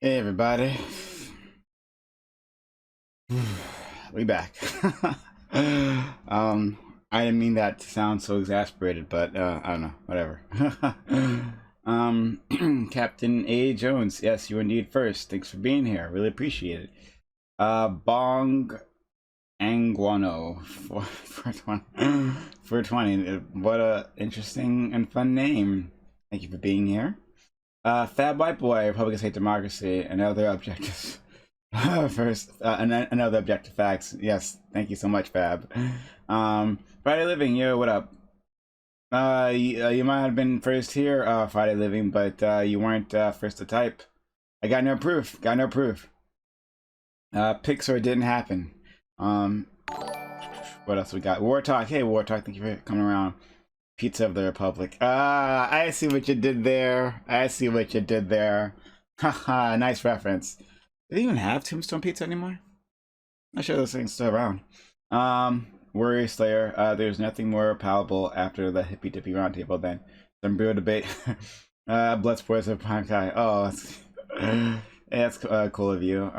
Hey everybody, we back. I didn't mean that to sound so exasperated, but I don't know, whatever. Captain A. Jones, yes, you indeed first. Thanks for being here, really appreciate it. Bong Anguano, 420. What a interesting and fun name. Thank you for being here. Fab White Boy, Republicans Hate Democracy, and other objectives. First, another objective facts. Yes, thank you so much, Fab. Friday Living, yo, what up? You might have been first here, Friday Living, but you weren't first to type. I got no proof. Got no proof. Pixar didn't happen. What else we got? War Talk. Hey, War Talk. Thank you for coming around. Pizza of the Republic. I see what you did there. I see what you did there. Haha, nice reference. Do they even have Tombstone Pizza anymore? I'm sure those things still around. Warrior Slayer. There's nothing more palatable after the hippy dippy roundtable than some real debate. Blood sports of Prime Kai. Oh, that's cool of you.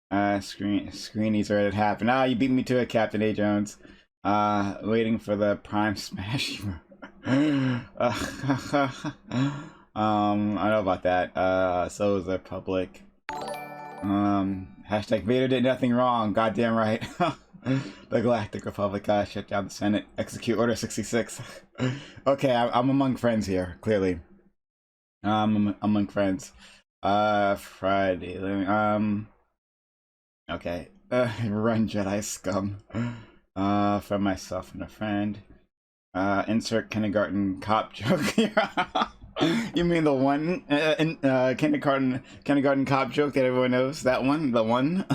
Screenies are ready to happen. Ah, you beat me to it, Captain A. Jones. Waiting for the Prime Smash. I know about that. So is the public. Hashtag Vader did nothing wrong. Goddamn right. The Galactic Republic shut down the Senate. Execute Order 66. Okay, I'm among friends here. Clearly, I'm among friends. Friday. Okay. Run Jedi scum. For myself and a friend. Insert kindergarten cop joke. You mean the one kindergarten cop joke that everyone knows? That one, the one.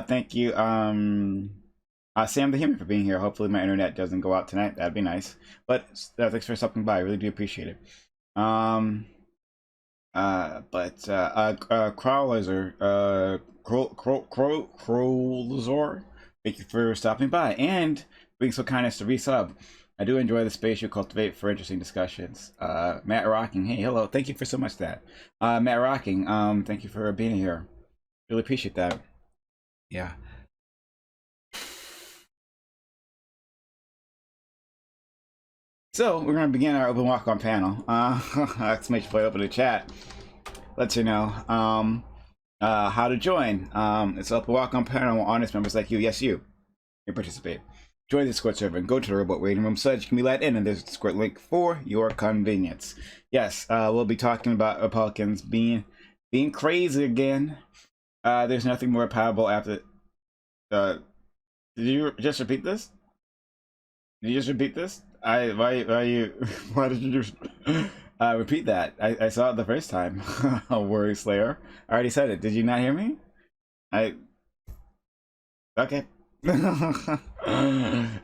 Thank you, Sam the Human, for being here. Hopefully my internet doesn't go out tonight. That'd be nice. But thanks for stopping by. I really do appreciate it. Crowlazor, thank you for stopping by and being so kind as to resub. I do enjoy the space you cultivate for interesting discussions. Matt Rocking, hey, hello, thank you for so much that. Matt Rocking, thank you for being here. Really appreciate that. Yeah. So we're gonna begin our open walk-on panel. Exclamation point open the chat. Lets you know how to join. It's an open walk-on panel with honest members like you. Yes, you participate. Join the Discord server and go to the robot waiting room so that you can be let in, and there's a Discord link for your convenience. Yes, we'll be talking about Republicans being crazy again. There's nothing more palatable after. Did you just repeat this? Did you just repeat this? Why you why did you just repeat that? I saw it the first time. Worry Slayer. I already said it. Did you not hear me? Okay. But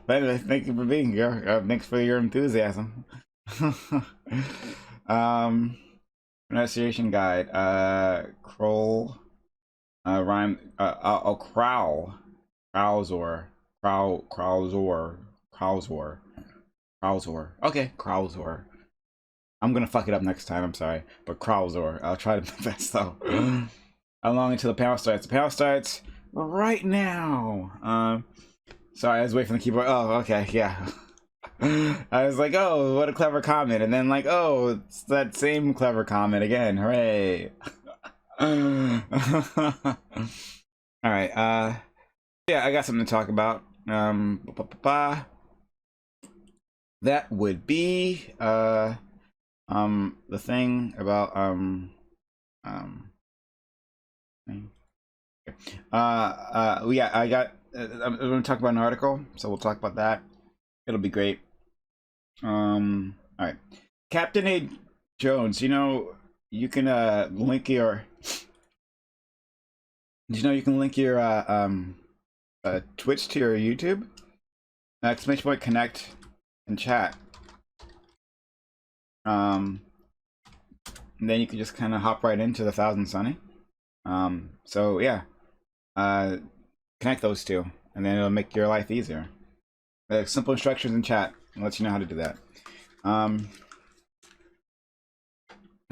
anyway, thank you for being here. Thanks for your enthusiasm. Pronunciation guide. Kroll. Rhyme. Crowl. Crowzor. Crowzor. Okay, Crowzor. I'm gonna fuck it up next time, I'm sorry. But Crowzor. I'll try to my best though. How long until the panel starts? The panel starts right now. Sorry, I was waiting for the keyboard. Oh, okay, yeah. I was like, oh, what a clever comment. And then like, oh, it's that same clever comment again. Hooray. Alright, yeah, I got something to talk about. That would be the thing about yeah, I got I'm going to talk about an article, so we'll talk about that. It'll be great. All right, Captain A. Jones, you know you can link your Twitch to your YouTube. Exclamation point connect and chat. And then you can just kind of hop right into the Thousand Sunny. So yeah, connect those two, and then it'll make your life easier. Simple instructions in chat. I'll let you know how to do that.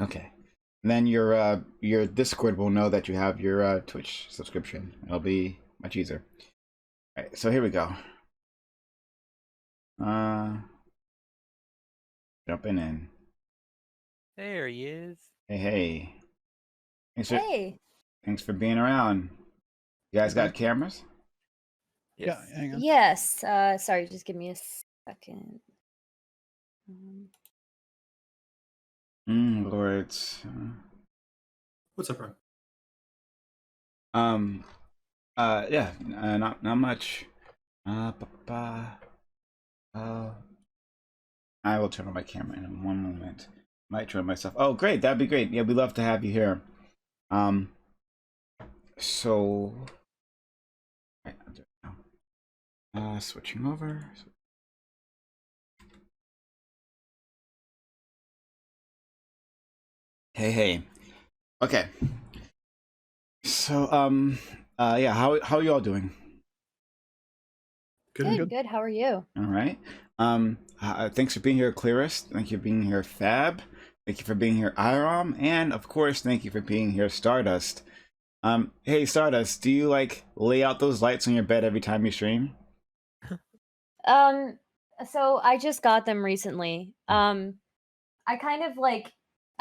Okay. And then your Discord will know that you have your Twitch subscription. It'll be much easier. All right, so here we go. Jumping in. There he is. Hey. Hey. Thanks for being around. You guys got cameras? Yes. Yeah, hang on. Yes. Sorry, just give me a second. Lords. What's up, Ron? Yeah, not much. I will turn on my camera in one moment. Might join myself. Oh, great, that'd be great. Yeah, we'd love to have you here. So, switching over. Hey. Okay. So, yeah, how are you all doing? Good. How are you? All right. Thanks for being here, Clearest. Thank you for being here, Fab. Thank you for being here, Irom, and of course, thank you for being here, Stardust. Hey, Stardust, do you like lay out those lights on your bed every time you stream? So I just got them recently. I kind of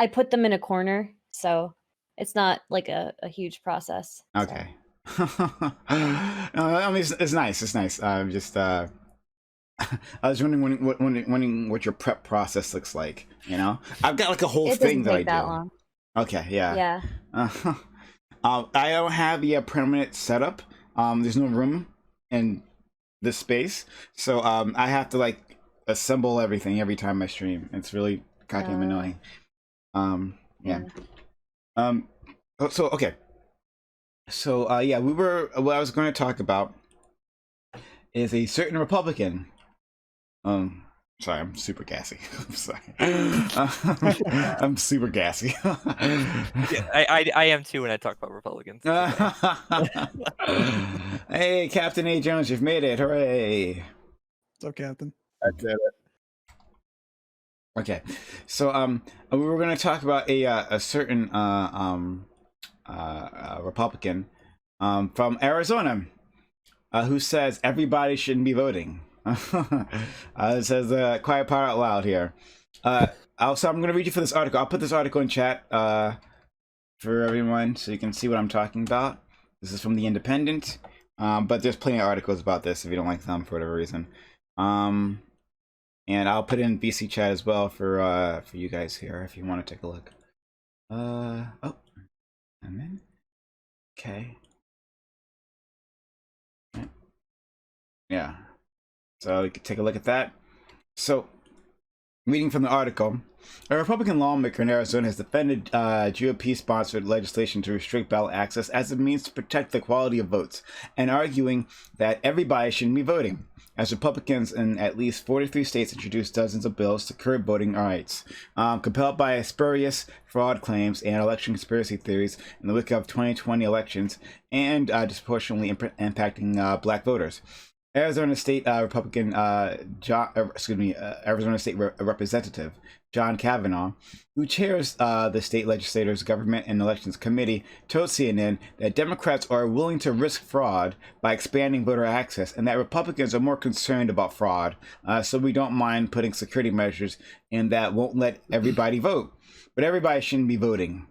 I put them in a corner, so it's not like a huge process. Okay. So. I mean, it's nice. It's nice. Just I was wondering what your prep process looks like. You know, I've got like a whole thing that I do. Long. Okay. Yeah. Yeah. I don't have a permanent setup. There's no room in this space, so I have to like assemble everything every time I stream. It's really goddamn annoying. Yeah. So okay. So yeah, what I was going to talk about is a certain Republican. Sorry, I'm super gassy. I'm sorry. I'm super gassy. Yeah, I am too when I talk about Republicans. Hey, Captain A. Jones, you've made it! Hooray! What's up, Captain? I did it. Okay, so we were going to talk about a certain Republican from Arizona who says everybody shouldn't be voting. It says quiet part out loud here. Also, I'm going to read you for this article. I'll put this article in chat for everyone so you can see what I'm talking about. This is from The Independent, but there's plenty of articles about this if you don't like them for whatever reason. And I'll put it in VC chat as well for you guys here if you want to take a look. Oh, I'm in. Okay. Yeah. So you can take a look at that. So, reading from the article, a Republican lawmaker in Arizona has defended GOP-sponsored legislation to restrict ballot access as a means to protect the quality of votes, and arguing that everybody shouldn't be voting, as Republicans in at least 43 states introduced dozens of bills to curb voting rights, compelled by spurious fraud claims and election conspiracy theories in the wake of 2020 elections, and disproportionately impacting black voters. Arizona State Republican Arizona State Representative John Kavanaugh, who chairs the state legislature's Government and Elections Committee, told CNN that Democrats are willing to risk fraud by expanding voter access, and that Republicans are more concerned about fraud, so we don't mind putting security measures in that won't let everybody vote. But everybody shouldn't be voting.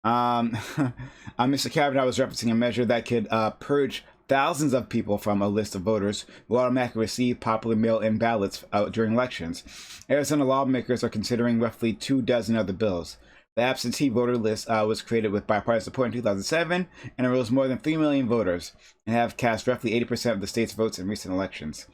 Mr. Kavanaugh was referencing a measure that could purge thousands of people from a list of voters who automatically receive popular mail-in ballots during elections. Arizona lawmakers are considering roughly 24 other bills. The absentee voter list was created with bipartisan support in 2007 and enrolls more than 3 million voters and have cast roughly 80% of the state's votes in recent elections.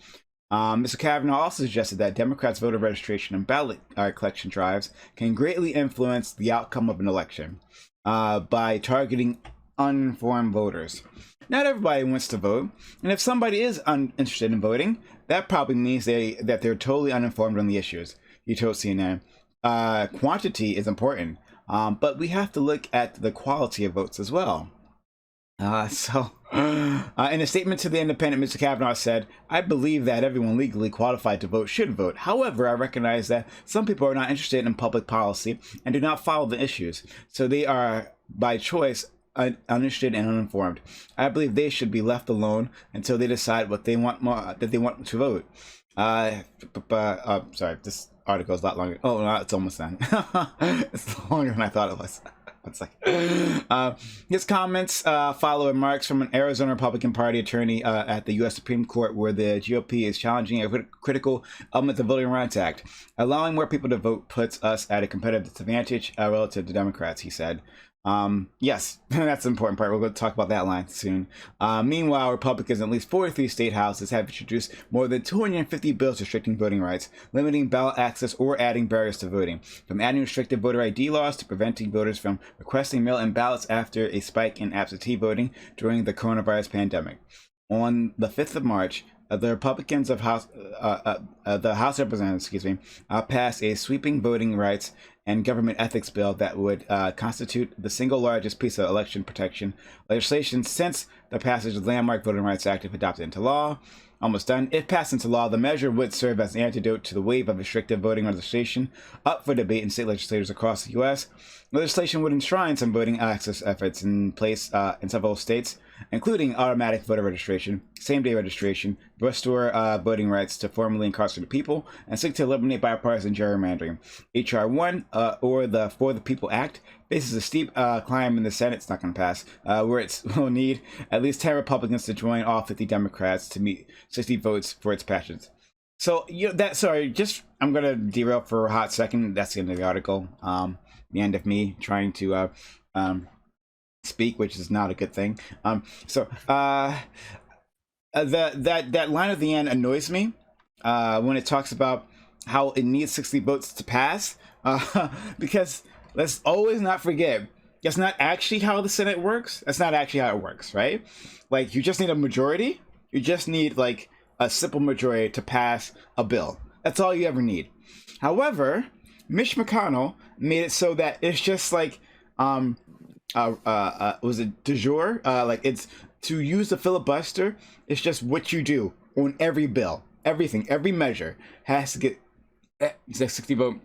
Mr. Kavanaugh also suggested that Democrats' voter registration and ballot collection drives can greatly influence the outcome of an election by targeting uninformed voters. Not everybody wants to vote, and if somebody is uninterested in voting, that probably means that they're totally uninformed on the issues, he told CNN. Quantity is important, but we have to look at the quality of votes as well. In a statement to The Independent, Mr. Kavanaugh said, "I believe that everyone legally qualified to vote should vote. However, I recognize that some people are not interested in public policy and do not follow the issues, so they are, by choice, uninterested and uninformed. I believe they should be left alone until they decide what they want that they want to vote." Sorry, this article is a lot longer. Oh, no, it's almost done. It's longer than I thought it was. One second. His comments follow remarks from an Arizona Republican Party attorney at the U.S. Supreme Court, where the GOP is challenging a critical element of the Voting Rights Act. "Allowing more people to vote puts us at a competitive disadvantage relative to Democrats," he said. Yes, that's the important part. We're going to talk about that line soon. Meanwhile, Republicans in at least 43 state houses have introduced more than 250 bills restricting voting rights, limiting ballot access, or adding barriers to voting. From adding restrictive voter ID laws to preventing voters from requesting mail-in ballots after a spike in absentee voting during the coronavirus pandemic. On the 5th of March, the Republicans of the House of Representatives, passed a sweeping voting rights and government ethics bill that would constitute the single largest piece of election protection legislation since the passage of the landmark Voting Rights Act, if adopted into law. Almost done. If passed into law, the measure would serve as an antidote to the wave of restrictive voting legislation up for debate in state legislators across the U.S. Legislation would enshrine some voting access efforts in place in several states, including automatic voter registration, same-day registration, restore voting rights to formerly incarcerated people, and seek to eliminate bipartisan gerrymandering. H.R. 1, or the For the People Act, faces a steep climb in the Senate. It's not going to pass, where it will need at least 10 Republicans to join all 50 Democrats to meet 60 votes for its passage. So, I'm going to derail for a hot second. That's the end of the article. The end of me trying to speak, which is not a good thing. That line at the end annoys me when it talks about how it needs 60 votes to pass, because let's always not forget, that's not actually how the Senate works. That's not actually how it works, right? Like, you just need a majority. You just need like a simple majority to pass a bill. That's all you ever need. However, Mitch McConnell made it so that it's just like was it du jour? Like, it's to use the filibuster. It's just what you do on every bill. Everything, every measure has to get 60 vote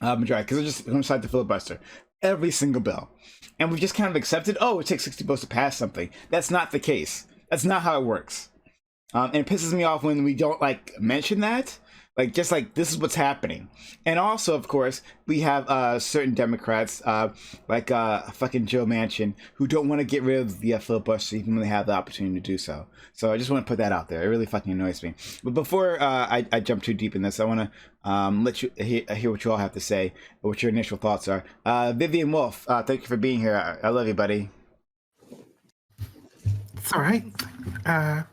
majority, because it's just going to decide the filibuster. Every single bill. And we've just kind of accepted, oh, it takes 60 votes to pass something. That's not the case. That's not how it works. And it pisses me off when we don't mention that. Just this is what's happening. And also, of course, we have certain Democrats, fucking Joe Manchin, who don't want to get rid of the filibuster even when they have the opportunity to do so. So I just want to put that out there. It really fucking annoys me. But before I jump too deep in this, I want to let you hear what you all have to say, what your initial thoughts are. Vivian Wolf, thank you for being here. I love you, buddy. It's all right. Hi.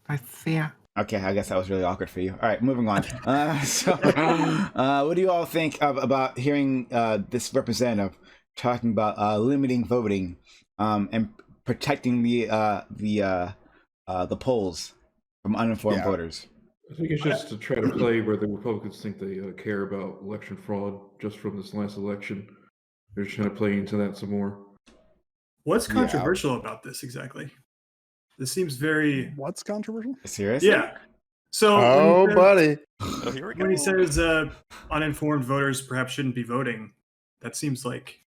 Nice to see you. Okay, I guess that was really awkward for you. All right, moving on. What do you all think about hearing this representative talking about limiting voting and protecting the polls from uninformed voters? I think it's just to try to play where the Republicans think they care about election fraud just from this last election. They're just trying to play into that some more. What's controversial about this exactly? This seems very... What's controversial? Serious? Yeah. So buddy. Oh, here we go. when he says uninformed voters perhaps shouldn't be voting, that seems like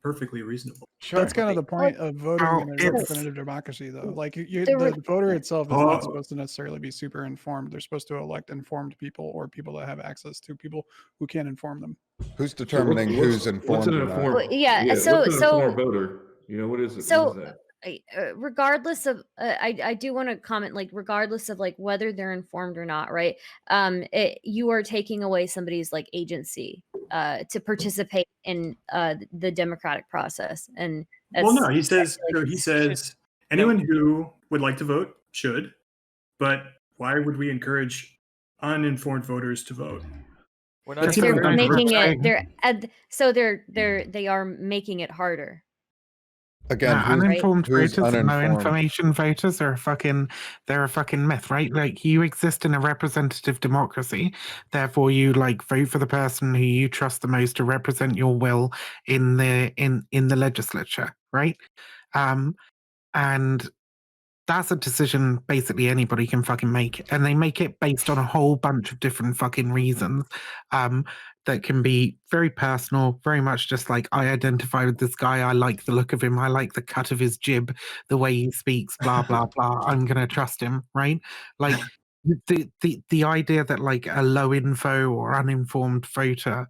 perfectly reasonable. Sure. That's kind of the point of voting in a representative democracy, though. Like, the voter itself is not supposed to necessarily be super informed. They're supposed to elect informed people, or people that have access to people who can inform them. Who's determining who's informed? What's an or not? informed? Well, yeah, what's an informed voter? What is it? So- what is that? regardless of I do want to comment, regardless of whether they're informed or not, right? You are taking away somebody's agency to participate in the democratic process. And Well, no, he says anyone who would like to vote should, but why would we encourage uninformed voters to vote? We're That's not even they're making controversial. it they are making it harder. Again, Uninformed who's voters and no uninformed? information voters are they're a fucking myth, right? Like, you exist in a representative democracy, therefore you vote for the person who you trust the most to represent your will in the legislature. right? And that's a decision basically anybody can fucking make, and they make it based on a whole bunch of different fucking reasons that can be very personal, very much just like, I identify with this guy, I like the look of him, I like the cut of his jib, the way he speaks, blah blah blah, I'm gonna trust him, right? Like the idea that like a low info or uninformed voter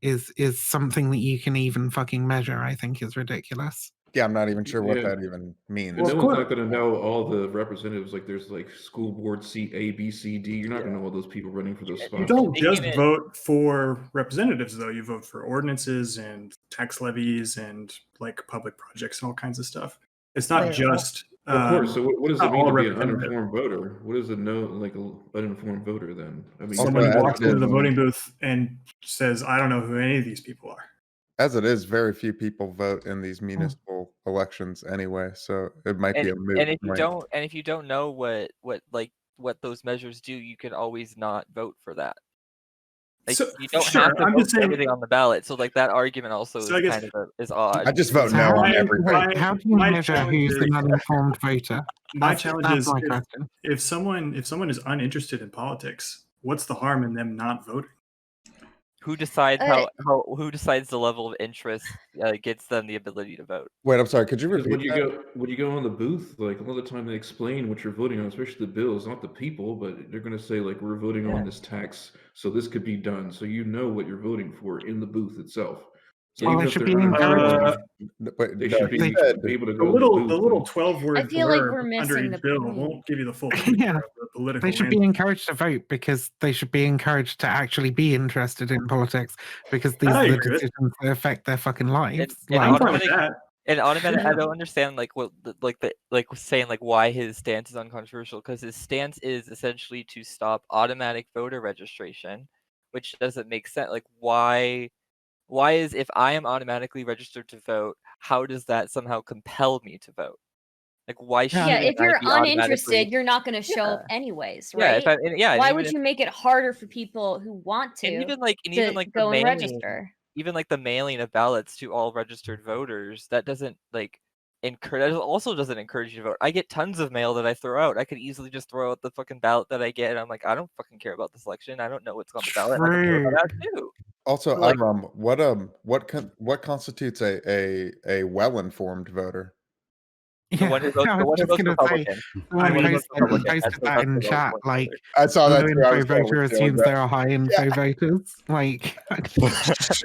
is something that you can even fucking measure, I think is ridiculous. Yeah, I'm not even sure what that even means. And no one's not going to know all the representatives. Like there's like school board seat A, B, C, D. You're not going to know all those people running for those spots. You don't just vote for representatives, though. You vote for ordinances and tax levies and like public projects and all kinds of stuff. It's not just. Of course. So what does it mean to be an uninformed voter? What does it know, like an uninformed voter? Then I mean, someone who walks into the voting booth and says, "I don't know who any of these people are." As it is, very few people vote in these municipal elections anyway, so it might be a moot And if you point. if you don't know what those measures do, you can always not vote for that. Like So, you don't sure, have to I'm vote just for saying- everything on the ballot. So like that argument also So I is guess- kind of is odd. I just vote no on everything. How do you measure who's an uninformed voter? My challenge That's is my question. if someone is uninterested in politics, what's the harm in them not voting? Who decides who decides the level of interest gets them the ability to vote? Wait, I'm sorry. Could you Because repeat when you go on the booth, like a lot of the time they explain what you're voting on, especially the bills, not the people, but they're going to say like we're voting on this tax, so this could be done, so you know what you're voting for in the booth itself. So Well, even they if should they're be uninformed, They should be able to The go. little 12-word I feel like blurb we're under missing each the bill point. won't give you the full Yeah. of the political They should be encouraged to vote because they should be encouraged to actually be interested in politics because these I are the agree with decisions that affect their fucking lives. And automatic, I don't understand like what like saying like why his stance is uncontroversial, because his stance is essentially to stop automatic voter registration, which doesn't make sense. Like why is, if I am automatically registered to vote, how does that somehow compel me to vote? Like why should if you're I be uninterested, you're not going to show up anyways, Yeah, right? if I- and- yeah, and Why even would if- you make it harder for people who want to and even to go and register? Even like the mailing of ballots to all registered voters, that doesn't like encourage. That also doesn't encourage you to vote. I get tons of mail that I throw out. I could easily just throw out the fucking ballot that I get, and I'm like, I don't fucking care about this election. I don't know what's on the ballot. I can throw that out too. Also, So, like, what constitutes a well-informed voter? The one who votes, I the was one who just votes gonna say, Republican. someone The one who votes Republican. posted That's that in the chat, one like, I saw that low too. I info was going voter with you on assumes that. there are high info voters. Like,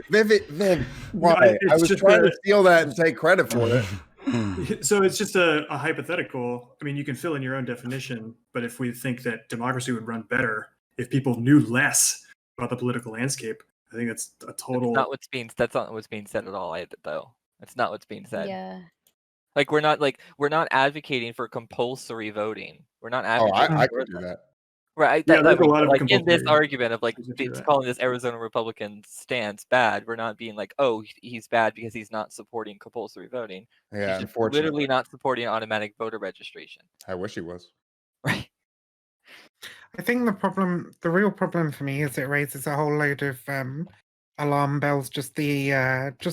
Viv, why? I was trying to steal that and take credit for it. So it's just a hypothetical. I mean, you can fill in your own definition, but if we think that democracy would run better if people knew less about the political landscape, I think that's a total. That's not what's being said at all, though. That's not what's being said. Yeah. Like we're not advocating for compulsory voting. We're not Oh, advocating. I for could do that. Right. Yeah, there's a lot of like in this compulsory argument of like that. calling this Arizona Republican stance bad. We're not being like, oh, he's bad because he's not supporting compulsory voting. Yeah, He's just unfortunately. literally not supporting automatic voter registration. I wish he was. Right. I think the real problem for me is it raises a whole load of alarm bells. Just the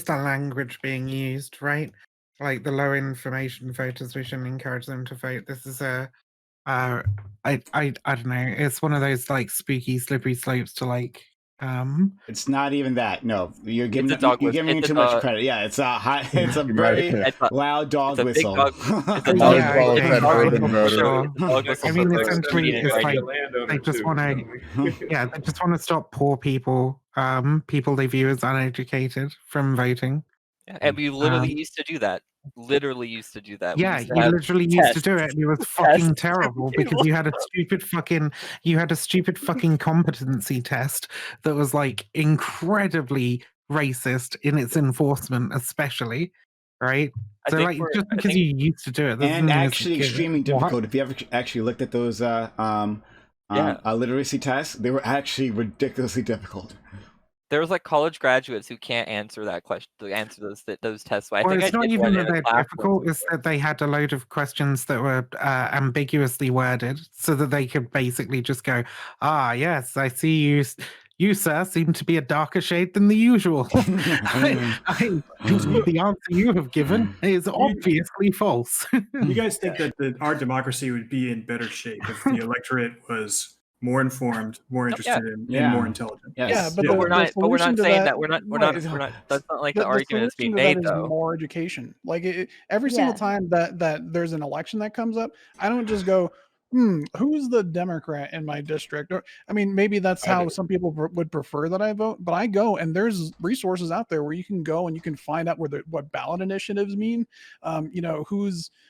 language being used, right? Like the low information voters, we shouldn't encourage them to vote. This is I don't know. It's one of those like spooky, slippery slopes to like. It's not even that. No, you're giving It's a dog you're whistle. giving It's too a much dog. credit. Yeah, it's a high. It's a very loud dog it's a big whistle. dog- it's a Might dog- as well have okay, said fine, urban voter. sure. Dog whistle I mean, for essentially, voting it's right. like they just want to. Yeah, they just want to stop poor people, people they view as uneducated, from voting. Yeah, and we literally used to do that. Literally used to do that. We Yeah, used to you have literally used to tests. do it, and it was fucking Tests. terrible because you had a stupid fucking competency test that was like incredibly racist in its enforcement, especially, right? I So think like we're- just I because think- you used to do it, doesn't And mean it's actually good. extremely What? difficult. If you ever actually looked at those literacy tests, they were actually ridiculously difficult. There was like college graduates who can't answer that question, to answer those tests. I Well, think it's I not did even one that in a they're class difficult, once. it's that they had a load of questions that were ambiguously worded so that they could basically just go, yes, I see You, sir, seem to be a darker shade than the usual. The answer you have given is obviously false. You guys think that our democracy would be in better shape if the electorate was more informed, more interested, and more intelligent? Yes. Yeah, but we're not. But we're not saying that. We're not. That's not like the argument that's being made, though. More education. Like every single time that there's an election that comes up, I don't just go, who's the Democrat in my district? Or, I mean, maybe that's how some people would prefer that I vote, but I go and there's resources out there where you can go and you can find out what ballot initiatives mean.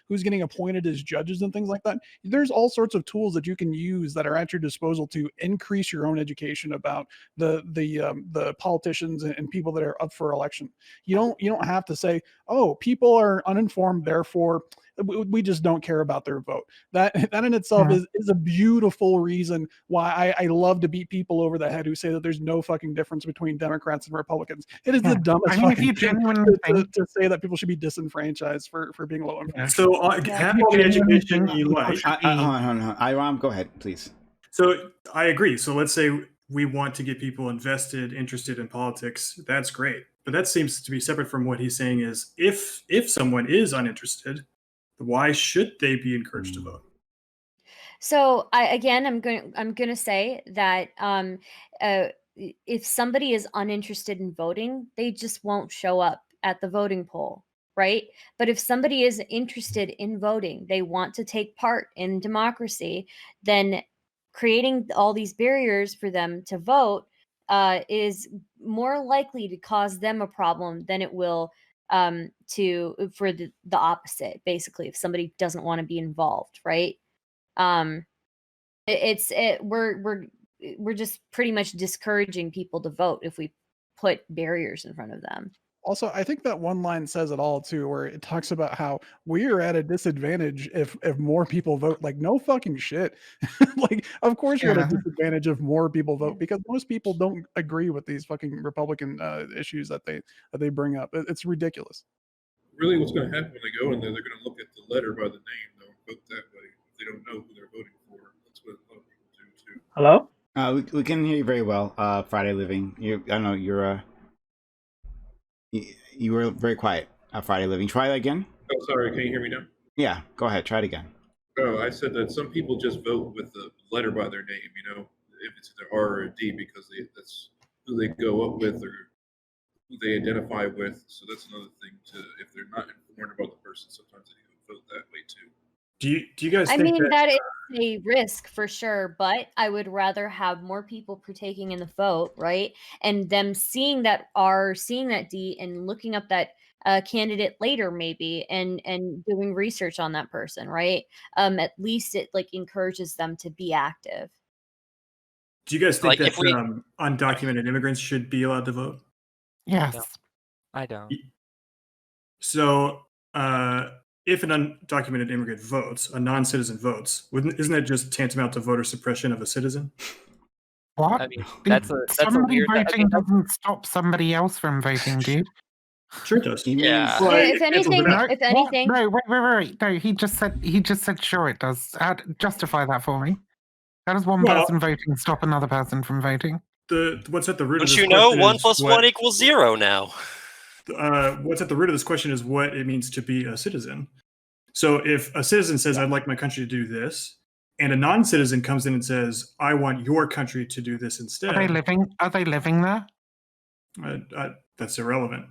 Who's getting appointed as judges and things like that. There's all sorts of tools that you can use that are at your disposal to increase your own education about the politicians and people that are up for election. You don't have to say, oh, people are uninformed, therefore we just don't care about their vote. That in itself is a beautiful reason why I love to beat people over the head who say that there's no fucking difference between Democrats and Republicans. It is the dumbest fucking thing to say that people should be disenfranchised for being low income. So have all the education you like. Hold on. Iram, go ahead, please. So I agree. So let's say we want to get people invested, interested in politics. That's great. But that seems to be separate from what he's saying is if someone is uninterested, why should they be encouraged to vote? So I'm going to say that if somebody is uninterested in voting, they just won't show up at the voting poll, right? But if somebody is interested in voting, they want to take part in democracy, then creating all these barriers for them to vote is more likely to cause them a problem than it will for the opposite. Basically, if somebody doesn't want to be involved, right? We're just pretty much discouraging people to vote if we put barriers in front of them. Also, I think that one line says it all too, where it talks about how we are at a disadvantage if more people vote. Like, no fucking shit. Like, of course you're at a disadvantage if more people vote, because most people don't agree with these fucking Republican issues that they bring up. It's ridiculous. Really, what's going to happen when they go in there? They're going to look at the letter by the name. They'll vote that way. If they don't know who they're voting for, that's what a lot of people do too. Hello? We can hear you very well. Friday Living. I know you're you were very quiet. Friday Living. Try that again. Oh, sorry. Can you hear me now? Yeah, go ahead. Try it again. Oh, I said that some people just vote with the letter by their name. If it's either R or a D, because that's who they go up with or who they identify with. So that's another thing if they're not informed about the person, sometimes they vote that way too. Do you guys I think mean, that is a risk for sure, but I would rather have more people partaking in the vote, right? And them seeing that R, seeing that D, and looking up that candidate later, maybe, and doing research on that person, right? At least it encourages them to be active. Do you guys think that undocumented immigrants should be allowed to vote? Yes. No, I don't. So if an undocumented immigrant votes, a non-citizen votes, isn't that just tantamount to voter suppression of a citizen? What? I mean, that's somebody a weird. voting doesn't stop somebody else from voting, dude. Sure it does. Yeah. If anything, No, wait. No, he just said sure it does. Justify that for me. How does one person voting stop another person from voting? What's at the root of But this you know, question 1 is plus 1 equals 0 now. What's at the root of this question is what it means to be a citizen. So if a citizen says, I'd like my country to do this, and a non-citizen comes in and says, I want your country to do this instead. Are they living there? That's irrelevant.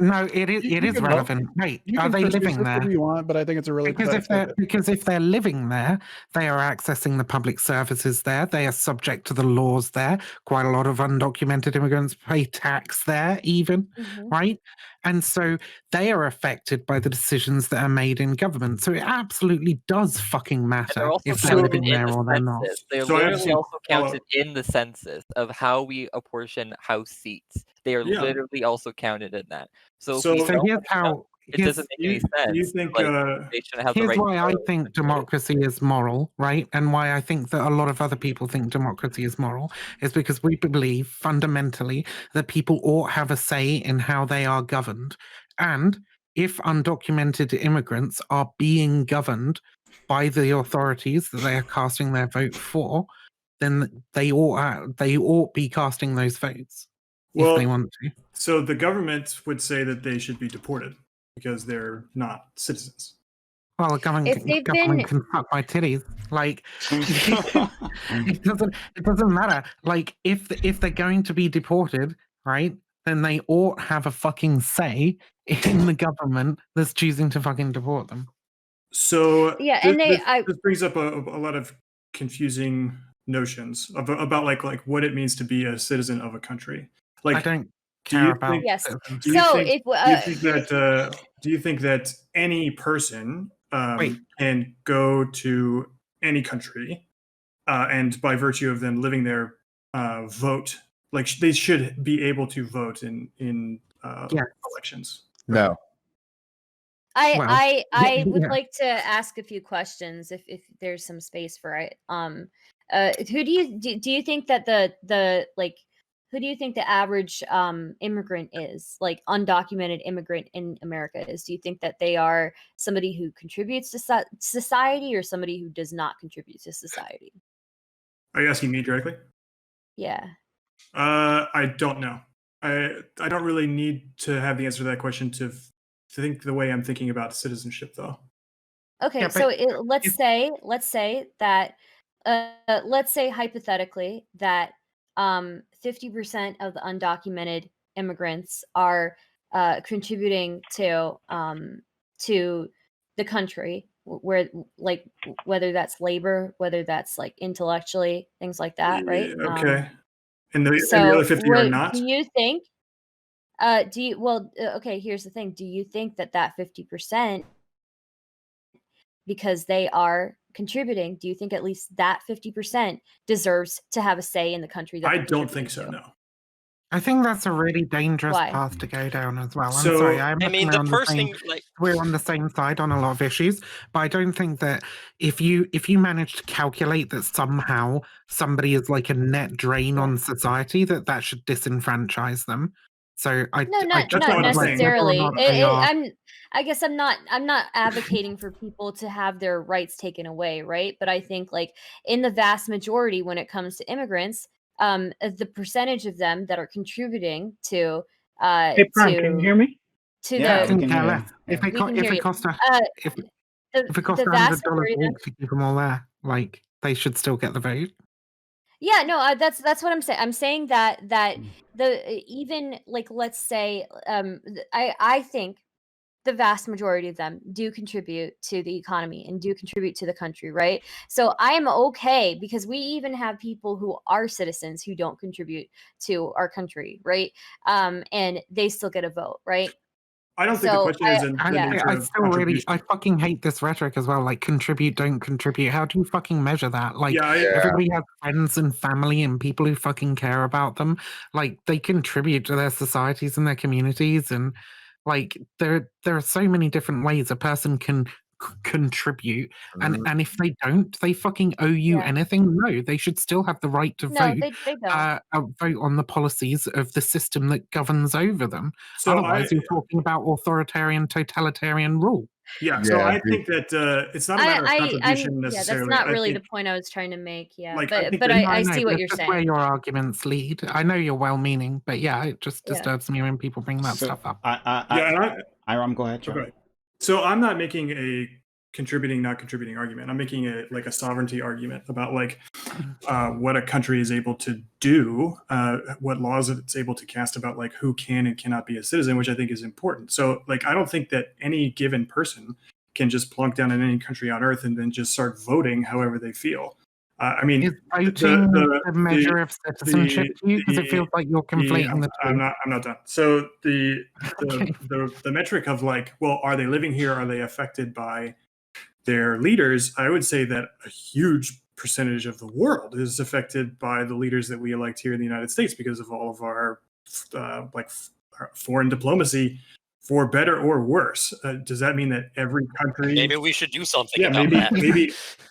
No, it is relevant. Wait, are they living there? You want, but I think it's a really because if they're living there, they are accessing the public services there. They are subject to the laws there. Quite a lot of undocumented immigrants pay tax there, even, right? And so they are affected by the decisions that are made in government. So it absolutely does fucking matter if they're living there or they're not. They're literally also counted in the census of how we apportion House seats. They are literally also counted in that. So here's how it doesn't make any sense. Do you think they should have here's the right why I think democracy is moral, right? And why I think that a lot of other people think democracy is moral is because we believe fundamentally that people ought have a say in how they are governed. And if undocumented immigrants are being governed by the authorities that they are casting their vote for, then they ought be casting those votes if they want to. So the government would say that they should be deported because they're not citizens. Well, the government can fuck my titties. Like, it doesn't matter. Like, if they're going to be deported, right, then they ought have a fucking say in the government that's choosing to fucking deport them. So yeah, and this brings up a lot of confusing notions about like what it means to be a citizen of a country. Like, I don't care about. Yes. Do you think that any person can go to any country and by virtue of them living there vote? Like they should be able to vote in elections. No. I would like to ask a few questions if there's some space for it. Who do you think that who do you think the average immigrant is, like undocumented immigrant in America is? Do you think that they are somebody who contributes to society or somebody who does not contribute to society? Are you asking me directly? Yeah. I don't know. I don't really need to have the answer to that question to think the way I'm thinking about citizenship, though. Okay, so let's say that let's say hypothetically that 50% of the undocumented immigrants are contributing to the country, where like whether that's labor, whether that's like intellectually, things like that, right? Okay. And the other 50 are not? Do you think okay, here's the thing. Do you think that 50%, because they are contributing, do you think at least that 50% deserves to have a say in the country? I don't think so, no. I think that's a really dangerous path to go down as well. I'm So, sorry. I mean, the person we're on the same side on a lot of issues, but I don't think that if you manage to calculate that somehow somebody is like a net drain on society, that should disenfranchise them. So not necessarily. I guess I'm not advocating for people to have their rights taken away, right? But I think like in the vast majority, when it comes to immigrants, the percentage of them that are contributing to hey, Prime, can you hear me? If it costs $100 to keep them all there, like they should still get the vote. Yeah, no, that's what I'm saying. I'm saying that even like, let's say, I think the vast majority of them do contribute to the economy and do contribute to the country, right? So I am okay, because we even have people who are citizens who don't contribute to our country, right? And they still get a vote, right? I don't think the question is in I fucking hate this rhetoric as well. Like, contribute, don't contribute. How do you fucking measure that? Like, everybody has friends and family and people who fucking care about them. Like, they contribute to their societies and their communities, and like there are so many different ways a person can contribute, and if they don't, they fucking owe you anything. No, they should still have the right to vote. They don't. Vote on the policies of the system that governs over them. So otherwise, you're talking about authoritarian, totalitarian rule. Yeah, so I think that it's not a matter of contribution necessarily. Yeah, that's not really the point I was trying to make. Yeah, like, but I see what you're saying. Where your arguments lead. I know you're well-meaning, but yeah, it just disturbs me when people bring that stuff up. Iram, go ahead, John. Okay. So I'm not making a contributing, not contributing argument. I'm making a sovereignty argument about like what a country is able to do, what laws it's able to cast about like who can and cannot be a citizen, which I think is important. So like I don't think that any given person can just plunk down in any country on earth and then just start voting however they feel. I mean, is voting the measure of citizenship to you? Because it feels like you're conflating the two. I'm not done. So the metric of like, well, are they living here? Are they affected by their leaders? I would say that a huge percentage of the world is affected by the leaders that we elect here in the United States because of all of our our foreign diplomacy, for better or worse. Does that mean that every country? Maybe we should do something about that.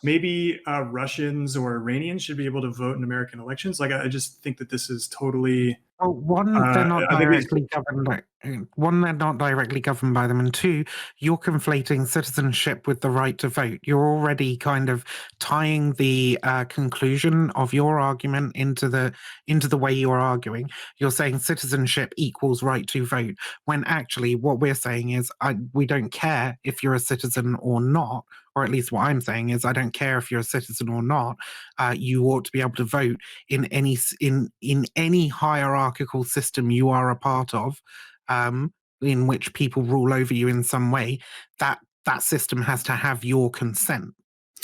Maybe Russians or Iranians should be able to vote in American elections. Like I just think that this is totally Well, one, they're not directly governed by, one, they're not directly governed by them, and two, you're conflating citizenship with the right to vote. You're already kind of tying the conclusion of your argument into the way you're arguing. You're saying citizenship equals right to vote, when actually what we're saying is we don't care if you're a citizen or not, or at least what I'm saying is I don't care if you're a citizen or not. You ought to be able to vote in any hierarchical system you are a part of, in which people rule over you in some way. That system has to have your consent,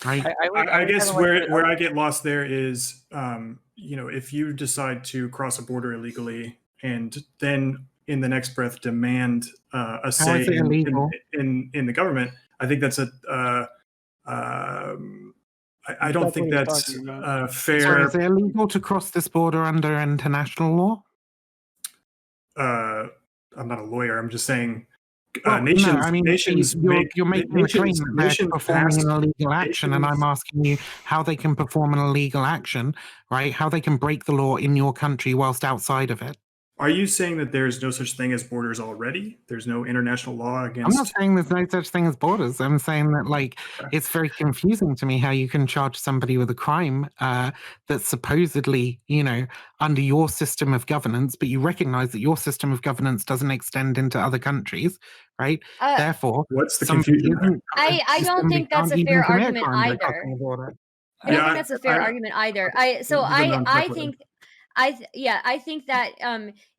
right? I guess where I get lost there is, if you decide to cross a border illegally and then in the next breath demand a say in the government, I think that's I don't think that's fair. Sorry, is it illegal to cross this border under international law? I'm not a lawyer. I'm just saying nations. No, I mean, nations you're making the claim that they're performing an illegal action, and I'm asking you how they can perform an illegal action, right? How they can break the law in your country whilst outside of it. Are you saying that there's no such thing as borders already? There's no international law against... I'm not saying there's no such thing as borders. I'm saying that, it's very confusing to me how you can charge somebody with a crime that's supposedly, under your system of governance, but you recognize that your system of governance doesn't extend into other countries, right? Therefore, what's the confusion? I don't think that's a fair argument either. I don't think that's a fair argument either. I think that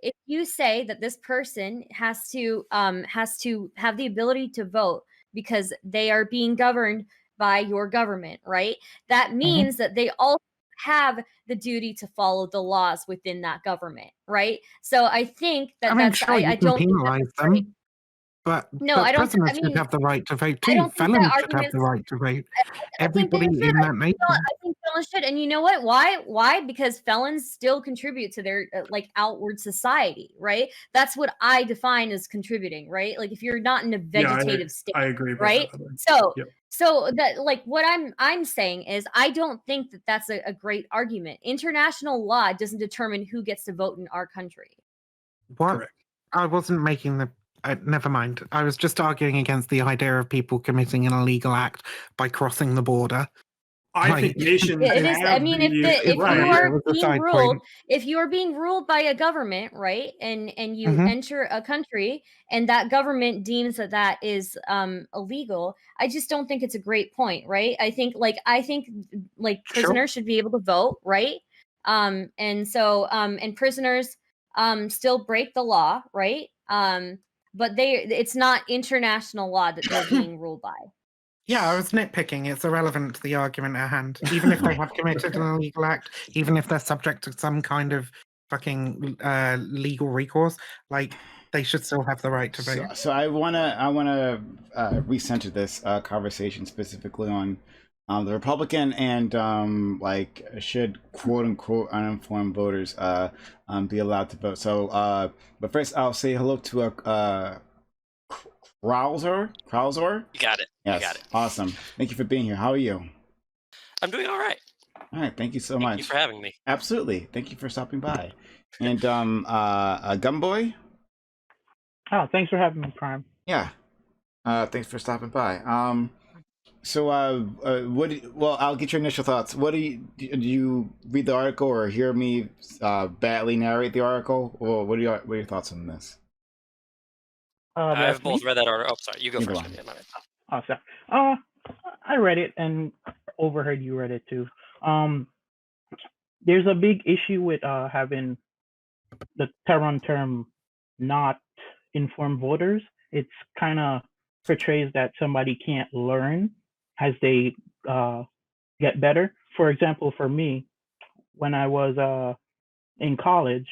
if you say that this person has to have the ability to vote because they are being governed by your government, right? That means that they also have the duty to follow the laws within that government, right? So I think that I don't penalize them. Right. But prisoners should have the right to vote too. Felons should have the right to vote. Everybody in that nation. I think felons should, and you know what? Why? Because felons still contribute to their outward society, right? That's what I define as contributing, right? Like if you're not in a vegetative state, I agree. Right? So that what I'm saying is I don't think that that's a great argument. International law doesn't determine who gets to vote in our country. What? Correct. I wasn't making the. Never mind. I was just arguing against the idea of people committing an illegal act by crossing the border. I think nations. It is. I mean, if you are being ruled by a government, right, and you enter a country and that government deems that is illegal, I just don't think it's a great point, right? I think prisoners should be able to vote, right? And prisoners still break the law, right? But it's not international law that they're being ruled by. Yeah, I was nitpicking. It's irrelevant to the argument at hand. Even if they have committed an illegal act, even if they're subject to some kind of fucking legal recourse, they should still have the right to vote. So I wanna recenter this conversation specifically on the Republican and should quote unquote uninformed voters be allowed to vote. So but first I'll say hello to Krauser? You got it. Yes. You got it. Awesome. Thank you for being here. How are you? I'm doing all right. All right. Thank you so much. Thank you for having me. Absolutely. Thank you for stopping by. And Gumboy? Oh, thanks for having me, Prime. Yeah. Thanks for stopping by. So I'll get your initial thoughts. What do you read the article or hear me badly narrate the article? Or what are your thoughts on this? I've both read that article. Oh, sorry, you go first. Oh, sorry. I read it and overheard you read it too. There's a big issue with having the term not informed voters. It's kind of portrays that somebody can't learn as they get better. For example, for me, when I was in college,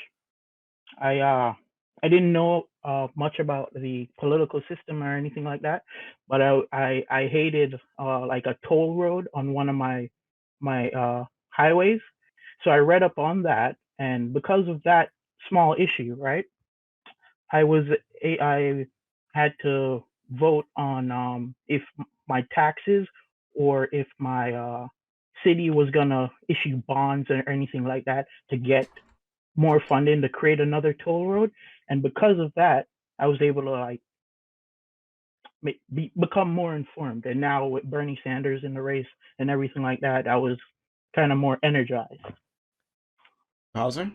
I didn't know much about the political system or anything like that, but I hated like a toll road on one of my highways. So I read up on that, and because of that small issue, right, I had to vote on if my taxes or if my city was gonna issue bonds or anything like that to get more funding to create another toll road. And because of that, I was able to like become more informed. And now with Bernie Sanders in the race and everything like that, I was kind of more energized. Hauser?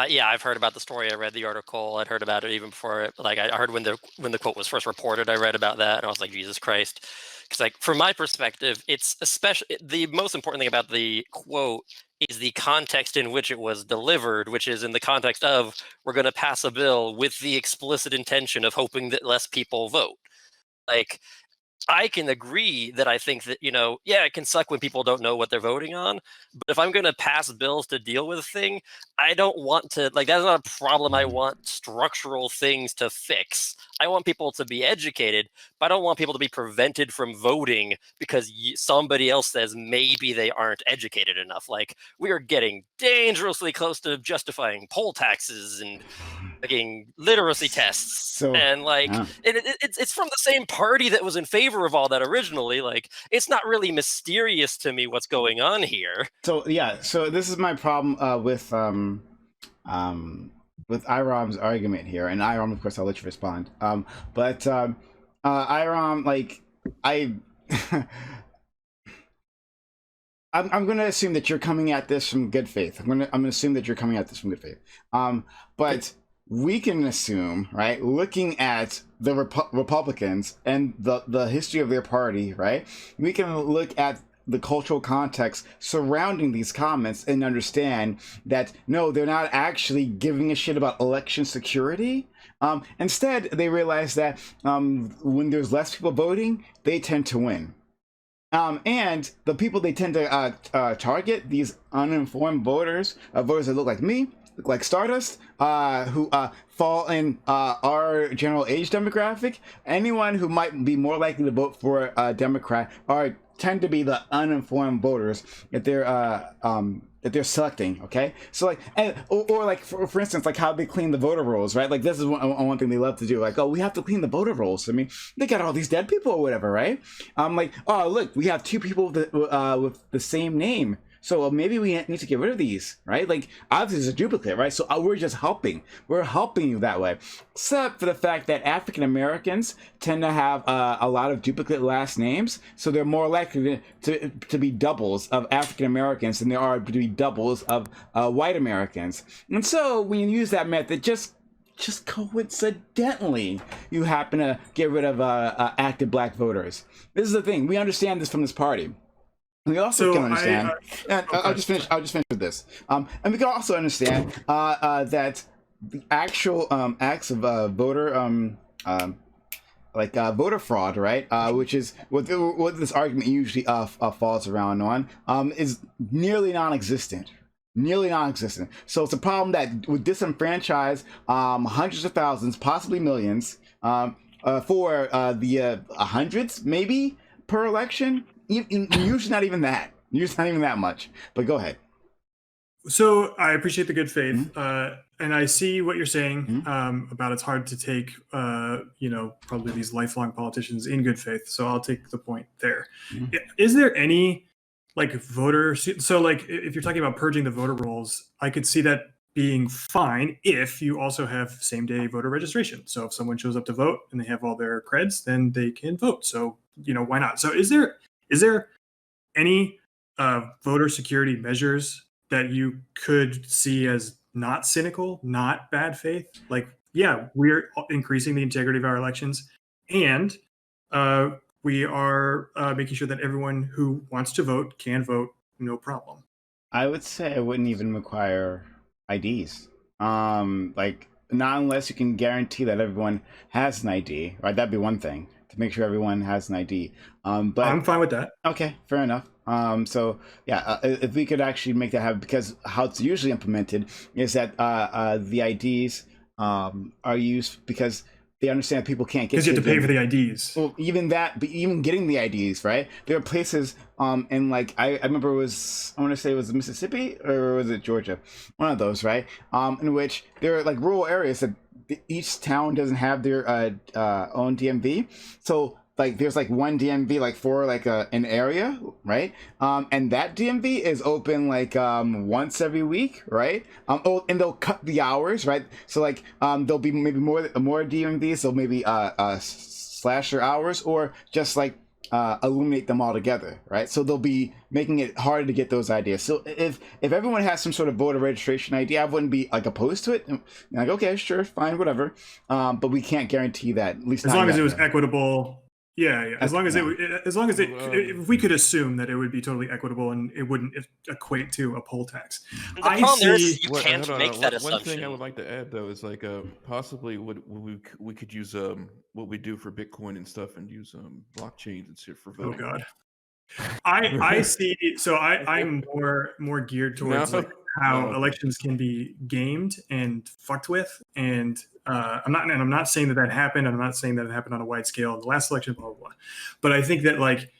Yeah, I've heard about the story. I read the article. I'd heard about it even before it. Like, I heard when the quote was first reported. I read about that, and I was like, Jesus Christ. Because, like, from my perspective, it's especially the most important thing about the quote is the context in which it was delivered, which is in the context of we're going to pass a bill with the explicit intention of hoping that less people vote. Like, I can agree that I think that, yeah, it can suck when people don't know what they're voting on. But if I'm going to pass bills to deal with a thing, I don't want to, like, that's not a problem I want structural things to fix. I want people to be educated, but I don't want people to be prevented from voting because somebody else says maybe they aren't educated enough. Like, we are getting dangerously close to justifying poll taxes and literacy tests, and like it's from the same party that was in favor of all that originally. Like, it's not really mysterious to me what's going on here. So yeah, so this is my problem with Iram's argument here, and Iram, of course, I'll let you respond. But Iram, like I'm going to assume that you're coming at this from good faith. I'm going to assume that you're coming at this from good faith. But we can assume, right, looking at the Republicans and the history of their party, right, we can look at the cultural context surrounding these comments and understand that, no, they're not actually giving a shit about election security. Instead, they realize that when there's less people voting, they tend to win. And the people they tend to target, these uninformed voters, voters that look like me, look like Stardust, who fall in our general age demographic, anyone who might be more likely to vote for a Democrat tend to be the uninformed voters that they're selecting. Okay, so like, or like for instance, like how they clean the voter rolls, right? Like, this is one thing they love to do. Like, oh, we have to clean the voter rolls. I mean, they got all these dead people or whatever, right? Like, oh, look, we have two people that, with the same name. So maybe we need to get rid of these, right? Like, obviously it's a duplicate, right? So we're just helping. We're helping you that way. Except for the fact that African Americans tend to have a lot of duplicate last names. So they're more likely to be doubles of African Americans than there are to be doubles of white Americans. And so when you use that method, just coincidentally, you happen to get rid of active black voters. This is the thing. We understand this from this party. We also can understand, and I'll just finish with this. And we can also understand that the actual acts of voter voter fraud, right? Which is what this argument usually falls around on, is nearly non-existent. Nearly non-existent. So it's a problem that would disenfranchise hundreds of thousands, possibly millions, for the hundreds, maybe, per election. Usually not even that. Usually not even that much. But go ahead. So I appreciate the good faith, and I see what you're saying about it's hard to take, probably these lifelong politicians in good faith. So I'll take the point there. Is there any like voter? So like if you're talking about purging the voter rolls, I could see that being fine if you also have same-day voter registration. So if someone shows up to vote and they have all their creds, then they can vote. So why not? So is there any voter security measures that you could see as not cynical, not bad faith? Like, yeah, we're increasing the integrity of our elections, and we are making sure that everyone who wants to vote can vote, no problem. I would say I wouldn't even require IDs. Like, not unless you can guarantee that everyone has an ID, right? That'd be one thing, to make sure everyone has an ID. But I'm fine with that. Okay, fair enough. So yeah, if we could actually make that happen, because how it's usually implemented is that the IDs are used because they understand people can't get, because you have to pay for the IDs. Well, even that, but even getting the IDs, right? There are places in, like, I remember I want to say it was Mississippi, or was it Georgia? One of those, right? In which there are like rural areas that each town doesn't have their own DMV. So like there's like one DMV like for like an area, right? And that DMV is open like once every week, right? Oh, and they'll cut the hours, right? So like there'll be maybe more DMVs, so maybe slash their hours, or just like illuminate them all together, right? So they'll be making it harder to get those ideas. So if everyone has some sort of voter registration idea, I wouldn't be like opposed to it. Like, okay, sure, fine, whatever. But we can't guarantee that. At least as not long as yet, it was though. equitable. Yeah. As long as if we could assume that it would be totally equitable and it wouldn't equate to a poll tax. The problem is you can't make that assumption. One thing I would like to add though is like possibly we could use what we do for Bitcoin and stuff and use blockchains and shit for voting. Oh God. I see. So I'm more geared towards like how elections can be gamed and fucked with, and I'm not saying that happened. I'm not saying that it happened on a wide scale in the last election, blah blah blah. But I think that like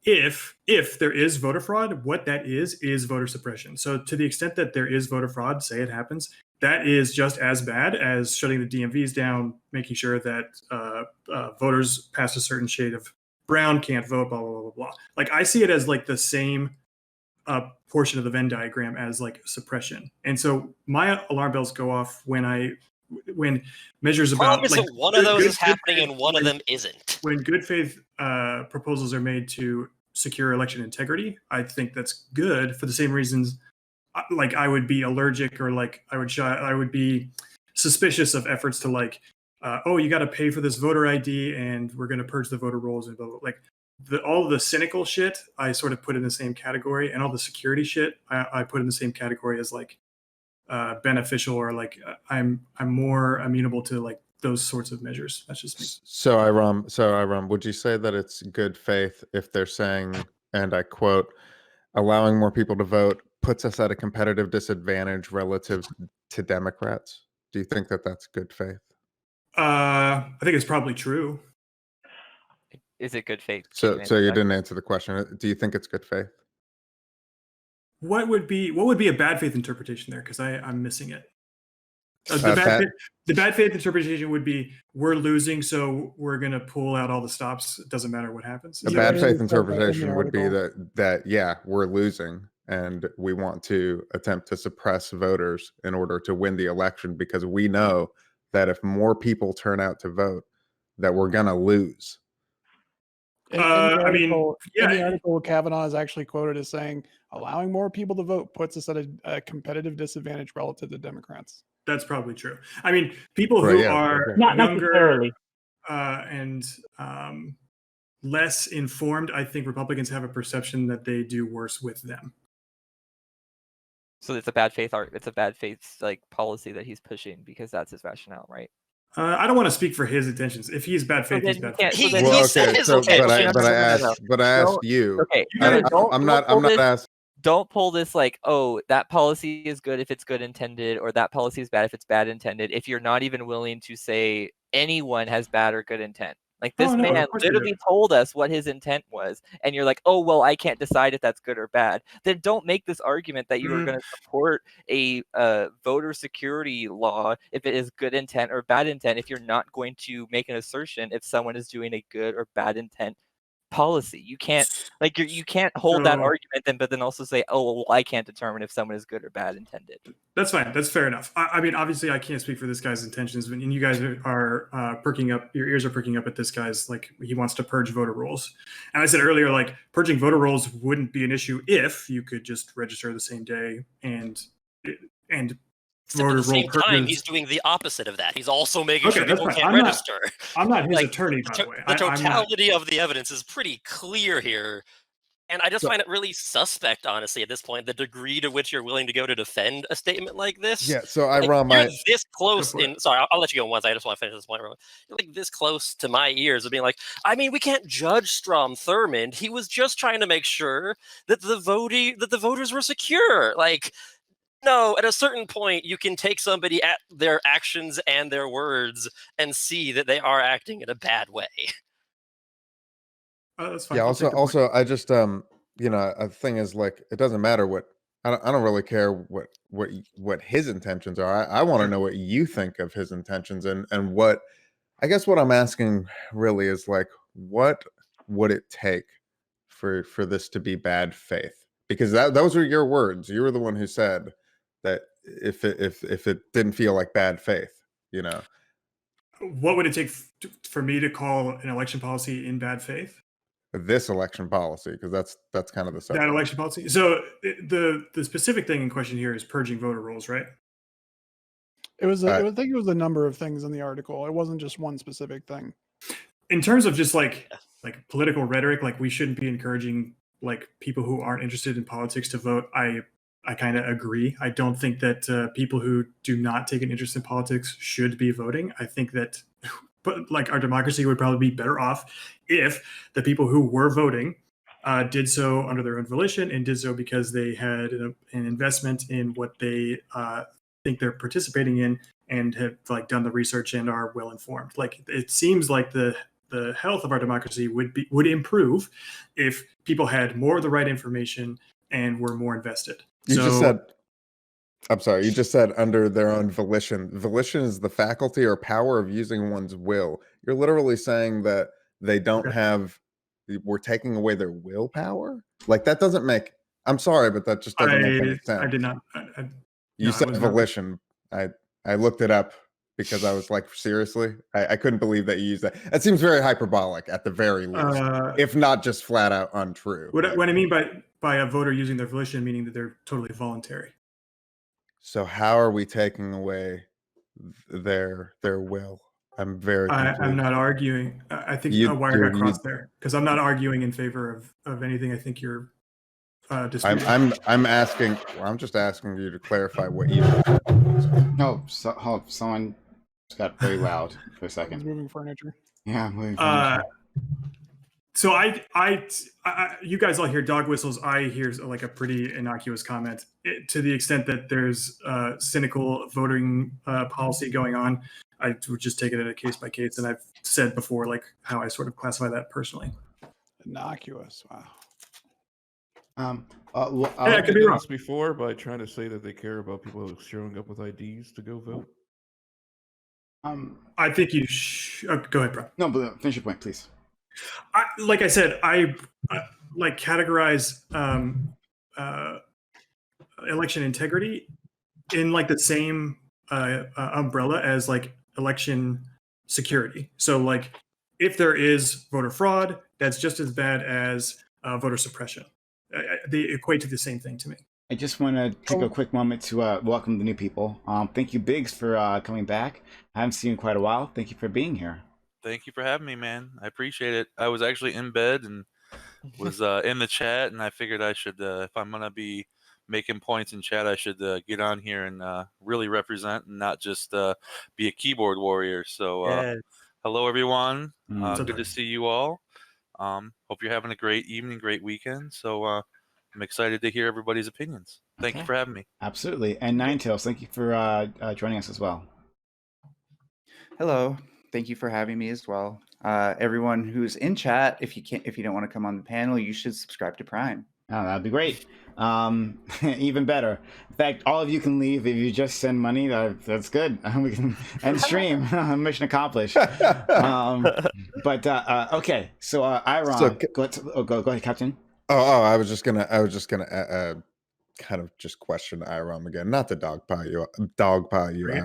if there is voter fraud, what that is voter suppression. So to the extent that there is voter fraud, say it happens, that is just as bad as shutting the DMVs down, making sure that voters past a certain shade of brown can't vote, blah, blah, blah, blah, blah. Like I see it as like the same portion of the Venn diagram as like suppression. And so my alarm bells go off when measures about like one of those is happening and one of them isn't. When good faith proposals are made to secure election integrity, I think that's good for the same reasons. Like I would be allergic or like I would be suspicious of efforts to like, oh, you got to pay for this voter ID and we're going to purge the voter rolls and blah, blah, blah. Like all the cynical shit I sort of put in the same category, and all the security shit I put in the same category as like beneficial, or like I'm more amenable to like those sorts of measures. That's just me. So Iram, would you say that it's good faith if they're saying, and I quote, allowing more people to vote puts us at a competitive disadvantage relative to Democrats? Do you think that that's good faith? I think it's probably true. Is it good faith? So you didn't answer the question. Do you think it's good faith? What would be a bad faith interpretation there? Because I'm missing it. The bad faith interpretation would be we're losing, so we're going to pull out all the stops. It doesn't matter what happens. The bad faith interpretation would be that yeah, we're losing and we want to attempt to suppress voters in order to win the election, because we know that if more people turn out to vote, that we're going to lose. In the article, Kavanaugh is actually quoted as saying, allowing more people to vote puts us at a competitive disadvantage relative to Democrats. That's probably true. I mean, people who are not younger necessarily and less informed, I think Republicans have a perception that they do worse with them. So it's a bad faith like policy that he's pushing because that's his rationale, right? I don't want to speak for his intentions. If he's bad faith, he's bad faith. But I asked you. Okay, I'm not asking. Don't pull this like, oh, that policy is good if it's good intended, or that policy is bad if it's bad intended, if you're not even willing to say anyone has bad or good intent. Like this man literally told us what his intent was, and you're like, oh, well, I can't decide if that's good or bad. Then don't make this argument that you are going to support a voter security law if it is good intent or bad intent, if you're not going to make an assertion if someone is doing a good or bad intent policy. You can't you can't hold that argument but then also say, oh, well, I can't determine if someone is good or bad intended. That's fine. That's fair enough. I mean, obviously I can't speak for this guy's intentions, and you guys are perking up, your ears are perking up at this guy's, like, he wants to purge voter rolls. And I said earlier, like, purging voter rolls wouldn't be an issue if you could just register the same day and at the same time, he's doing the opposite of that. He's also making sure people can't register. I'm not his attorney, by the way. The totality of the evidence is pretty clear here. And I just find it really suspect, honestly, at this point, the degree to which you're willing to go to defend a statement like this. Yeah, so you're this close in. Sorry, I'll let you go once. I just want to finish this point. You're like this close to my ears of being like, I mean, we can't judge Strom Thurmond. He was just trying to make sure that the voters were secure. Like, no, at a certain point, you can take somebody at their actions and their words and see that they are acting in a bad way. That's fine. Yeah. Also, I just a thing is, like, it doesn't matter what I don't really care what his intentions are. I want to know what you think of his intentions and what I guess what I'm asking really is like, what would it take for this to be bad faith? Because those are your words. You were the one who said that if it didn't feel like bad faith, you know. What would it take for me to call an election policy in bad faith? This election policy, because that's kind of the subject. That election policy. So the specific thing in question here is purging voter rolls, right? It was. I think it was a number of things in the article. It wasn't just one specific thing. In terms of just like political rhetoric, like we shouldn't be encouraging like people who aren't interested in politics to vote. I kind of agree. I don't think that people who do not take an interest in politics should be voting. I think that, but like our democracy would probably be better off if the people who were voting did so under their own volition and did so because they had an investment in what they think they're participating in and have like done the research and are well informed. Like it seems like the health of our democracy would improve if people had more of the right information and were more invested. You just said under their own volition. Volition is the faculty or power of using one's will. You're literally saying that they don't have, we're taking away their willpower? Like that doesn't make, I'm sorry, but that just doesn't make any sense. I did not. You said volition. I looked it up because I was like, seriously? I couldn't believe that you used that. That seems very hyperbolic at the very least, if not just flat out untrue. What I mean by a voter using their volition, meaning that they're totally voluntary. So how are we taking away their will? I'm very confused. I'm not arguing. I think a wire got crossed there because I'm not arguing in favor of anything. I think you're disputing. I'm asking. Well, I'm just asking you to clarify what you. No, someone just got very loud for a second. He's moving furniture. Yeah, moving furniture. So you guys all hear dog whistles. I hear like a pretty innocuous comment to the extent that there's cynical voting policy going on. I would just take it at a case by case, and I've said before like how I sort of classify that personally. Innocuous. Wow. I could be wrong. Before by trying to say that they care about people showing up with IDs to go vote. I think you go ahead, bro. No, but finish your point, please. Like I said, I like categorize election integrity in like the same umbrella as like election security. So like if there is voter fraud, that's just as bad as voter suppression. They equate to the same thing to me. I just want to take a quick moment to welcome the new people. Thank you, Biggs, for coming back. I haven't seen you in quite a while. Thank you for being here. Thank you for having me, man. I appreciate it. I was actually in bed and was in the chat, and I figured I should, if I'm going to be making points in chat, I should get on here and really represent and not just be a keyboard warrior. So hello, everyone. Good to see you all. Hope you're having a great evening, great weekend. So I'm excited to hear everybody's opinions. Thank you for having me. Absolutely. And Ninetails, thank you for joining us as well. Hello. Thank you for having me as well. Everyone who's in chat, if you don't want to come on the panel, you should subscribe to Prime. Oh, that'd be great. Even better. In fact, all of you can leave if you just send money. That's good. We can end stream. Mission accomplished. But okay. So Iron, go ahead, Captain. I was just gonna kind of just question Iram again, not to dogpile you,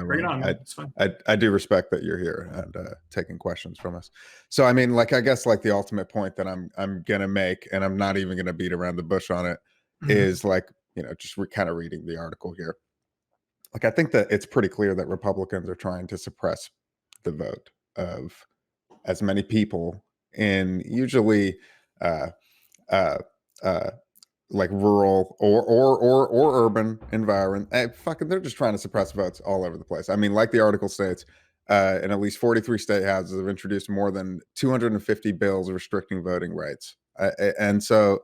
Bring it on, man. It's fine. I do respect that you're here and taking questions from us. So I mean, like I guess like the ultimate point that I'm gonna make, and I'm not even gonna beat around the bush on it, is like, you know, just kind of reading the article here. Like I think that it's pretty clear that Republicans are trying to suppress the vote of as many people in usually like rural or urban environment. They're just trying to suppress votes all over the place. I mean, like the article states, in at least 43 state houses have introduced more than 250 bills restricting voting rights. And so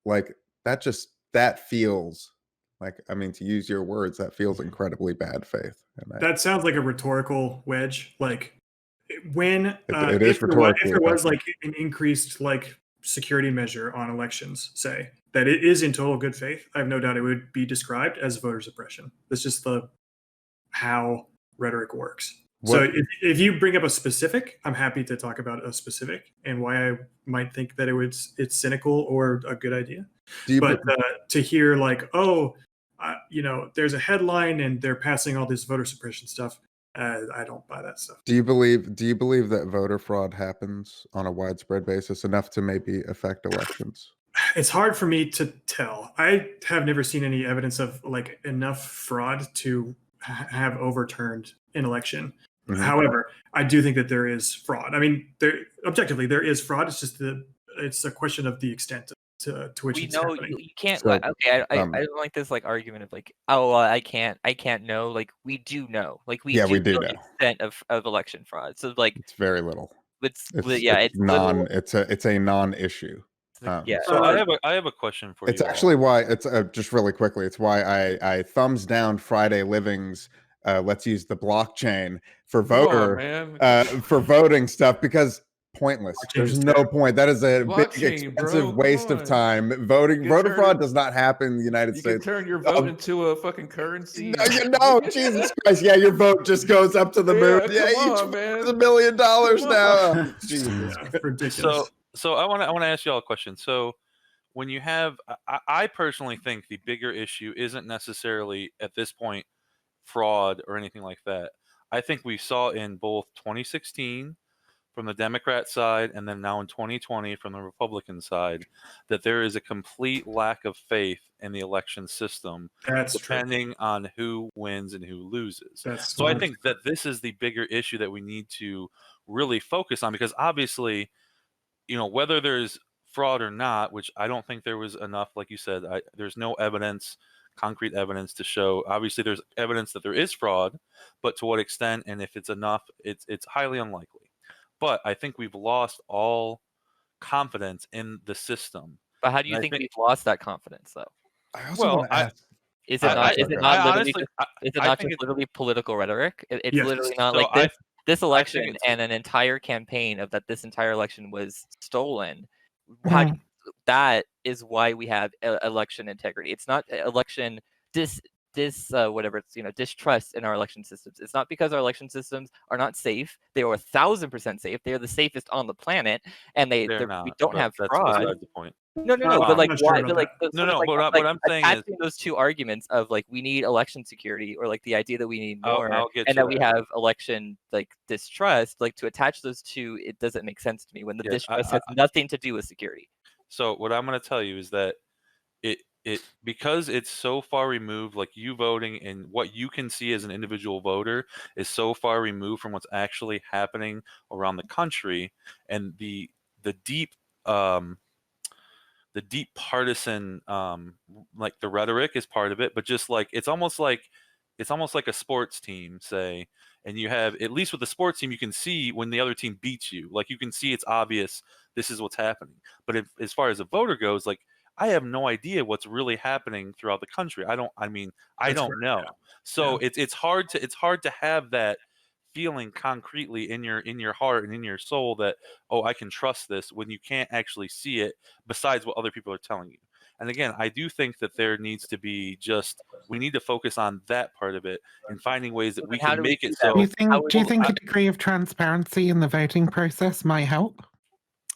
like that feels like, I mean, to use your words, that feels incredibly bad faith. That sounds like a rhetorical wedge. Like when it is rhetorical. If there was like an increased like security measure on elections, say that it is in total good faith, I have no doubt it would be described as voter suppression. That's just how rhetoric works. So if you bring up a specific, I'm happy to talk about a specific and why I might think that it's cynical or a good idea. But to hear like, there's a headline and they're passing all this voter suppression stuff, I don't buy that stuff. Do you believe that voter fraud happens on a widespread basis enough to maybe affect elections? It's hard for me to tell. I have never seen any evidence of like enough fraud to have overturned an election. Mm-hmm. However, I do think that there is fraud. I mean, objectively there is fraud. It's just it's a question of the extent to which it's happening. You can't. So, okay, I don't like this like argument of like, I can't know. Like we do know. Like we do know the extent of election fraud. So like it's very little. It's a non-issue. So I have a question for you. It's actually why it's just really quickly. It's why I thumbs down Friday Living's let's use the blockchain for voting stuff, because pointless. There's no point. That is a big expensive waste of time. Voter fraud does not happen in the United States. You can turn your vote into a fucking currency. No, Jesus Christ. Yeah, your vote just goes up to the moon. Yeah, each is $1 million now. Jesus. Ridiculous. So I want to ask you all a question. So when you have, I personally think the bigger issue isn't necessarily at this point fraud or anything like that. I think we saw in both 2016 from the Democrat side and then now in 2020 from the Republican side that there is a complete lack of faith in the election system. That's depending true. on who wins and who loses. So I think that this is the bigger issue that we need to really focus on, because obviously, whether there's fraud or not, which I don't think there was enough, like you said, there's no evidence, concrete evidence to show. Obviously, there's evidence that there is fraud, but to what extent and if it's enough, it's highly unlikely. But I think we've lost all confidence in the system. But how do you think we've lost that confidence, though? I also want to ask. Is it not just literally political rhetoric? It's literally not like this election and an entire campaign of that this entire election was stolen. That is why we have election integrity. It's not election distrust in our election systems. It's not because our election systems are not safe. They are 1,000% safe. They are the safest on the planet, and we don't have fraud. That's the point. No. But like, why? What I'm saying is those two arguments of like we need election security, or like the idea that we need more, and that we have election like distrust. Like to attach those two, it doesn't make sense to me when the distrust has nothing to do with security. So what I'm going to tell you is that it because it's so far removed, like you voting and what you can see as an individual voter is so far removed from what's actually happening around the country, and the deep partisan like the rhetoric is part of it, but just like it's almost like a sports team, say, and you have, at least with the sports team, you can see when the other team beats you, like you can see it's obvious this is what's happening. But as far as a voter goes, like I have no idea what's really happening throughout the country. I don't know. So it's hard to have that feeling concretely in your heart and in your soul that, I can trust this, when you can't actually see it besides what other people are telling you. And again, I do think that there needs to be we need to focus on that part of it and finding ways that we can make it so. Do you think a degree of transparency in the voting process might help?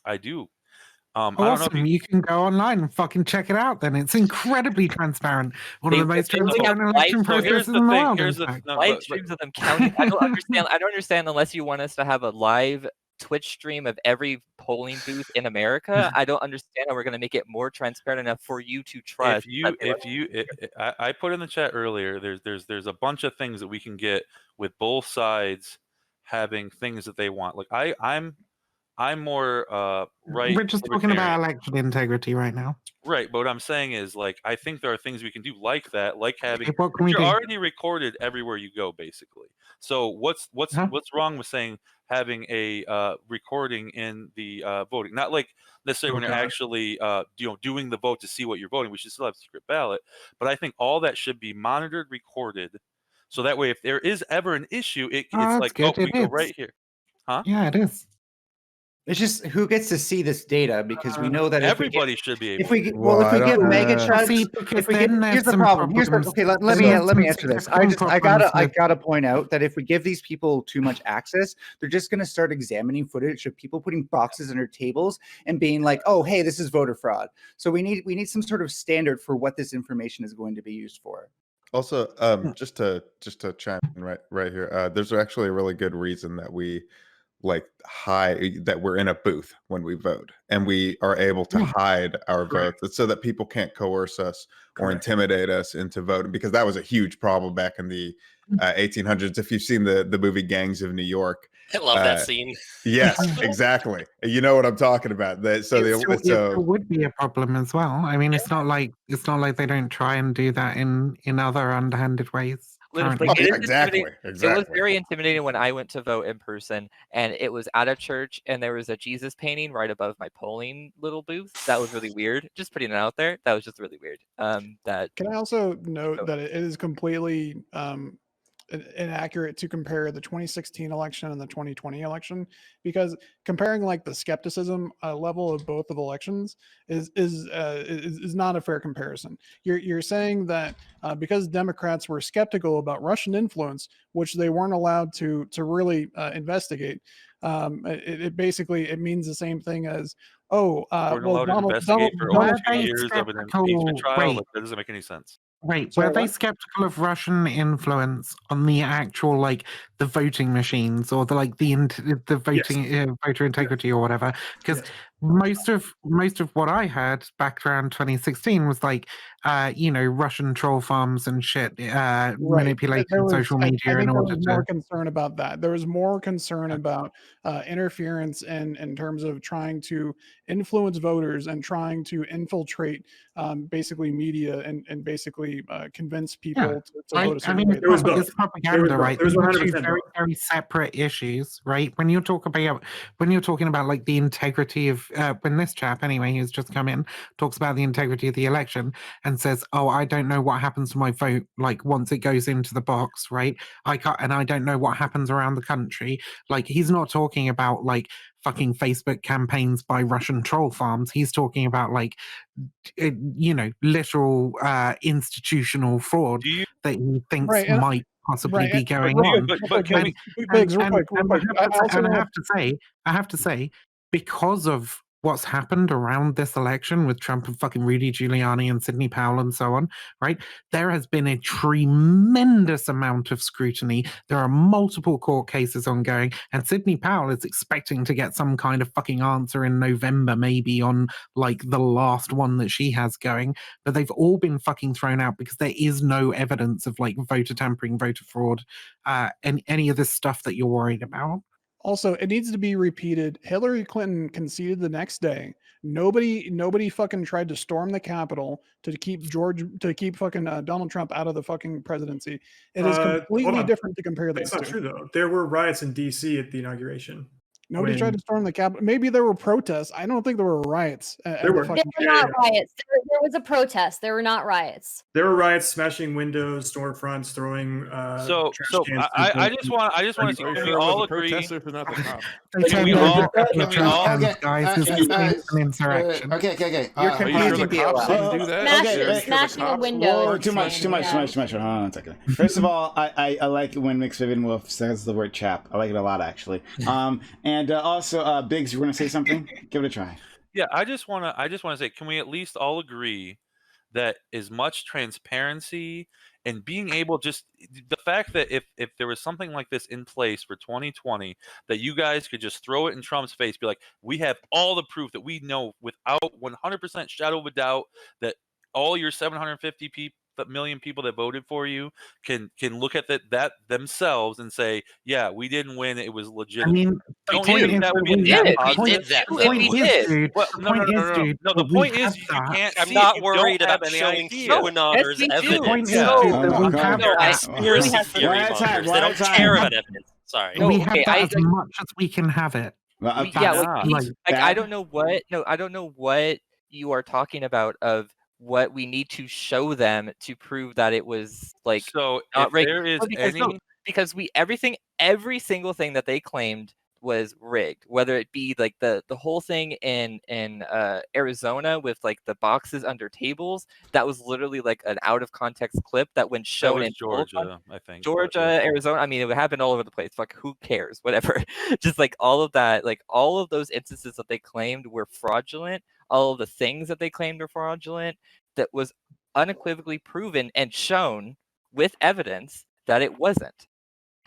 I do. Awesome. I don't know you can go online and fucking check it out then. It's incredibly transparent. One of the most transparent election processes in the world. Live streams of them counting. I don't understand unless you want us to have a live Twitch stream of every polling booth in America. I don't understand how we're going to make it more transparent enough for you to trust. I put in the chat earlier, there's a bunch of things that we can get with both sides having things that they want. Like I'm more right. We're just talking about election integrity right now. Right, but what I'm saying is, like, I think there are things we can do like that, like having you're already recorded everywhere you go, basically. So what's wrong with saying having a recording in the voting? Not like necessarily when you're actually doing the vote to see what you're voting. We should still have secret ballot, but I think all that should be monitored, recorded, so that way if there is ever an issue, it's like, we go right here. Huh? Yeah, it is. It's just who gets to see this data, because we know that everybody should be able. If we give mega chunks, here's the problem. Let me answer this. I gotta point out that if we give these people too much access, they're just gonna start examining footage of people putting boxes under tables and being like, oh, hey, this is voter fraud. So we need some sort of standard for what this information is going to be used for. Also, just to chime in right here, there's actually a really good reason that we hide, that we're in a booth when we vote, and we are able to hide our votes. It's so that people can't coerce us or intimidate us into voting, because that was a huge problem back in the 1800s. If you've seen the movie Gangs of New York, I love that scene. Yes, exactly. You know what I'm talking about. It would be a problem as well. I mean, it's not like they don't try and do that in other underhanded ways. Exactly. It was very intimidating when I went to vote in person, and it was at a church, and there was a Jesus painting right above my polling little booth. That was really weird. Just putting it out there. That was just really weird. Can I also note that it is completely inaccurate to compare the 2016 election and the 2020 election, because comparing like the skepticism level of both of elections is not a fair comparison. You're saying that because Democrats were skeptical about Russian influence, which they weren't allowed to really investigate, it basically means the same thing as we're allowed to investigate for over 2 years of an impeachment trial. Like, that doesn't make any sense. Wait, were they skeptical of Russian influence on the actual the voting machines or the voting voter integrity or whatever? Because most of what I heard back around 2016 was Russian troll farms and shit manipulating social media in order to. More concern about that. There was more concern about interference in terms of trying to influence voters and trying to infiltrate basically media and basically convince people to vote a certain way. It's propaganda, right? There's two very, very separate issues, right? When you're talking about the integrity of when this chap anyway who's just come in talks about the integrity of the election and says, oh, I don't know what happens to my vote once it goes into the box, right? I don't know what happens around the country. He's not talking about fucking Facebook campaigns by Russian troll farms. He's talking about literal institutional fraud that he thinks might possibly be going on. I have to say, because of what's happened around this election with Trump and fucking Rudy Giuliani and Sidney Powell and so on, right? There has been a tremendous amount of scrutiny. There are multiple court cases ongoing, and Sidney Powell is expecting to get some kind of fucking answer in November, maybe on the last one that she has going. But they've all been fucking thrown out because there is no evidence of voter tampering, voter fraud, and any of this stuff that you're worried about. Also, it needs to be repeated. Hillary Clinton conceded the next day. Nobody fucking tried to storm the Capitol to keep fucking Donald Trump out of the fucking presidency. It is completely different to compare these two. That's not true, though. There were riots in D.C. at the inauguration. Nobody tried to storm the Capitol. Maybe there were protests. I don't think there were riots. There were not riots. There was a protest. There were not riots. There were riots, smashing windows, storefronts, throwing. So I just want to see. Can we all agree? Okay. You're confusing people. Smashing a window. Too much. Hold on a second. First of all, I like it when Mixed Vivian Wolf says the word chap. I like it a lot, actually. And also, Biggs, you want to say something? Give it a try. Yeah, I just want to say, can we at least all agree that as much transparency and being able, just the fact that if there was something like this in place for 2020, that you guys could just throw it in Trump's face, be like, we have all the proof that we know without 100% shadow of a doubt that all your 750 million people that voted for you can look at that themselves and say, yeah, we didn't win, it was legitimate. I mean, the point is you can't. I'm not worried about showing QAnoners evidence. Conspiracy theory mongers. They don't care about evidence. Sorry. We have that as much as we can have it. I don't know what you are talking about of what we need to show them to prove that it was so not there is because every single thing that they claimed was rigged, whether it be like the whole thing in Arizona with like the boxes under tables. That was literally like an out of context clip that when shown in Georgia, I think. Georgia, Arizona. I mean, it happened all over the place. Like, who cares? Whatever. Just like all of that, like all of those instances that they claimed were fraudulent, all of the things that they claimed were fraudulent, that was unequivocally proven and shown with evidence that it wasn't.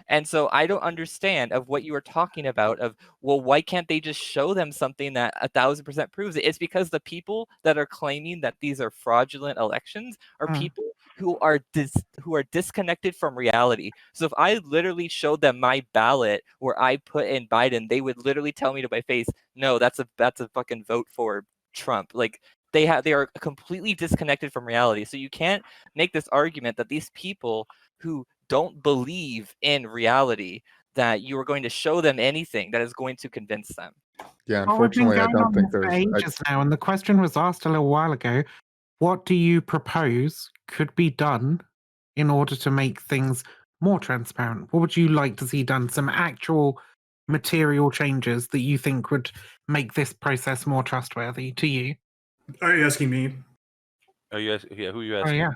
And so I don't understand of what you were talking about of, well, why can't they just show them something that 1,000% proves it? It's because the people that are claiming that these are fraudulent elections are people who are disconnected from reality. So if I literally showed them my ballot where I put in Biden, they would literally tell me to my face, no, that's a fucking vote for Trump. Like they are completely disconnected from reality. So you can't make this argument that these people who don't believe in reality, that you are going to show them anything that is going to convince them. Yeah, unfortunately, I don't think there's ages now, and the question was asked a little while ago. What do you propose could be done in order to make things more transparent? What would you like to see done? Some actual material changes that you think would make this process more trustworthy to you? Are you asking me? Are you asking? Yeah, who are you asking? Oh, yeah.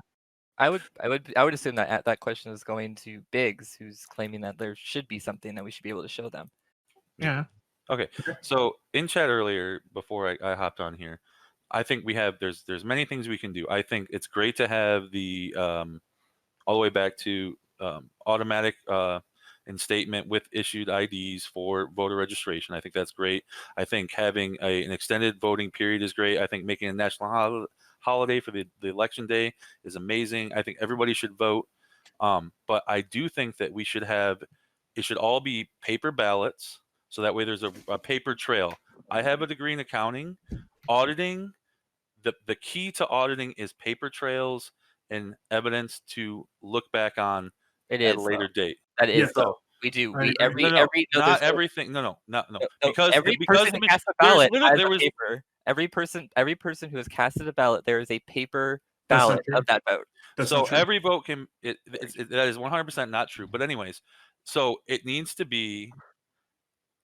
I would assume that that question is going to Biggs, who's claiming that there should be something that we should be able to show them. Yeah. Okay. So in chat earlier, before I hopped on here, I think we have there's many things we can do. I think it's great to have the all the way back to automatic instatement with issued IDs for voter registration. I think that's great. I think having an extended voting period is great. I think making a national holiday for the election day is amazing. I think everybody should vote. But I do think that it should all be paper ballots. So that way there's a paper trail. I have a degree in accounting. Auditing, the key to auditing is paper trails and evidence to look back on at a later date. That is though. We do. Not everything. No. Because every person who casts a ballot has a paper. Every person who has casted a ballot, there is a paper ballot of that vote. So every vote can that is 100% not true. But anyways, so it needs to be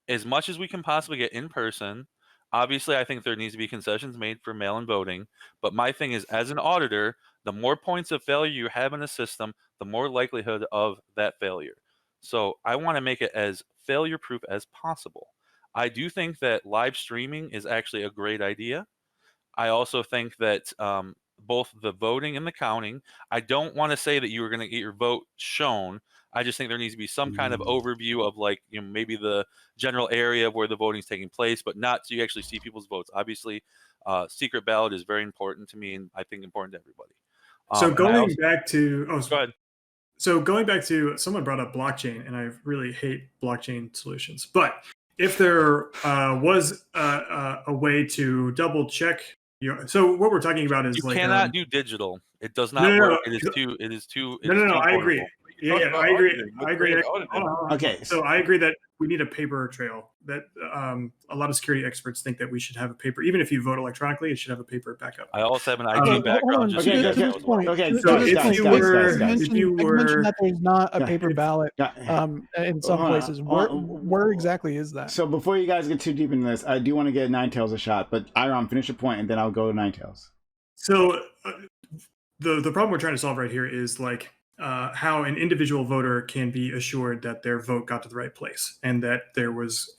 as much as we can possibly get in person. Obviously, I think there needs to be concessions made for mail-in voting. But my thing is, as an auditor, the more points of failure you have in a system, the more likelihood of that failure. So I want to make it as failure-proof as possible. I do think that live streaming is actually a great idea. I also think that both the voting and the counting, I don't want to say that you are going to get your vote shown. I just think there needs to be some kind of overview of like, maybe the general area of where the voting is taking place, but not so you actually see people's votes. Obviously, secret ballot is very important to me, and I think important to everybody. So going back to go ahead. So going back to someone brought up blockchain, and I really hate blockchain solutions. But if there was a way to double check so what we're talking about is you like cannot do digital. It does not work. It is too. No. I agree. Yeah, I agree. Okay. So I agree that we need a paper trail. That a lot of security experts think that we should have a paper, even if you vote electronically, it should have a paper backup. I also have an IT background. Okay. So if you mentioned that there's not a paper ballot in some places, where exactly is that? So before you guys get too deep into this, I do want to get Nine Tails a shot, but Iron, finish your point, and then I'll go to Nine Tails. So the problem we're trying to solve right here is like how an individual voter can be assured that their vote got to the right place, and that there was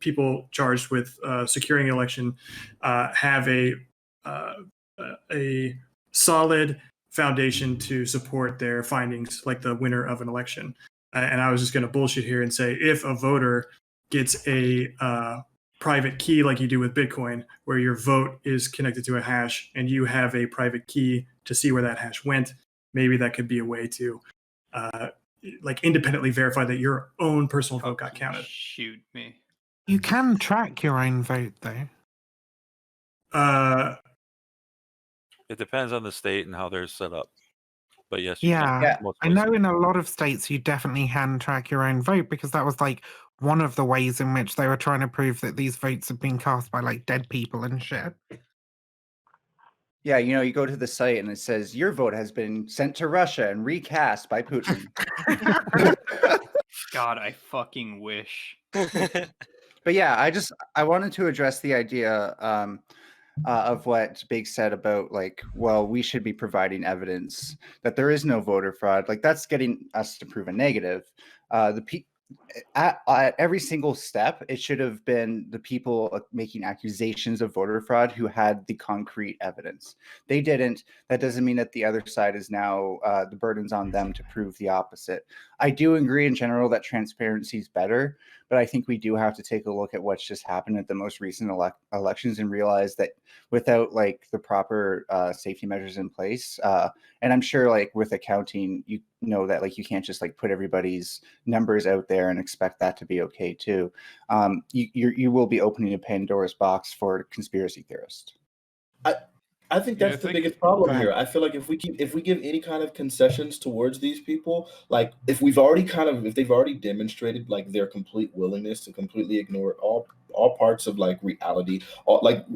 people charged with securing an election have a solid foundation to support their findings, like the winner of an election. And I was just going to bullshit here and say, if a voter gets a private key like you do with Bitcoin, where your vote is connected to a hash and you have a private key to see where that hash went, maybe that could be a way to like independently verify that your own personal vote got counted. Shoot me. You can track your own vote though. It depends on the state and how they're set up. But yes, I know in a lot of states you definitely can track your own vote, because that was like one of the ways in which they were trying to prove that these votes have been cast by like dead people and shit. Yeah, you go to the site and it says your vote has been sent to Russia and recast by Putin. God, I fucking wish. But yeah, I wanted to address the idea of what Big said about like, well, we should be providing evidence that there is no voter fraud. Like that's getting us to prove a negative. At every single step, it should have been the people making accusations of voter fraud who had the concrete evidence. They didn't. That doesn't mean that the other side is now the burden's on them to prove the opposite. I do agree in general that transparency is better, but I think we do have to take a look at what's just happened at the most recent elections and realize that without like the proper safety measures in place, and I'm sure like with accounting, you know that like you can't just like put everybody's numbers out there and expect that to be okay too. You will be opening a Pandora's box for conspiracy theorists. I think that's the biggest problem here. I feel like if we give any kind of concessions towards these people, like if they've already demonstrated like their complete willingness to completely ignore all parts of like reality,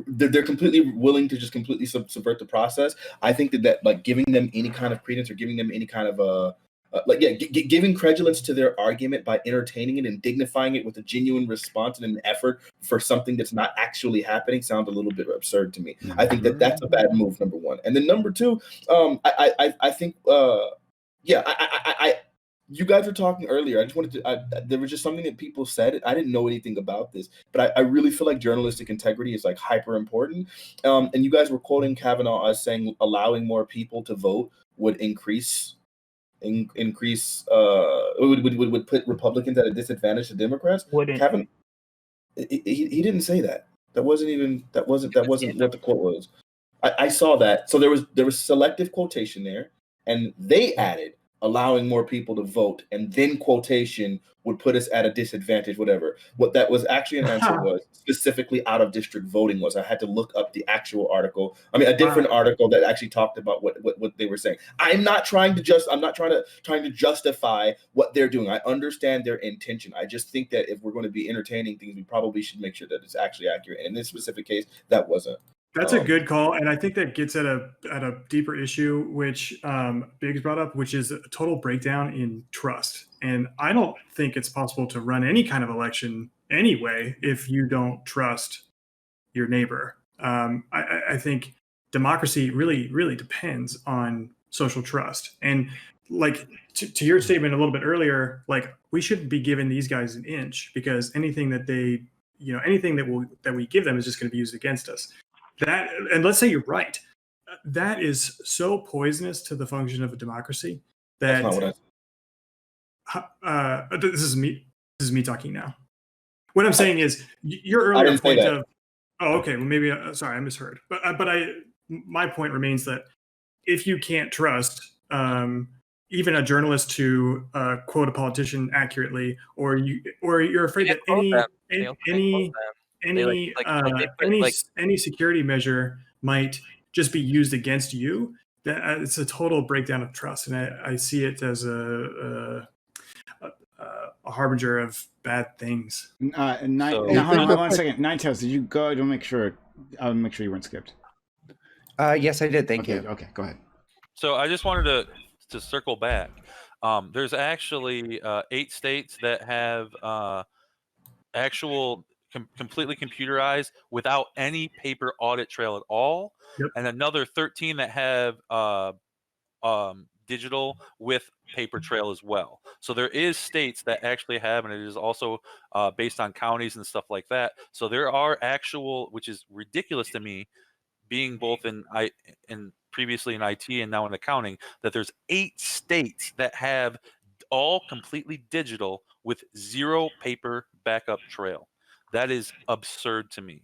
they're completely willing to just completely subvert the process. I think that like giving them any kind of credence or giving them any kind of giving credulence to their argument by entertaining it and dignifying it with a genuine response and an effort for something that's not actually happening sounds a little bit absurd to me. I think that that's a bad move, number one. And then number two, I think, you guys were talking earlier. I just wanted to, there was just something that people said. I didn't know anything about this, but I really feel like journalistic integrity is like hyper important. And you guys were quoting Kavanaugh as saying allowing more people to vote would would put Republicans at a disadvantage to Democrats. Kevin, he didn't say that. That wasn't what the quote was. I saw that. So there was selective quotation there, and they added allowing more people to vote, and then quotation would put us at a disadvantage, whatever. What that was actually an answer was specifically out of district voting was. I had to look up the actual article. I mean, a different article that actually talked about what they were saying. I'm not trying to justify what they're doing. I understand their intention. I just think that if we're going to be entertaining things, we probably should make sure that it's actually accurate. And in this specific case, that wasn't. That's a good call, and I think that gets at a deeper issue, which Biggs brought up, which is a total breakdown in trust. And I don't think it's possible to run any kind of election anyway if you don't trust your neighbor. I think democracy really depends on social trust. And like to your statement a little bit earlier, like we shouldn't be giving these guys an inch because anything that we give them is just going to be used against us. That, and let's say you're right, that is so poisonous to the function of a democracy that that's not what this is me talking now. What I'm saying is your earlier point of, oh, okay, well maybe sorry, I misheard, but my point remains that if you can't trust even a journalist to quote a politician accurately, or you're afraid that any security measure might just be used against you, that it's a total breakdown of trust, and I see it as a harbinger of bad things. Hold on 1 second. Ninetales, did you go? I'll make sure you weren't skipped. Yes, I did. Thank you. Okay, go ahead. So I just wanted to circle back. There's actually 8 states that have actual completely computerized without any paper audit trail at all, and another 13 that have digital with paper trail as well. So there is states that actually have, and it is also based on counties and stuff like that. So there are actual, which is ridiculous to me, being both in previously in IT and now in accounting, that there's 8 states that have all completely digital with 0 paper backup trail. That is absurd to me.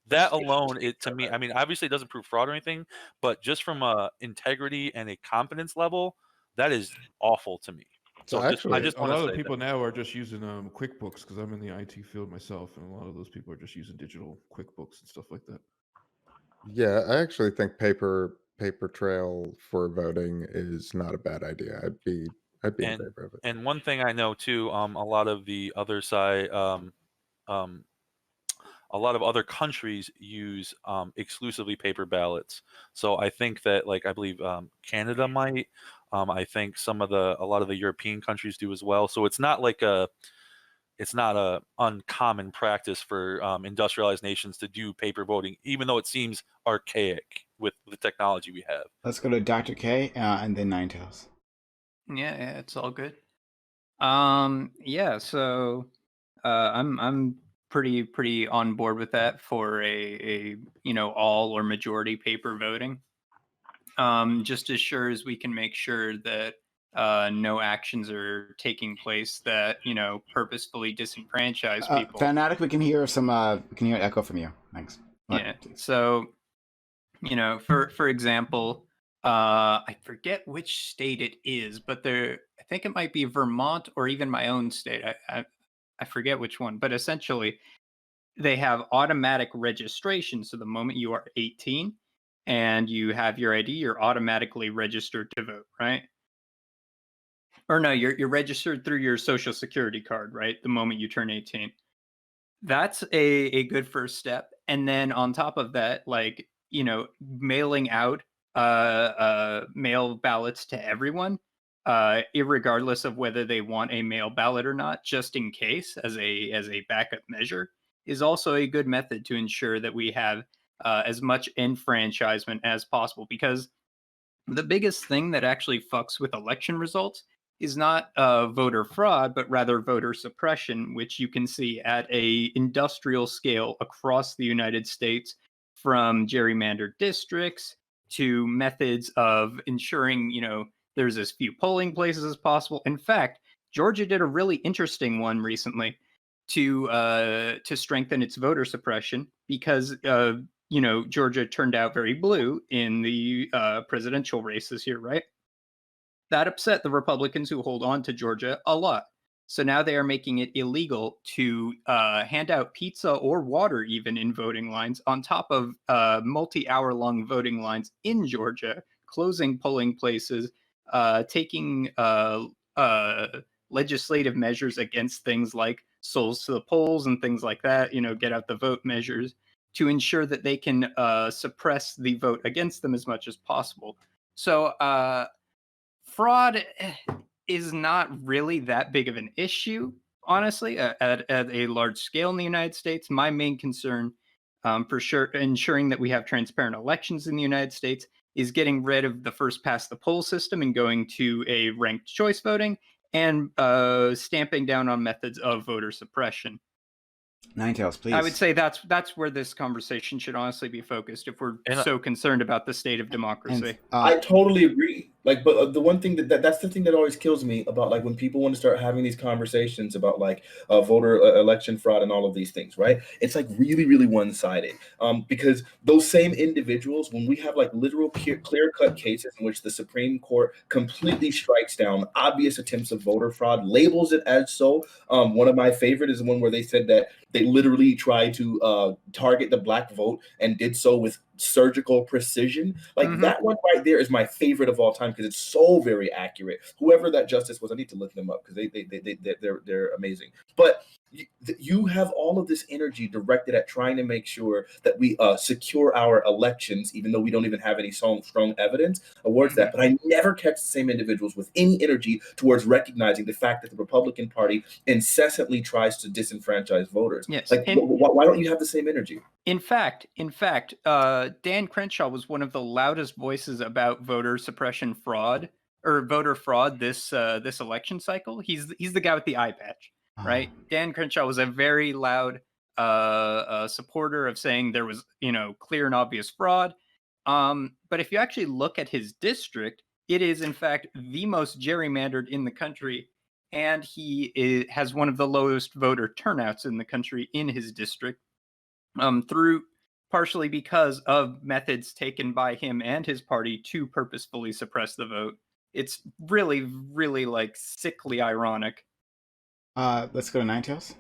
That alone, to me, I mean, obviously it doesn't prove fraud or anything, but just from a integrity and a competence level, that is awful to me. So actually, a lot of people now are just using QuickBooks, because I'm in the IT field myself, and a lot of those people are just using digital QuickBooks and stuff like that. Yeah, I actually think paper trail for voting is not a bad idea. I'd be in favor of it. And one thing I know too, a lot of the other side, a lot of other countries use exclusively paper ballots. So I think that, like, I believe Canada might, I think a lot of the European countries do as well. So it's not like a uncommon practice for industrialized nations to do paper voting, even though it seems archaic with the technology we have. Let's go to Dr. K and then Nine Tails. Yeah, it's all good. Yeah, so I'm pretty on board with that for a all or majority paper voting. Just as sure as we can make sure that no actions are taking place that purposefully disenfranchise people. Fanatic, we can hear an echo from you. Thanks. Yeah. So, for example, I forget which state it is, but I think it might be Vermont or even my own state. I forget which one, but essentially they have automatic registration. So the moment you are 18 and you have your ID, you're automatically registered to vote, right? Or no, you're registered through your social security card, right? The moment you turn 18. That's a good first step. And then on top of that, like, mailing out mail ballots to everyone, irregardless of whether they want a mail ballot or not, just in case as a backup measure, is also a good method to ensure that we have as much enfranchisement as possible. Because the biggest thing that actually fucks with election results is not voter fraud, but rather voter suppression, which you can see at a industrial scale across the United States, from gerrymandered districts to methods of ensuring, there's as few polling places as possible. In fact, Georgia did a really interesting one recently to strengthen its voter suppression because Georgia turned out very blue in the presidential races here, right? That upset the Republicans who hold on to Georgia a lot. So now they are making it illegal to hand out pizza or water even in voting lines, on top of multi-hour-long voting lines in Georgia, closing polling places, taking legislative measures against things like souls to the polls and things like that, get out the vote measures, to ensure that they can suppress the vote against them as much as possible. So fraud is not really that big of an issue, honestly, at a large scale in the United States. My main concern, for sure, ensuring that we have transparent elections in the United States, is getting rid of the first past the poll system and going to a ranked choice voting, and stamping down on methods of voter suppression. Nine Tails, please. I would say that's where this conversation should honestly be focused if we're so concerned about the state of democracy. I totally agree. Like, but the one thing that's the thing that always kills me about, like, when people want to start having these conversations about like voter election fraud and all of these things, right? It's like really, really one-sided. Because those same individuals, when we have like literal clear-cut cases in which the Supreme Court completely strikes down obvious attempts of voter fraud, labels it as so. One of my favorite is the one where they said that they literally tried to target the black vote and did so with surgical precision. Like that one right there is my favorite of all time because it's so very accurate. Whoever that justice was, I need to look them up because they're amazing. But you have all of this energy directed at trying to make sure that we secure our elections, even though we don't even have any strong evidence towards that. But I never catch the same individuals with any energy towards recognizing the fact that the Republican Party incessantly tries to disenfranchise voters. Yes. Like, why don't you have the same energy? In fact, Dan Crenshaw was one of the loudest voices about voter suppression fraud or voter fraud this election cycle. He's the guy with the eye patch, right? Dan Crenshaw was a very loud supporter of saying there was clear and obvious fraud. But if you actually look at his district, it is in fact the most gerrymandered in the country, and he has one of the lowest voter turnouts in the country in his district. Through partially because of methods taken by him and his party to purposefully suppress the vote. It's really, really like sickly ironic. Let's go to Nine Tails.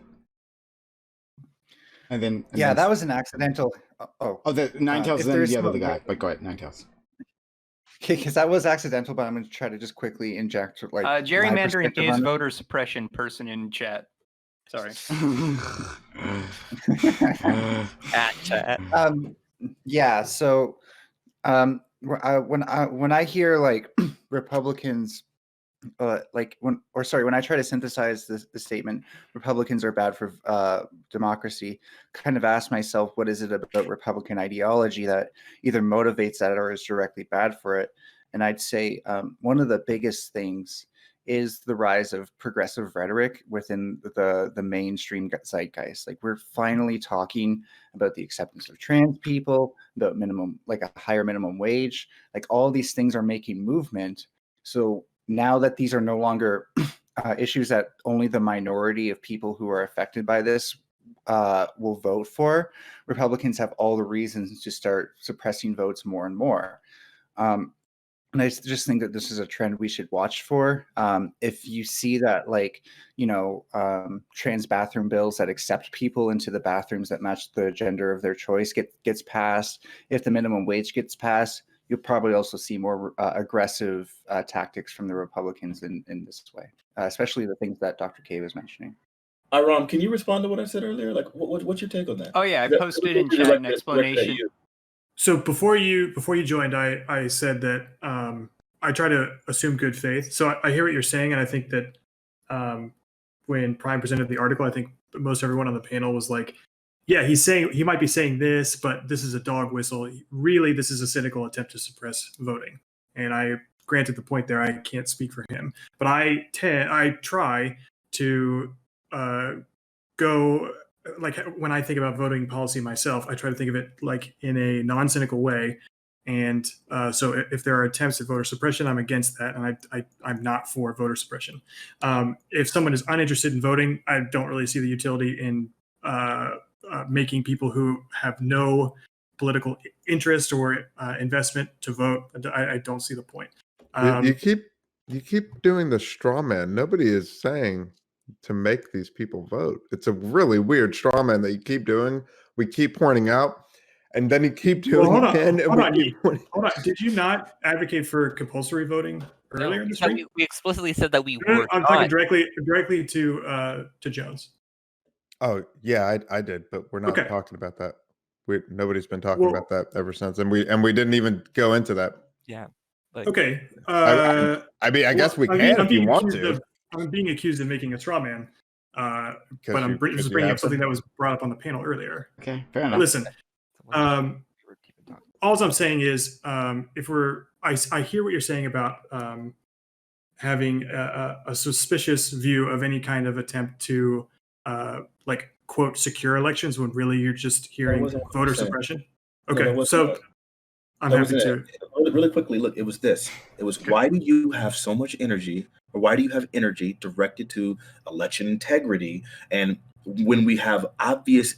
And then that was an accidental. The Nine Tails, then the other guy. But go ahead, Nine Tails. Okay, because that was accidental, but I'm going to try to just quickly inject like gerrymandering is voter suppression. Person in chat. Sorry. At chat. Yeah. So when I hear like Republicans, when I try to synthesize the statement, Republicans are bad for democracy, kind of ask myself, what is it about Republican ideology that either motivates that or is directly bad for it? And I'd say one of the biggest things is the rise of progressive rhetoric within the mainstream zeitgeist. Like, we're finally talking about the acceptance of trans people, the minimum, like a higher minimum wage, like all these things are making movement. So now that these are no longer issues that only the minority of people who are affected by this will vote for, Republicans have all the reasons to start suppressing votes more and more. And I just think that this is a trend we should watch for. If you see that, trans bathroom bills that accept people into the bathrooms that match the gender of their choice gets passed, if the minimum wage gets passed, you'll probably also see more aggressive tactics from the Republicans in this way, especially the things that Dr. K was mentioning. Aram, can you respond to what I said earlier? Like, what's your take on that? Oh yeah, I posted in chat an explanation. So before you joined, I said that I try to assume good faith. So I hear what you're saying, and I think that when Prime presented the article, I think most everyone on the panel was like, yeah, he might be saying this, but this is a dog whistle. Really, this is a cynical attempt to suppress voting. And I granted the point there. I can't speak for him, but I try to go, like, when I think about voting policy myself, I try to think of it like in a non-cynical way. And so if there are attempts at voter suppression, I'm against that, and I'm not for voter suppression. If someone is uninterested in voting, I don't really see the utility in making people who have no political interest or investment to vote. I don't see the point. You keep doing the straw man. Nobody is saying to make these people vote. It's a really weird straw man that you keep doing. We keep pointing out, and then you keep doing it again. Hold on. Did you not advocate for compulsory voting earlier in the stream? We explicitly said that we were. I'm talking directly to Jones. Oh yeah, I did, but we're not talking about that. Nobody's been talking about that ever since, and we didn't even go into that. Yeah. Okay. I mean, I guess we can if you want to. I'm being accused of making a straw man, but I'm just bringing up something that was brought up on the panel earlier. Okay, fair enough. Listen, all I'm saying is, I hear what you're saying about having a suspicious view of any kind of attempt to, quote, secure elections when really you're just hearing voter suppression. Okay, so I'm happy to. Really quickly, look, it was this. It was, why do you have so much energy, or why do you have energy directed to election integrity? And when we have obvious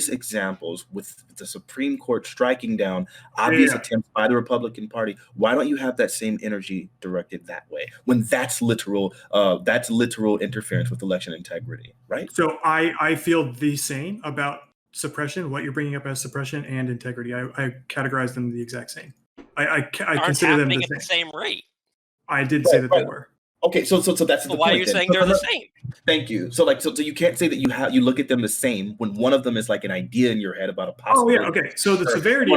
examples with the Supreme Court striking down obvious attempts by the Republican Party, why don't you have that same energy directed that way when that's literal interference with election integrity, right? So I feel the same about suppression, what you're bringing up as suppression and integrity. I categorize them the exact same. I consider them the same rate. I did say that they were. Okay, so that's the point. Why are you saying they're the same? Thank you. So you can't say that you look at them the same when one of them is like an idea in your head about a possible. Oh yeah, okay. So the severity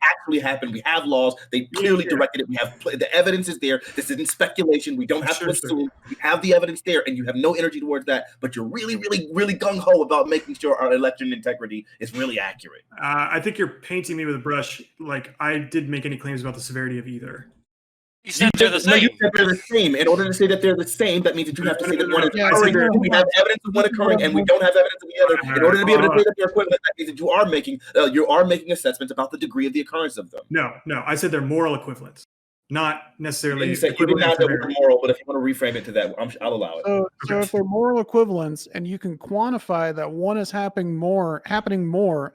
actually happened. We have laws. They clearly directed it. We have the evidence is there. This isn't speculation. We don't have to assume. We have the evidence there, and you have no energy towards that. But you're really, really, really gung ho about making sure our election integrity is really accurate. I think you're painting me with a brush. Like, I didn't make any claims about the severity of either. You said they're the same. You said they're the same. In order to say that they're the same, that means that you have to say that one is occurring. We have evidence of one occurring, and we don't have evidence of the other. In order to be able to say that they're equivalent, that means that you are making assessments about the degree of the occurrence of them. No, I said they're moral equivalents, not necessarily. You said you did not know we're moral, but if you want to reframe it to that, I'll allow it. So if they're moral equivalents, and you can quantify that one is happening more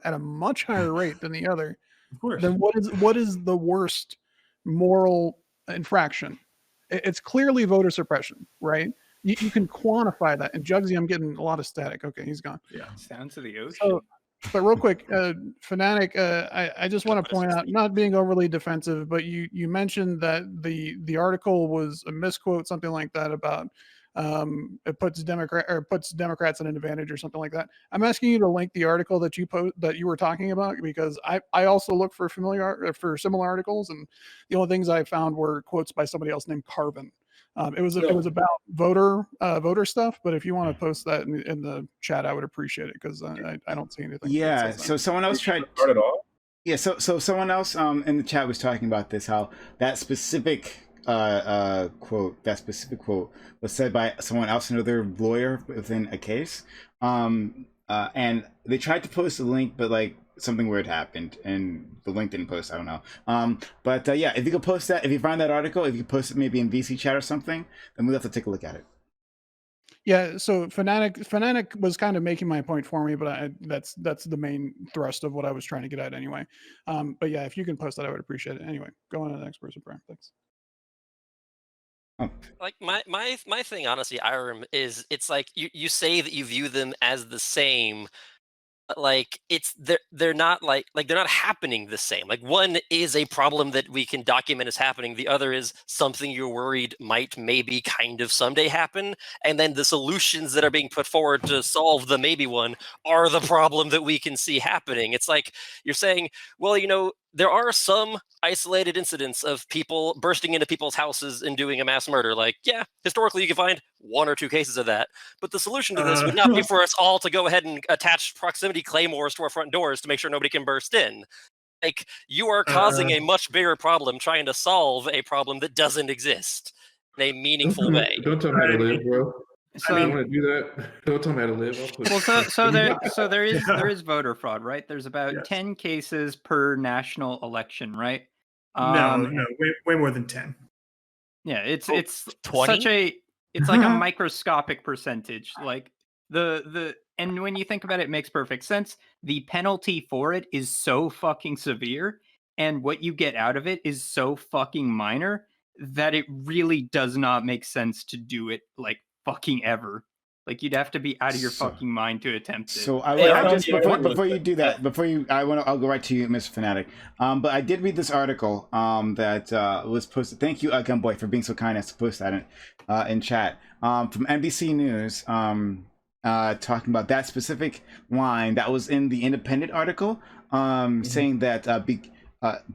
at a much higher rate than the other, of course, then what is the worst moral infraction? It's clearly voter suppression, right? You can quantify that. And Jugsy, I'm getting a lot of static. Okay, he's gone. Yeah, it's down to the ocean. So, but real quick, Fanatic, I just want to point out, not being overly defensive, but you mentioned that the article was a misquote, something like that, about it puts Democrats at an advantage or something like that. I'm asking you to link the article that you were talking about, because I also look for similar articles, and the only things I found were quotes by somebody else named Carvin. It was about voter stuff, but if you want to post that in the chat, I would appreciate it, because I don't see anything. Yeah. So someone else tried. Start it off. Yeah. So someone else in the chat was talking about this, how that specific quote was said by someone else, another lawyer within a case, and they tried to post a link, but like something weird happened and the link didn't post. I don't know. But yeah, if you could post that, if you find that article, if you could post it maybe in VC chat or something, then we'll have to take a look at it. Yeah, so Fanatic was kind of making my point for me, but that's the main thrust of what I was trying to get at anyway. But yeah, if you can post that, I would appreciate it. Anyway, go on to the next person, Brian. Thanks. Like my thing, honestly, Irem, is it's like you say that you view them as the same, but like they're not like they're not happening the same. Like one is a problem that we can document as happening, the other is something you're worried might maybe kind of someday happen, and then the solutions that are being put forward to solve the maybe one are the problem that we can see happening. It's like you're saying, well, there are some isolated incidents of people bursting into people's houses and doing a mass murder. Like, yeah, historically you can find 1 or 2 cases of that. But the solution to this would not be for us all to go ahead and attach proximity claymores to our front doors to make sure nobody can burst in. Like, you are causing a much bigger problem trying to solve a problem that doesn't exist in a meaningful way. Don't tell me how to live, bro. So I want to do that. Don't tell me how to live. So there is voter fraud, right? There's about 10 cases per national election, right? No, way more than 10. Yeah, it's 20? it's like a microscopic percentage. Like and when you think about it, it makes perfect sense. The penalty for it is so fucking severe, and what you get out of it is so fucking minor that it really does not make sense to do it like fucking ever. Like, you'd have to be out of your fucking mind to attempt it. So before you do that, I'll go right to you, Mr. Fanatic. But I did read this article that was posted. Thank you, Gunboy, for being so kind as to post that in chat, from NBC News, talking about that specific line that was in the Independent article, saying that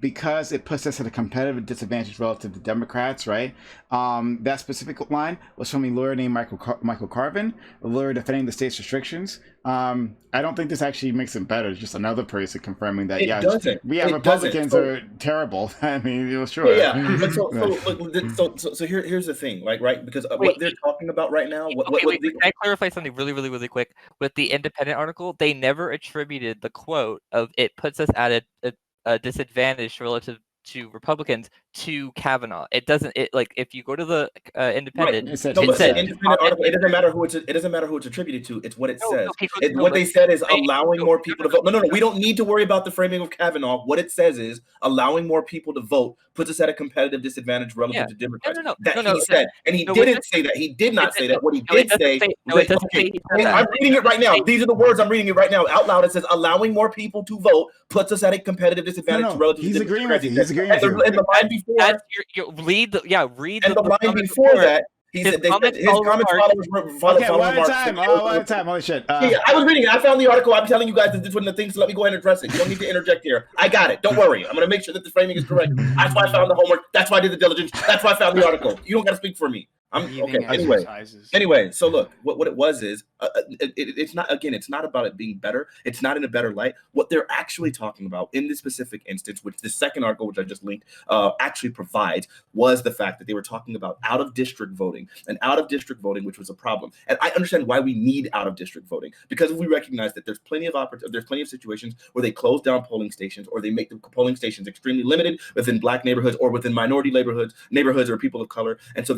because it puts us at a competitive disadvantage relative to Democrats, right? That specific line was from a lawyer named Michael Carvin, a lawyer defending the state's restrictions. I don't think this actually makes it better. It's just another person confirming that, Republicans are terrible. I mean, sure. Yeah. But so here's the thing, like, right? Because what they're talking about right now. Can I clarify something really quick? With the Independent article, they never attributed the quote of "it puts us at a disadvantage relative to Republicans" to Kavanaugh. It doesn't. It like if you go to the Independent, right. Independent article. It doesn't matter who it's attributed to. It's what it says. What they said is allowing more people to vote. No. We don't need to worry about the framing of Kavanaugh. What it says is allowing more people to vote puts us at a competitive disadvantage relative to Democrats. He said, and he didn't say that. He did not say that. What he did say. I'm reading it right now. These are the words I'm reading it right now out loud. It says allowing more people to vote puts us at a competitive disadvantage relative to Democrats. He's agreeing with you. And the line before. Read the and the line before that. He said his comments followers one at a time. Holy shit. I was reading it. I found the article. I'm telling you guys that this one of the things. So let me go ahead and address it. You don't need to interject here. I got it. Don't worry. I'm going to make sure that the framing is correct. That's why I found the homework. That's why I did the diligence. That's why I found the article. You don't got to speak for me. I'm okay. Anyway, so look, what it was is it's not, again, it's not about it being better. It's not in a better light. What they're actually talking about in this specific instance, which the second article, which I just linked, actually provides, was the fact that they were talking about out of district voting, which was a problem. And I understand why we need out of district voting, because we recognize that there's plenty of situations where they close down polling stations, or they make the polling stations extremely limited within Black neighborhoods or within minority neighborhoods or people of color. And so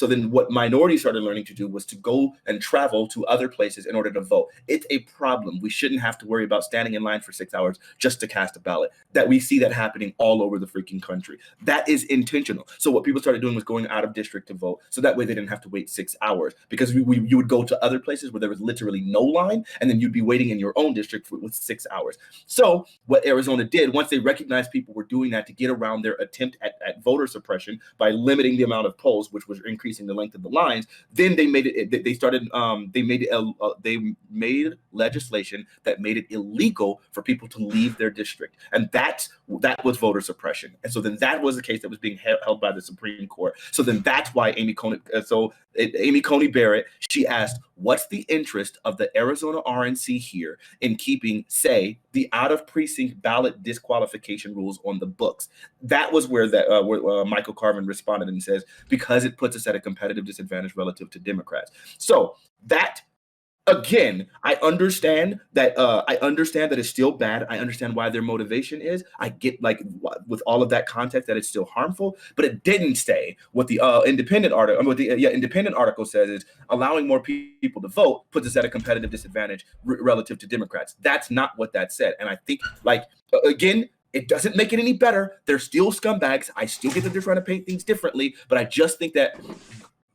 then what minorities started learning to do was to go and travel to other places in order to vote. It's a problem. We shouldn't have to worry about standing in line for 6 hours just to cast a ballot. That we see that happening all over the freaking country. That is intentional. So what people started doing was going out of district to vote. So that way they didn't have to wait 6 hours, because you would go to other places where there was literally no line, and then you'd be waiting in your own district with 6 hours. So what Arizona did, once they recognized people were doing that to get around their attempt at voter suppression by limiting the amount of polls, which was increasing the length of the lines. Then they made it. They started. They made legislation that made it illegal for people to leave their district, and that was voter suppression. And so then that was the case that was being held by the Supreme Court. So then that's why Amy Coney Barrett, she asked, "What's the interest of the Arizona RNC here in keeping, say, the out of precinct ballot disqualification rules on the books?" That was where Michael Carvin responded and says, because it puts us at a competitive disadvantage relative to Democrats. So that, again, I understand that it's still bad. I understand why their motivation is. I get, like, with all of that context, that it's still harmful, but it didn't say what the independent article says is allowing more people to vote puts us at a competitive disadvantage relative to Democrats. That's not what that said. And I think, like, again, it doesn't make it any better. They're still scumbags. I still get that they're trying to paint things differently, but I just think that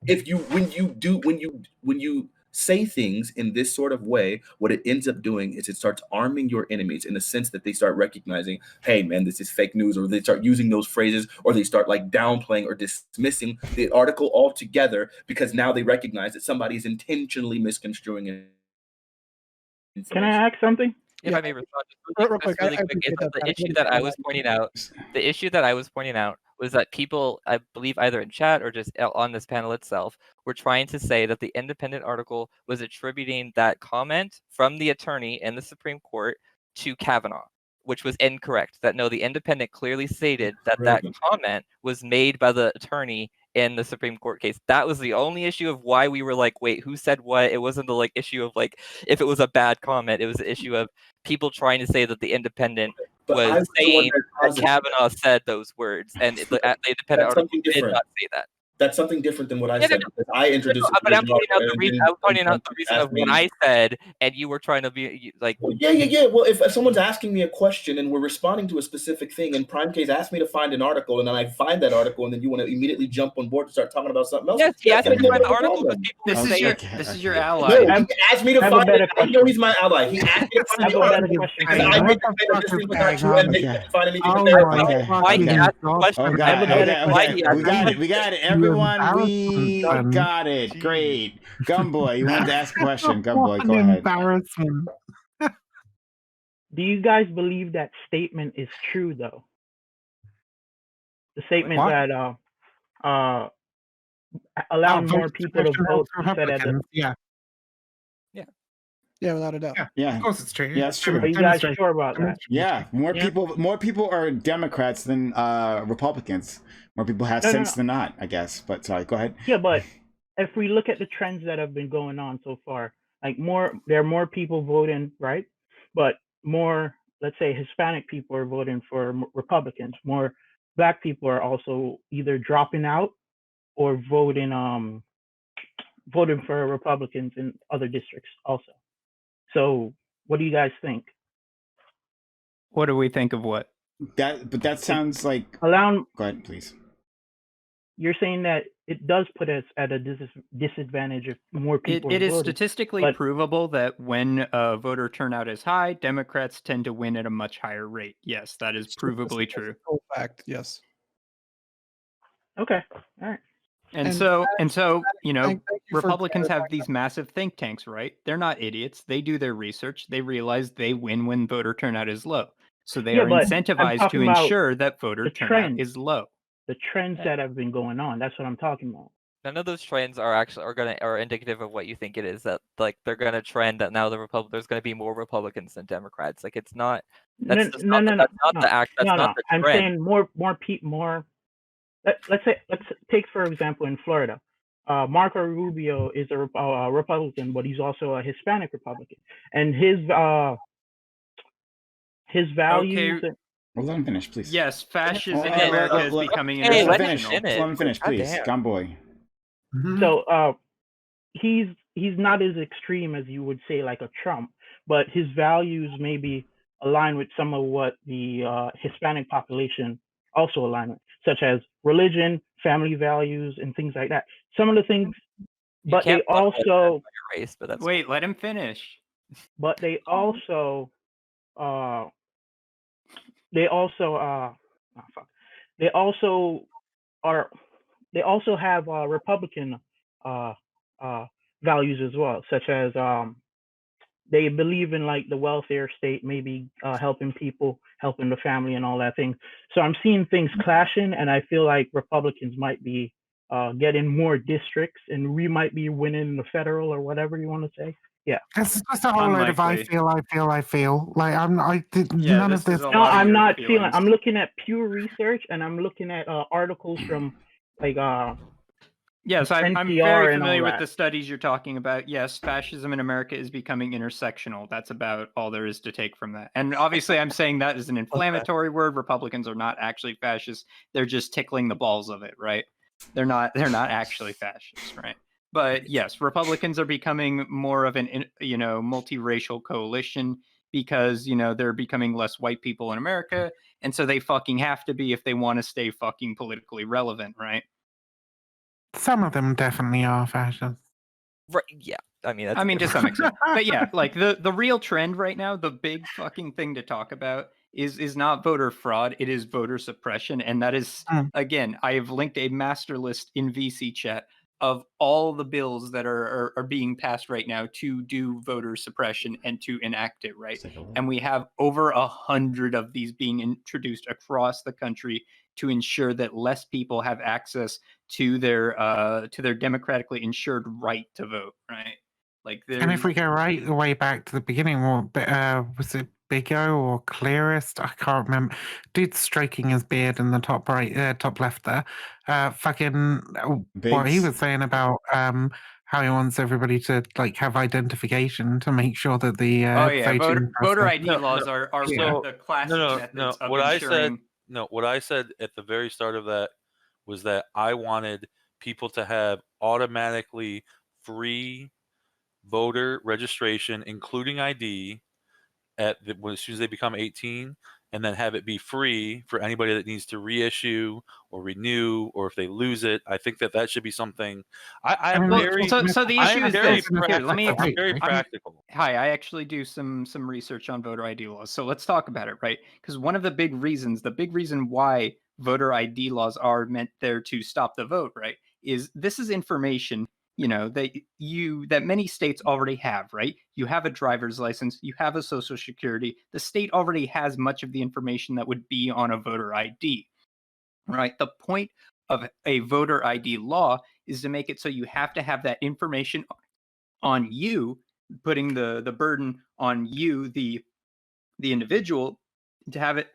when you say things in this sort of way, what it ends up doing is it starts arming your enemies in the sense that they start recognizing, hey man, this is fake news, or they start using those phrases, or they start like downplaying or dismissing the article altogether because now they recognize that somebody is intentionally misconstruing it. Can I ask something? If I may respond really quick, the issue that I was pointing out was that people, I believe either in chat or just on this panel itself, were trying to say that the independent article was attributing that comment from the attorney in the Supreme Court to Kavanaugh, which was incorrect. That no, the independent clearly stated that that comment was made by the attorney in the Supreme Court case. That was the only issue of why we were like, wait, who said what? It wasn't the issue of like if it was a bad comment. It was the issue of people trying to say that the independent was saying that Kavanaugh said those words, and the independent article did not say that. That's something different than what I said. I introduced but I'm pointing out the reason of what I said, and you were trying to be like. Well, yeah. Well, if someone's asking me a question and we're responding to a specific thing, and Prime Case asked me to find an article, and then I find that article, and then you want to immediately jump on board to start talking about something else. Yes, he asked me to find the article because people this is your ally. No, he asked me to find it. I know he's my ally. He asked me to find the article, and I made the claim that this thing was not true, and they couldn't find anything. Why he asked the question? We got it. Everyone, we got it. Great. Gumboy, you wanted to ask a question. Gumboy, go ahead. Embarrassment. Do you guys believe that statement is true, though? The statement that allowing more people to vote instead of Yeah, without a doubt. Yeah, of course it's true. Yeah, it's true. Are you guys sure about that? Yeah, more people are Democrats than Republicans. More people have sense than not, I guess. But sorry, go ahead. Yeah, but if we look at the trends that have been going on so far, like there are more people voting, right? But more, let's say, Hispanic people are voting for Republicans. More Black people are also either dropping out or voting for Republicans in other districts also. So, what do you guys think? What do we think of what? That sounds like. Go ahead, please. You're saying that it does put us at a disadvantage if more people. It is statistically provable that when voter turnout is high, Democrats tend to win at a much higher rate. Yes, that is provably true. Fact, yes. Okay, all right. And so, Republicans have these massive think tanks, right? They're not idiots. They do their research. They realize they win when voter turnout is low. So they are incentivized to ensure that voter turnout is low. The trends that have been going on. That's what I'm talking about. None of those trends are indicative of what you think it is. That like they're gonna trend that now there's gonna be more Republicans than Democrats. Like it's not. That's not the act. That's not the trend. I'm saying more people. Let's take for example in Florida, Marco Rubio is a Republican, but he's also a Hispanic Republican, and his values. Okay. Well, let him finish, please. Yes, fascism in America is becoming international. Let him finish, please. Gumboy. So he's not as extreme as you would say like a Trump, but his values maybe align with some of what the Hispanic population also align with, such as religion, family values, and things like that. Some of the things, but they also wait. Let him finish. But they also are they also have Republican values as well, such as they believe in like the welfare state, maybe helping people, helping the family, and all that thing. So I'm seeing things clashing, and I feel like Republicans might be getting more districts, and we might be winning the federal or whatever you want to say. Yeah, it's just a whole load of I feel. Like none of this. No, I'm not feeling. I'm looking at pure research, and I'm looking at articles from like Yes, I'm NPR very and all familiar with that. the studies you're talking about. Yes, fascism in America is becoming intersectional. That's about all there is to take from that. And obviously, I'm saying that is an inflammatory word. Republicans are not actually fascists. They're just tickling the balls of it, right? They're not actually fascists, right? But yes, Republicans are becoming more of an multiracial coalition because they're becoming less white people in America, and so they fucking have to be if they want to stay fucking politically relevant, right? Some of them definitely are fascist. Right? Yeah. I mean, to some extent. But yeah, like the real trend right now, the big fucking thing to talk about is not voter fraud. It is voter suppression, and that is again, I have linked a master list in VC chat of all the bills that are being passed right now to do voter suppression and to enact it, right? And we have over 100 of these being introduced across the country to ensure that less people have access to their democratically ensured right to vote, right? Like, and if we go right the way back to the beginning, was it Big O or Clearest? I can't remember. Dude stroking his beard in the top right, top left there. What he was saying about how he wants everybody to like have identification to make sure that the voter ID laws are the classic methods of ensuring. What I said at the very start of that was that I wanted people to have automatically free voter registration, including ID, as soon as they become 18, and then have it be free for anybody that needs to reissue or renew, or if they lose it. I think that should be something. So the issue is this. Here, let me. I'm very practical. Hi, I actually do some research on voter ID laws. So let's talk about it, right? Because one of the big reason why voter ID laws are meant there to stop the vote, right, is this is information that many states already have, right? You have a driver's license, you have a social security. The state already has much of the information that would be on a voter ID, right? The point of a voter ID law is to make it so you have to have that information on you, putting the burden on you, the individual, to have it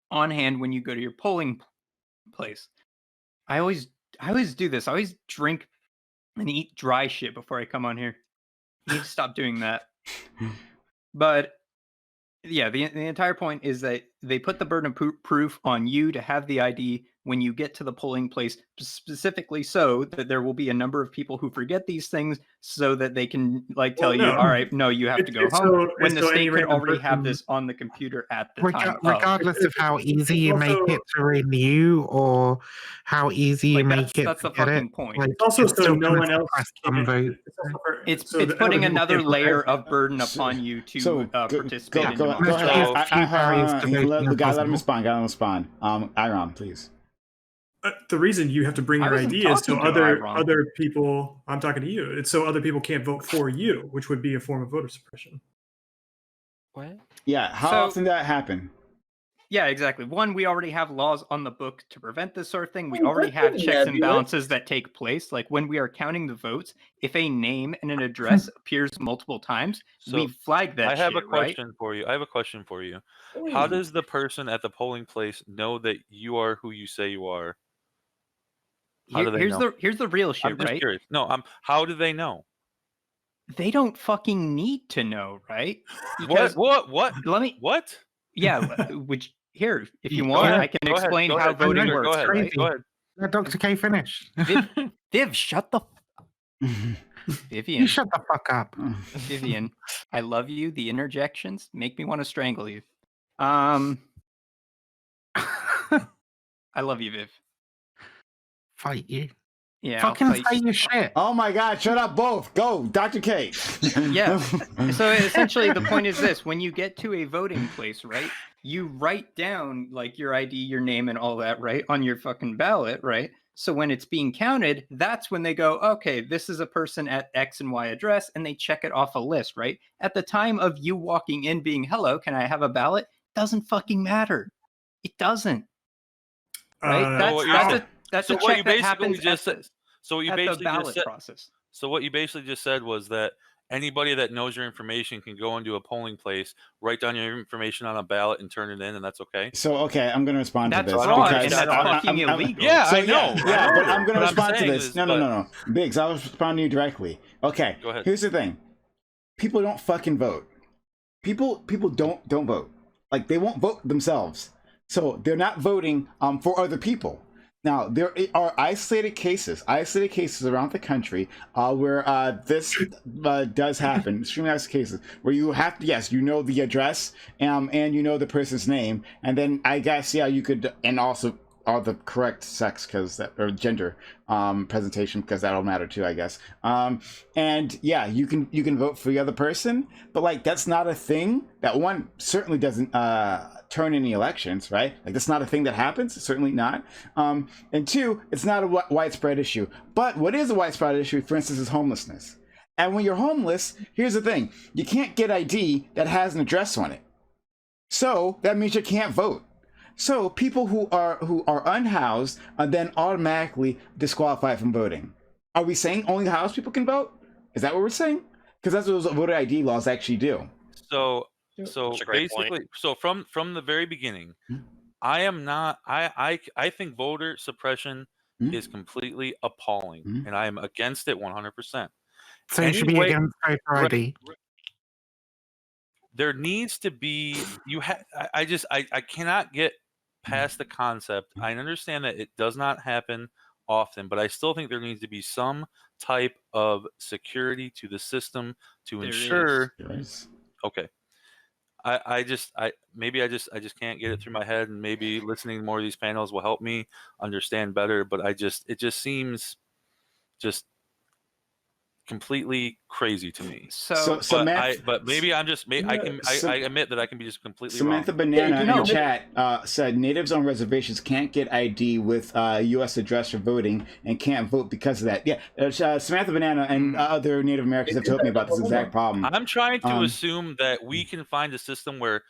on hand when you go to your polling place. I always do this. I always drink and eat dry shit before I come on here. You need to stop doing that. But yeah, the entire point is that they put the burden of proof on you to have the ID when you get to the polling place, specifically so that there will be a number of people who forget these things so that they can tell you, all right, no, you have to go home, when the state can already have this on the computer at the time. Regardless of how easy you make it to renew or how easy you make it that's to the get fucking it. point. It's also so no one else can vote. It's putting another layer of burden upon you to participate in democracy. Let him respond. Iron, please. The reason you have to bring your ID is so other people. I'm talking to you. It's so other people can't vote for you, which would be a form of voter suppression. What? Yeah. How often did that happen? Yeah, exactly. One, we already have laws on the book to prevent this sort of thing. We already have checks and balances that take place. Like when we are counting the votes, if a name and an address appears multiple times, we flag that. I have a question for you. How does the person at the polling place know that you are who you say you are? How do they know? Here's the real shit, I'm just right? curious. No, how do they know? They don't fucking need to know, right? Because what? Let me. What? Yeah, which here, if you want, I can explain how voting works. Go ahead. Let Dr. K finish. Viv, shut the. Vivian, you shut the fuck up. Vivian, I love you. The interjections make me want to strangle you. I love you, Viv. Fight you. Yeah, fucking say your shit. Oh my God! Shut up, both. Go, Dr. K. Yeah. So essentially, the point is this: when you get to a voting place, right, you write down like your ID, your name, and all that, right, on your fucking ballot, right, So when it's being counted, that's when they go, okay, this is a person at X and Y address, and they check it off a list, right? At the time of you walking in being, hello, can I have a ballot? Doesn't fucking matter. It doesn't. Right? That's a check that happens at the ballot process. So what you basically just said was that anybody that knows your information can go into a polling place, write down your information on a ballot, and turn it in, and that's okay. So okay, I'm going to respond to this wrong, because that's fucking illegal. Yeah, I know. Yeah, but I'm going to respond to this. No. Biggs, I'll respond to you directly. Okay, go ahead. Here's the thing: people don't fucking vote. People don't vote. Like, they won't vote themselves, so they're not voting for other people. Now, there are isolated cases around the country where this does happen. Extremely isolated cases where you have to, yes, you know the address and you know the person's name, and then I guess you could, and also all the correct sex or gender presentation, because that'll matter too, I guess. And yeah, you can vote for the other person, but like, that's not a thing. That one certainly doesn't turn any elections, right? Like, that's not a thing that happens. Certainly not. And two, it's not a widespread issue. But what is a widespread issue, for instance, is homelessness. And when you're homeless, here's the thing: you can't get ID that has an address on it. So that means you can't vote. So people who are unhoused are then automatically disqualified from voting. Are we saying only housed people can vote? Is that what we're saying? Because that's what voter ID laws actually do. So basically, so from the very beginning, I am not. I think voter suppression is completely appalling, and I am against it 100%. So you should be against voter ID. There needs to be. I cannot get past the concept. I understand that it does not happen often, but I still think there needs to be some type of security to the system to ensure. Okay. I just can't get it through my head, and maybe listening to more of these panels will help me understand better, but it just seems just completely crazy to me. But maybe I'm just I admit that I can be just completely Samantha wrong. Banana in the chat said natives on reservations can't get ID with U.S. address for voting and can't vote because of that. Yeah, Samantha Banana and other Native Americans have told me about this exact problem. I'm trying to assume that we can find a system where,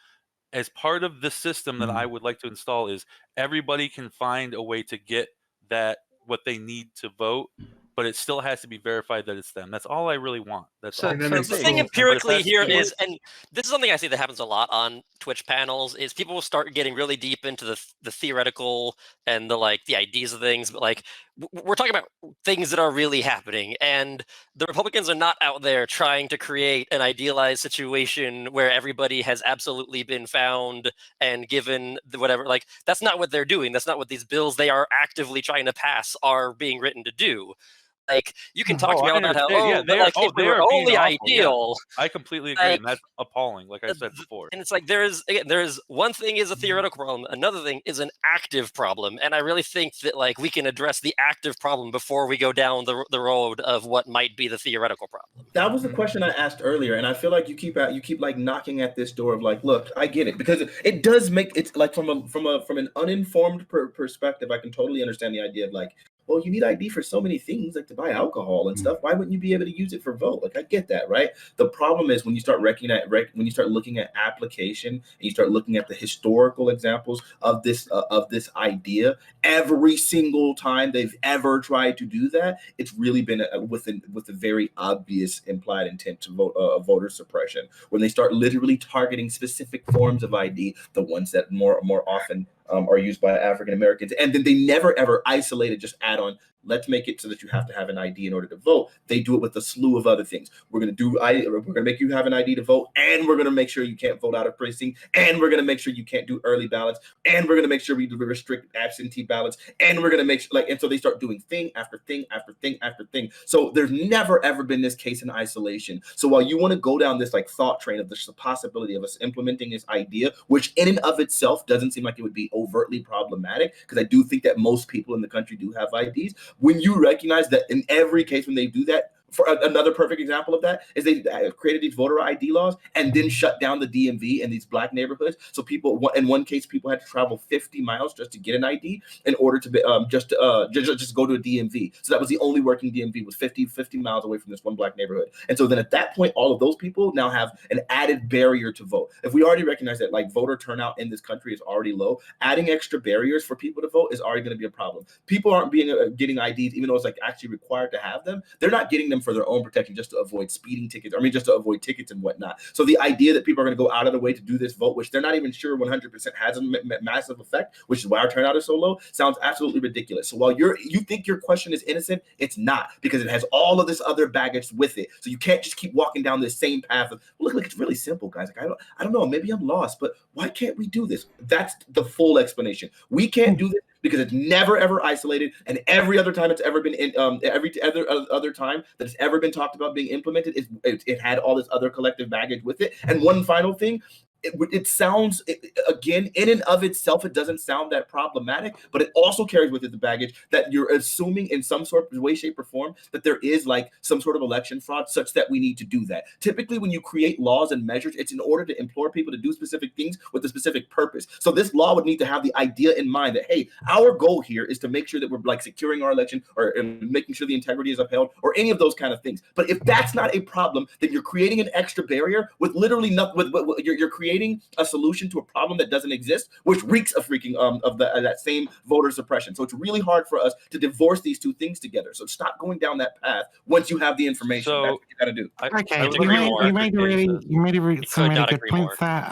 as part of the system that I would like to install, is everybody can find a way to get that what they need to vote, but it still has to be verified that it's them. That's all I really want. That's all. The thing empirically here is, and this is something I see that happens a lot on Twitch panels, is people will start getting really deep into the theoretical and the ideas of things, but like we're talking about things that are really happening, and the Republicans are not out there trying to create an idealized situation where everybody has absolutely been found and given whatever. Like, that's not what they're doing. That's not what these bills they are actively trying to pass are being written to do. Like, you can talk to me all about how if we were only ideal. Yeah. I completely agree, and that's appalling, like I said before. And it's like there is one thing is a theoretical problem, another thing is an active problem, and I really think that we can address the active problem before we go down the road of what might be the theoretical problem. That was the question I asked earlier, and I feel like you keep knocking at this door of look, I get it, because it does make it's like from an uninformed perspective, I can totally understand the idea of well, you need ID for so many things, like to buy alcohol and stuff. Why wouldn't you be able to use it for vote? Like, I get that, right? The problem is when you start when you start looking at application and you start looking at the historical examples of this idea, every single time they've ever tried to do that, it's really been with a very obvious implied intent to vote voter suppression. When they start literally targeting specific forms of ID, the ones that more often are used by African Americans, and then they never ever isolate it, just add on, let's make it so that you have to have an ID in order to vote. They do it with a slew of other things. We're gonna make you have an ID to vote, and we're gonna make sure you can't vote out of precinct, and we're gonna make sure you can't do early ballots, and we're gonna make sure we restrict absentee ballots, and we're gonna make sure and so they start doing thing after thing after thing after thing. So there's never ever been this case in isolation. So while you want to go down this thought train of the possibility of us implementing this idea, which in and of itself doesn't seem like it would be overtly problematic, because I do think that most people in the country do have IDs. When you recognize that in every case when they do that, For another perfect example of that is they created these voter ID laws and then shut down the DMV in these black neighborhoods. So people, in one case, people had to travel 50 miles just to get an ID in order to be, just go to a DMV. So that was the only working DMV, was 50 miles away from this one black neighborhood. And so then at that point, all of those people now have an added barrier to vote. If we already recognize that like voter turnout in this country is already low, adding extra barriers for people to vote is already going to be a problem. People aren't getting IDs, even though it's like actually required to have them. They're not getting them for their own protection, just to avoid speeding tickets. I mean, just to avoid tickets and whatnot. So the idea that people are going to go out of the way to do this vote, which they're not even sure 100% has a massive effect, which is why our turnout is so low, sounds absolutely ridiculous. So while you think your question is innocent, it's not, because it has all of this other baggage with it. So you can't just keep walking down this same path of, look, it's really simple, guys. Like, I don't know, maybe I'm lost, but why can't we do this? That's the full explanation. We can't do this because it's never ever isolated, and every other time it's ever been every other time that it's ever been talked about being implemented, it had all this other collective baggage with it. And one final thing, it sounds, again, in and of itself, it doesn't sound that problematic, but it also carries with it the baggage that you're assuming in some sort of way, shape, or form that there is like some sort of election fraud, such that we need to do that. Typically, when you create laws and measures, it's in order to implore people to do specific things with a specific purpose. So this law would need to have the idea in mind that, hey, our goal here is to make sure that we're like securing our election, or making sure the integrity is upheld, or any of those kind of things. But if that's not a problem, then you're creating an extra barrier with literally nothing. You're creating a solution to a problem that doesn't exist, which reeks of freaking of that same voter suppression. So it's really hard for us to divorce these two things together. So stop going down that path once you have the information. So, that's what you got to do. Okay, you made some really good points there.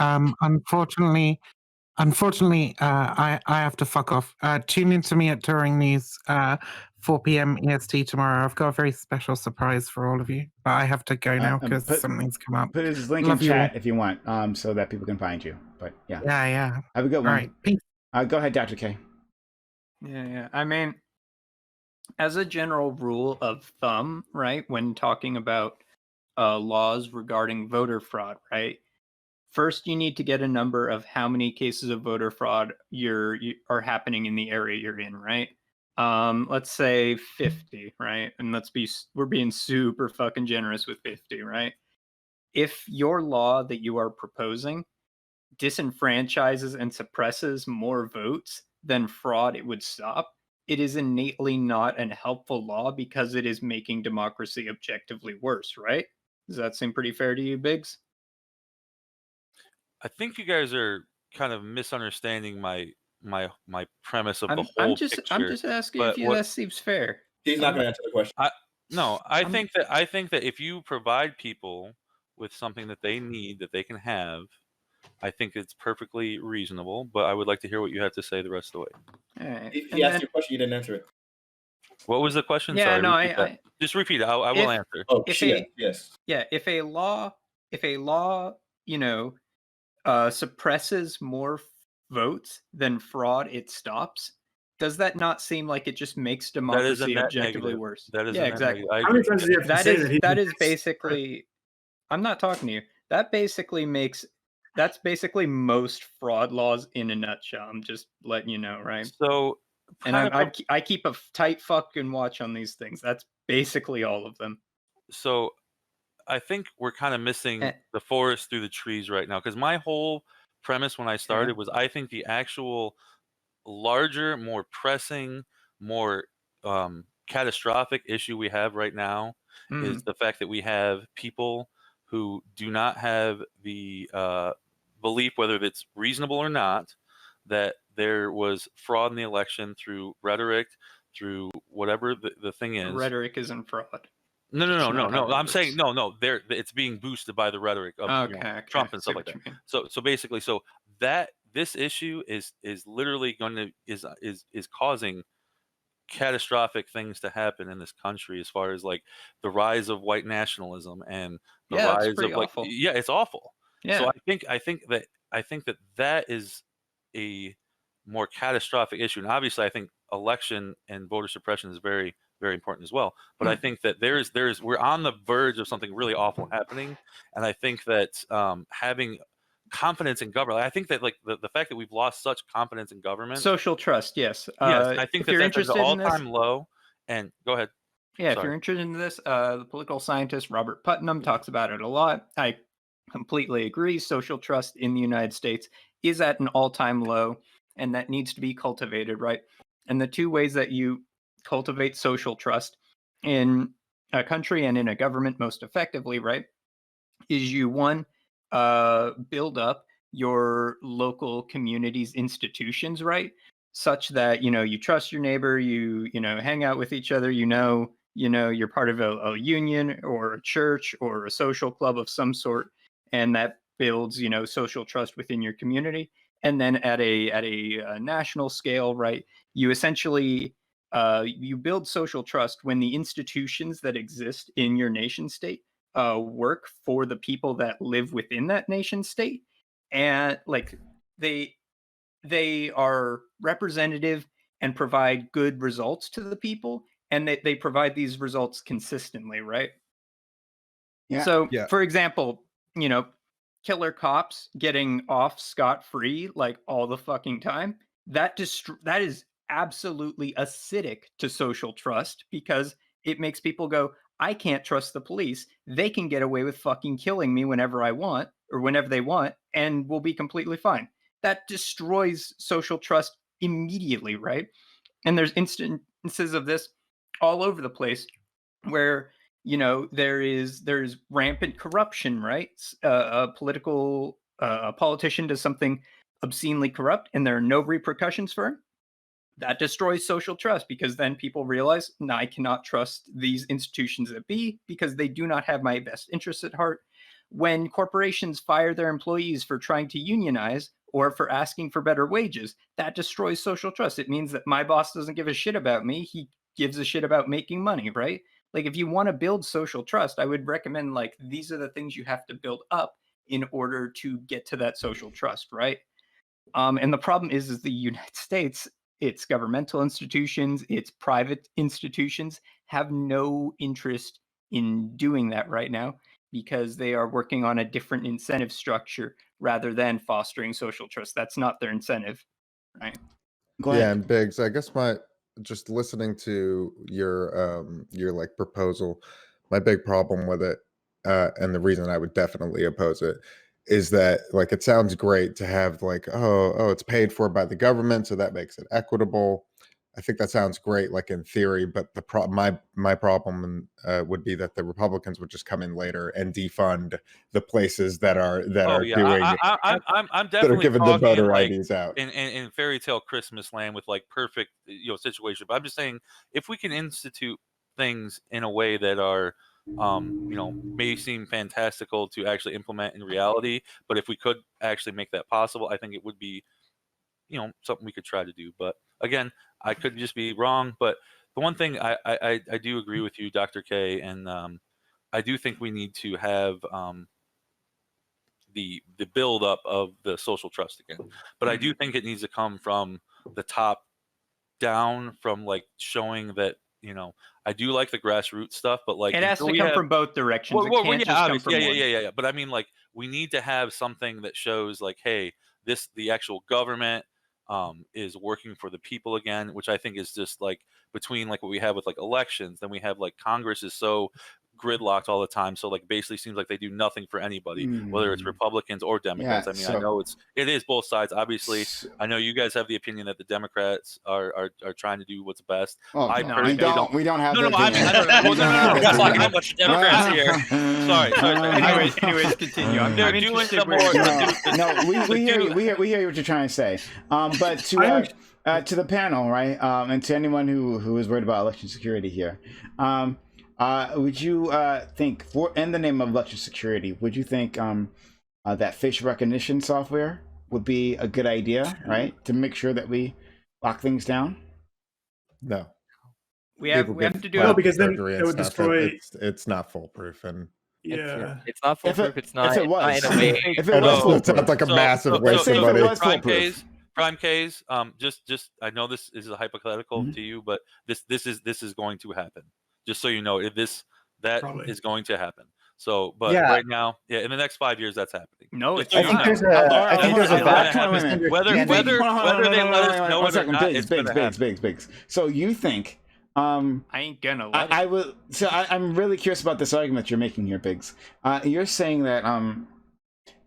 Unfortunately, I have to fuck off. Tune in to me at Touring News 4 p.m. EST tomorrow. I've got a very special surprise for all of you, but I have to go now because something's come up. Put his link in chat if you want, so that people can find you. But yeah. Yeah. Have a good one. All right, peace. Go ahead, Dr. K. Yeah. I mean, as a general rule of thumb, right, when talking about laws regarding voter fraud, right, first you need to get a number of how many cases of voter fraud are happening in the area you're in, right? Let's say 50, right? And we're being super fucking generous with 50, right? If your law that you are proposing disenfranchises and suppresses more votes than fraud it would stop, it is innately not a helpful law because it is making democracy objectively worse, right? Does that seem pretty fair to you, Biggs? I think you guys are kind of misunderstanding my premise of the whole picture. I'm just asking if that seems fair. He's not going to answer the question. I think that if you provide people with something that they need, that they can have, I think it's perfectly reasonable. But I would like to hear what you have to say the rest of the way. All right. He asked you a question, you didn't answer it. What was the question? Yeah, Sorry, no, just repeat it. I will answer. Oh, yes. Yeah, if a law, suppresses more votes than fraud it stops, does that not seem like it just makes democracy objectively worse? That is exactly. That is basically. I'm not talking to you. That's basically most fraud laws in a nutshell. I'm just letting you know, right? So, and I keep a tight fucking watch on these things. That's basically all of them. So, I think we're kind of missing the forest through the trees right now, because my whole premise when I started was I think the actual larger, more pressing, more catastrophic issue we have right now is the fact that we have people who do not have the belief, whether it's reasonable or not, that there was fraud in the election through rhetoric, through whatever the thing is. Rhetoric isn't fraud. No. I'm saying no. It's being boosted by the rhetoric of Trump and stuff like that. So basically, that this issue is literally is causing catastrophic things to happen in this country, as far as like the rise of white nationalism and the rise of awful. It's awful. Yeah. So I think that is a more catastrophic issue, and obviously I think election and voter suppression is very, very important as well. But I think that we're on the verge of something really awful happening, and I think that having confidence in government, I think that like the fact that we've lost such confidence in government, social trust, yes, I think that's an all-time low. And go ahead. Yeah, if you're interested in this, the political scientist Robert Putnam talks about it a lot. I completely agree. Social trust in the United States is at an all-time low, and that needs to be cultivated, right? And the two ways that you cultivate social trust in a country and in a government most effectively, right, is you, one, build up your local community's institutions, right, such that you trust your neighbor, you hang out with each other, you're part of a union or a church or a social club of some sort, and that builds social trust within your community. And then at a national scale, right, you essentially you build social trust when the institutions that exist in your nation state work for the people that live within that nation state, and like they are representative and provide good results to the people, and they provide these results consistently, right? Yeah. So for example, killer cops getting off scot-free like all the fucking time, that is absolutely acidic to social trust, because it makes people go, I can't trust the police. They can get away with fucking killing me whenever I want or whenever they want, and we'll be completely fine. That destroys social trust immediately, right? And there's instances of this all over the place where there's rampant corruption, right? A politician does something obscenely corrupt and there are no repercussions for him. That destroys social trust, because then people realize, no, I cannot trust these institutions at B because they do not have my best interests at heart. When corporations fire their employees for trying to unionize or for asking for better wages, that destroys social trust. It means that my boss doesn't give a shit about me. He gives a shit about making money, right? Like, if you want to build social trust, I would recommend, like, these are the things you have to build up in order to get to that social trust, right? And the problem is the United States, its governmental institutions, its private institutions have no interest in doing that right now, because they are working on a different incentive structure rather than fostering social trust. That's not their incentive, right? Go ahead. Yeah, and Biggs, I guess just listening to your like proposal, my big problem with it, and the reason I would definitely oppose it, is that like it sounds great to have like, oh it's paid for by the government, so that makes it equitable. I think that sounds great, like in theory, but my problem would be that the Republicans would just come in later and defund the places that are doing I'm that are definitely giving the talking voter like IDs out. in fairy tale Christmas land with like perfect situation. But I'm just saying, if we can institute things in a way that are may seem fantastical to actually implement in reality, but if we could actually make that possible, I think it would be something we could try to do. But again, I could just be wrong. But the one thing I do agree with you, Dr. K, and I do think we need to have the build up of the social trust again. But I do think it needs to come from the top down, from like showing that I do like the grassroots stuff, but like it has to come from both directions. It can't just come from one. Yeah. But I mean, like, we need to have something that shows like, hey, the actual government is working for the people again, which I think is just like between like what we have with like elections, then we have like Congress is so gridlocked all the time, so like basically seems like they do nothing for anybody, whether it's Republicans or Democrats. Yeah, I mean, I know it is both sides, obviously. I know you guys have the opinion that the Democrats are trying to do what's best. I personally we don't have no, that I don't know. We're not talking about much Democrats here. Sorry. Anyways, continue. They're doing some more. No, we hear you. We hear what you're trying to say. But to the panel, right, and to anyone who is worried about election security here, would you think, in the name of election security, would you think that facial recognition software would be a good idea, right, to make sure that we lock things down? No. We have to do it. No, because then it would destroy. It's not foolproof, and it's not foolproof. It's not. If it was, not in a way. if it was foolproof, it's like a massive waste of money. Prime K's, just I know this is a hypothetical to you, but this is going to happen. Just so you know, that Probably is going to happen. So, but right now, in the next 5 years, that's happening. No, I think there's a whether they let us know it or not, it's going to happen. Biggs. So you think I ain't gonna let I will. So I'm really curious about this argument you're making here, Biggs. You're saying that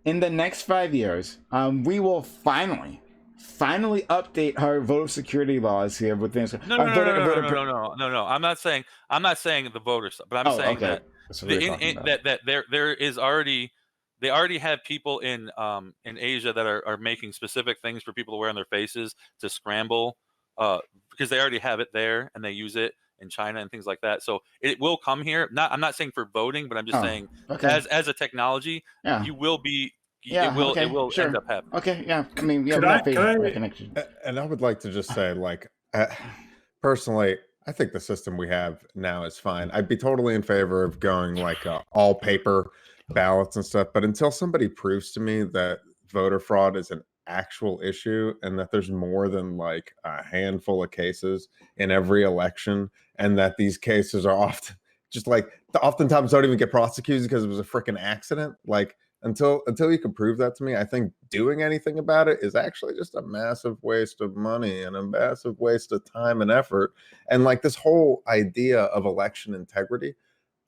in the next 5 years, we will finally update our voter security laws here with things. No. I'm not saying the voter stuff, but I'm saying that there is already, they already have people in Asia that are making specific things for people to wear on their faces to scramble, because they already have it there and they use it in China and things like that. So it will come here. I'm not saying for voting, but I'm just saying as a technology, you will be. It will end up happening. Okay, yeah. I mean, yeah, connection. And I would like to just say, like, personally, I think the system we have now is fine. I'd be totally in favor of going like all paper ballots and stuff. But until somebody proves to me that voter fraud is an actual issue and that there's more than like a handful of cases in every election, and that these cases are often just like oftentimes don't even get prosecuted because it was a freaking accident, like, until you can prove that to me, I think doing anything about it is actually just a massive waste of money and a massive waste of time and effort. And like this whole idea of election integrity,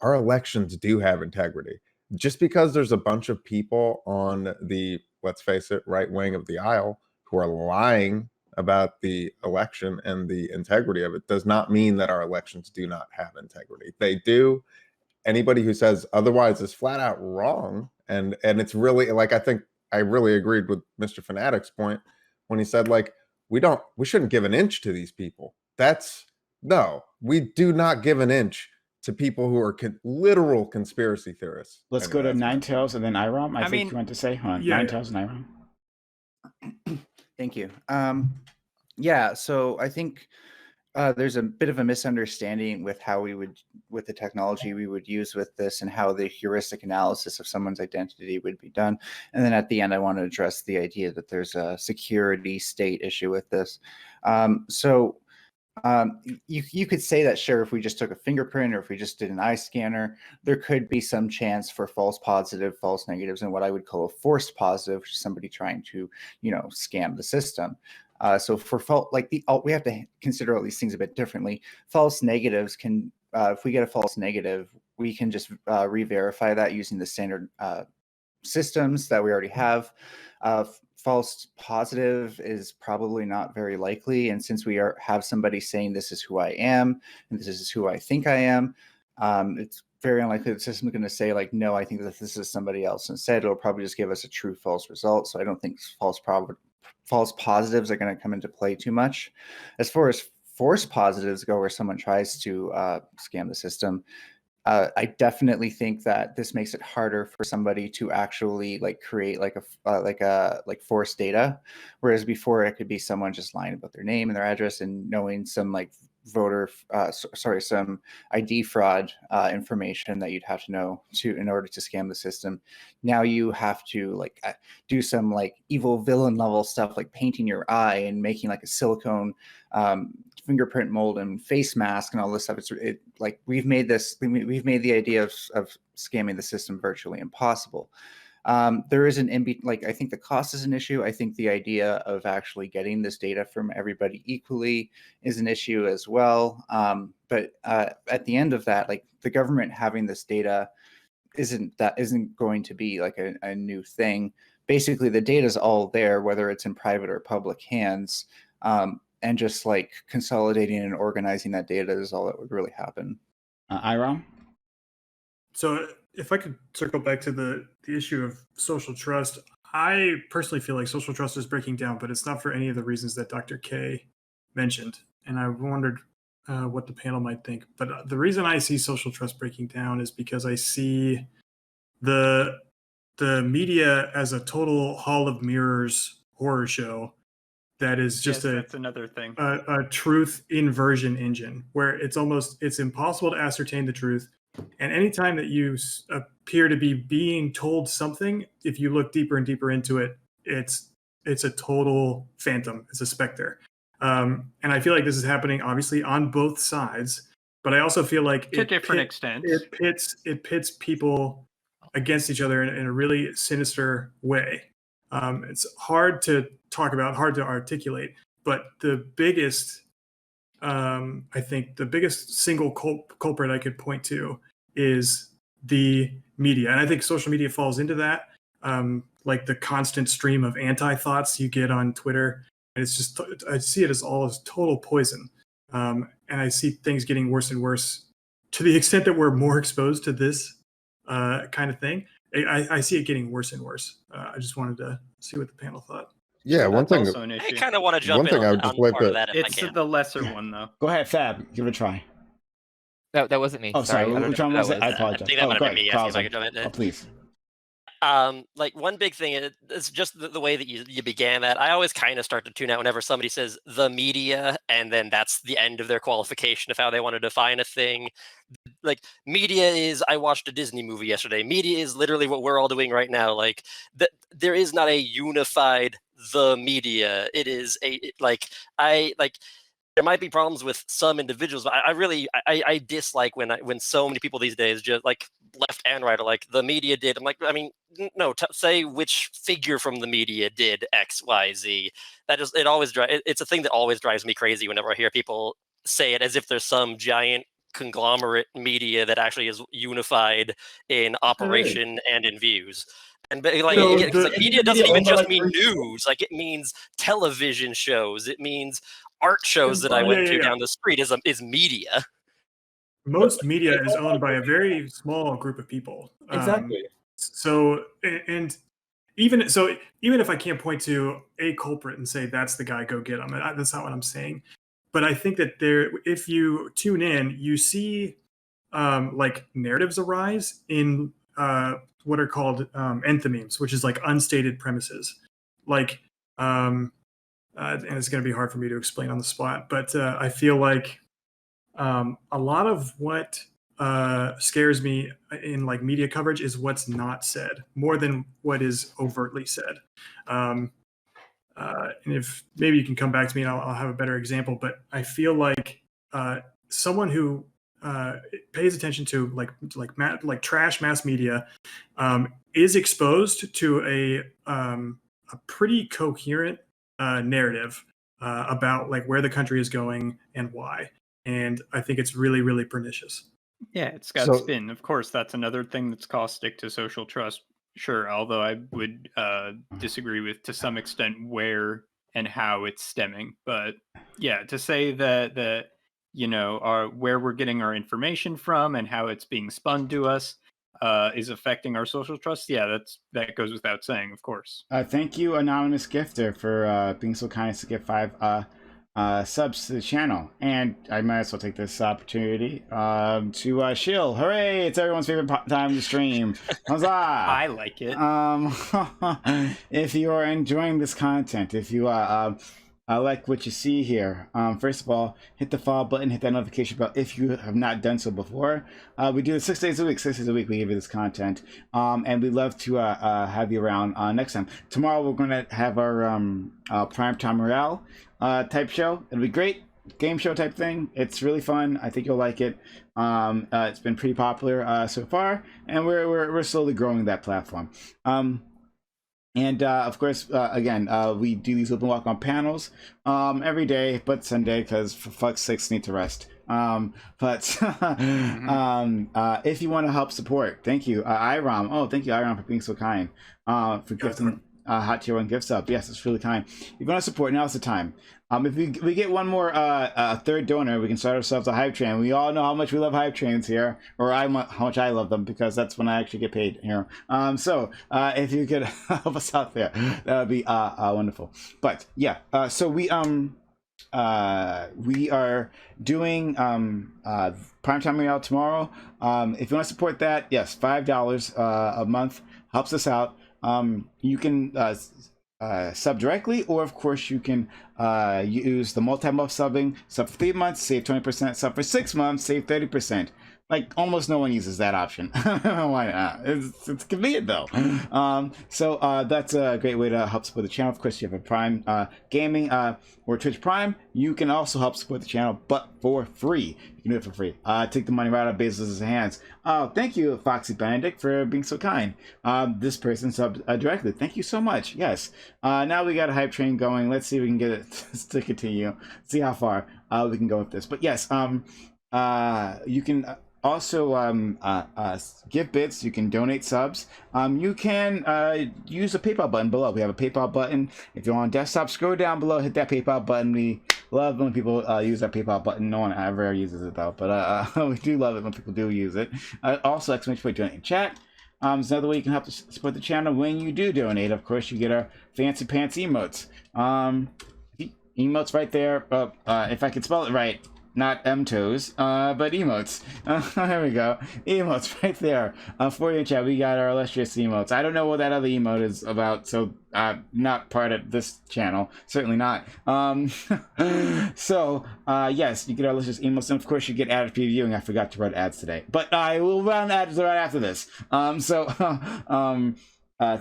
our elections do have integrity. Just because there's a bunch of people on the, let's face it, right wing of the aisle who are lying about the election and the integrity of it does not mean that our elections do not have integrity. They do. Anybody who says otherwise is flat out wrong. And it's really, like, I think I really agreed with Mr. Fanatic's point when he said, like, we shouldn't give an inch to these people. No, we do not give an inch to people who are literal conspiracy theorists. Let's go to Nine Tails and then Iram. I think you want to say, Nine Tails and Iram. Thank you. Yeah, so I think there's a bit of a misunderstanding with how with the technology we would use with this and how the heuristic analysis of someone's identity would be done. And then at the end, I want to address the idea that there's a security state issue with this. You could say that, sure, if we just took a fingerprint or if we just did an eye scanner, there could be some chance for false positive, false negatives, and what I would call a forced positive, which is somebody trying to, scam the system. So for we have to consider all these things a bit differently. False negatives can, if we get a false negative, we can just re-verify that using the standard systems that we already have. False positive is probably not very likely, and since we have somebody saying this is who I am and this is who I think I am, it's very unlikely the system is going to say, like, no, I think that this is somebody else. Instead, it'll probably just give us a true false result. So I don't think false positives are going to come into play too much. As far as false positives go, where someone tries to scam the system, I definitely think that this makes it harder for somebody to actually create forced data, whereas before it could be someone just lying about their name and their address and knowing some some ID fraud information that you'd have to know in order to scam the system. Now you have to do some evil villain level stuff, like painting your eye and making a silicone fingerprint mold and face mask and all this stuff. We've made the idea of scamming the system virtually impossible. There is I think the cost is an issue. I think the idea of actually getting this data from everybody equally is an issue as well. But at the end of that, the government having this data isn't going to be a new thing. Basically, the data is all there, whether it's in private or public hands. And just consolidating and organizing that data is all that would really happen. Iram? So if I could circle back to the issue of social trust, I personally feel like social trust is breaking down, but it's not for any of the reasons that Dr. K mentioned. And I wondered what the panel might think. But the reason I see social trust breaking down is because I see the media as a total Hall of Mirrors horror show that is just that's another thing. A truth inversion engine where it's impossible to ascertain the truth. And anytime that you appear to be being told something, if you look deeper and deeper into it, it's a total phantom. It's a specter. And I feel like this is happening obviously on both sides, but I also feel like to different extents, it pits people against each other in a really sinister way. It's hard to talk about, hard to articulate, but the biggest I think the biggest single culprit I could point to is the media. And I think social media falls into that. Like the constant stream of anti-thoughts you get on Twitter. And it's just, I see it as all as total poison. And I see things getting worse and worse to the extent that we're more exposed to this kind of thing. I see it getting worse and worse. I just wanted to see what the panel thought. Yeah, one thing. Also an issue. I kind of want to jump in on part of that if I It's can. the lesser one, though. Go ahead, Fab. Give it a try. That wasn't me. Oh, sorry. I don't know Was who it? that I was. apologize. I think that might have been me asking if I Carlson. could jump in. Oh, please. Like one big thing is just the way that you began that. I always kind of start to tune out whenever somebody says the media, and then that's the end of their qualification of how they want to define a thing. Like media is, I watched a Disney movie yesterday. Media is literally what we're all doing right now. Like there is not a unified the media. It is there might be problems with some individuals, but I dislike when so many people these days, just like left and right, are like the media did. I'm like, I mean, no, say which figure from the media did X, Y, Z. It's a thing that always drives me crazy whenever I hear people say it as if there's some giant conglomerate media that actually is unified in operation and in views. And media doesn't even just mean news. Like it means television shows. It means art shows that I went to down the street is media. Most media is owned by a very small group of people. Exactly. Even if I can't point to a culprit and say that's the guy, go get him. That's not what I'm saying. But I think that if you tune in, you see like narratives arise in what are called enthymemes, which is like unstated premises. Like, and it's going to be hard for me to explain on the spot, but I feel like a lot of what scares me in like media coverage is what's not said more than what is overtly said. And if maybe you can come back to me and I'll have a better example, but I feel like someone who pays attention to like trash mass media is exposed to a pretty coherent narrative about like where the country is going and why. And I think it's really, really pernicious. Yeah, it's got spin. Of course, that's another thing that's caustic to social trust. Sure, although I would disagree with to some extent where and how it's stemming. But yeah, to say that where we're getting our information from and how it's being spun to us is affecting our social trust. Yeah, that goes without saying, of course. Thank you, anonymous gifter, for being so kind as to get 5 subs to the channel. And I might as well take this opportunity to shill. Hooray! It's everyone's favorite time to stream. Huzzah! I like it. If you are enjoying this content, if you I like what you see here. First of all, hit the follow button, hit that notification bell if you have not done so before. We do it 6 days a week. 6 days a week we give you this content, and we'd love to have you around next time. Tomorrow we're going to have our primetime morale type show. It'll be great. Game show type thing. It's really fun. I think you'll like it. It's been pretty popular so far, and we're slowly growing that platform. And of course, again, we do these open walk on panels every day, but Sunday, because for fuck's sakes, need to rest. But if you want to help support, thank you, Iram. Oh, thank you, Iram, for being so kind. For gifting Hot Tier 1 gift sub. Yes, it's really kind. If you want to support, now's the time. If we get one more third donor, we can start ourselves a hype train. We all know how much we love hype trains here, or how much I love them, because that's when I actually get paid here. So if you could help us out there, that would be wonderful. But yeah, so we are doing primetime morale tomorrow. If you want to support that, yes, $5 a month helps us out. You can sub directly, or of course you can use the multi-month subbing. Sub for 3 months, save 20%. Sub for 6 months, save 30%. like almost no one uses that option. Why not? It's convenient though. So that's a great way to help support the channel. Of course, you have a Prime Gaming or Twitch Prime. You can also help support the channel, but for free. You can do it for free. Take the money right out of Bezos' hands. Thank you, Foxy Benedict, for being so kind. This person subbed directly. Thank you so much. Yes. Now we got a hype train going. Let's see if we can get it to continue. See how far we can go with this. But yes, you can also give bits. You can donate subs. You can use the PayPal button below. We have a PayPal button. If you're on desktop, scroll down below, hit that PayPal button. We love when people use that PayPal button. No one ever uses it though, but we do love it when people do use it. Also, exclamation point donate in chat. It's another way you can help to support the channel. When you do donate, of course, you get our fancy pants emotes. Emotes right there. If I can spell it right. Not M-toes, but emotes. There we go. Emotes right there. For you in chat, we got our illustrious emotes. I don't know what that other emote is about, so not part of this channel. Certainly not. So, yes, you get our illustrious emotes, and of course you get added previewing. I forgot to run ads today, but I will run ads right after this.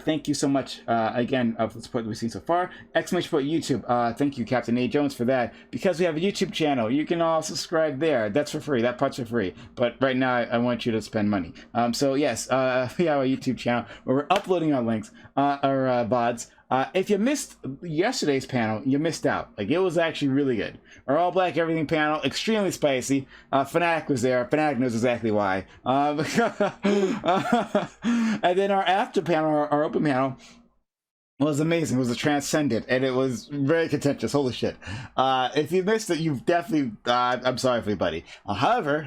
Thank you so much again for the support that we've seen so far. Exclamation point YouTube. Thank you, Captain A. Jones, for that. Because we have a YouTube channel, you can all subscribe there. That's for free. That part's for free. But right now, I want you to spend money. So yes, we have a YouTube channel where we're uploading our links, our VODs. If you missed yesterday's panel, you missed out. Like, it was actually really good. Our All Black Everything panel, extremely spicy. Fanatic was there. Fanatic knows exactly why. And then our after panel, our open panel, was amazing. It was a transcendent, and it was very contentious. Holy shit. If you missed it, you've definitely, I'm sorry for you, buddy. However,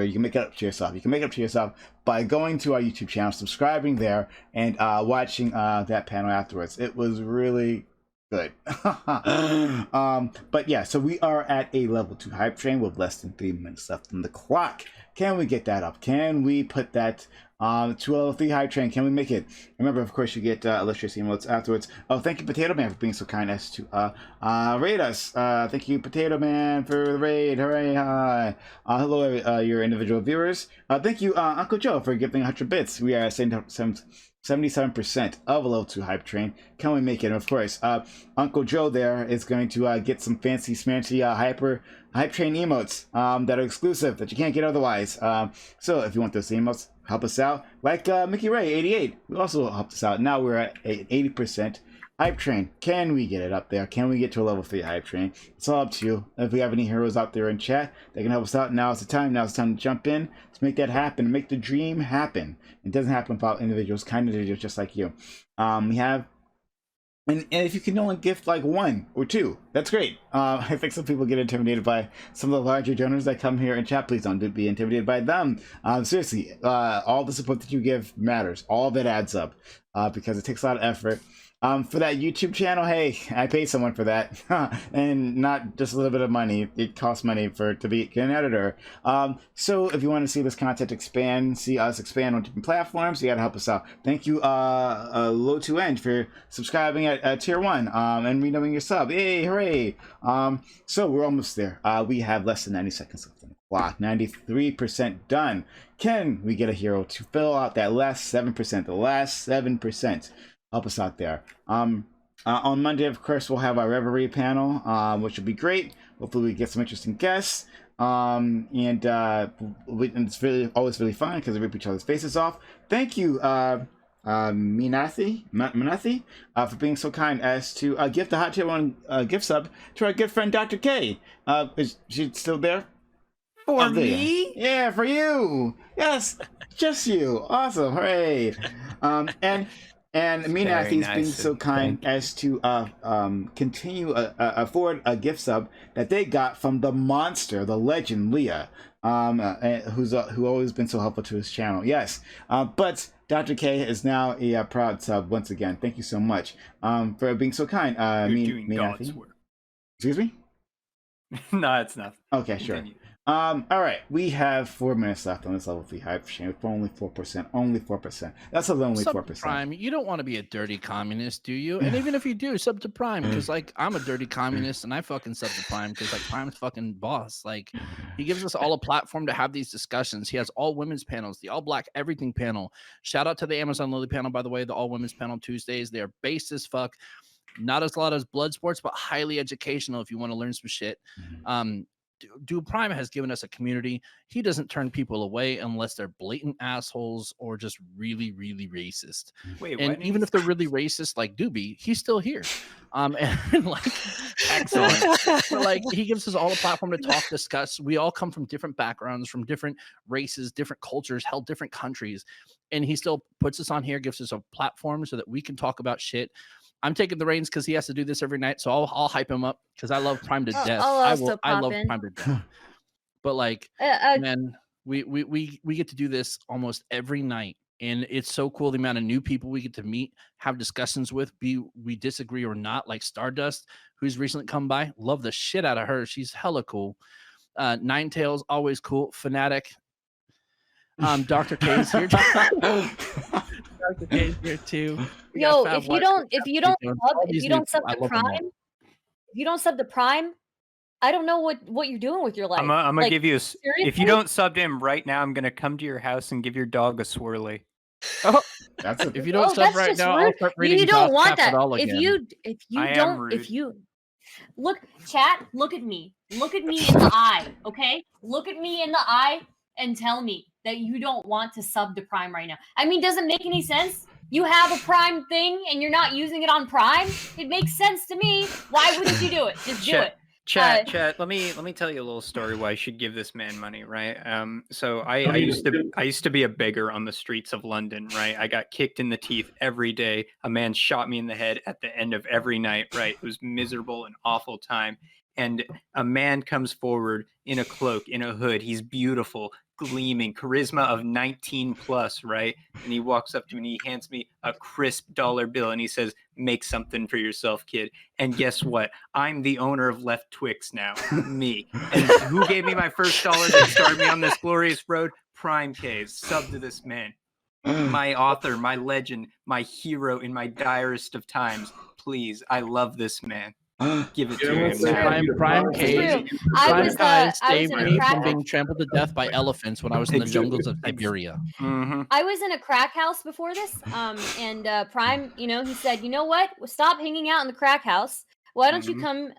you can make it up to yourself. You can make it up to yourself by going to our YouTube channel, subscribing there, and watching that panel afterwards. It was really good. But yeah, so we are at a level 2 hype train with less than 3 minutes left on the clock. Can we get that up? Can we put that to a level 3 hype train? Can we make it? Remember, of course, you get illustrious emotes afterwards. Oh, thank you, Potato Man, for being so kind as to raid us. Thank you, Potato Man, for the raid. Hooray! Hi. Hello, your individual viewers. Thank you, Uncle Joe, for giving 100 bits. We are at 77% of a level 2 hype train. Can we make it? And of course, Uncle Joe there is going to get some fancy smancy hype train emotes that are exclusive, that you can't get otherwise. So if you want those emotes, help us out. Like Mickey Ray 88, who also helped us out. Now we're at 80% hype train. Can we get it up there? Can we get to a level 3 hype train? It's all up to you. If we have any heroes out there in chat that can help us out, now's the time. Now's the time to jump in. Let's make that happen. Make the dream happen. It doesn't happen without individuals, kind individuals just like you. We have, and if you can only gift like 1 or 2, that's great. I think some people get intimidated by some of the larger donors that come here in chat. Please don't be intimidated by them. Seriously, all the support that you give matters. All of it adds up because it takes a lot of effort. For that YouTube channel, hey, I pay someone for that, and not just a little bit of money. It costs money to be an editor. So if you want to see this content expand, see us expand on different platforms, you got to help us out. Thank you, Low to End, for subscribing at tier 1 and renewing your sub. Yay, hooray! So we're almost there. We have less than 90 seconds left on the clock. 93% done. Can we get a hero to fill out that last 7%? The last 7%. Help us out there. On Monday, of course, we'll have our Reverie panel, which will be great. Hopefully we get some interesting guests. And it's really always really fun because we rip each other's faces off. Thank you, Minathi, for being so kind as to gift the Hot Tier 1 gift sub to our good friend Dr. K. Is she still there? For me? Yeah, for you. Yes, just you. Awesome. Hooray. And Minathi is being so kind as to continue afford a gift sub that they got from the monster, the legend Leah, who always been so helpful to his channel. Yes, but Dr. K is now a proud sub once again. Thank you so much for being so kind. You're doing God's work. Excuse me? No, it's not. Okay, sure. All right, we have 4 minutes left on this level 3 hype chain for only 4%. Only 4%. That's a lonely 4%. Prime, you don't want to be a dirty communist, do you? And even if you do, sub to Prime, because like I'm a dirty communist and I fucking sub to Prime because like Prime's fucking boss. Like he gives us all a platform to have these discussions. He has all women's panels, the all black everything panel. Shout out to the Amazon Lily panel, by the way, the all women's panel Tuesdays. They are based as fuck. Not as a lot as blood sports, but highly educational if you want to learn some shit. Dude Prime has given us a community. He doesn't turn people away unless they're blatant assholes or just really, really racist. Wait, and even if they're really racist, like Doobie, he's still here. And like, excellent. But like, he gives us all a platform to talk, discuss. We all come from different backgrounds, from different races, different cultures, held different countries, and he still puts us on here, gives us a platform so that we can talk about shit. I'm taking the reins because he has to do this every night, so I'll hype him up because I love Prime to death. I love Prime to death. But like, man, we get to do this almost every night, and it's so cool the amount of new people we get to meet, have discussions with, we disagree or not. Like Stardust, who's recently come by, love the shit out of her. She's hella cool. Nine Tails, always cool. Fanatic. Dr. K's here. Dr. K's here too. Yo, if you don't sub to Prime, I don't know what you're doing with your life. I'm gonna give you a. Seriously? If you don't sub to him right now, I'm gonna come to your house and give your dog a swirly. Oh, if you don't sub right now, I'll start reading. You don't want that. Again. If you look, chat, look at me in the eye, okay? Look at me in the eye and tell me that you don't want to sub to Prime right now. I mean, does it make any sense? You have a Prime thing and you're not using it on Prime? It makes sense to me. Why wouldn't you do it? Just do it. Chat. Let me tell you a little story why I should give this man money, right? So I used to be a beggar on the streets of London, right? I got kicked in the teeth every day. A man shot me in the head at the end of every night, right? It was miserable and awful time. And a man comes forward in a cloak, in a hood. He's beautiful, gleaming, charisma of 19 plus, right? And he walks up to me and he hands me a crisp dollar bill and he says, "Make something for yourself, kid." And guess what? I'm the owner of Left Twix now, me. And who gave me my first dollar that started me on this glorious road? Prime K's. Sub to this man. My author, my legend, my hero in my direst of times. Please, I love this man. Give it to him. Prime K. Prime saved me from being trampled to death by elephants when I was in the jungles of Siberia. Mm-hmm. I was in a crack house before this, and Prime, he said, "You know what? Stop hanging out in the crack house. Why don't you come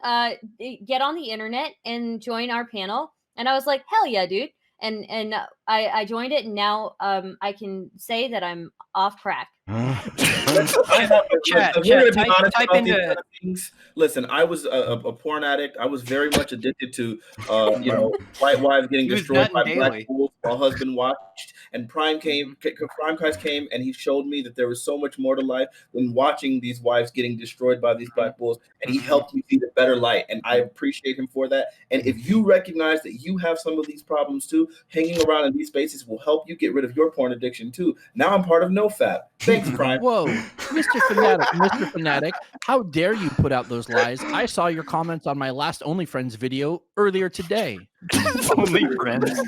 get on the internet and join our panel?" And I was like, "Hell yeah, dude!" And I joined it, and now I can say that I'm off crack. Listen, I was a porn addict. I was very much addicted to, white wives getting destroyed by black bulls while husband watched. And Primecast came, and he showed me that there was so much more to life than watching these wives getting destroyed by these black bulls. And he helped me see the better light, and I appreciate him for that. And if you recognize that you have some of these problems too, hanging around in these spaces will help you get rid of your porn addiction too. Now I'm part of NoFap. Thanks, Prime. Whoa, Mr. Fanatic, how dare you put out those lies? I saw your comments on my last OnlyFriends video earlier today. OnlyFriends.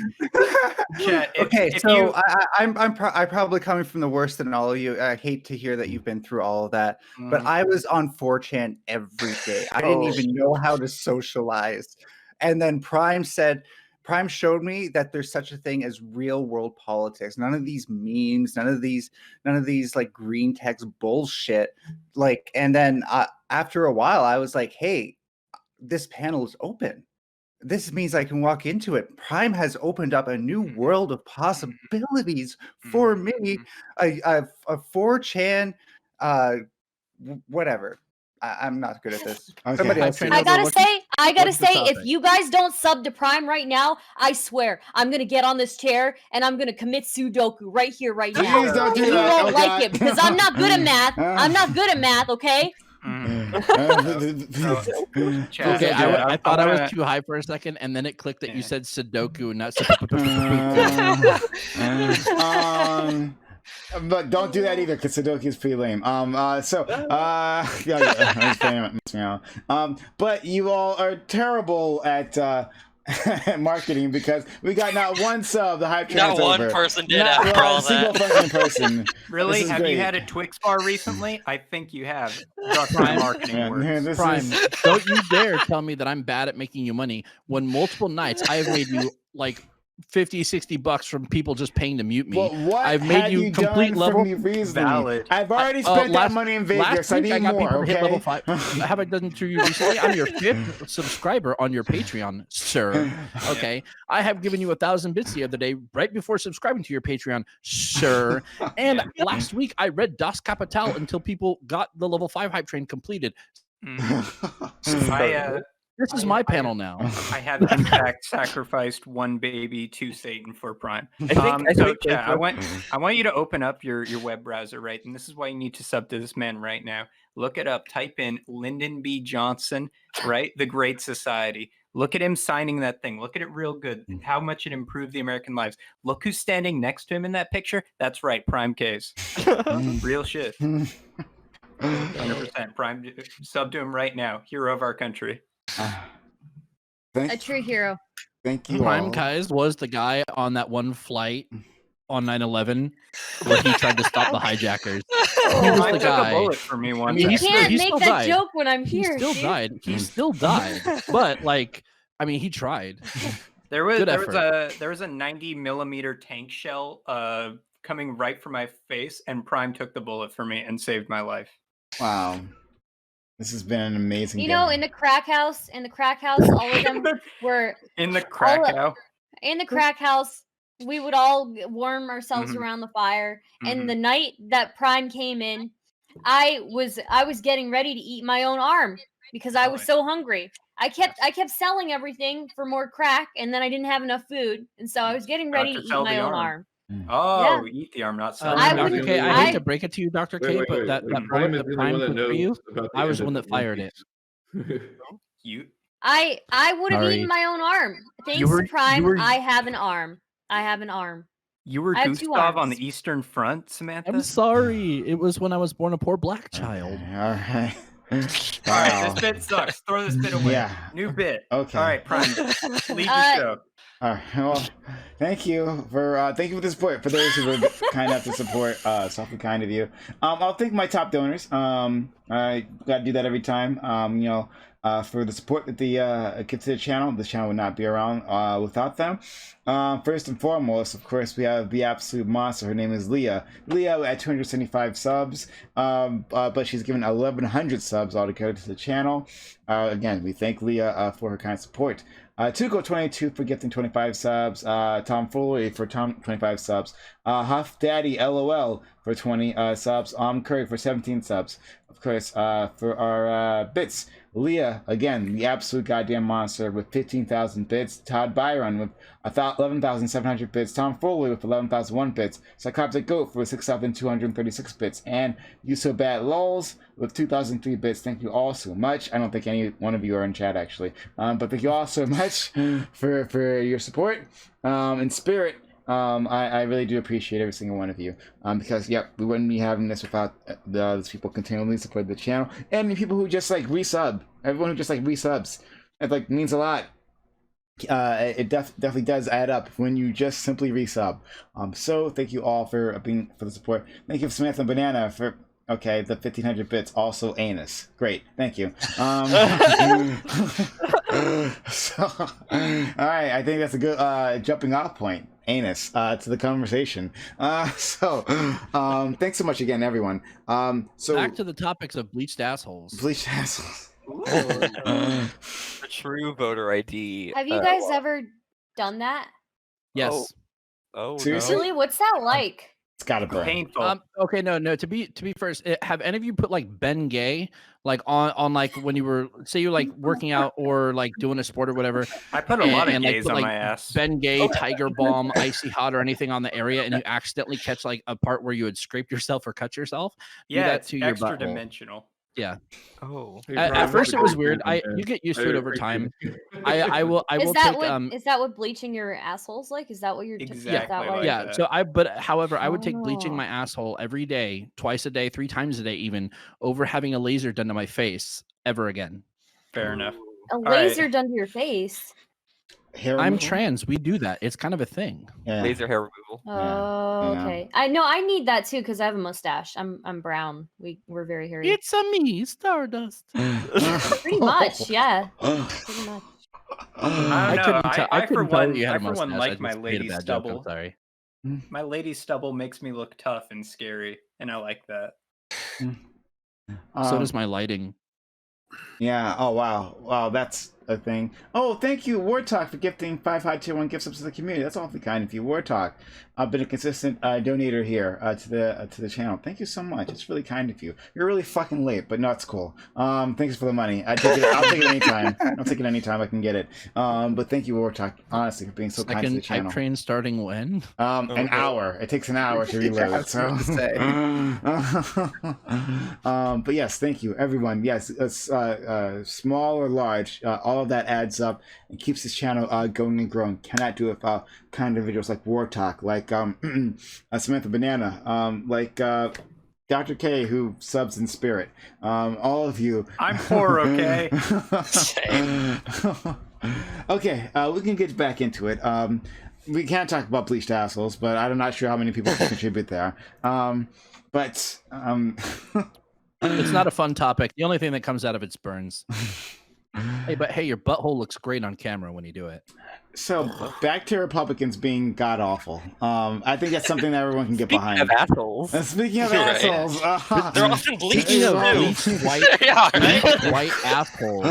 I'm probably coming from the worst in all of you. I hate to hear that you've been through all of that, but I was on 4chan every day. I didn't even know how to socialize. And then Prime showed me that there's such a thing as real world politics. None of these memes, none of these like green text bullshit. Like, and then after a while, I was like, hey, this panel is open. This means I can walk into it. Prime has opened up a new world of possibilities for me. A 4chan, whatever. I'm not good at this. Okay. Somebody else. I gotta say, if you guys don't sub to Prime right now, I swear I'm gonna get on this chair and I'm gonna commit Sudoku right here, right now. Please don't do that. You won't like it because I'm not good at math. I'm not good at math. Okay. Okay, I thought I was too high for a second, and then it clicked that you said Sudoku and not But don't do that either, because Sudoku is pretty lame. But you all are terrible at marketing because we got not one sub. The hype train Not is one over. person did Not after all one single that. fucking person. Really? This is Have great. you had a Twix bar recently? I think you have. That's how marketing Yeah, works. this Prime, is- don't you dare tell me that I'm bad at making you money when multiple nights I have made you like $50-$60 from people just paying to mute me. Well, what I've made had you you complete done level for me recently? valid. I've already spent that money in Vegas. I week, need got more. people to hit level Okay. 5. Have I done to you recently? I'm your 5th subscriber on your Patreon, sir. Okay, I have given you 1,000 bits the other day right before subscribing to your Patreon, sir. And last week I read Das Kapital until people got the level 5 hype train completed. This is my panel now. I have in fact sacrificed one baby to Satan for Prime. Chat, I want you to open up your web browser, right? And this is why you need to sub to this man right now. Look it up. Type in Lyndon B. Johnson, right? The Great Society. Look at him signing that thing. Look at it real good. How much it improved the American lives. Look who's standing next to him in that picture. That's right, Prime Case. Real shit. 100%. Prime, sub to him right now. Hero of our country. A true hero. Thank you. Prime Kais was the guy on that one flight on 9/11 where he tried to stop the hijackers. He was the guy. Took a bullet for me once. You he can't still make that died. joke when I'm here. He still died. He still died. But like, I mean, he tried. There was Good there was a 90mm tank shell coming right for my face, and Prime took the bullet for me and saved my life. Wow. This has been an amazing You know, in the crack house, all of them were in the crack house. In the crack house, we would all warm ourselves around the fire. And the night that Prime came in, I was getting ready to eat my own arm because I was so hungry. I kept selling everything for more crack, and then I didn't have enough food, and so I was getting ready to eat my own arm. Oh, eat the arm, not sell. Dr. K, I hate to break it to you, Dr. K, but that Prime the Prime that for knows you, about the I was end the one of that fired it. You. I would have eaten my own arm. Thanks to Prime, I have an arm. I have an arm. You were Gustav on the Eastern Front, Samantha? I'm sorry. It was when I was born a poor black child. All right. All right, this bit sucks. Throw this bit away. Yeah. New bit. Okay. All right, Prime. Lead the show. All right. Well, thank you for the support. For those who were kind enough to support, it's awfully kind of you. I'll thank my top donors. I got to do that every time. For the support that they give to the channel. This channel would not be around without them. First and foremost, of course, we have the absolute monster. Her name is Leah. Leah at 275 subs, but she's given 1,100 subs altogether to the channel. Again, we thank Leah for her kind support. Tuco22 for gifting 25 subs. Tom Foley for 25 subs. Huff Daddy LOL for 20 subs. Curry for 17 subs. Of course, for our bits, Leah, again, the absolute goddamn monster with 15,000 bits. Todd Byron with 11,700 bits. Tom Foley with 11,001 bits. Psychoptic Goat for 6,236 bits. And You So Bad Lols with 2,003 bits. Thank you all so much. I don't think any one of you are in chat, actually. But thank you all so much for your support. In spirit, I really do appreciate every single one of you, because we wouldn't be having this without those people continually supporting the channel, and the people who just like resub. Everyone who just like resubs, it like means a lot. It definitely does add up when you just simply resub. So thank you all for the support. Thank you, Samantha Banana, for the 1,500 bits. Also anus, great, thank you. So, all right, I think that's a good jumping off point. Anus to the conversation. Thanks so much again, everyone. So back to the topics of bleached assholes. Bleached assholes. A true voter ID. Have you guys ever done that? Yes. Oh, seriously? Really? What's that like? It's gotta burn. Painful. Okay, no. To be first, have any of you put like Ben Gay like on like when you were you're like working out or like doing a sport or whatever? I put a lot of like, gays on my ass. Ben Gay, Tiger Balm, Icy Hot, or anything on the area, and you accidentally catch like a part where you would scrape yourself or cut yourself. Yeah, that it's to your extra butthole. dimensional. Yeah. Oh. At first it was weird. You get used to it over time. I will take is that what bleaching your asshole's like? Is that what you're exactly like? Yeah. that? So however, I would take bleaching my asshole every day, twice a day, 3 times a day, even over having a laser done to my face ever again. Fair enough. A laser done to your face. hair I'm removal? trans. We do that. It's kind of a thing. Yeah. Laser hair removal. Oh, Yeah. okay. I know I need that too because I have a mustache. I'm brown. We're very hairy. It's a me, Stardust. Pretty much, yeah. Pretty much. I don't know. I for couldn't tell that one, you had I a for one mustache. I like my just made a lady bad joke. I'm stubble. sorry. My lady stubble makes me look tough and scary, and I like that. So does my lighting. Yeah. Oh wow. Wow, that's a thing. Oh, thank you, War Talk, for gifting 5 high tier 1 gift subs to the community. That's awfully kind of you, War Talk. I've been a consistent donator here to the channel. Thank you so much. It's really kind of you. You're really fucking late, but no, it's cool. Thanks for the money. I'll take it anytime. I'll take it anytime I can get it. But thank you, War Talk, honestly, for being so kind to the channel. Type train starting when? An hour. It takes an hour to reload. Yeah, I was so. But yes, thank you, everyone. Yes, small or large, all of that adds up and keeps this channel going and growing. Cannot do it without kind of videos like War Talk, like Samantha Banana, like Dr. K, who subs in spirit. All of you. I'm poor, okay? Okay, we can get back into it. We can't talk about bleached assholes, but I'm not sure how many people can contribute there. But it's not a fun topic. The only thing that comes out of it's burns. Hey, your butthole looks great on camera when you do it. So back to Republicans being god awful. I think that's something that everyone can get behind. Speaking of assholes. Speaking of Right. assholes, They're often bleaching Speaking of too. bleaching white, Yeah, right? white asshole.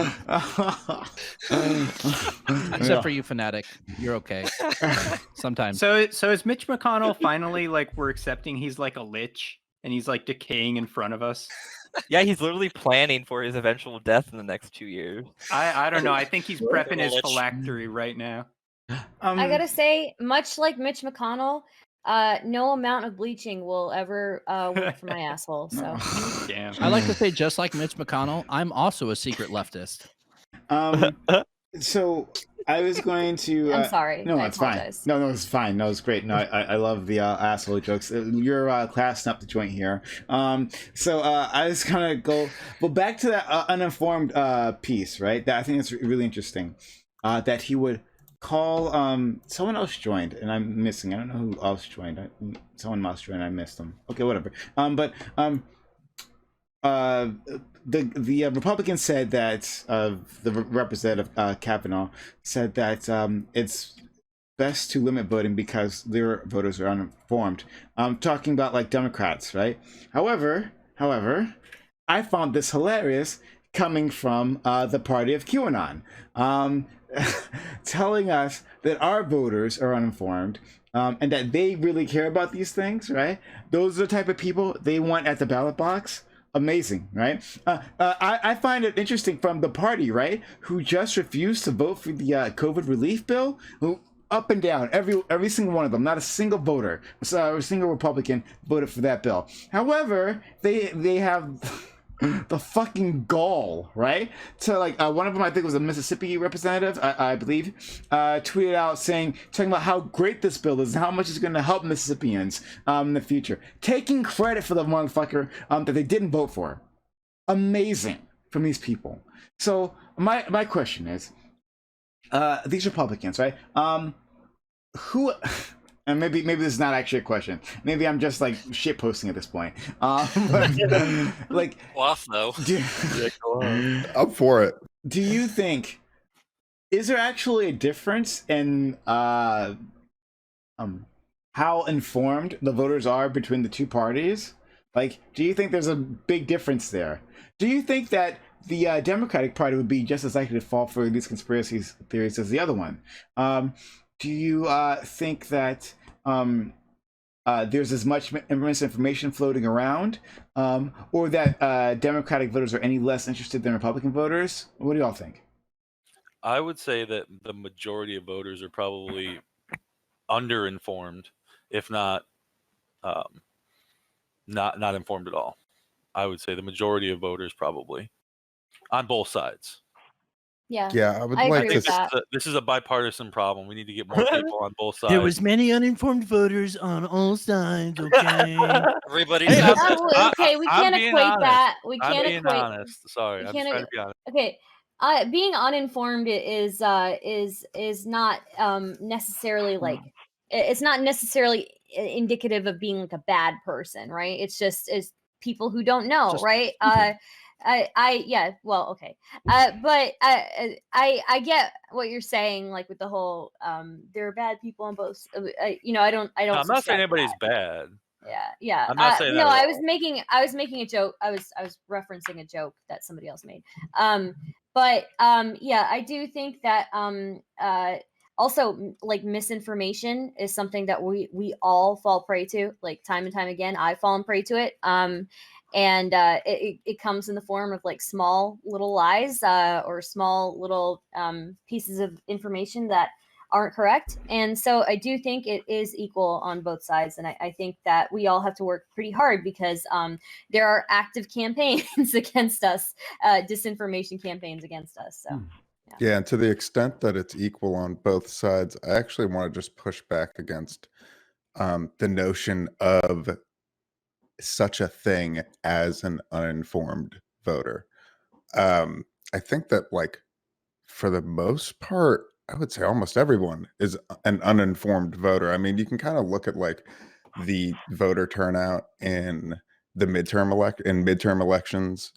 Except for you, fanatic. You're okay. Sometimes. So is Mitch McConnell finally like we're accepting he's like a lich and he's like decaying in front of us? Yeah, he's literally planning for his eventual death in the next 2 years. I don't know. I think he's prepping his phylactery right now. I gotta say, much like Mitch McConnell, no amount of bleaching will ever work for my asshole. So Damn. I like to say, just like Mitch McConnell, I'm also a secret leftist. So I was going to. I'm sorry. No, I it's fine. apologize. No, it's fine. No, it's great. No, I love the asshole jokes. You're classing up the joint here. So I was gonna go back to that uninformed piece, right? That I think it's really interesting. That he would call someone else joined, and I'm missing. I don't know who else joined. Someone else joined. I missed them. Okay, whatever. The Republicans said that the representative Kavanaugh said that it's best to limit voting because their voters are uninformed. Talking about like Democrats, right? However, I found this hilarious coming from the party of QAnon, telling us that our voters are uninformed. And that they really care about these things, right? Those are the type of people they want at the ballot box. Amazing, right? I find it interesting from the party, right, who just refused to vote for the COVID relief bill, who up and down, every single one of them, not a single voter, a single Republican voted for that bill. However, they have the fucking gall, right? To like one of them, I think was a Mississippi representative, I believe, tweeted out talking about how great this bill is and how much it's going to help Mississippians in the future, taking credit for the motherfucker that they didn't vote for. Amazing from these people. So my question is, these Republicans, right? Who? And maybe this is not actually a question. Maybe I'm just like shit posting at this point. Like, Off though. Up for it. Do you think is there actually a difference in how informed the voters are between the two parties? Like, do you think there's a big difference there? Do you think that the Democratic Party would be just as likely to fall for these conspiracy theories as the other one? Do you think that there's as much misinformation floating around, or that Democratic voters are any less interested than Republican voters? What do y'all think? I would say that the majority of voters are probably underinformed, if not not informed at all. I would say the majority of voters probably on both sides. Yeah, I would I like agree to. with that. This is a bipartisan problem. We need to get more people on both sides. There was many uninformed voters on all sides. Okay. Everybody. Okay, we I'm can't being equate honest. that. We I'm can't being equate. honest. Sorry, I'm just trying to be honest. Okay, being uninformed is not necessarily like it's not necessarily indicative of being like a bad person, right? It's just is people who don't know, right? Yeah, well, okay. But I get what you're saying, like with the whole there are bad people on both. You know, I don't. No, I'm not saying subscribe to anybody's that. bad. Yeah. I'm not saying no, that at I was all. making a joke. I was referencing a joke that somebody else made. But yeah, I do think that also like misinformation is something that we all fall prey to, like time and time again. I've fallen prey to it. And it comes in the form of like small little lies or small little pieces of information that aren't correct. And so I do think it is equal on both sides. And I think that we all have to work pretty hard because there are active campaigns against us, disinformation campaigns against us. So. Yeah, and to the extent that it's equal on both sides, I actually want to just push back against the notion of such a thing as an uninformed voter. I think that, like, for the most part, I would say almost everyone is an uninformed voter. I mean, you can kind of look at like the voter turnout in the midterm elections,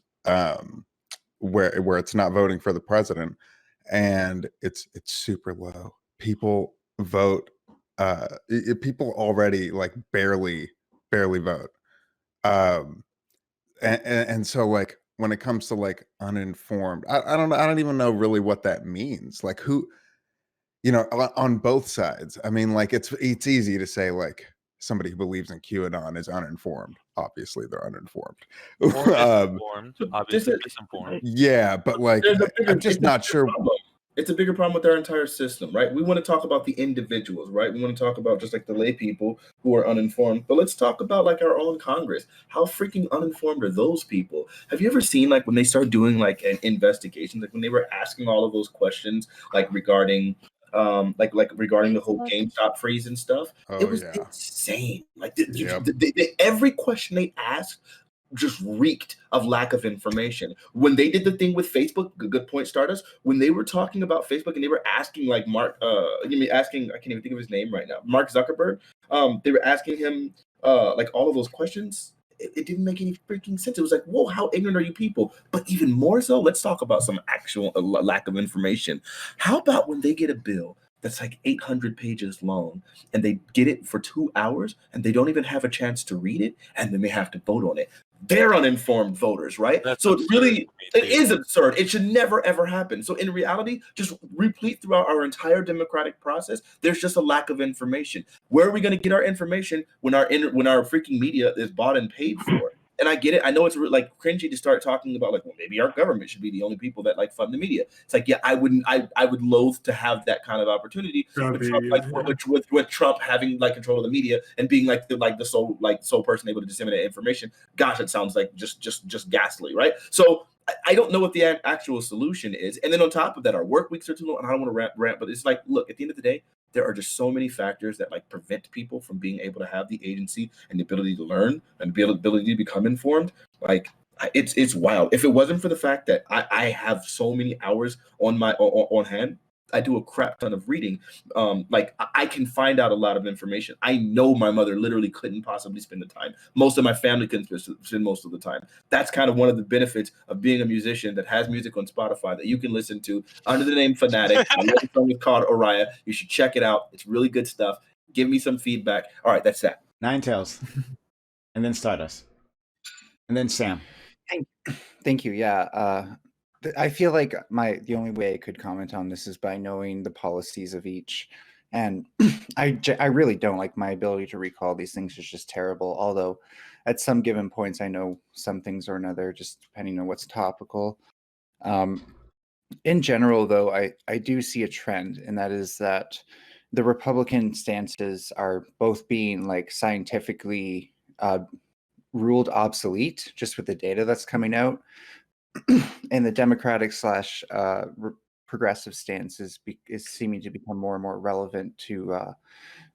where it's not voting for the president, and it's super low. People vote. People already like barely vote. Um, and so like when it comes to like uninformed, I don't know. I don't even know really what that means. Like who, on both sides. I mean, like it's easy to say like somebody who believes in QAnon is uninformed. Obviously, they're uninformed. Or misinformed, obviously misinformed. Yeah, but like I'm just not sure. It's a bigger problem with our entire system, right? We want to talk about the individuals, right? We want to talk about just like the lay people who are uninformed, but let's talk about like our own Congress. How freaking uninformed are those people? Have you ever seen like when they start doing like an investigation, like when they were asking all of those questions, like regarding regarding the whole GameStop freeze and stuff? It was insane. Like every question they asked just reeked of lack of information. When they did the thing with Facebook, good point, Stardust, when they were talking about Facebook and they were asking like I can't even think of his name right now, Mark Zuckerberg, they were asking him like all of those questions. It didn't make any freaking sense. It was like, whoa, how ignorant are you people? But even more so, let's talk about some actual lack of information. How about when they get a bill that's like 800 pages long and they get it for 2 hours and they don't even have a chance to read it and then they have to vote on it? They're uninformed voters, right? So it is absurd. It should never, ever happen. So in reality, just replete throughout our entire democratic process, there's just a lack of information. Where are we going to get our information when our freaking media is bought and paid for? And I get it. I know it's like cringy to start talking about like, well, maybe our government should be the only people that like fund the media. It's like, yeah, I would loathe to have that kind of opportunity with Trump having like control of the media and being like the sole person able to disseminate information. Gosh, it sounds like just ghastly, right? So I don't know what the actual solution is. And then on top of that, our work weeks are too long. And I don't want to rant, but it's like, look, at the end of the day, there are just so many factors that like prevent people from being able to have the agency and the ability to learn and the ability to become informed. Like it's wild. If it wasn't for the fact that I have so many hours on hand, I do a crap ton of reading. Like I can find out a lot of information. I know my mother literally couldn't possibly spend the time. Most of my family couldn't spend most of the time. That's kind of one of the benefits of being a musician that has music on Spotify that you can listen to under the name Fanatic. I love the song is called Oriah. You should check it out. It's really good stuff. Give me some feedback. All right, that's that. Nine Tails, and then Stardust, and then Sam. Thank you. Yeah. I feel like the only way I could comment on this is by knowing the policies of each. And I really don't like my ability to recall these things is just terrible. Although at some given points, I know some things or another, just depending on what's topical. In general, though, I do see a trend, and that is that the Republican stances are both being like scientifically ruled obsolete just with the data that's coming out. And the Democratic / progressive stance is seeming to become more and more relevant to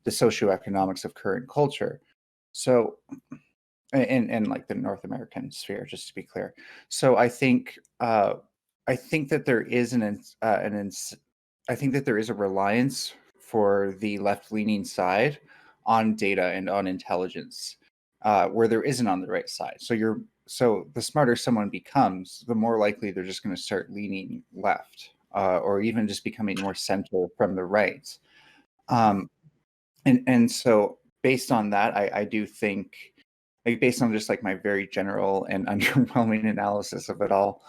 the socioeconomics of current culture. So, and like the North American sphere, just to be clear. So I think I think that there is I think that there is a reliance for the left-leaning side on data and on intelligence, where there isn't on the right side. So the smarter someone becomes, the more likely they're just going to start leaning left, or even just becoming more center from the right. And so based on that, I do think, like, based on just like my very general and underwhelming analysis of it all,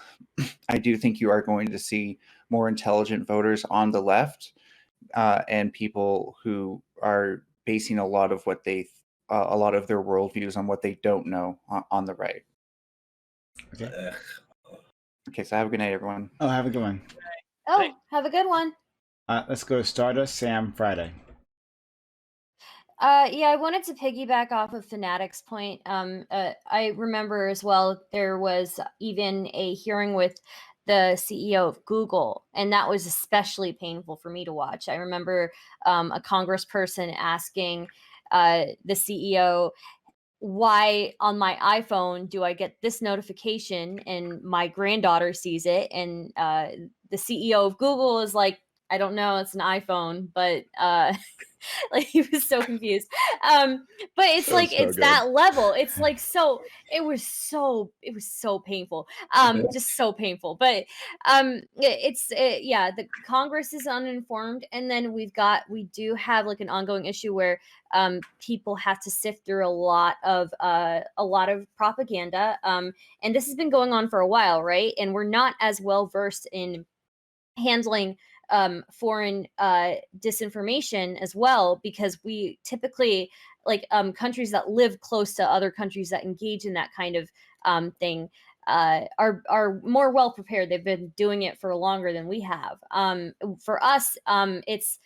I do think you are going to see more intelligent voters on the left, and people who are basing a lot of what a lot of their worldviews on what they don't know on the right. Okay. Okay, so have a good night, everyone. Oh, have a good one. Oh, have a good one. Let's go to Stardust, Sam, Friday. Yeah, I wanted to piggyback off of Fanatic's point. I remember as well, there was even a hearing with the CEO of Google, and that was especially painful for me to watch. I remember a congressperson asking the CEO, why on my iPhone do I get this notification and my granddaughter sees it? And the CEO of Google is like, I don't know, it's an iPhone, but like he was so confused. But it's That like was so it's good. that level. It's like it was so painful. Just so painful. But yeah, the Congress is uninformed, and then we do have like an ongoing issue where people have to sift through a lot of propaganda. And this has been going on for a while, right? And we're not as well versed in handling foreign disinformation as well, because we typically, like, countries that live close to other countries that engage in that kind of thing are more well prepared. They've been doing it for longer than we have. For us, it's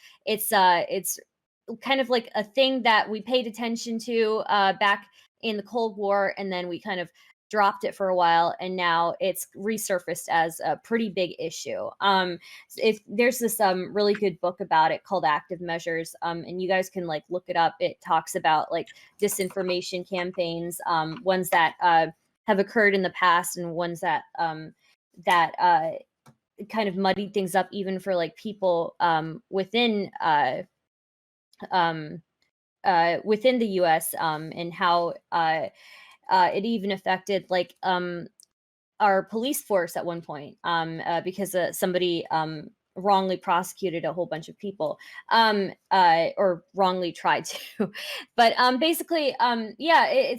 kind of like a thing that we paid attention to back in the Cold War, and then we kind of dropped it for a while, and now it's resurfaced as a pretty big issue. If there's this really good book about it called Active Measures, and you guys can like look it up. It talks about like disinformation campaigns, ones that have occurred in the past, and ones that kind of muddied things up even for like people within the US, and how it even affected like our police force at one point, because somebody wrongly prosecuted a whole bunch of people, or wrongly tried to. But basically, yeah,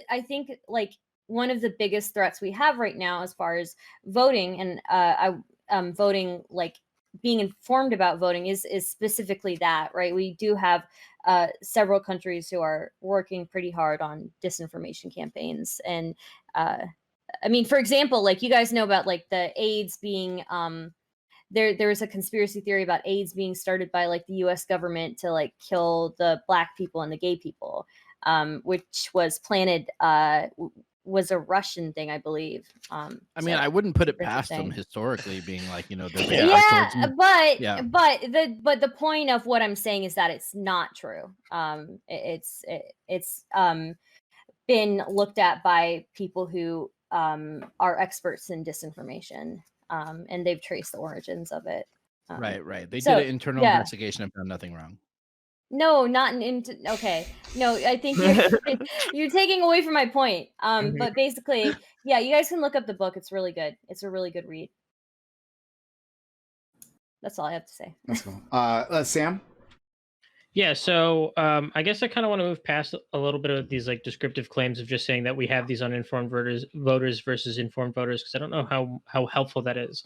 I think like one of the biggest threats we have right now as far as voting, and voting, like being informed about voting, is specifically that, right? We do have several countries who are working pretty hard on disinformation campaigns. And I mean, for example, like you guys know about like the AIDS being there's a conspiracy theory about AIDS being started by like the US government to like kill the Black people and the gay people, which was planted, was a Russian thing, I believe. I mean, I wouldn't put it past them historically being like, they're biased towards but the point of what I'm saying is that it's not true. It's been looked at by people who are experts in disinformation, and they've traced the origins of it. Right. They did an internal investigation and found nothing wrong. No, not okay. No, I think you're taking away from my point. But basically, yeah, you guys can look up the book. It's really good. It's a really good read. That's all I have to say. That's cool. Sam? Yeah, so I guess I kind of want to move past a little bit of these like descriptive claims of just saying that we have these uninformed voters versus informed voters, because I don't know how helpful that is.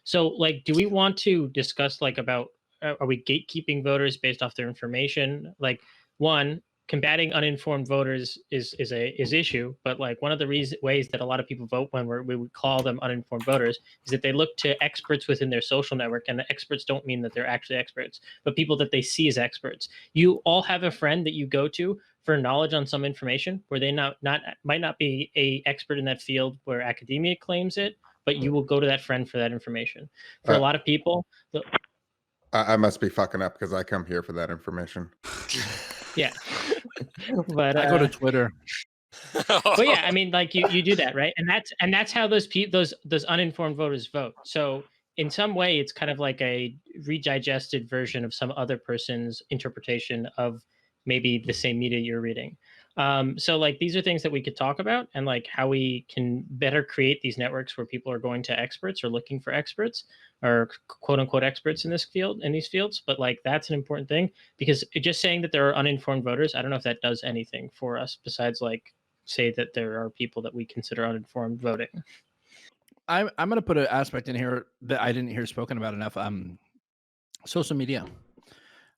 So like, do we want to discuss like about are we gatekeeping voters based off their information? Like, one, combating uninformed voters is issue, but like one of the ways that a lot of people vote when we would call them uninformed voters is that they look to experts within their social network, and the experts don't mean that they're actually experts, but people that they see as experts. You all have a friend that you go to for knowledge on some information where they might not be a expert in that field where academia claims it, but you will go to that friend for that information. For a lot of people, I must be fucking up because I come here for that information. Yeah. But I go to Twitter. But yeah, I mean, like you do that, right? And that's how those uninformed voters vote. So in some way, it's kind of like a redigested version of some other person's interpretation of maybe the same media you're reading. So like these are things that we could talk about, and like how we can better create these networks where people are going to experts or looking for experts or quote unquote experts in these fields. But like that's an important thing, because just saying that there are uninformed voters, I don't know if that does anything for us besides like say that there are people that we consider uninformed voting. I'm going to put an aspect in here that I didn't hear spoken about enough. Social media.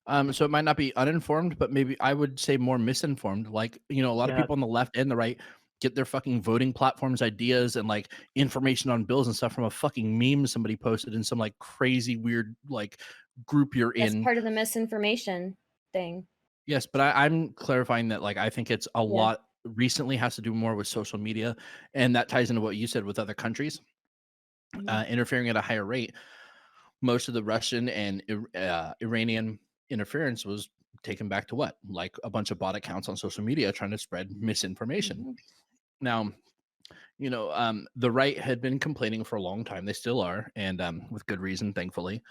So it might not be uninformed, but maybe I would say more misinformed. Like, you know, a lot of people on the left and the right get their fucking voting platforms ideas and like information on bills and stuff from a fucking meme somebody posted in some like crazy weird like group you're in. That's part of the misinformation thing. Yes, but I'm clarifying that like I think it's a lot recently has to do more with social media, and that ties into what you said with other countries interfering at a higher rate. Most of the Russian and Iranian interference was taken back to what? Like a bunch of bot accounts on social media trying to spread misinformation. Now, you know, the right had been complaining for a long time. They still are, and with good reason, thankfully,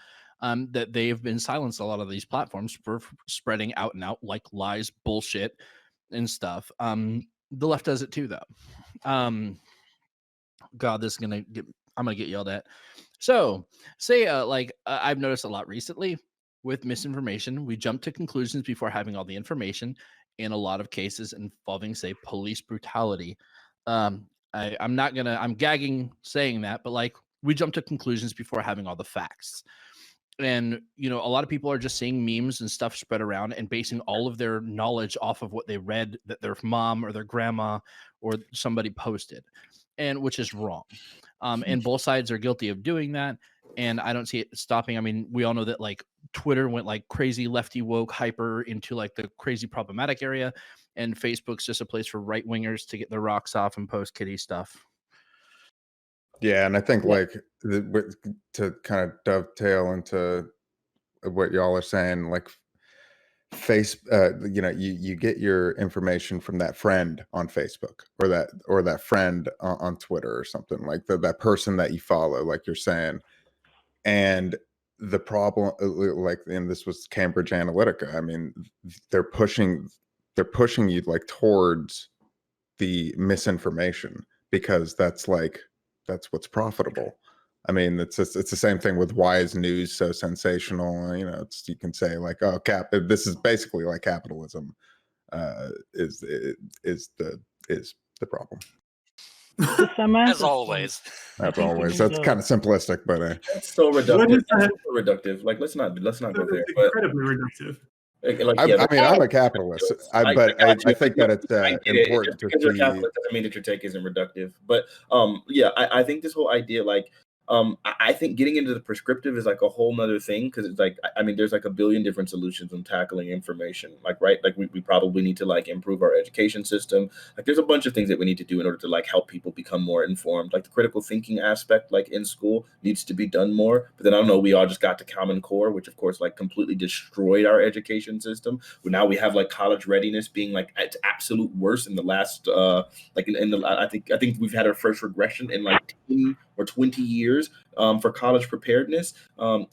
that they've been silenced a lot of these platforms for spreading out and out like lies, bullshit, and stuff. The left does it too, though. God, this is gonna get. I'm gonna get yelled at. So, say I've noticed a lot recently with misinformation, we jump to conclusions before having all the information. In a lot of cases involving, say, police brutality. I'm gagging saying that, but like we jump to conclusions before having all the facts. And, you know, a lot of people are just seeing memes and stuff spread around and basing all of their knowledge off of what they read that their mom or their grandma or somebody posted, and which is wrong. And both sides are guilty of doing that. And I don't see it stopping. I mean, we all know that like Twitter went like crazy lefty woke hyper into like the crazy problematic area. And Facebook's just a place for right wingers to get their rocks off and post kitty stuff. Yeah, and I think like to kind of dovetail into what y'all are saying, like you know, you get your information from that friend on Facebook or that friend on Twitter or something, like that person that you follow, like you're saying. And the problem, like, and this was Cambridge Analytica, I mean, they're pushing you like towards the misinformation because that's what's profitable. I mean, it's the same thing with why is news so sensational? You know, you can say like, oh, this is basically like capitalism is the problem. As always. That's always. That's kind of simplistic, but it's so reductive. That's so reductive. Like, let's not go there. Incredibly reductive. Like, I mean, I'm a capitalist, but I think that it's important to because you're capitalist doesn't mean that your take isn't reductive. But yeah, I think this whole idea, like, I think getting into the prescriptive is like a whole nother thing, because it's like, I mean, there's like a billion different solutions in tackling information, like, right, like we probably need to like improve our education system. Like there's a bunch of things that we need to do in order to like help people become more informed. Like the critical thinking aspect, like in school, needs to be done more. But then I don't know, we all just got to Common Core, which of course like completely destroyed our education system. But now we have like college readiness being like at absolute worst in the last like in the I think we've had our first regression in like 10 or 20 years for college preparedness,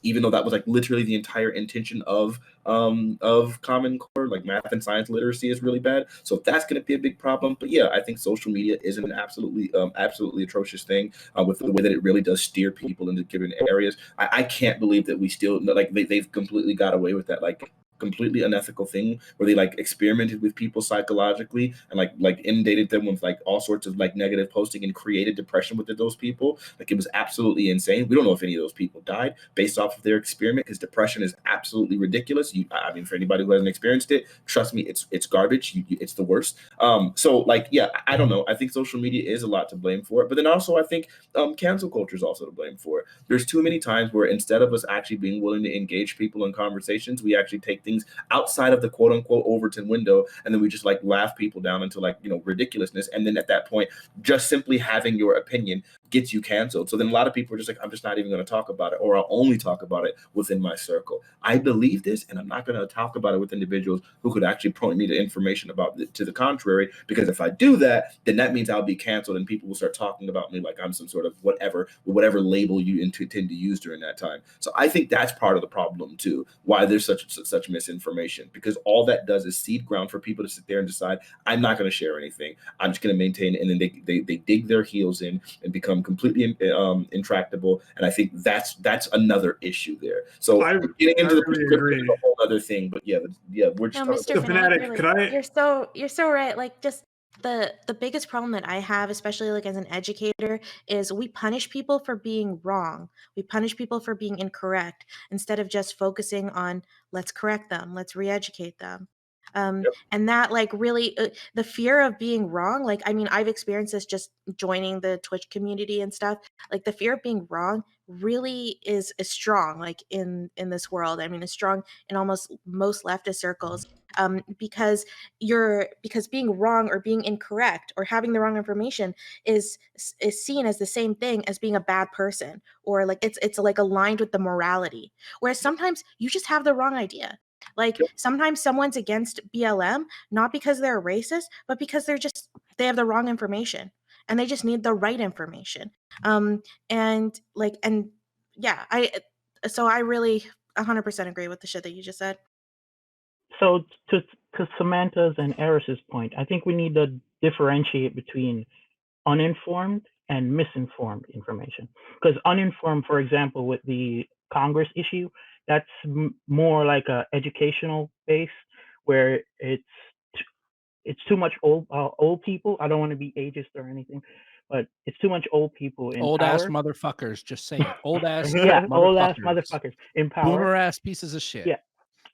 even though that was like literally the entire intention of Common Core. Like math and science literacy is really bad, so that's going to be a big problem. But yeah, I think social media is an absolutely atrocious thing with the way that it really does steer people into given areas. I can't believe that we still like they've completely got away with that, like completely unethical thing where they like experimented with people psychologically and like inundated them with like all sorts of like negative posting and created depression within those people. Like it was absolutely insane. We don't know if any of those people died based off of their experiment, because depression is absolutely ridiculous. I mean, for anybody who hasn't experienced it, trust me, it's garbage. It's the worst. So like, yeah, I don't know. I think social media is a lot to blame for it, but then also I think cancel culture is also to blame for it. There's too many times where instead of us actually being willing to engage people in conversations, we actually take things outside of the quote unquote Overton window, and then we just like laugh people down into like, you know, ridiculousness. And then at that point, just simply having your opinion gets you canceled. So then a lot of people are just like, I'm just not even going to talk about it, or I'll only talk about it within my circle. I believe this, and I'm not going to talk about it with individuals who could actually point me to information about it to the contrary, because if I do that, then that means I'll be canceled, and people will start talking about me like I'm some sort of whatever label you tend to use during that time. So I think that's part of the problem too, why there's such misinformation, because all that does is seed ground for people to sit there and decide, I'm not going to share anything. I'm just going to maintain it. And then they dig their heels in and become completely intractable. And I think that's another issue there. So getting into the prescription is a whole other thing. But yeah, we're just Mr. Fanatic, you're so right. Like, just the biggest problem that I have, especially like as an educator, is we punish people for being wrong. We punish people for being incorrect instead of just focusing on let's correct them, let's re-educate them. And that like really the fear of being wrong, like, I mean, I've experienced this just joining the Twitch community and stuff. Like, the fear of being wrong really is strong, like in this world. I mean, it's strong in almost most leftist circles, because being wrong or being incorrect or having the wrong information is seen as the same thing as being a bad person, or like it's like aligned with the morality, whereas sometimes you just have the wrong idea. Like, sometimes someone's against BLM not because they're racist, but because they have the wrong information, and they just need the right information. And yeah, I really 100% agree with the shit that you just said. So to Samantha's and Eris's point, I think we need to differentiate between uninformed and misinformed information. Because uninformed, for example, with the Congress issue, that's more like a educational base, where it's too much old people. I don't want to be ageist or anything, but it's too much old people in old power. Ass motherfuckers. Just say it. Old ass. Yeah, old ass motherfuckers in power. Boomer ass pieces of shit. Yeah,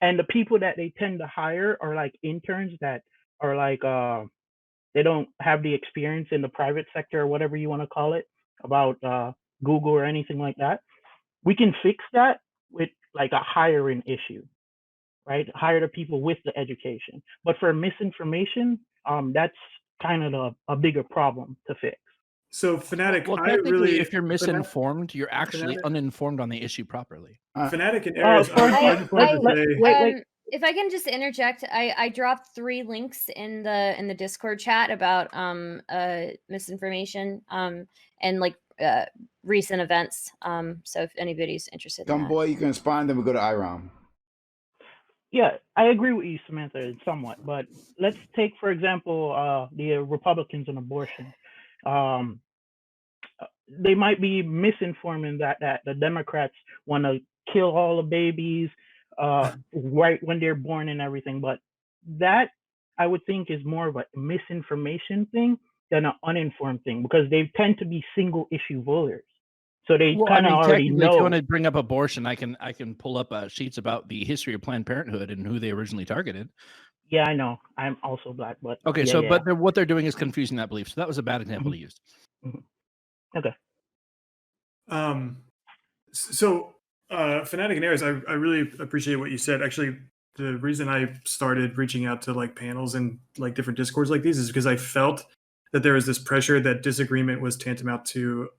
and the people that they tend to hire are like interns that are like they don't have the experience in the private sector or whatever you want to call it about Google or anything like that. We can fix that with like a hiring issue, right? Hire the people with the education. But for misinformation, that's kind of a bigger problem to fix. So Fanatic, well, technically, if you're misinformed, you're actually uninformed on the issue properly. Fanatic and Aries, if I can just interject, I dropped 3 links in the Discord chat about misinformation and like recent events. So if anybody's interested in that. Boy, you can respond, then we go to Iram. Yeah, I agree with you, Samantha, somewhat. But let's take, for example, the Republicans on abortion. They might be misinforming that the Democrats want to kill all the babies right when they're born and everything. But that, I would think, is more of a misinformation thing than an uninformed thing, because they tend to be single issue voters. So they kind of already know. If you want to bring up abortion, I can pull up sheets about the history of Planned Parenthood and who they originally targeted. Yeah, I know. I'm also Black, but okay. Yeah, so, yeah. But what they're doing is confusing that belief. So that was a bad example to use. Okay. So, Fanatic and Aries, I really appreciate what you said. Actually, the reason I started reaching out to like panels and like different discords like these is because I felt that there was this pressure that disagreement was tantamount to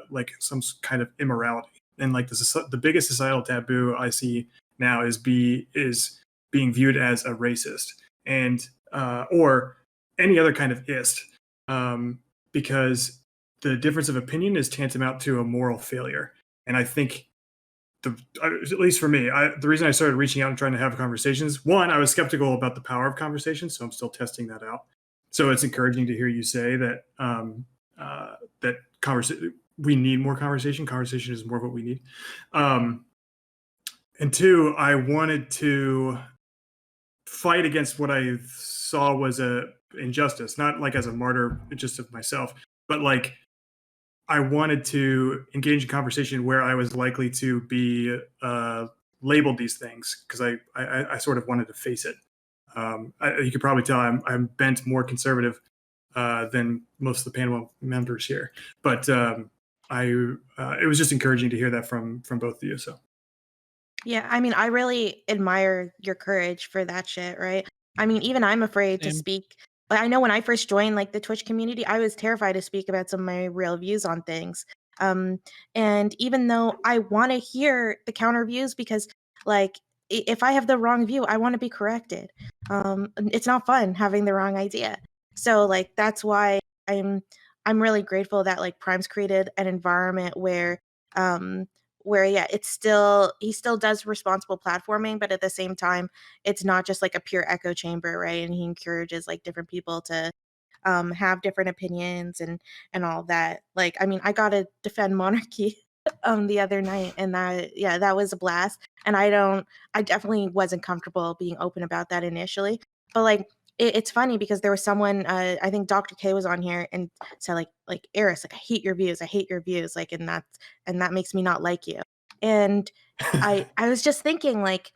like some kind of immorality, and like the biggest societal taboo I see now is being viewed as a racist, and or any other kind of ist, because the difference of opinion is tantamount to a moral failure. And I think, at least for me, the reason I started reaching out and trying to have conversations, one, I was skeptical about the power of conversation, so I'm still testing that out. So it's encouraging to hear you say that we need more conversation. Conversation is more of what we need. And 2, I wanted to fight against what I saw was a injustice, not like as a martyr just of myself, but like I wanted to engage in conversation where I was likely to be labeled these things, because I sort of wanted to face it. You could probably tell I'm bent more conservative than most of the panel members here, but it was just encouraging to hear that from both of you. So yeah, I mean, I really admire your courage for that shit, right? I mean, even I'm afraid to speak But I know when I first joined like the Twitch community, I was terrified to speak about some of my real views on things. And even though I want to hear the counter views, because like if I have the wrong view, I want to be corrected. It's not fun having the wrong idea. So like that's why I'm really grateful that like Prime's created an environment where yeah, he still does responsible platforming, but at the same time, it's not just like a pure echo chamber, right? And he encourages like different people to have different opinions and all that. Like, I mean, I got to defend monarchy the other night, and that was a blast. And I definitely wasn't comfortable being open about that initially, but like it's funny because there was someone, I think Dr. K was on here and said like Eris, like I hate your views, like and that makes me not like you. And I was just thinking like,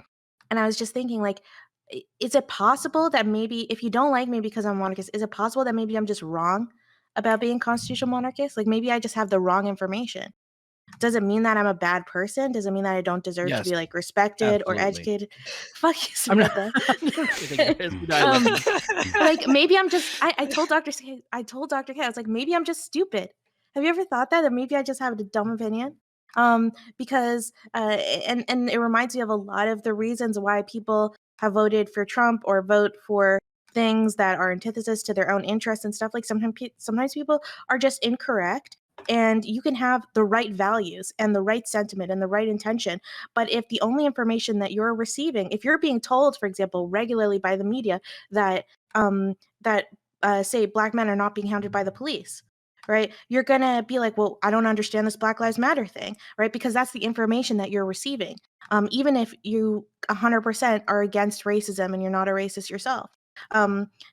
is it possible that maybe if you don't like me because I'm monarchist, is it possible that maybe I'm just wrong about being constitutional monarchist? Like maybe I just have the wrong information. Does it mean that I'm a bad person? Does it mean that I don't deserve to be like respected or educated? Fuck you, Samantha. Like maybe I'm just. I told Dr. K. I was like, maybe I'm just stupid. Have you ever thought that maybe I just have a dumb opinion? Because and it reminds me of a lot of the reasons why people have voted for Trump or vote for things that are antithesis to their own interests and stuff. Like sometimes people are just incorrect. And you can have the right values and the right sentiment and the right intention. But if the only information that you're receiving, if you're being told, for example, regularly by the media that say Black men are not being hounded by the police, right? You're going to be like, well, I don't understand this Black Lives Matter thing, right? Because that's the information that you're receiving. Even if you 100% are against racism and you're not a racist yourself.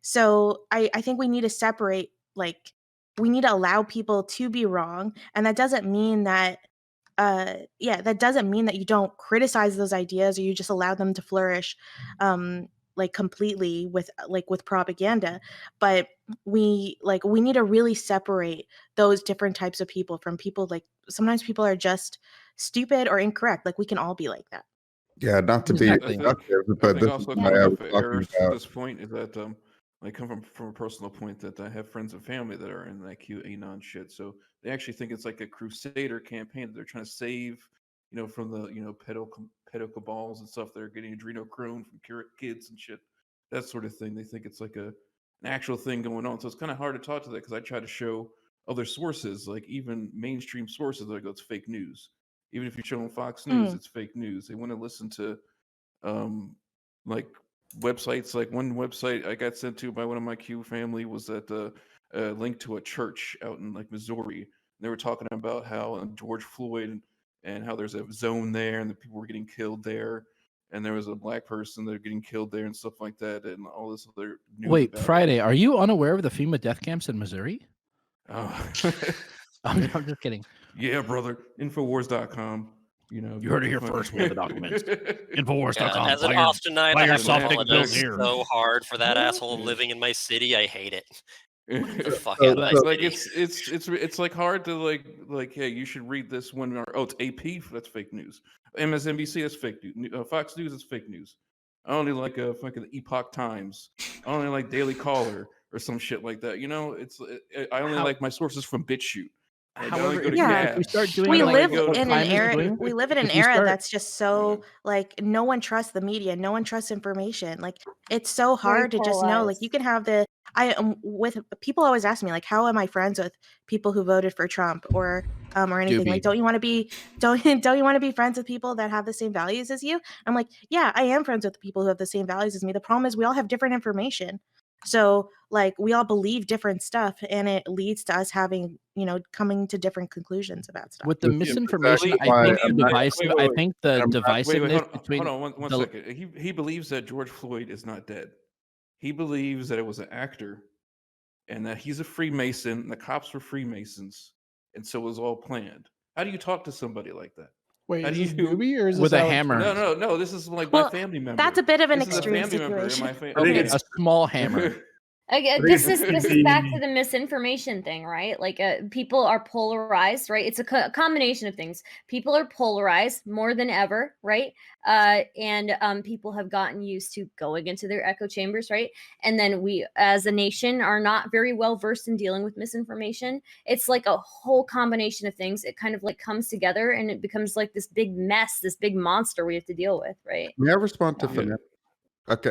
So I think we need to separate, like, we need to allow people to be wrong. And that doesn't mean that, that doesn't mean that you don't criticize those ideas or you just allow them to flourish like completely with propaganda. But we need to really separate those different types of people from people. Like sometimes people are just stupid or incorrect. Like we can all be like that. Yeah, not to be reductive, but this is why I was talking about this point is that I come from a personal point that I have friends and family that are in that QAnon shit. So they actually think it's like a crusader campaign that they're trying to save, from the pedo cabals and stuff that are getting adrenochrome from kids and shit, that sort of thing. They think it's like an actual thing going on. So it's kind of hard to talk to that because I try to show other sources, like even mainstream sources, that I go, it's fake news. Even if you show them Fox News, it's fake news. They want to listen to like websites. Like one website I got sent to by one of my Q family was that a link to a church out in like Missouri. They were talking about how George Floyd and how there's a zone there and the people were getting killed there, and there was a Black person that are getting killed there and stuff like that, and all this other news. Wait, Friday, are you unaware of the FEMA death camps in Missouri? Oh. I'm just kidding. Yeah, brother. Infowars.com. You heard it here first. We have the documents. Infowars.com. As an Austinite, I have to apologize here. so hard for that asshole living in my city. I hate it. The fuck out of my like city. it's like hard to like hey, you should read this one. Or, it's AP, that's fake news. MSNBC, that's fake news. Fox News, that's fake news. I only like fucking Epoch Times. I only like Daily Caller or some shit like that. I only like my sources from BitChute. However, if we start doing we live in an era that's just so like no one trusts the media, no one trusts information. Like it's so hard to just know. Like you can have with people always ask me like, how am I friends with people who voted for Trump or anything? Like, don't you want to be friends with people that have the same values as you? I'm like, yeah, I am friends with people who have the same values as me. The problem is we all have different information. So like we all believe different stuff and it leads to us having, coming to different conclusions about stuff. With the misinformation, I think the divisiveness between... Hold on one second. He believes that George Floyd is not dead. He believes that it was an actor and that he's a Freemason and the cops were Freemasons. And so it was all planned. How do you talk to somebody like that? Wait, is this Doobie or is this with a hammer? No. This is like my family member. That's a bit of an extreme situation. A small hammer. This is back to the misinformation thing, right? Like people are polarized, right? It's a combination of things. People are polarized more than ever, right? And people have gotten used to going into their echo chambers, right? And then we, as a nation, are not very well versed in dealing with misinformation. It's like a whole combination of things. It kind of like comes together, and it becomes like this big mess, this big monster we have to deal with, right? May I respond to Finette? Okay,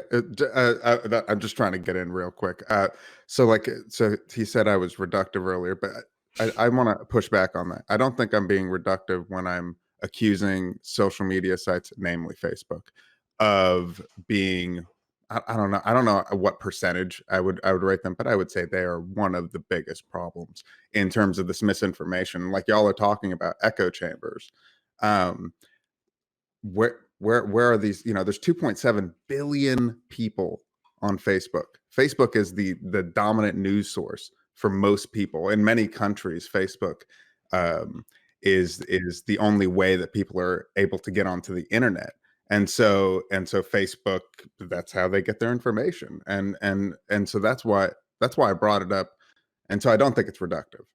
I'm just trying to get in real quick. So he said I was reductive earlier, but I want to push back on that. I don't think I'm being reductive when I'm accusing social media sites, namely Facebook, of being. I don't know. I don't know what percentage I would rate them, but I would say they are one of the biggest problems in terms of this misinformation. Like y'all are talking about echo chambers. Where are these? There's 2.7 billion people on Facebook. Facebook is the dominant news source for most people in many countries. Facebook is the only way that people are able to get onto the internet, and so Facebook, that's how they get their information, and so that's why I brought it up, and so I don't think it's reductive.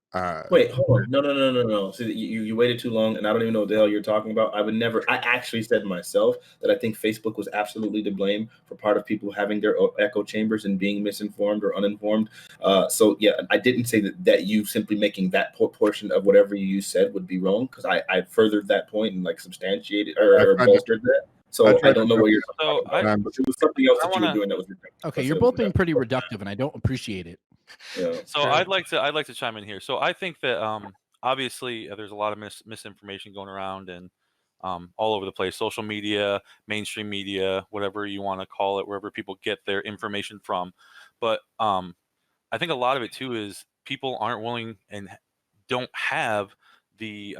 Wait, hold on. No. See, you waited too long, and I don't even know what the hell you're talking about. I actually said myself that I think Facebook was absolutely to blame for part of people having their echo chambers and being misinformed or uninformed. So yeah, I didn't say that you simply making that portion of whatever you said would be wrong, because I furthered that point and like substantiated or bolstered that. So I don't know what you're talking about. But it was something else that you were doing that was reductive. Okay, you're both being pretty reductive, and I don't appreciate it. Yeah. So I'd like to chime in here. So I think that obviously there's a lot of misinformation going around and all over the place, social media, mainstream media, whatever you want to call it, wherever people get their information from. But I think a lot of it too is people aren't willing and don't have the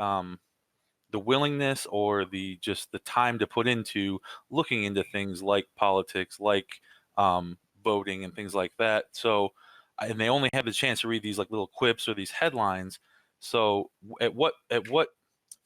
willingness or the time to put into looking into things like politics, like voting and things like that. So, and they only have the chance to read these like little quips or these headlines. So at what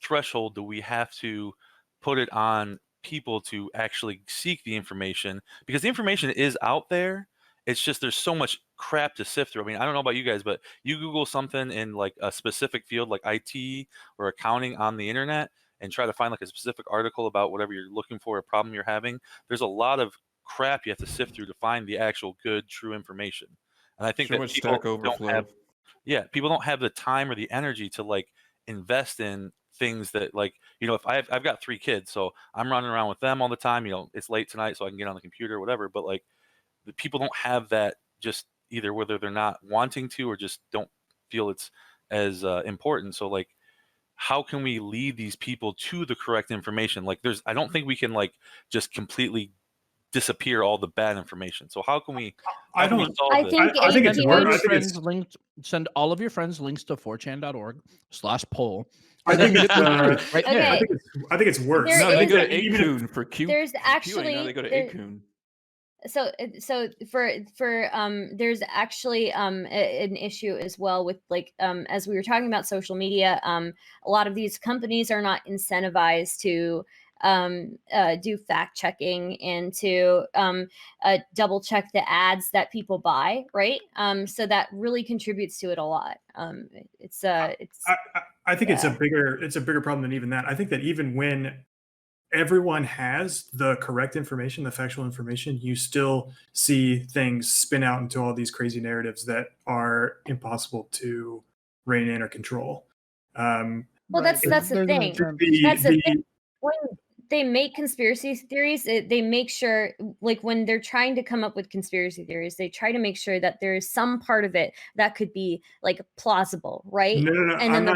threshold do we have to put it on people to actually seek the information? Because the information is out there. It's just there's so much crap to sift through. I mean, I don't know about you guys, but you Google something in like a specific field like IT or accounting on the internet and try to find like a specific article about whatever you're looking for, a problem you're having. There's a lot of crap you have to sift through to find the actual good, true information. And I think that people people don't have the time or the energy to like invest in things that, like, if I've got 3 kids, so I'm running around with them all the time. It's late tonight, so I can get on the computer or whatever. But like, the people don't have that, just either whether they're not wanting to or just don't feel it's as important. So like, how can we lead these people to the correct information? Like, I don't think we can like just completely disappear all the bad information. So how can we? I think it's worse. Send all of your friends links to 4chan.org/poll. I think it's I think it's worse. No, they go to Acun for Q. There's actually now they go to Acun. So for there's actually an issue as well with like as we were talking about social media, a lot of these companies are not incentivized to do fact checking and to double check the ads that people buy, right? So that really contributes to it a lot. I think it's a bigger problem than even that. I think that even when everyone has the correct information, the factual information, you still see things spin out into all these crazy narratives that are impossible to rein in or control. Well, that's the thing. That's the thing. When they make conspiracy theories, they make sure, like when they're trying to come up with conspiracy theories, they try to make sure that there is some part of it that could be like plausible, right? No. And then I'm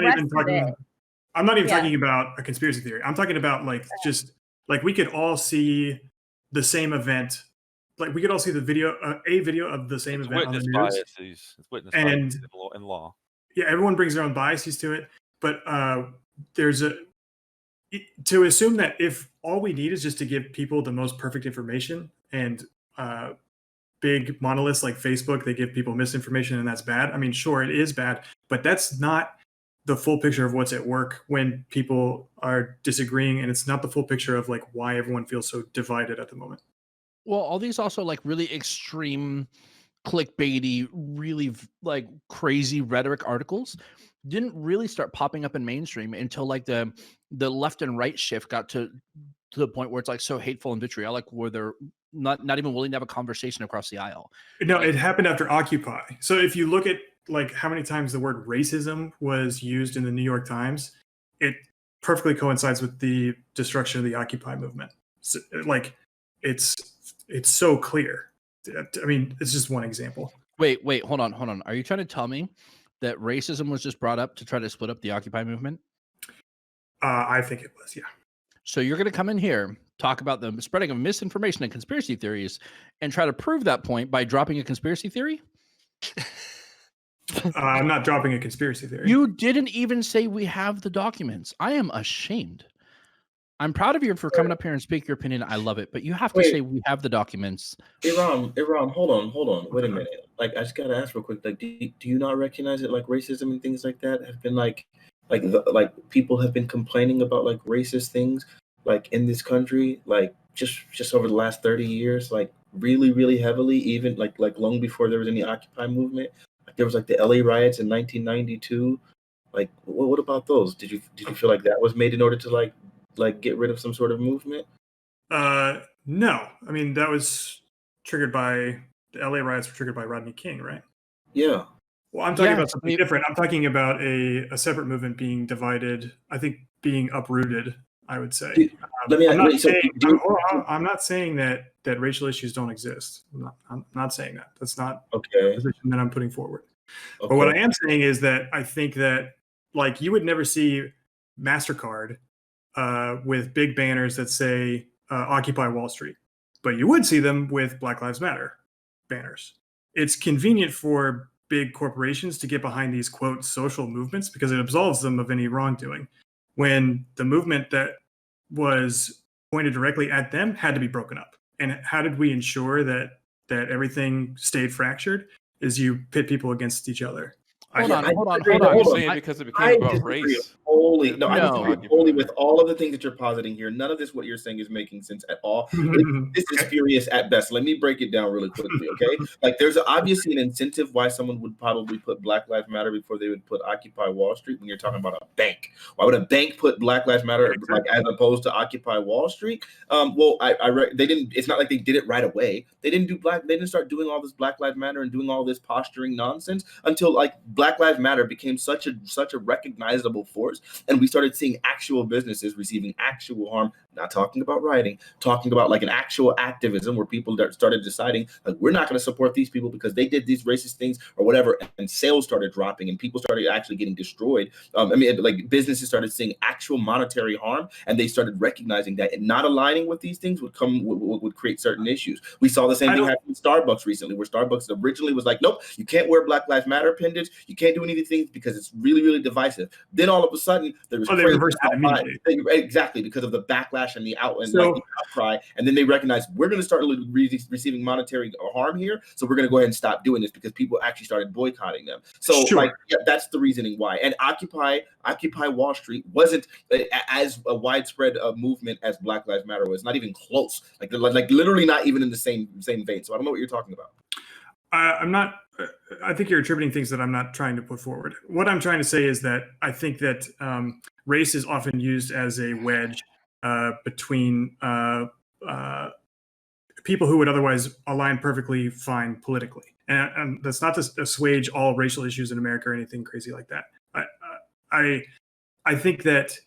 not even talking about a conspiracy theory. I'm talking about like just like we could all see the same event. Like we could all see the video, a video of the same event on the news. It's witness biases in law. Yeah, everyone brings their own biases to it, but to assume that if all we need is just to give people the most perfect information, and big monoliths like Facebook, they give people misinformation and that's bad. I mean, sure, it is bad, but that's not the full picture of what's at work when people are disagreeing, and it's not the full picture of like why everyone feels so divided at the moment. Well, all these also like really extreme clickbaity, really like crazy rhetoric articles didn't really start popping up in mainstream until like the left and right shift got to the point where it's like so hateful and vitriolic where they're not even willing to have a conversation across the aisle. No, like, it happened after Occupy. So if you look at like how many times the word racism was used in the New York Times, it perfectly coincides with the destruction of the Occupy movement. So, like it's so clear. I mean, it's just one example. Wait, hold on. Are you trying to tell me that racism was just brought up to try to split up the Occupy movement? I think it was, yeah. So you're going to come in here, talk about the spreading of misinformation and conspiracy theories, and try to prove that point by dropping a conspiracy theory? I'm not dropping a conspiracy theory. You didn't even say we have the documents. I am ashamed. I'm proud of you for coming up here and speak your opinion. I love it, but you have to say we have the documents. Iram, hold on. Wait a minute. Like, I just gotta ask real quick. Like, do you not recognize it? Like, racism and things like that have been like people have been complaining about like racist things, like in this country, like just over the last 30 years, like really, really heavily. Even like long before there was any Occupy movement. Like, there was like the LA riots in 1992. Like, what about those? Did you feel like that was made in order to like get rid of some sort of movement? No. I mean, that was triggered by the LA riots were triggered by Rodney King, right? Yeah. Well, I'm talking about something different. I'm talking about a separate movement being divided. I think being uprooted, I would say. I'm not saying that racial issues don't exist. I'm not saying that. That's not the position that I'm putting forward. Okay. But what I am saying is that I think that like you would never see MasterCard with big banners that say Occupy Wall Street, but you would see them with Black Lives Matter banners. It's convenient for big corporations to get behind these quote social movements because it absolves them of any wrongdoing, when the movement that was pointed directly at them had to be broken up. And how did we ensure that everything stayed fractured? Is you pit people against each other. Hold on. You're saying because it became about race. I disagree wholly with all of the things that you're positing here. None of this, what you're saying, is making sense at all. This is spurious at best. Let me break it down really quickly, okay? Like, there's obviously an incentive why someone would probably put Black Lives Matter before they would put Occupy Wall Street when you're talking about a bank. Why would a bank put Black Lives Matter like as opposed to Occupy Wall Street? Well, they didn't. It's not like they did it right away. They didn't start doing all this Black Lives Matter and doing all this posturing nonsense until like Black Lives Matter became such a recognizable force, and we started seeing actual businesses receiving actual harm. Not talking about rioting, talking about like an actual activism where people started deciding like we're not going to support these people because they did these racist things or whatever, and sales started dropping and people started actually getting destroyed. Like businesses started seeing actual monetary harm, and they started recognizing that not aligning with these things would create certain issues. We saw the same thing happen in Starbucks recently, where Starbucks originally was like, nope, you can't wear Black Lives Matter pendants, you can't do any of these things because it's really, really divisive. Then all of a sudden there was exactly because of the backlash and the outcry, and then they recognized we're going to start receiving monetary harm here, so we're going to go ahead and stop doing this because people actually started boycotting them. So that's the reasoning why. And Occupy Wall Street wasn't as a widespread movement as Black Lives Matter was. Not even close. Like literally not even in the same vein. So I don't know what you're talking about. I'm not. I think you're attributing things that I'm not trying to put forward. What I'm trying to say is that I think that race is often used as a wedge between people who would otherwise align perfectly fine politically. And that's not to assuage all racial issues in America or anything crazy like that. I think that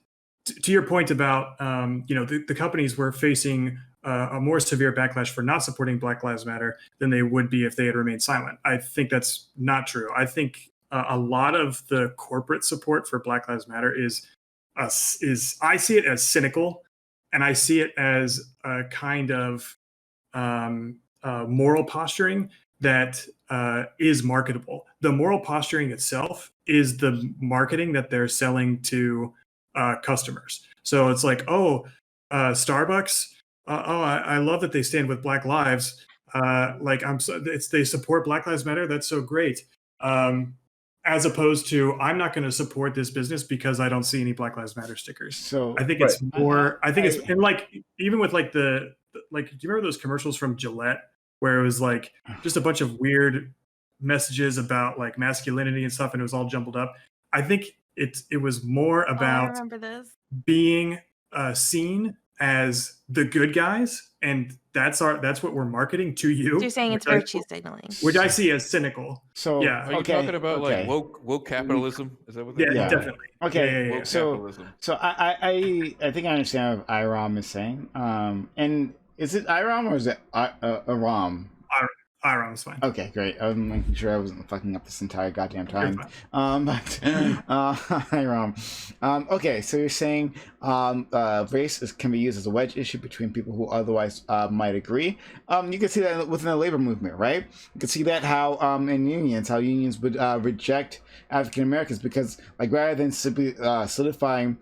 to your point about, the companies were facing a more severe backlash for not supporting Black Lives Matter than they would be if they had remained silent. I think that's not true. I think a lot of the corporate support for Black Lives Matter is I see it as cynical, and I see it as a kind of moral posturing that is marketable. The moral posturing itself is the marketing that they're selling to customers. So it's like, Starbucks. I love that they stand with Black lives. They support Black Lives Matter. That's so great. As opposed to, I'm not going to support this business because I don't see any Black Lives Matter stickers. So I think it's more. I think it's and like even with like do you remember those commercials from Gillette where it was like just a bunch of weird messages about like masculinity and stuff, and it was all jumbled up. I think it was more I about remember this. being seen as the good guys, and that's what we're marketing to you. So you're saying it's virtue signaling, which I see as cynical. So yeah, Are you talking about like woke capitalism? Is that what? Yeah, Yeah. definitely. Okay, Yeah. Woke so capitalism. I think I understand what Iram is saying. And is it Iram or is it Aram? Iram's fine. Okay, great. I'm making sure I wasn't fucking up this entire goddamn time. But Iram. Okay, so you're saying race can be used as a wedge issue between people who otherwise might agree. You can see that within the labor movement, right? You can see that how in unions, how unions would reject African Americans because, like, rather than simply solidifying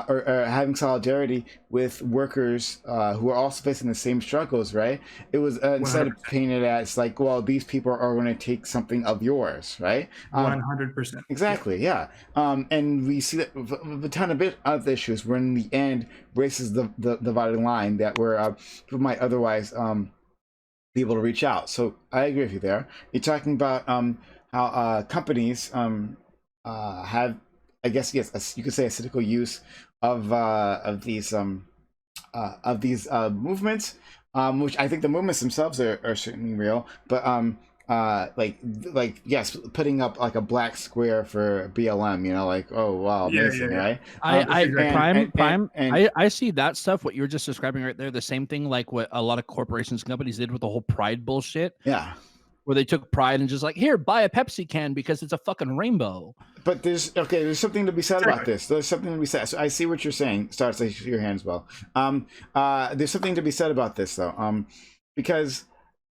or having solidarity with workers who are also facing the same struggles, right? It was instead of painted as like, well, these people are going to take something of yours, right? 100%. Exactly, yeah. And we see that with a ton of other issues where in the end, race is the dividing line that where people might otherwise be able to reach out. So I agree with you there. You're talking about how companies have, I guess, yes, you could say a cynical use of these movements, which I think the movements themselves are certainly real, but like yes, putting up like a black square for BLM, you know, like, oh wow, amazing, right? I see that stuff. What you were just describing right there, the same thing like what a lot of corporations and companies did with the whole pride bullshit. Yeah. Where they took pride and just like, here, buy a Pepsi can because it's a fucking rainbow. But there's something to be said about this. There's something to be said. So I see what you're saying. Starts, I see your hand as well. There's something to be said about this though, because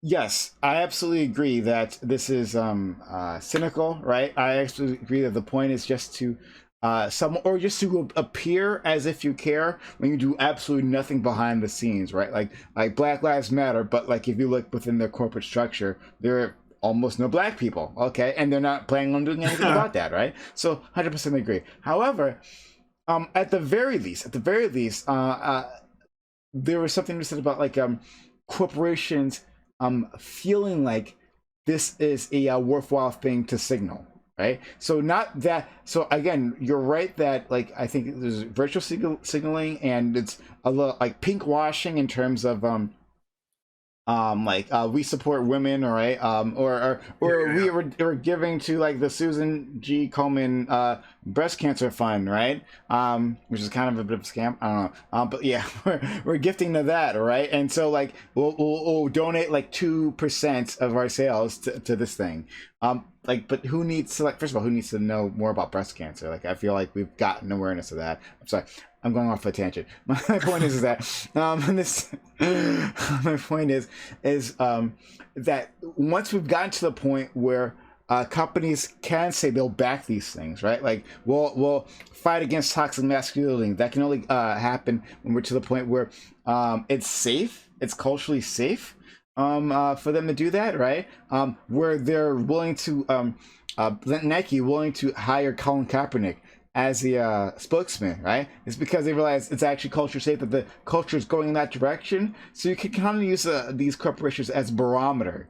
yes, I absolutely agree that this is cynical, right? I absolutely agree that the point is just to just to appear as if you care when you do absolutely nothing behind the scenes, right? Like Black Lives Matter, but like if you look within their corporate structure, there are almost no black people, okay, and they're not planning on doing anything about that, right? So 100% agree. However, at the very least, there was something to say about like corporations feeling like this is a worthwhile thing to signal, right? So not that. So again, you're right that like I think there's virtual signaling and it's a little like pink washing in terms of we support women, all right, or we're giving to like the Susan G. Komen breast cancer fund, right, which is kind of a bit of a scam, I don't know, but yeah, we're gifting to that, all right, and so like we'll donate like 2% of our sales to this thing, but who needs to, like, first of all, who needs to know more about breast cancer? Like, I feel like we've gotten awareness of that. I'm sorry, I'm going off a tangent. My point is that my point is that once we've gotten to the point where companies can say they'll back these things, right? Like we'll fight against toxic masculinity. That can only happen when we're to the point where it's safe, it's culturally safe for them to do that, right? Where they're willing to Nike willing to hire Colin Kaepernick as the spokesman, right? It's because they realize it's actually culture safe, that the culture is going in that direction. So you can kind of use these corporations as barometer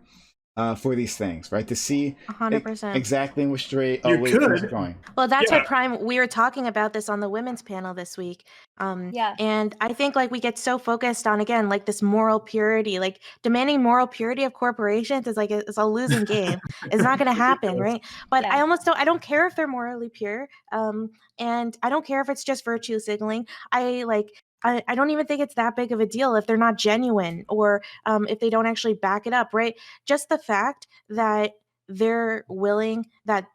for these things, right? To see 100% exactly in which way things are going. Well, that's what Prime. We were talking about this on the women's panel this week. And I think like we get so focused on, again, like this moral purity, like demanding moral purity of corporations is like it's a losing game. It's not going to happen, right? But I don't care if they're morally pure, and I don't care if it's just virtue signaling. I don't even think it's that big of a deal if they're not genuine or if they don't actually back it up, right? Just the fact that they're willing, that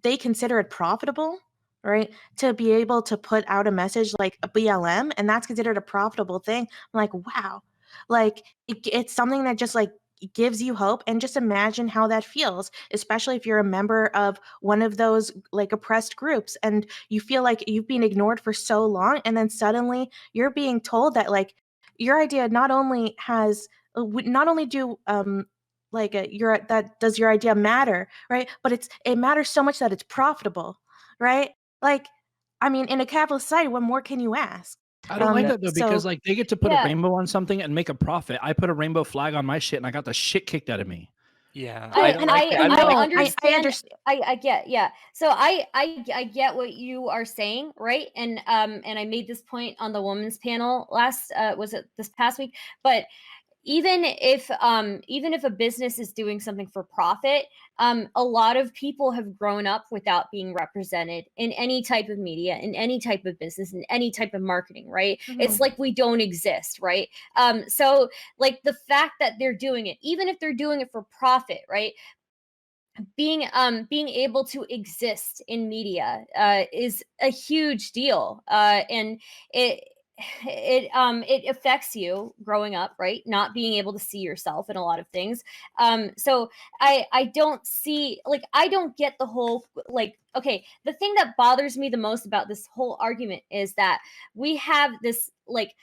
they consider it profitable, right, to be able to put out a message like a BLM, and that's considered a profitable thing. I'm like, wow, like it's something that just like gives you hope. And just imagine how that feels, especially if you're a member of one of those like oppressed groups and you feel like you've been ignored for so long, and then suddenly you're being told that like your idea not only do does your idea matter, right, but it matters so much that it's profitable, right? Like, I mean, in a capitalist society, what more can you ask? I don't like that though, because So like they get to put a rainbow on something and make a profit. I put a rainbow flag on my shit and I got the shit kicked out of me. Yeah, I don't like it. I don't like it. understand. I understand. I get, yeah. So I get what you are saying, right? And I made this point on the women's panel last was it this past week? But even if a business is doing something for profit, a lot of people have grown up without being represented in any type of media, in any type of business, in any type of marketing, right? It's like we don't exist, right? So like the fact that they're doing it, even if they're doing it for profit, right? Being able to exist in media is a huge deal, and it affects you growing up, right? Not being able to see yourself in a lot of things. So I don't see, like, I don't get the whole, like, okay, the thing that bothers me the most about this whole argument is that we have this like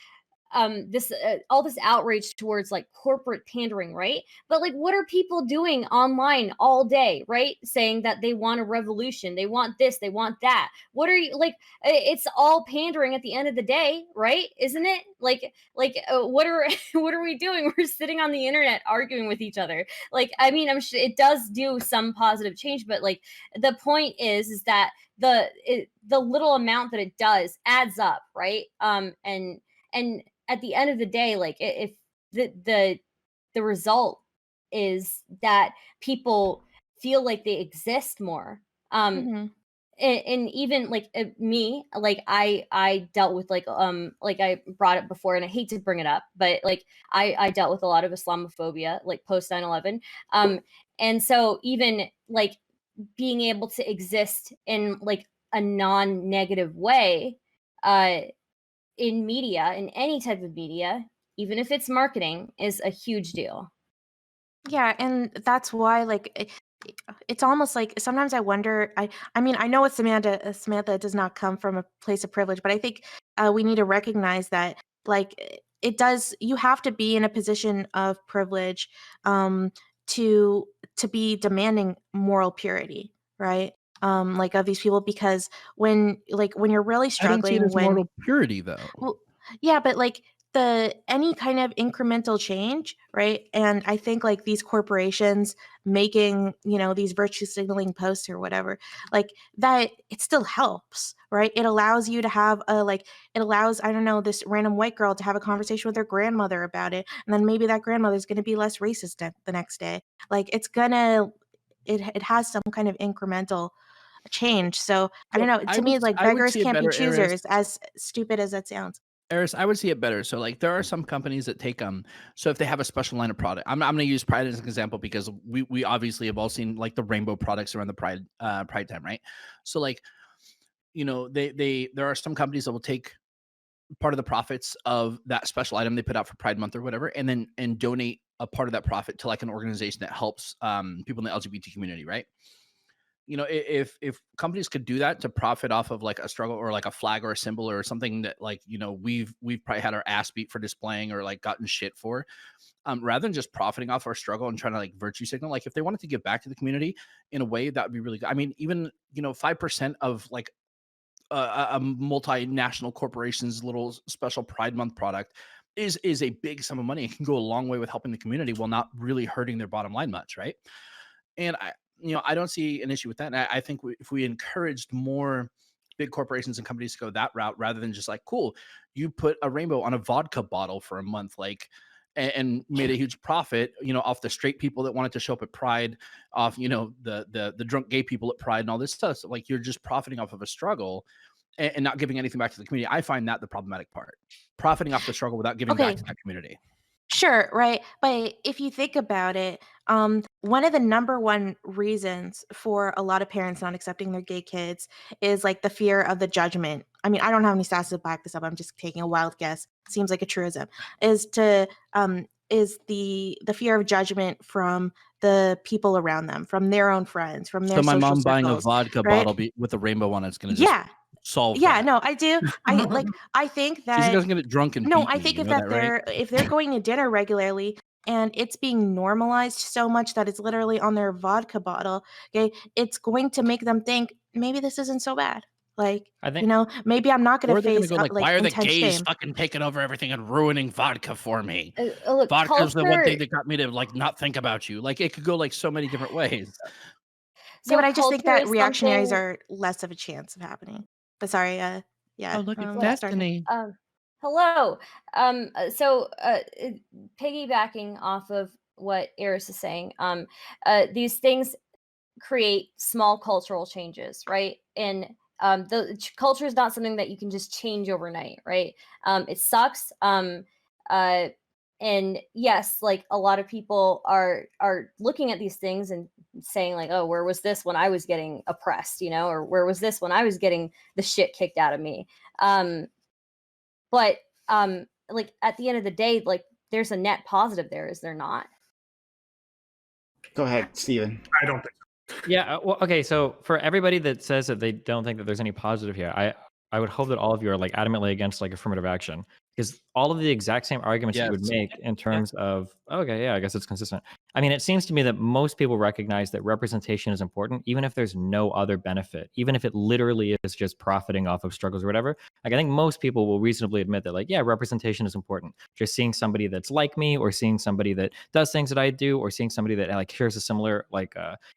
this all this outrage towards like corporate pandering, right? But like, what are people doing online all day, right? Saying that they want a revolution, they want this, they want that. What are you like? It's all pandering at the end of the day, right? Isn't it? What are what are we doing? We're sitting on the internet arguing with each other. Like, I mean, I'm sure it does do some positive change, but like the point is that the little amount that it does adds up, right? And at the end of the day, like, if the result is that people feel like they exist more, and even like me, like I dealt with like I brought it before, and I hate to bring it up, but like I dealt with a lot of Islamophobia like post 9/11, and so even like being able to exist in like a non-negative way in media, in any type of media, even if it's marketing, is a huge deal. Yeah, and that's why like it's almost like sometimes I wonder. I mean, I know it's Samantha does not come from a place of privilege, but I think we need to recognize that like it does. You have to be in a position of privilege to be demanding moral purity, right? Like of these people, because when you're really I don't see it struggling, as moral purity though. well, yeah, but like any kind of incremental change, right? And I think like these corporations making, these virtue signaling posts or whatever, like that, it still helps, right? It allows you to have it allows, I don't know, this random white girl to have a conversation with her grandmother about it. And then maybe that grandmother's going to be less racist the next day. Like it has some kind of incremental change. So I don't know. To me, like beggars can't be choosers, as stupid as that sounds. Eris, I would see it better. So like there are some companies that take so if they have a special line of product, I'm going to use Pride as an example because we obviously have all seen like the rainbow products around the Pride time, right? So like, there are some companies that will take part of the profits of that special item they put out for Pride Month or whatever, and donate a part of that profit to like an organization that helps people in the LGBT community, right? If companies could do that to profit off of like a struggle or like a flag or a symbol or something that like, we've probably had our ass beat for displaying or like gotten shit for, rather than just profiting off our struggle and trying to like virtue signal, like if they wanted to give back to the community in a way, that would be really good. I mean, even, 5% of like a multinational corporation's little special Pride Month product is a big sum of money. It can go a long way with helping the community while not really hurting their bottom line much. Right. And I don't see an issue with that. And I think if we encouraged more big corporations and companies to go that route, rather than just like, cool, you put a rainbow on a vodka bottle for a month, like, and made a huge profit, off the straight people that wanted to show up at Pride, off, the drunk gay people at Pride and all this stuff. So like you're just profiting off of a struggle and not giving anything back to the community. I find that the problematic part, profiting off the struggle without giving back to that community. Sure, right. But if you think about it, one of the number one reasons for a lot of parents not accepting their gay kids is like the fear of the judgment. I mean, I don't have any stats to back this up. I'm just taking a wild guess. Seems like a truism. Is the fear of judgment from the people around them, from their own friends, from their So my social mom buying a circles, vodka right? bottle with a rainbow on it's going to just solve that. No, I do. I think that she doesn't get drunk and no, beat I me, think you if know that that, right? if they're going to dinner regularly and it's being normalized so much that it's literally on their vodka bottle, okay, it's going to make them think maybe this isn't so bad. Like, I think, you know, maybe I'm not going or to they're gonna face go like, why are the intense gays shame. fucking taking over everything and ruining vodka for me? Look, Vodka's the one culture. thing that got me to like not think about you. Like it could go like so many different ways. Yeah, but I just think culture that is reactionaries something. are less of a chance of happening. But sorry, yeah. Oh, look at Well, Destiny. Hello. So piggybacking off of what Eris is saying, these things create small cultural changes, right? And the culture is not something that you can just change overnight, right? It sucks. And yes, like a lot of people are looking at these things and saying like, oh, where was this when I was getting oppressed, you know, or where was this when I was getting the shit kicked out of me? But like at the end of the day, like there's a net positive there, is there not? Go ahead, Steven. I don't think so. Yeah. Well, okay. So for everybody that says that they don't think that there's any positive here, I would hope that all of you are like adamantly against like affirmative action, because all of the exact same arguments that you would Yes. make in terms of, okay, yeah, I guess it's consistent. I mean, it seems to me that most people recognize that representation is important, even if there's no other benefit, even if it literally is just profiting off of struggles or whatever. Like I think most people will reasonably admit that, like, yeah, representation is important. Just seeing somebody that's like me, or seeing somebody that does things that I do, or seeing somebody that like shares a similar like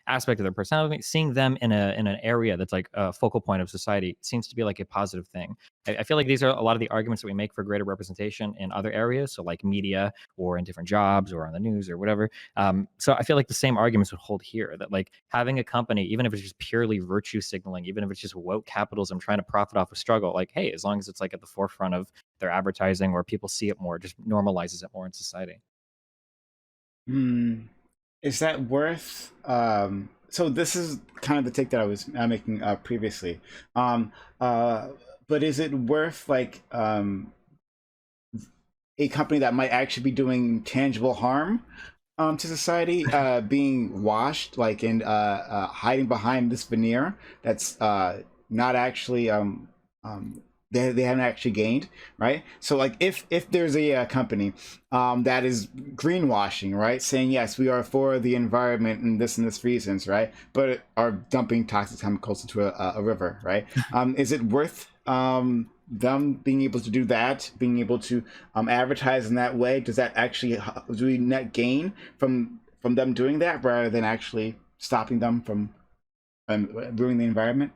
aspect of their personality, seeing them in an area that's like a focal point of society seems to be like a positive thing. I feel like these are a lot of the arguments that we make for greater representation in other areas, so like media or in different jobs or on the news or whatever. So I feel like the same arguments would hold here, that like having a company, even if it's just purely virtue signaling, even if it's just woke capitalism trying to profit off a struggle, like, hey, as long as it's like at the forefront of their advertising or people see it more, just normalizes it more in society. Is that worth so this is kind of the take that I was making previously, but is it worth like a company that might actually be doing tangible harm to society being washed, like, and hiding behind this veneer that's not actually they haven't actually gained, right? So like if there's a company that is greenwashing, right, saying yes, we are for the environment and this reasons, right, but are dumping toxic chemicals into a river, right? Is it worth them being able to do that, being able to advertise in that way? Does that actually, do we net gain from them doing that rather than actually stopping them from ruining the environment?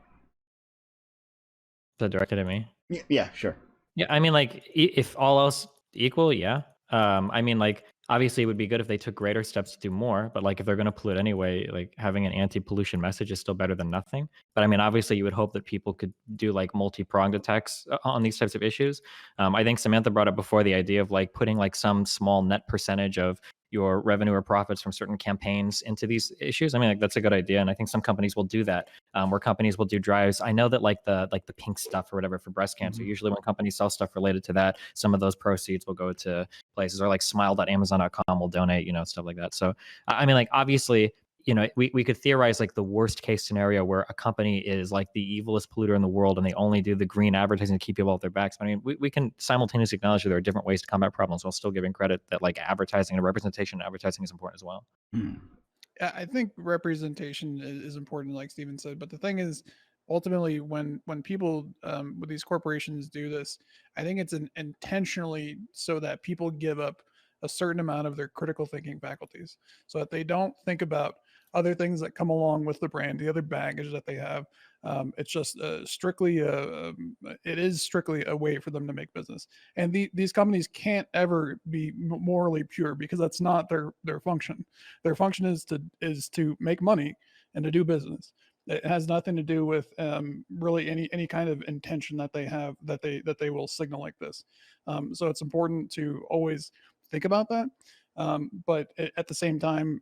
Is that directed at me? Yeah, sure. Yeah, I mean, like, if all else equal, yeah. I mean, like, obviously, it would be good if they took greater steps to do more. But like, if they're going to pollute anyway, like having an anti-pollution message is still better than nothing. But I mean, obviously, you would hope that people could do like multi-pronged attacks on these types of issues. I think Samantha brought up before the idea of like putting like some small net percentage of your revenue or profits from certain campaigns into these issues. I mean, like that's a good idea, and I think some companies will do that. Where companies will do drives. I know that like the pink stuff or whatever for breast cancer. Usually, when companies sell stuff related to that, some of those proceeds will go to places, or like smile.amazon.com will donate, you know, stuff like that. So, I mean, like obviously, you know, we could theorize like the worst case scenario where a company is like the evilest polluter in the world and they only do the green advertising to keep people off their backs. But I mean, we can simultaneously acknowledge that there are different ways to combat problems while still giving credit that like advertising and representation advertising is important as well. I think representation is important, like Steven said. But the thing is, ultimately, when people with these corporations do this, I think it's intentionally so that people give up a certain amount of their critical thinking faculties, so that they don't think about other things that come along with the brand, the other baggage that they have. It's just strictly it is strictly a way for them to make business, and these companies can't ever be morally pure, because that's not their function. Their function is to make money and to do business. It has nothing to do with really any kind of intention that they have, that they will signal like this. So it's important to always think about that. But at the same time,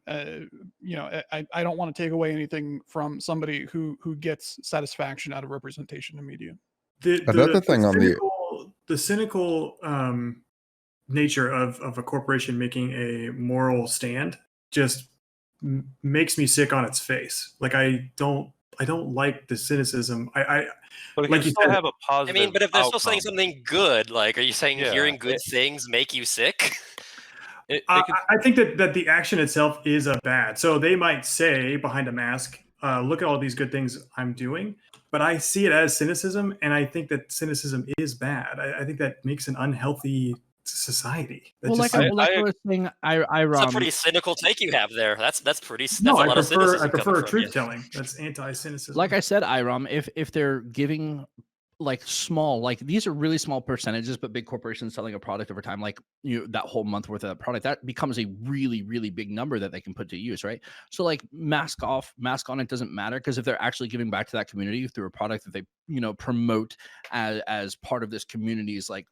you know, I don't want to take away anything from somebody who gets satisfaction out of representation in media. Another thing on the cynical nature of a corporation making a moral stand just makes me sick on its face. Like I don't like the cynicism. But it like can you still said, have a positive. I mean, but if they're still saying outcome. something good, like, are you saying Yeah, hearing good things make you sick? I think that the action itself is a bad. So they might say behind a mask, look at all these good things I'm doing. but I see it as cynicism, and I think that cynicism is bad. I think that makes an unhealthy society. That Well, just like seems- I was saying, That's a pretty cynical take you have there. That's pretty. That's no, a I lot of cynicism prefer coming from you. truth telling. That's anti-cynicism. like I said, Iram, if they're giving like small, like these are really small percentages, but big corporations selling a product over time, like that whole month worth of that product, that becomes a really, really big number that they can put to use, right? So like mask off, mask on, it doesn't matter, because if they're actually giving back to that community through a product that they promote as part of this community's like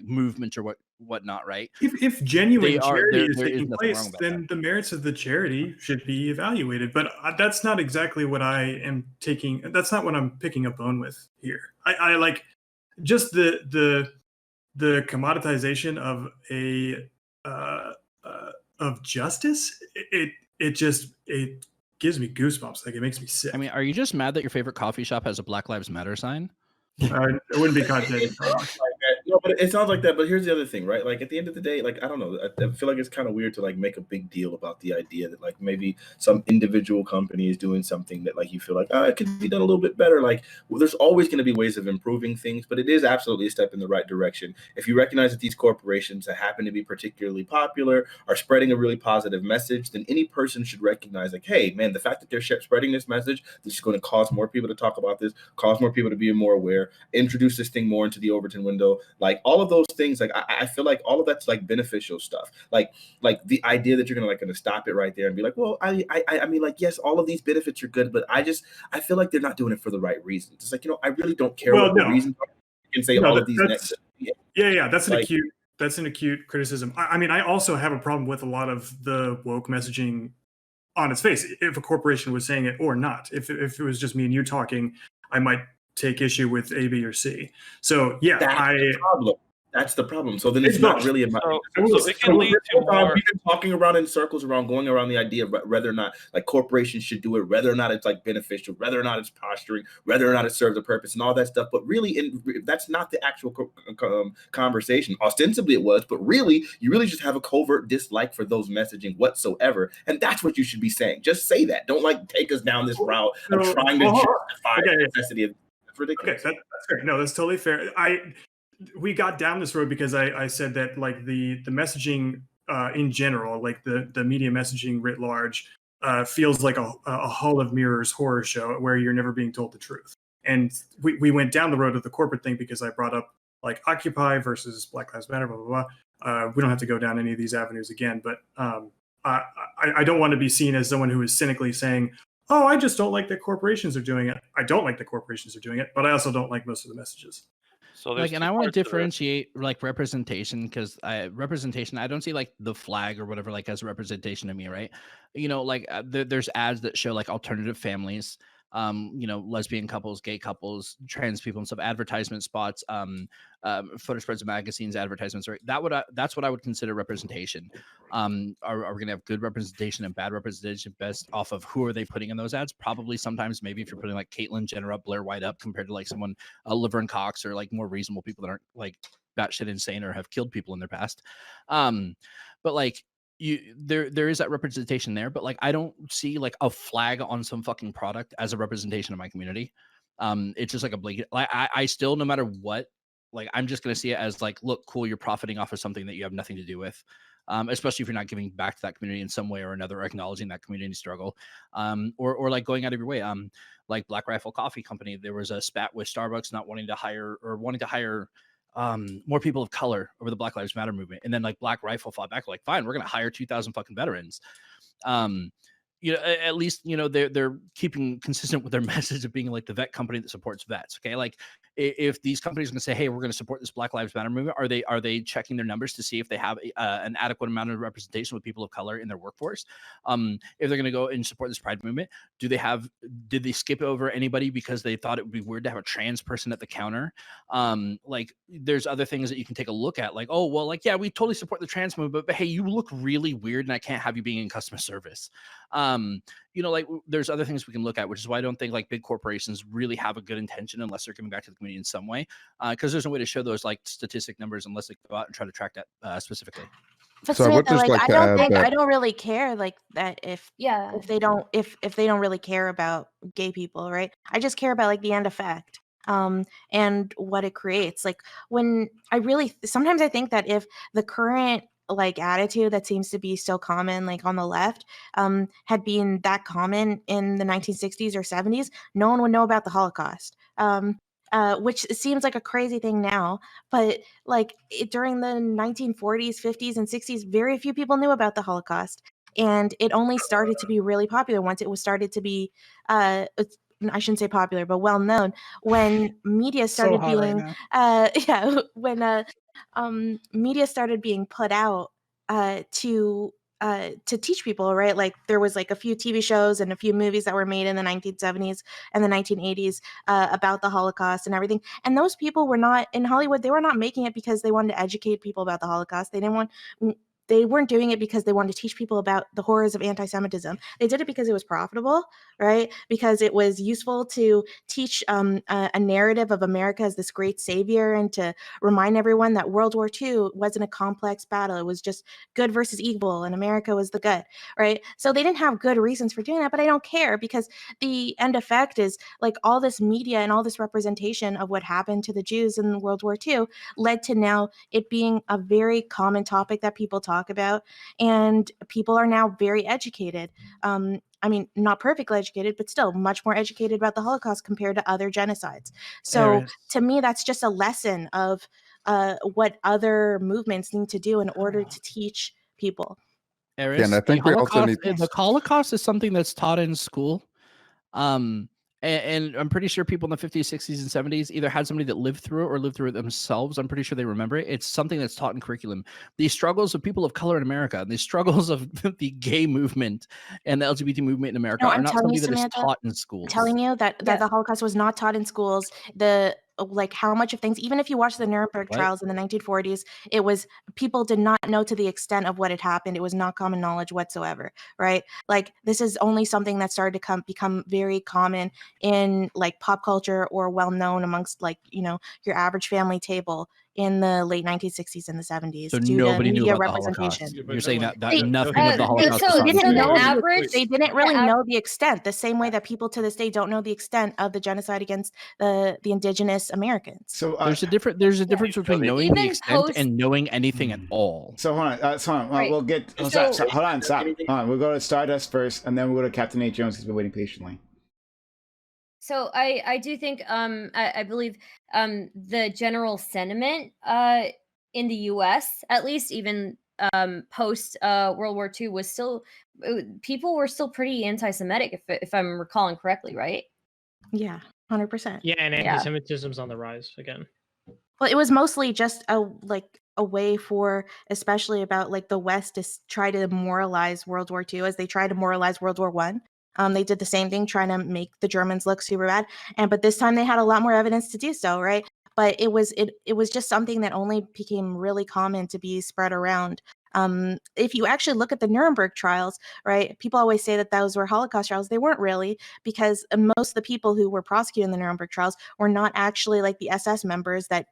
movement or whatnot, right? If genuine charity is there is taking nothing wrong place, about then the merits of the charity should be evaluated. But that's not exactly what I am taking. That's not what I'm picking a bone with here. I like just the commoditization of of justice. It gives me goosebumps. Like, it makes me sick. I mean, are you just mad that your favorite coffee shop has a Black Lives Matter sign? It wouldn't be content. No, but it sounds like that. But here's the other thing, right? Like, at the end of the day, like, I don't know. I feel like it's kind of weird to like make a big deal about the idea that like maybe some individual company is doing something that like you feel like, it could be done a little bit better. Like, well, there's always going to be ways of improving things, but it is absolutely a step in the right direction. If you recognize that these corporations that happen to be particularly popular are spreading a really positive message, then any person should recognize like, hey, man, the fact that they're spreading this message, this is going to cause more people to talk about this, cause more people to be more aware, introduce this thing more into the Overton window. Like, all of those things, like I feel like all of that's like beneficial stuff. Like the idea that you're gonna stop it right there and be like, well, I mean, like, yes, all of these benefits are good, but I feel like they're not doing it for the right reasons. It's like, I really don't care what the reasons are. You can say all of these next. Yeah, that's an acute criticism. I mean, I also have a problem with a lot of the woke messaging on its face. If a corporation was saying it or not, if it was just me and you talking, I might take issue with A, B, or C. So yeah, That's the problem. So then it's not really about. So it can lead to more. We've been talking around in circles going around the idea of whether or not like corporations should do it, whether or not it's like beneficial, whether or not it's posturing, whether or not it serves a purpose, and all that stuff. But really, that's not the actual conversation. Ostensibly, it was, but really, you really just have a covert dislike for those messaging whatsoever, and that's what you should be saying. Just say that. Don't like take us down this route of trying to justify the necessity of. That's ridiculous. Okay, that's fair. No, that's totally fair. We got down this road because I said that like the messaging in general, like the media messaging writ large, feels like a Hall of Mirrors horror show where you're never being told the truth. And we went down the road of the corporate thing because I brought up like Occupy versus Black Lives Matter, blah, blah, blah. We don't have to go down any of these avenues again, but I don't want to be seen as someone who is cynically saying, oh, I just don't like that corporations are doing it. I don't like that corporations are doing it, but I also don't like most of the messages. So like, and I want to differentiate like representation, because representation, I don't see like the flag or whatever like as a representation to me, right? Like there's ads that show like alternative families, lesbian couples, gay couples, trans people and stuff, advertisement spots, photo spreads of magazines, advertisements, right? That's what I would consider representation. Are we gonna have good representation and bad representation based off of who are they putting in those ads? Probably sometimes maybe if you're putting like Caitlyn Jenner up, Blair White up compared to like someone, Laverne Cox, or like more reasonable people that aren't like batshit insane or have killed people in their past. But like there is that representation there, but like I don't see like a flag on some fucking product as a representation of my community. It's just like a blanket. Like I still, no matter what, like I'm just gonna see it as like, look, cool, you're profiting off of something that you have nothing to do with. Especially if you're not giving back to that community in some way or another, or acknowledging that community struggle, or like going out of your way. Like Black Rifle Coffee Company, there was a spat with Starbucks not wanting to hire more people of color over the Black Lives Matter movement, and then like Black Rifle fought back, like, fine, we're gonna hire 2,000 fucking veterans. At least they're keeping consistent with their message of being like the vet company that supports vets. Okay, like if these companies are going to say, hey, we're going to support this Black Lives Matter movement, are they checking their numbers to see if they have an adequate amount of representation with people of color in their workforce? If they're going to go and support this Pride movement, did they skip over anybody because they thought it would be weird to have a trans person at the counter? Like there's other things that you can take a look at, like, oh well, like, yeah, we totally support the trans movement, but hey, you look really weird and I can't have you being in customer service. Like there's other things we can look at, which is why I don't think like big corporations really have a good intention unless they're giving back to the community in some way, because there's no way to show those like statistic numbers unless they go out and try to track that specifically. But So I would Samantha, just like, like I to don't add think I that. don't really care like that if Yeah. they don't if they don't really care about gay people, right? I just care about like the end effect and what it creates. Like when I really sometimes I think that if the current like attitude that seems to be so common like on the left had been that common in the 1960s or 70s, no one would know about the Holocaust. Which seems like a crazy thing now, but like during the 1940s, 50s, and 60s, very few people knew about the Holocaust, and it only started to be really popular once it was started to be, I shouldn't say popular, but well known when media So started hot right being, now. yeah, when media started being put out to teach people, right? Like there was like a few TV shows and a few movies that were made in the 1970s and the 1980s about the Holocaust and everything. And those people were not in Hollywood. They were not making it because they wanted to educate people about the Holocaust. They weren't doing it because they wanted to teach people about the horrors of anti-Semitism. They did it because it was profitable, right? Because it was useful to teach a narrative of America as this great savior and to remind everyone that World War II wasn't a complex battle. It was just good versus evil, and America was the good, right? So they didn't have good reasons for doing that, but I don't care because the end effect is like all this media and all this representation of what happened to the Jews in World War II led to now it being a very common topic that people talk about, and people are now very educated. I mean, not perfectly educated, but still much more educated about the Holocaust compared to other genocides. So to me, that's just a lesson of what other movements need to do in order to teach people. And I The think we also need Holocaust is something that's taught in school. And I'm pretty sure people in the 50s, 60s, and 70s either had somebody that lived through it or lived through it themselves. I'm pretty sure they remember it. It's something that's taught in curriculum. The struggles of people of color in America, the struggles of the gay movement and the LGBT movement in America No, are I'm not telling you, something that is Samantha, taught in I'm schools. telling you that the Holocaust was not taught in schools. The like how much of things, even if you watch the Nuremberg What? trials in the 1940s, it was people did not know to the extent of what had happened. It was not common knowledge whatsoever, right? Like this is only something that started to become very common in like pop culture or well known amongst like, you know, your average family table in the late 1960s and the 70s So due to nobody knew media about the representation. Holocaust. You're saying that They- nothing of the Holocaust was so taught in didn't the know schools. average they didn't really the av- know the extent, the same way that people to this day don't know the extent of the genocide against the indigenous Americans. So there's a difference between knowing the Even extent post- and knowing anything at all. So hold on. Right. We'll get. So- Stop. Hold on. Stop. Hold on. We'll go to Stardust first, and then we'll go to Captain Nate Jones. He's been waiting patiently. So I do think I believe the general sentiment in the US, at least even post World War II, was still people were still pretty anti-Semitic if I'm recalling correctly, right? Yeah, 100%. Yeah, and anti-Semitism's on the rise again. Well, it was mostly just a way for, especially about like the West, to try to moralize World War II as they tried to moralize World War I. They did the same thing, trying to make the Germans look super bad, but this time they had a lot more evidence to do so, right? But it was just something that only became really common to be spread around. If you actually look at the Nuremberg trials, right, people always say that those were Holocaust trials. They weren't really, because most of the people who were prosecuted in the Nuremberg trials were not actually like the SS members that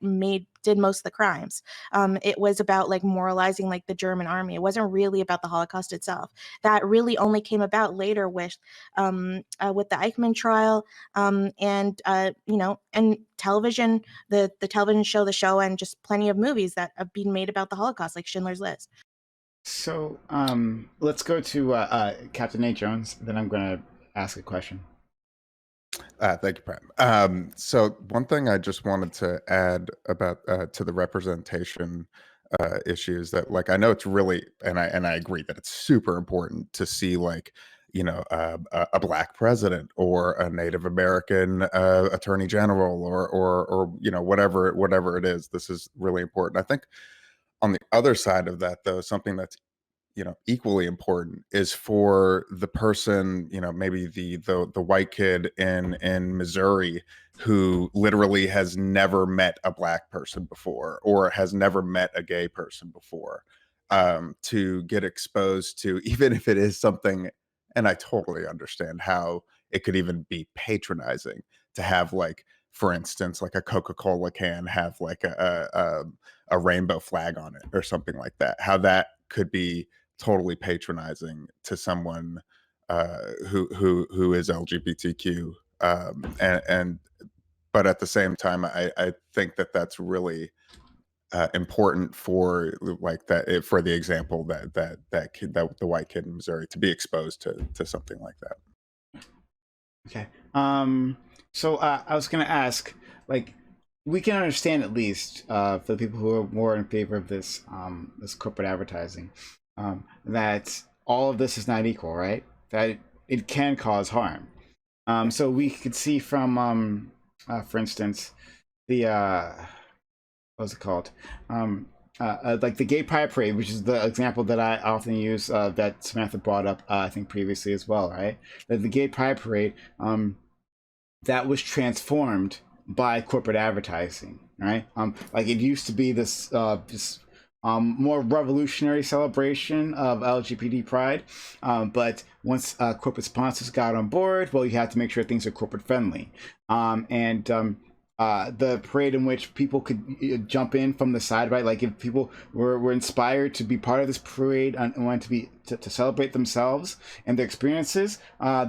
did most of the crimes. It was about like moralizing like the German army. It wasn't really about the Holocaust itself. That really only came about later with the Eichmann trial, and you know, and television, the television show, The Show, and just plenty of movies that have been made about the Holocaust, like Schindler's List. So let's go to Captain Nate Jones. Then I'm going to ask a question. Thank you, Prem. So one thing I just wanted to add about to the representation issues that, like, I know it's really, and I agree that it's super important to see, like, you know, a black president or a Native American attorney general or you know, whatever it is. This is really important. I think on the other side of that, though, something that's, you know, equally important is for the person, you know, maybe the white kid in Missouri who literally has never met a black person before or has never met a gay person before, to get exposed to, even if it is something, and I totally understand how it could even be patronizing to have, like, for instance, like a Coca-Cola can have like a rainbow flag on it or something like that, how that could be totally patronizing to someone who is LGBTQ, but at the same time, I think that that's really important for like that for the example that kid, that the white kid in Missouri, to be exposed to something like that. Okay. So I was gonna ask, like, we can understand at least for the people who are more in favor of this this corporate advertising, that all of this is not equal, right? That it can cause harm. So we could see from for instance, the what was it called? Like the gay pride parade, which is the example that I often use, that Samantha brought up, I think previously as well, right? That the gay pride parade, that was transformed by corporate advertising, right? Like it used to be this more revolutionary celebration of LGBT pride, but once corporate sponsors got on board, well, you had to make sure things are corporate friendly, and the parade in which people could jump in from the side, right? Like if people were inspired to be part of this parade and wanted to be to celebrate themselves and their experiences,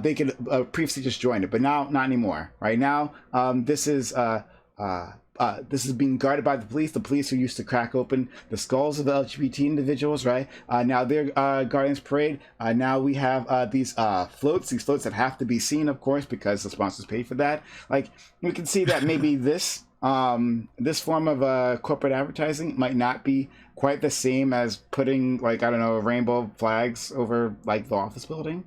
they could previously just join it, but now not anymore. Right now, this is being guarded by the police. The police who used to crack open the skulls of the LGBT individuals, right? Now they're guarding this parade. Now we have these floats that have to be seen, of course, because the sponsors pay for that. Like we can see that maybe this form of corporate advertising might not be quite the same as putting, like, I don't know, rainbow flags over like the office building.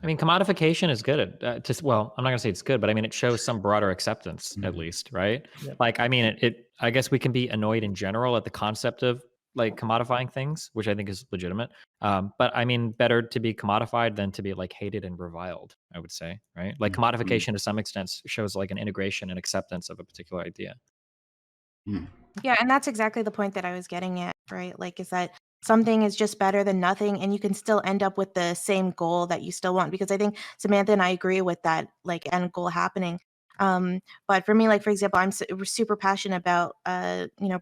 I mean, commodification is good at well, I'm not gonna say it's good, but I mean, it shows some broader acceptance at least, right? Yep. Like, I mean, I guess we can be annoyed in general at the concept of like commodifying things, which I think is legitimate. But I mean, better to be commodified than to be like hated and reviled, I would say, right? Like commodification to some extent shows like an integration and acceptance of a particular idea. Yeah, and that's exactly the point that I was getting at, right? Like, is that something is just better than nothing, and you can still end up with the same goal that you still want. Because I think Samantha and I agree with that, like, end goal happening. But for me, like, for example, I'm super passionate about,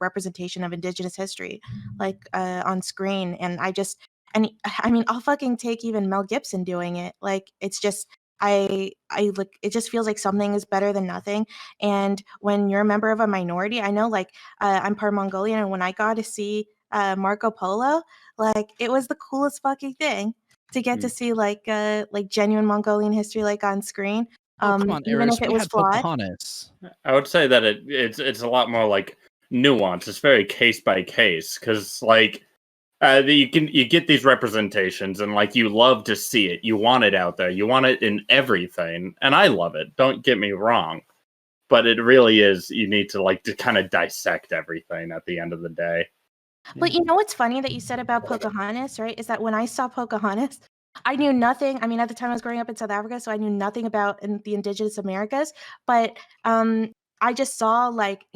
representation of Indigenous history, like, on screen, and I mean, I'll fucking take even Mel Gibson doing it. Like, it's just, I like, it just feels like something is better than nothing. And when you're a member of a minority, I know, like, I'm part Mongolian, and when I got to see Marco Polo, like, it was the coolest fucking thing to get to see like genuine Mongolian history, like, on screen. Come on, Even Eris, if it we was had flawed. Pocahontas. I would say that it's a lot more like nuance. It's very case by case, because like you get these representations, and like you love to see it. You want it out there. You want it in everything, and I love it. Don't get me wrong, but it really is. You need to kind of dissect everything at the end of the day. But you know what's funny that you said about Pocahontas, right? Is that when I saw Pocahontas, I knew nothing. I mean, at the time I was growing up in South Africa, so I knew nothing about the Indigenous Americas. But I just saw, like,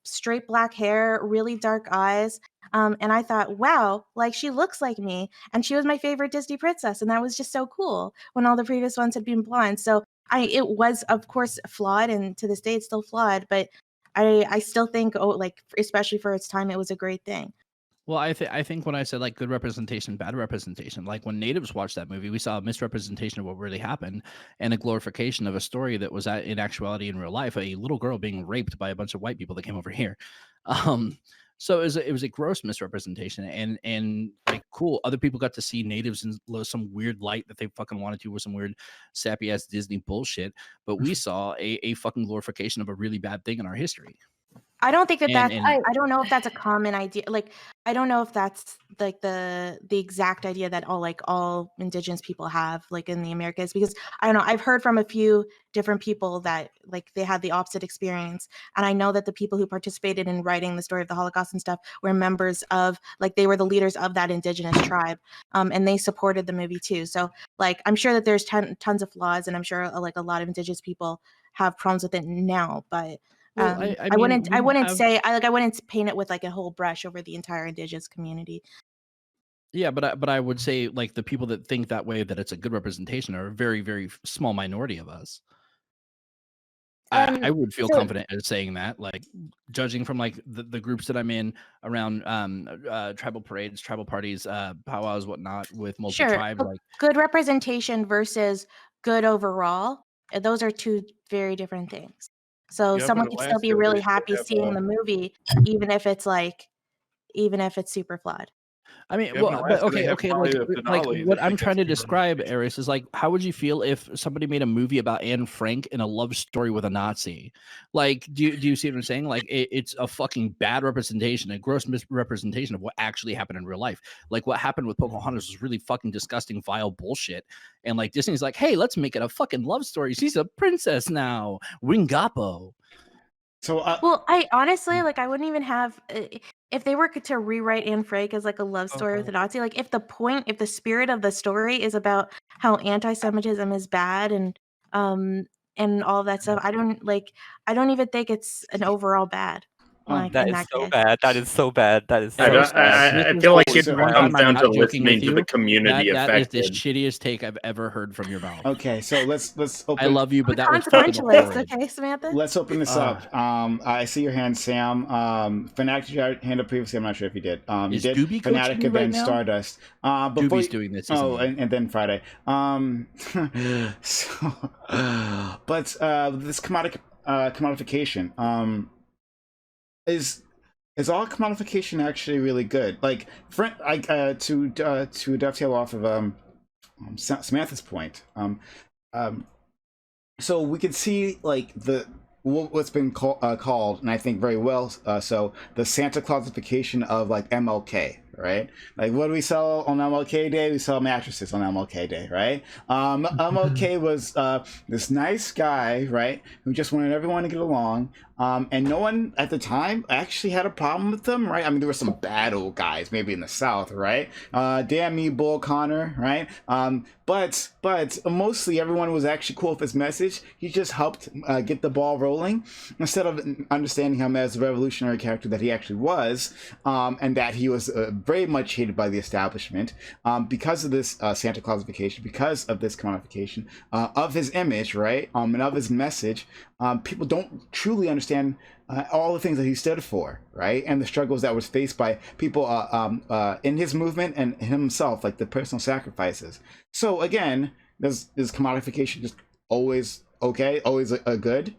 straight black hair, really dark eyes. And I thought, wow, like, she looks like me. And she was my favorite Disney princess. And that was just so cool when all the previous ones had been blonde. So it was, of course, flawed. And to this day, it's still flawed. But I still think, like, especially for its time, it was a great thing. Well, I think when I said like good representation, bad representation, like when natives watched that movie, we saw a misrepresentation of what really happened and a glorification of a story that was in actuality in real life, a little girl being raped by a bunch of white people that came over here. So it was a gross misrepresentation, and like, cool, other people got to see natives in some weird light that they fucking wanted to, with some weird sappy ass Disney bullshit. But we saw a fucking glorification of a really bad thing in our history. I don't think that I don't know if that's a common idea. Like, I don't know if that's like the exact idea that all Indigenous people have, like, in the Americas, because I don't know. I've heard from a few different people that, like, they had the opposite experience, and I know that the people who participated in writing the story of the Holocaust and stuff were members of, like, they were the leaders of that Indigenous tribe, and they supported the movie too. So, like, I'm sure that there's tons of flaws, and I'm sure like a lot of Indigenous people have problems with it now, but. Well, I wouldn't say I wouldn't paint it with like a whole brush over the entire Indigenous community. Yeah, but I would say, like, the people that think that way, that it's a good representation, are a very, very small minority of us. I would feel confident in saying that, like, judging from like the groups that I'm in around tribal parades, tribal parties, powwows, whatnot, with multiple tribes. Like, good representation versus good overall. Those are two very different things. So someone can still be really happy seeing the movie, even if it's super flawed. I mean, well, but okay, like what I'm trying to describe, Aris, is like, how would you feel if somebody made a movie about Anne Frank in a love story with a Nazi? Like, do you see what I'm saying? Like, it's a fucking bad representation, a gross misrepresentation of what actually happened in real life. Like, what happened with Pocahontas was really fucking disgusting, vile bullshit. And like, Disney's like, hey, let's make it a fucking love story. She's a princess now, Wingapo. So, well, I honestly, like, I wouldn't even have, if they were to rewrite Anne Frank as like a love story with a Nazi, like if the spirit of the story is about how anti-Semitism is bad and all of that stuff, I don't even think it's an overall bad. Like, that is so bad. That is so bad. That is so I feel like it comes down to listening to the community affected. That is the shittiest take I've ever heard from your mouth. Okay, so let's open. I love you, but that was consequentialist. Okay, Samantha. Let's open this up. I see your hand, Sam. Fanatic, did you have your hand up previously? I'm not sure if you did. You did. Doobie Fanatic and then right Stardust. Doobie's doing this. And then Friday. But this commodification. Is all commodification actually really good? Like, to dovetail off of Samantha's point. So we can see like what's been called, and I think very well so, the Santa Clausification of like MLK, right? Like, what do we sell on MLK Day? We sell mattresses on MLK Day, right? MLK was this nice guy, right, who just wanted everyone to get along, and no one at the time actually had a problem with them, right? I mean, there were some bad old guys, maybe in the South, right? Damn me, Bull Connor, right? But mostly everyone was actually cool with his message. He just helped get the ball rolling, instead of understanding him as the revolutionary character that he actually was, and that he was very much hated by the establishment because of this Santa Clausification, because of this commodification of his image, right? And of his message. People don't truly understand all the things that he stood for, right? And the struggles that was faced by people in his movement and himself, like the personal sacrifices. So again, is commodification just always okay? Always a good?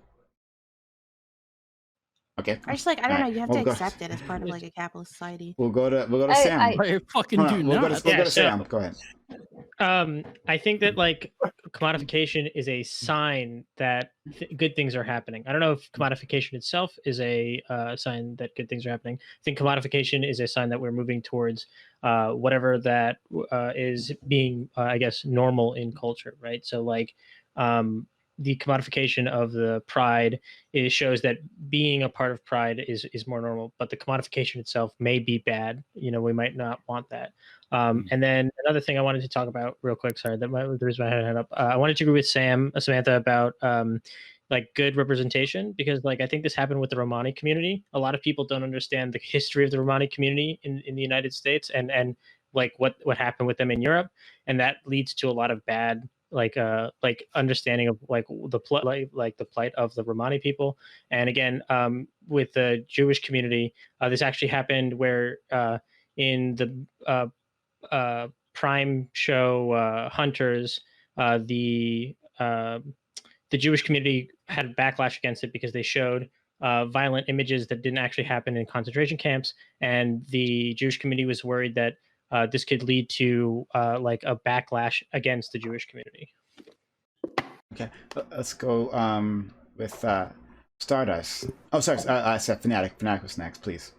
Okay. I just I don't know. You have to accept it as part of like a capitalist society. We'll go to Sam. I fucking do not. We'll go to Sam. Go ahead. I think that like commodification is a sign that good things are happening. I don't know if commodification itself is a sign that good things are happening. I think commodification is a sign that we're moving towards whatever that is being, I guess, normal in culture, right? So like the commodification of the pride shows that being a part of pride is more normal, but the commodification itself may be bad. You know, we might not want that. And then another thing I wanted to talk about real quick, sorry, the reason I had my hand up. I wanted to agree with Samantha about like good representation, because like I think this happened with the Romani community. A lot of people don't understand the history of the Romani community in the United States and like what happened with them in Europe, and that leads to a lot of bad like understanding of like the plight of the Romani people. And again, with the Jewish community, this actually happened where in the Prime show Hunters, the Jewish community had a backlash against it because they showed violent images that didn't actually happen in concentration camps, and the Jewish community was worried that this could lead to like a backlash against the Jewish community. Okay, let's go with Stardust. Oh, sorry, I said Fanatic. Fanatic was next, please.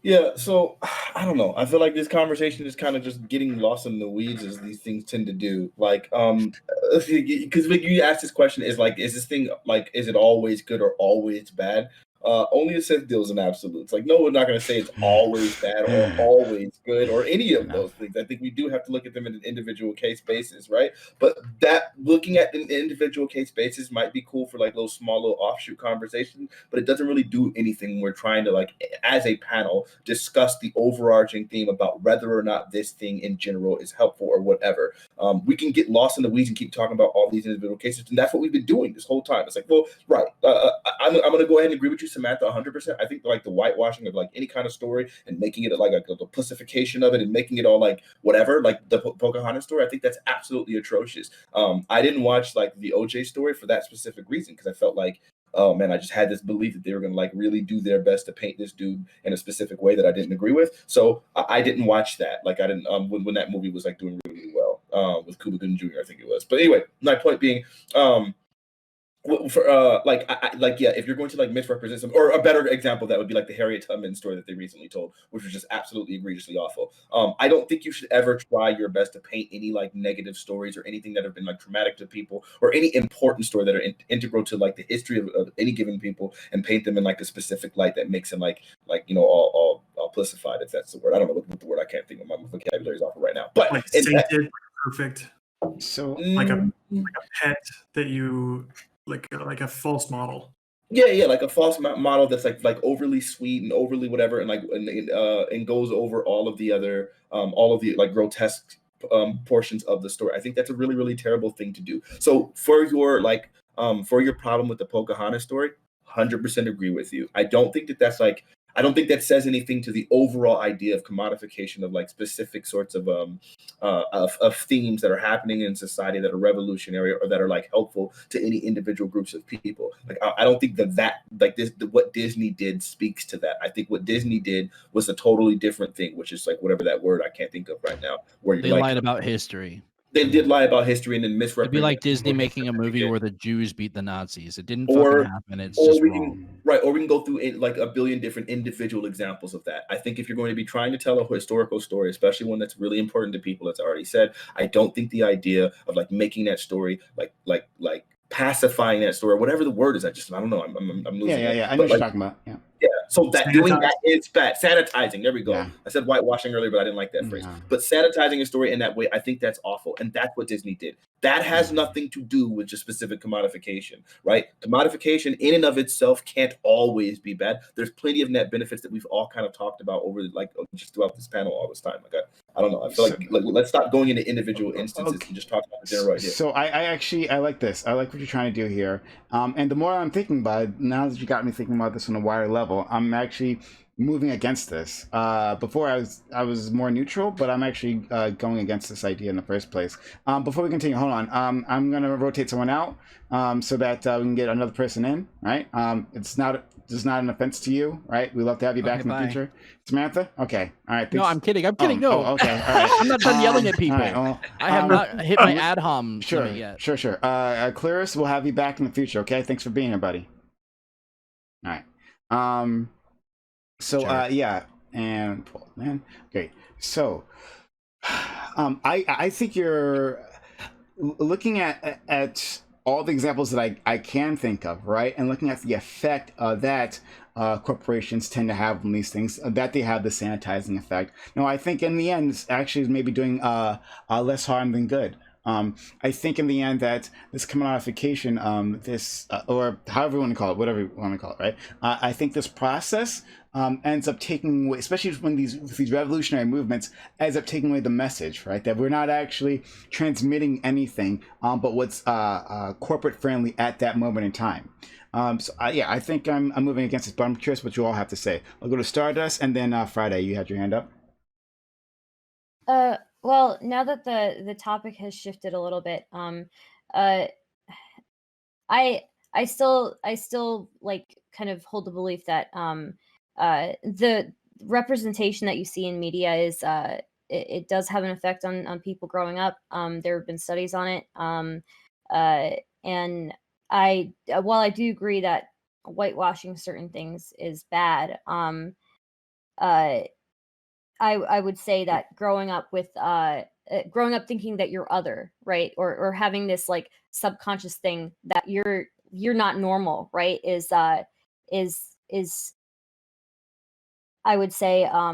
Yeah, so I don't know. I feel like this conversation is kind of just getting lost in the weeds, as these things tend to do. Like, because when you ask this question, is this thing like, is it always good or always bad? Only a Sith deals in absolutes. Like, no, we're not going to say it's always bad or always good or any of those things. I think we do have to look at them in an individual case basis, right? But that looking at an individual case basis might be cool for like small little offshoot conversations, but it doesn't really do anything when we're trying to, like, as a panel, discuss the overarching theme about whether or not this thing in general is helpful or whatever. We can get lost in the weeds and keep talking about all these individual cases, and that's what we've been doing this whole time. It's like, well, right, I'm going to go ahead and agree with you, Samantha, 100%. I think like the whitewashing of like any kind of story and making it like the pussification of it and making it all like whatever, like the Pocahontas story, I think that's absolutely atrocious. I didn't watch like the OJ story for that specific reason, because I felt like, oh man, I just had this belief that they were going to like really do their best to paint this dude in a specific way that I didn't agree with. So I didn't watch that. Like I didn't when that movie was like doing really, really well with Cuba Gooding Jr. I think it was. But anyway, my point being, for yeah, if you're going to like misrepresent some, or a better example that would be like the Harriet Tubman story that they recently told, which was just absolutely egregiously awful. I don't think you should ever try your best to paint any like negative stories or anything that have been like traumatic to people or any important story that are integral to like the history of any given people and paint them in like a specific light that makes them like all pussified, if that's the word. I don't know what the word, I can't think of, my vocabulary is awful right now. But like sainted, perfect. So like a pet that you like a false model. Yeah, like a false model that's like overly sweet and overly whatever, and like and goes over all of the other like grotesque portions of the story. I think that's a really, really terrible thing to do. So for your problem with the Pocahontas story, 100% agree with you. I don't think that says anything to the overall idea of commodification of like specific sorts of themes that are happening in society that are revolutionary or that are like helpful to any individual groups of people. Like I don't think that what Disney did speaks to that. I think what Disney did was a totally different thing, which is like whatever that word I can't think of right now. Where they lied about history. They did lie about history and then misrepresent. It'd be like Disney making a movie where the Jews beat the Nazis. It didn't fucking happen. It's just wrong. Or we can go through like a billion different individual examples of that. I think if you're going to be trying to tell a historical story, especially one that's really important to people, as I already said, I don't think the idea of like making that story like pacifying that story, whatever the word is, I don't know. I'm losing. Yeah. I know what you're talking about. Yeah. So that doing that is bad. Sanitizing. There we go. Yeah. I said whitewashing earlier, but I didn't like that phrase. But sanitizing a story in that way, I think that's awful. And that's what Disney did. That has nothing to do with just specific commodification, right? Commodification in and of itself can't always be bad. There's plenty of net benefits that we've all kind of talked about over like just throughout this panel all this time. Like I don't know. I feel like let's stop going into individual instances and just talk about the general idea. So I like this. I like what you're trying to do here. And the more I'm thinking about it, now that you got me thinking about this on a wider level, I'm actually moving against this. Before I was more neutral, but I'm actually going against this idea in the first place. Before we continue, hold on. I'm gonna rotate someone out so that we can get another person in. Right? It's not an offense to you, right? We love to have you back in the future. Samantha? Okay. All right. No, I'm kidding. No. Oh, okay. All right. I'm not done yelling at people. Right, well, I have not hit my ad hom limit yet. Sure. Clarice, we'll have you back in the future, okay? Thanks for being here, buddy. All right. Yeah, and Paul, man, great. So, I think you're looking at all the examples that I can think of, right, and looking at the effect that corporations tend to have on these things, that they have the sanitizing effect. No, I think in the end, it's actually maybe doing less harm than good. I think in the end that this commodification, or however you want to call it, whatever you want to call it, right? I think this process ends up taking away, especially when these revolutionary movements, ends up taking away the message, right? That we're not actually transmitting anything, but what's corporate friendly at that moment in time. I think I'm moving against this, but I'm curious what you all have to say. I'll go to Stardust, and then Friday, you had your hand up. Well, now that the topic has shifted a little bit, I still like kind of hold the belief that the representation that you see in media is it does have an effect on people growing up. There have been studies on it, and while I do agree that whitewashing certain things is bad, I would say that growing up thinking that you're other, right, or having this like subconscious thing that you're not normal, right, is is, I would say I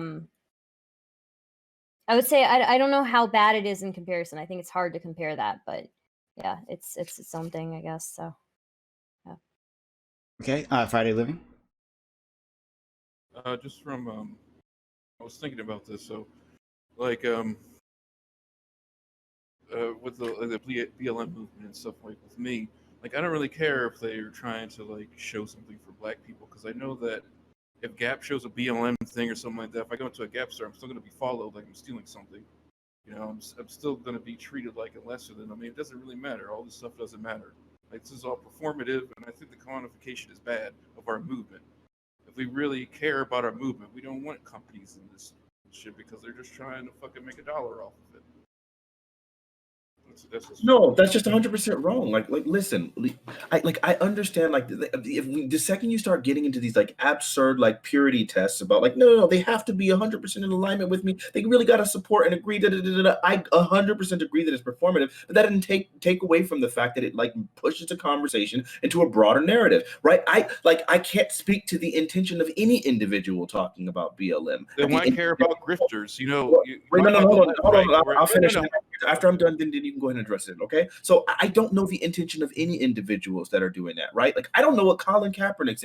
don't know how bad it is in comparison. I think it's hard to compare that, but yeah, it's its own thing, I guess. So yeah. Okay, Friday Living. Just from I was thinking about this. So, like with the BLM movement and stuff, like with me, like I don't really care if they're trying to like show something for Black people, because I know that if Gap shows a BLM thing or something like that, if I go into a Gap store, I'm still going to be followed like I'm stealing something. You know, I'm still going to be treated like a lesser than. I mean, it doesn't really matter. All this stuff doesn't matter. Like, this is all performative, and I think the quantification is bad of our movement. If we really care about our movement, we don't want companies in this shit because they're just trying to fucking make $1 off of it. No, that's just 100% wrong. Like, listen, I understand. Like, the second you start getting into these like absurd like purity tests about like, no, they have to be 100% in alignment with me. They really got to support and agree. I 100% agree that it's performative, but that didn't take away from the fact that it like pushes the conversation into a broader narrative, right? I can't speak to the intention of any individual talking about BLM. Then why care about grifters? You know, hold on. I'll finish. After I'm done, then you can go ahead and address it, okay? So I don't know the intention of any individuals that are doing that, right? Like, I don't know what Colin Kaepernick's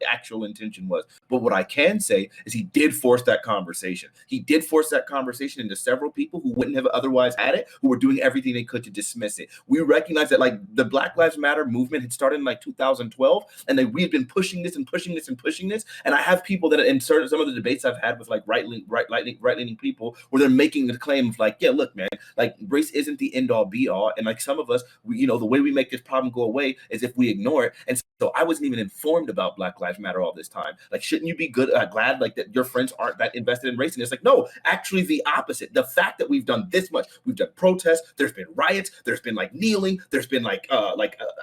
actual intention was, but what I can say is he did force that conversation. He did force that conversation into several people who wouldn't have otherwise had it, who were doing everything they could to dismiss it. We recognize that like the Black Lives Matter movement had started in like 2012, and we had been pushing this, and I have people that in some of the debates I've had with like right-leaning people where they're making the claim of like, yeah, look, man, like race isn't the end all be all, and like some of us, the way we make this problem go away is if we ignore it. And so I wasn't even informed about Black Lives Matter all this time. Like, shouldn't you be glad like that your friends aren't that invested in race? And it's like, no, actually the opposite. The fact that we've done this much, we've done protests, there's been riots, there's been like kneeling, there's been like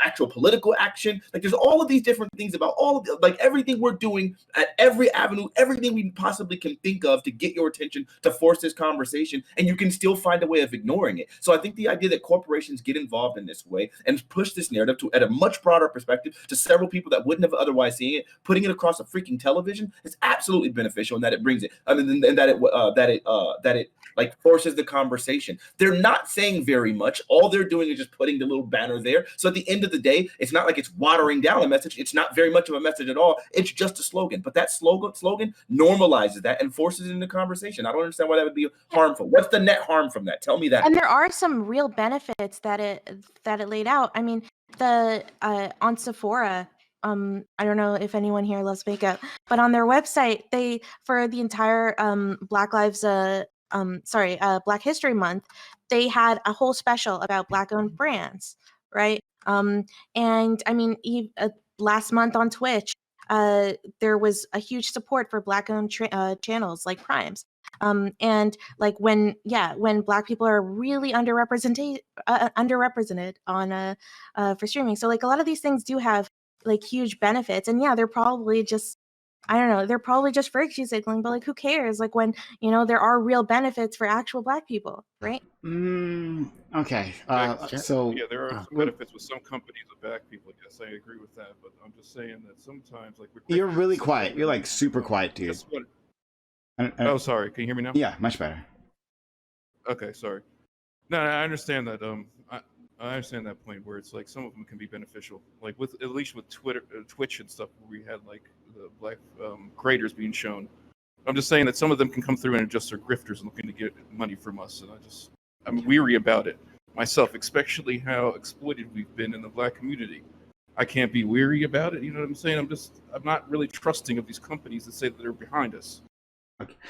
actual political action. Like, there's all of these different things about all of like everything we're doing at every avenue, everything we possibly can think of to get your attention, to force this conversation, and you can still find a way of ignoring it. So I think the idea that corporations get involved in this way and push this narrative at a much broader perspective to several people that wouldn't have otherwise seen it, putting it across a freaking television, is absolutely beneficial, and that it brings it. I mean, and that it like forces the conversation. They're not saying very much. All they're doing is just putting the little banner there. So at the end of the day, it's not like it's watering down a message. It's not very much of a message at all. It's just a slogan. But that slogan normalizes that and forces it into conversation. I don't understand why that would be harmful. What's the net harm from that? Tell me that. And there are some real benefits that it laid out. I mean, the on Sephora, I don't know if anyone here loves makeup, but on their website, they, for the entire Black History Month, they had a whole special about Black-owned brands, right? And I mean, last month on Twitch, there was a huge support for Black-owned channels like Primes. And like when Black people are really underrepresented on for streaming. So like a lot of these things do have like huge benefits, and yeah, they're probably just, I don't know, they're probably just virtue signaling, but like who cares? Like when there are real benefits for actual Black people, right? Okay. So yeah, there are some benefits with some companies with Black people. Yes, I agree with that, but I'm just saying that sometimes like you're really quiet. You're like super quiet, dude. Oh, sorry. Can you hear me now? Yeah, much better. Okay, sorry. No, I understand that. I understand that point where it's like some of them can be beneficial, like at least with Twitch and stuff, where we had like the Black creators being shown. I'm just saying that some of them can come through and just are grifters and looking to get money from us, and I'm weary about it myself, especially how exploited we've been in the Black community. I can't be weary about it. You know what I'm saying? I'm not really trusting of these companies that say that they're behind us.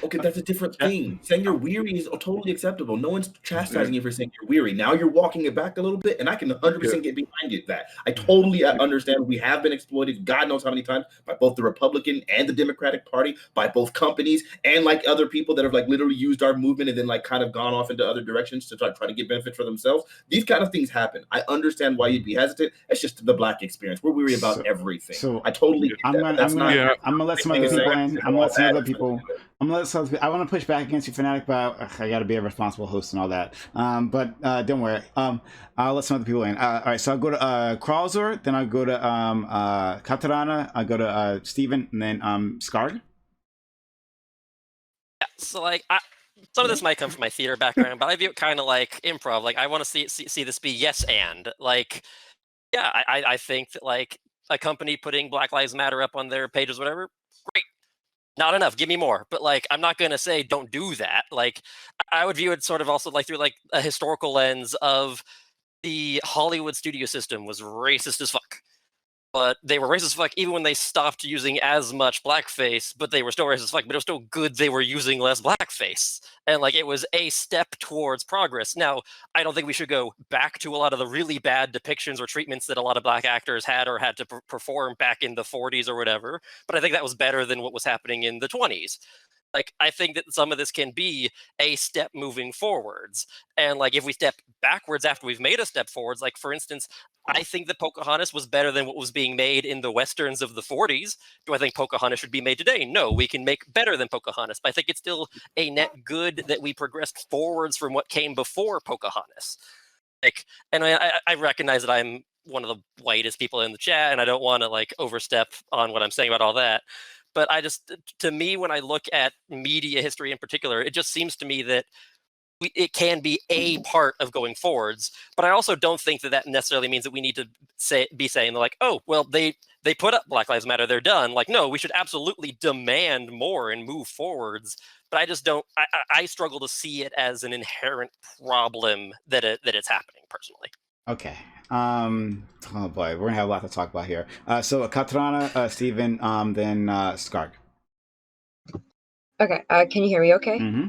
Okay, that's a different thing. Saying you're weary is totally acceptable. No one's chastising you for saying you're weary. Now you're walking it back a little bit, and I can 100% get behind it. That I totally understand. We have been exploited, God knows how many times, by both the Republican and the Democratic Party, by both companies and like other people that have like literally used our movement and then like kind of gone off into other directions to try to get benefit for themselves. These kind of things happen. I understand why you'd be hesitant. It's just the Black experience. We're weary about everything. So I totally. I'm gonna let some other people in. I'm gonna let some other people I'm gonna let I want to push back against you, Fanatic, but I got to be a responsible host and all that. But don't worry. I'll let some other people in. All right, so I'll go to Kralzor, then I'll go to Katarana, I'll go to Steven, and then Scarg. Yeah, so like some of this might come from my theater background, but I view it kind of like improv. Like I want to see this be yes and. Like, yeah, I think that like a company putting Black Lives Matter up on their pages, whatever, great. Not enough. Give me more. But like, I'm not gonna say don't do that. Like, I would view it sort of also like through like a historical lens of the Hollywood studio system was racist as fuck. But they were racist as fuck even when they stopped using as much blackface, but they were still racist as fuck, but it was still good they were using less blackface. And like it was a step towards progress. Now, I don't think we should go back to a lot of the really bad depictions or treatments that a lot of black actors had or had to perform back in the 40s or whatever, but I think that was better than what was happening in the 20s. Like I think that some of this can be a step moving forwards, and like if we step backwards after we've made a step forwards, like for instance, I think that Pocahontas was better than what was being made in the westerns of the 40s. Do I think Pocahontas should be made today? No, we can make better than Pocahontas, but I think it's still a net good that we progressed forwards from what came before Pocahontas. Like, and I recognize that I'm one of the whitest people in the chat, and I don't want to like overstep on what I'm saying about all that. But I just, to me, when I look at media history in particular, it just seems to me that it can be a part of going forwards. But I also don't think that necessarily means that we need to be saying like, oh, well, they put up Black Lives Matter, they're done. Like, no, we should absolutely demand more and move forwards. But I just don't. I struggle to see it as an inherent problem that it's happening personally. Okay. Oh boy, we're gonna have a lot to talk about here. So Katrana, Steven, then Skark. Okay. Can you hear me? Okay. Mm-hmm.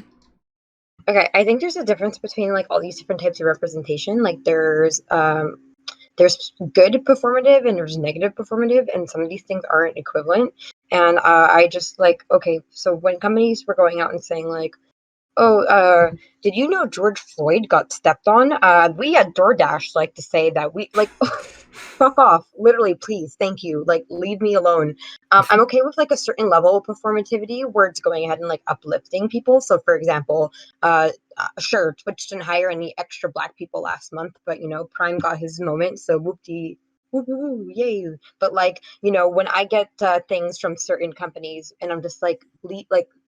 Okay. I think there's a difference between like all these different types of representation. Like there's good performative and there's negative performative, and some of these things aren't equivalent. And I just like, okay, so when companies were going out and saying like, oh, did you know George Floyd got stepped on? We at DoorDash like to say that we like, fuck off, literally, please, thank you, like, leave me alone. I'm okay with like a certain level of performativity where it's going ahead and like uplifting people. So, for example, sure, Twitch didn't hire any extra Black people last month, but you know, Prime got his moment, so whoopty. Woo, yay. But like, you know, when I get things from certain companies and I'm just like,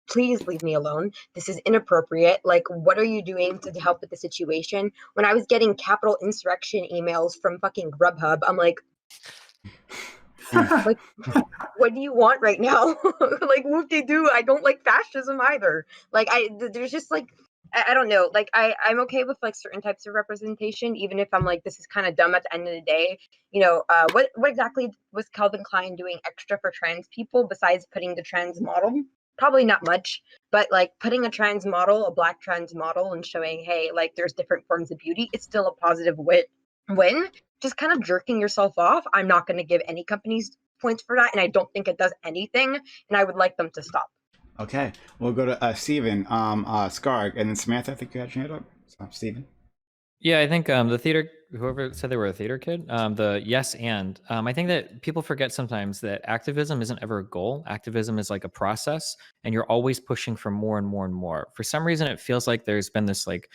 please leave me alone. This is inappropriate. Like, what are you doing to help with the situation? When I was getting capital insurrection emails from fucking Grubhub, I'm like, what do you want right now? Like, whoop-de-doo, I don't like fascism either. Like, there's just like, I don't know. Like, I'm okay with like certain types of representation, even if I'm like, this is kind of dumb at the end of the day. You know, what exactly was Calvin Klein doing extra for trans people besides putting the trans model? Probably not much, but like putting a trans model, a Black trans model, and showing, hey, like there's different forms of beauty, it's still a positive win. Just kind of jerking yourself off, I'm not going to give any companies points for that, and I don't think it does anything, and I would like them to stop. Okay, we'll go to Steven, Skarg, and then Samantha, I think you had your hand up. So, Steven. Yeah, I think the theater, whoever said they were a theater kid, the yes and. I think that people forget sometimes that activism isn't ever a goal. Activism is like a process, and you're always pushing for more and more and more. For some reason, it feels like there's been this like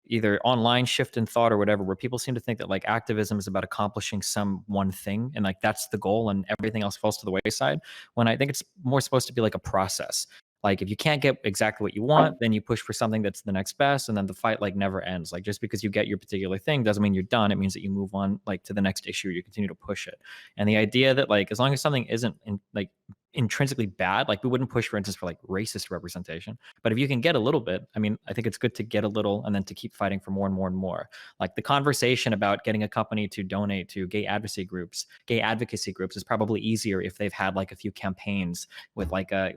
either online shift in thought or whatever, where people seem to think that like activism is about accomplishing some one thing, and like that's the goal, and everything else falls to the wayside. When I think it's more supposed to be like a process. Like if you can't get exactly what you want, then you push for something that's the next best, and then the fight like never ends. Like just because you get your particular thing doesn't mean you're done. It means that you move on like to the next issue. You continue to push it. And the idea that like as long as something isn't like intrinsically bad, like we wouldn't push, for instance, for like racist representation. But if you can get a little bit, I mean, I think it's good to get a little and then to keep fighting for more and more and more. Like the conversation about getting a company to donate to gay advocacy groups is probably easier if they've had like a few campaigns with like a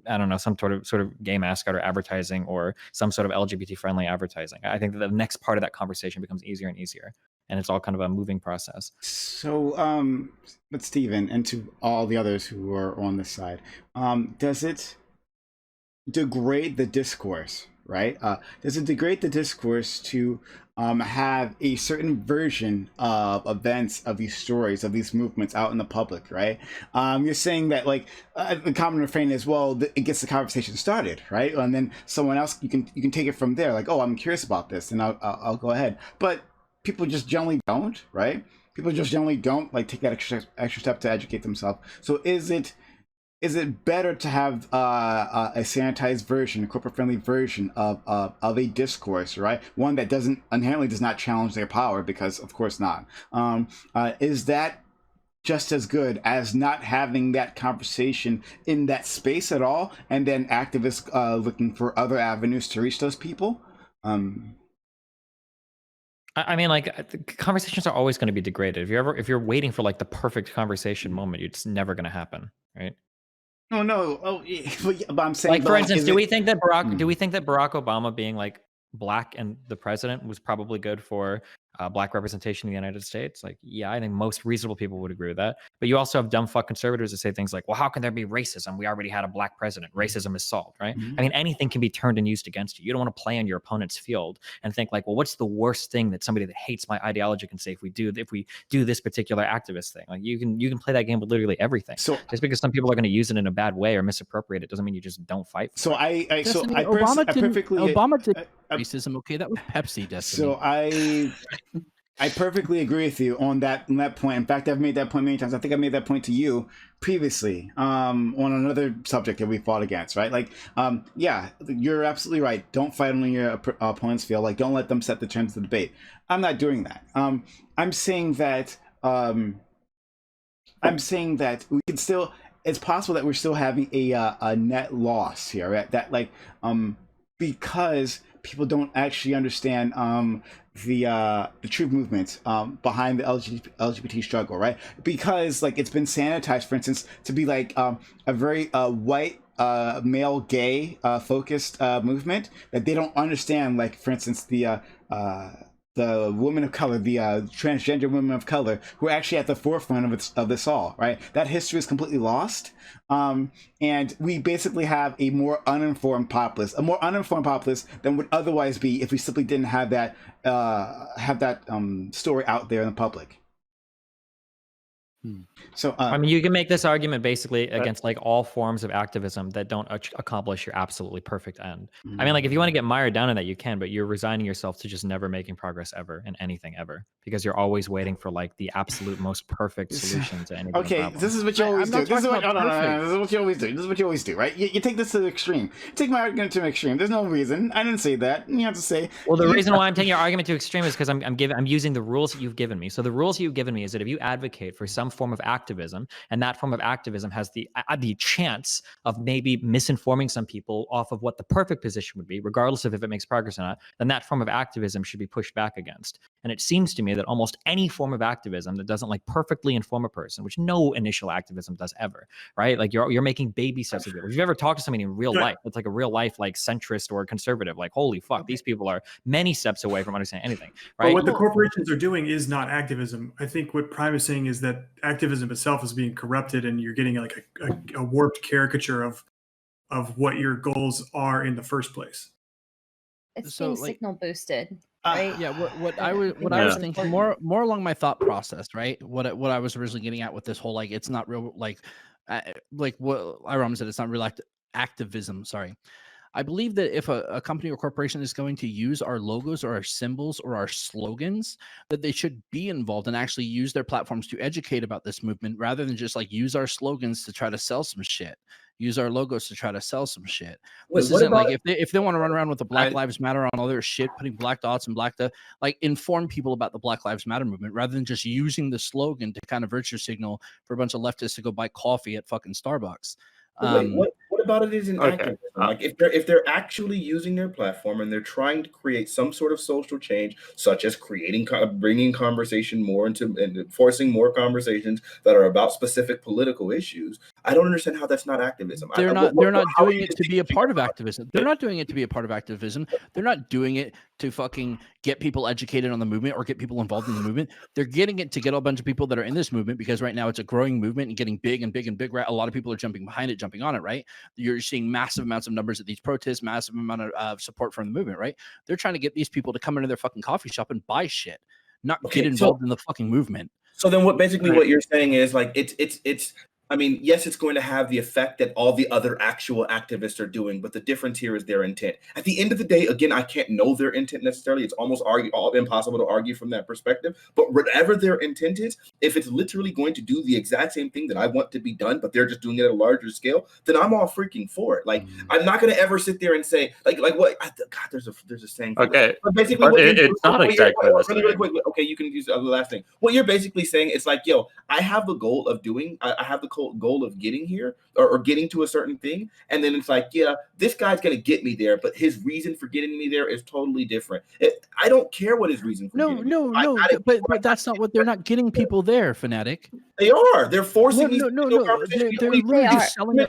I don't know, some sort of gay mascot or advertising or some sort of LGBT friendly advertising. I think that the next part of that conversation becomes easier and easier. And it's all kind of a moving process. So, but Steven, and to all the others who are on this side, does it degrade the discourse right? Does it degrade the discourse to have a certain version of events, of these stories, of these movements out in the public, right? You're saying that like the common refrain is, well, it gets the conversation started, right? And then someone else, you can take it from there, like, oh, I'm curious about this, and I'll go ahead. But people just generally don't, right? People just generally don't like take that extra step to educate themselves. So is it better to have a sanitized version, a corporate-friendly version of a discourse, right? One that inherently does not challenge their power, because of course not. Is that just as good as not having that conversation in that space at all, and then activists looking for other avenues to reach those people? I mean, like, conversations are always going to be degraded. If you're waiting for like the perfect conversation moment, it's never going to happen, right? No. Oh, yeah, but I'm saying, like, for instance, do we think that Barack Obama being like black and the president was probably good for black representation in the United States? Like, yeah, I think most reasonable people would agree with that. But you also have dumb fuck conservators that say things like, well, how can there be racism? We already had a black president. Racism is solved, right? I mean, anything can be turned and used against you. You don't want to play on your opponent's field and think like, well, what's the worst thing that somebody that hates my ideology can say if we do this particular activist thing? Like, you can play that game with literally everything. So just because some people are going to use it in a bad way or misappropriate it doesn't mean you just don't fight for so it. Obama didn't racism. Okay, that was Pepsi. Destiny. So I perfectly agree with you on that point. In fact, I've made that point many times. I think I made that point to you previously on another subject that we fought against, right? Like, yeah, you're absolutely right. Don't fight on your opponent's field. Like, don't let them set the terms of the debate. I'm not doing that. I'm saying that we can still. It's possible that we're still having a net loss here, right? That like because people don't actually understand the true movement behind the LGBT struggle, right? Because like it's been sanitized, for instance, to be like a very white male gay focused movement that they don't understand. Like, for instance, the women of color, the transgender women of color, who are actually at the forefront of this all, right? That history is completely lost. And we basically have a more uninformed populace than would otherwise be if we simply didn't have that story out there in the public. So I mean, you can make this argument basically against like all forms of activism that don't accomplish your absolutely perfect end. I mean, like, if you want to get mired down in that, you can, but you're resigning yourself to just never making progress ever in anything ever, because you're always waiting for like the absolute most perfect solution to any problem. This is what you always do. This is what you always do. This is what you always do, right? You take this to the extreme. Take my argument to an extreme. There's no reason. I didn't say that. You have to say. Well, the reason why I'm taking your argument to extreme is because I'm using the rules that you've given me. So the rules you've given me is that if you advocate for some form of activism, and that form of activism has the chance of maybe misinforming some people off of what the perfect position would be, regardless of if it makes progress or not, then that form of activism should be pushed back against. And it seems to me that almost any form of activism that doesn't like perfectly inform a person, which no initial activism does ever, right? Like, you're making baby steps with people. If you've ever talked to somebody in real life, it's like a real life like centrist or conservative, like, holy fuck, these people are many steps away from understanding anything, right? But what the corporations are doing is not activism. I think what Prime is saying is that activism itself is being corrupted, and you're getting like a warped caricature of what your goals are in the first place. It's So, being like, signal boosted, right? Yeah, what I was thinking more along my thought process, right? What I was originally getting at with this whole, like, it's not real, like what Iram said, it's not real activism. Sorry. I believe that if a company or corporation is going to use our logos or our symbols or our slogans, that they should be involved and actually use their platforms to educate about this movement, rather than just like use our slogans to try to sell some shit, use our logos to try to sell some shit. This isn't like if they want to run around with the Black Lives Matter on all their shit, putting black dots and like inform people about the Black Lives Matter movement, rather than just using the slogan to kind of virtue signal for a bunch of leftists to go buy coffee at fucking Starbucks. Wait, what about it is an activism? Like, if they're actually using their platform and they're trying to create some sort of social change, such as bringing conversation more into and forcing more conversations that are about specific political issues, I don't understand how that's not activism. They're not doing it to be a part of activism. They're not doing it to be a part of activism. They're not doing it to fucking get people educated on the movement or get people involved in the movement. They're getting it to get a bunch of people that are in this movement, because right now it's a growing movement and getting big and big and big. Right? A lot of people are jumping behind it, jumping on it, right? You're seeing massive amounts of numbers at these protests, massive amount of support from the movement, right? They're trying to get these people to come into their fucking coffee shop and buy shit, not get involved in the fucking movement. So then what you're saying is like it's I mean, yes, it's going to have the effect that all the other actual activists are doing, but the difference here is their intent. At the end of the day, again, I can't know their intent necessarily. It's almost impossible to argue from that perspective. But whatever their intent is, if it's literally going to do the exact same thing that I want to be done, but they're just doing it at a larger scale, then I'm all freaking for it. Like, I'm not going to ever sit there and say, like what? God, there's a saying. Okay, but basically, it's not exactly the same. Really quick, okay, you can use the last thing. What you're basically saying, it's like, yo, I have the goal of doing. I have the goal of getting here or getting to a certain thing, and then it's like, yeah, this guy's gonna get me there, but his reason for getting me there is totally different. I don't care what his reason for but that's not what they're not getting people there, Fanatic. They are. They're forcing they're literally just selling they're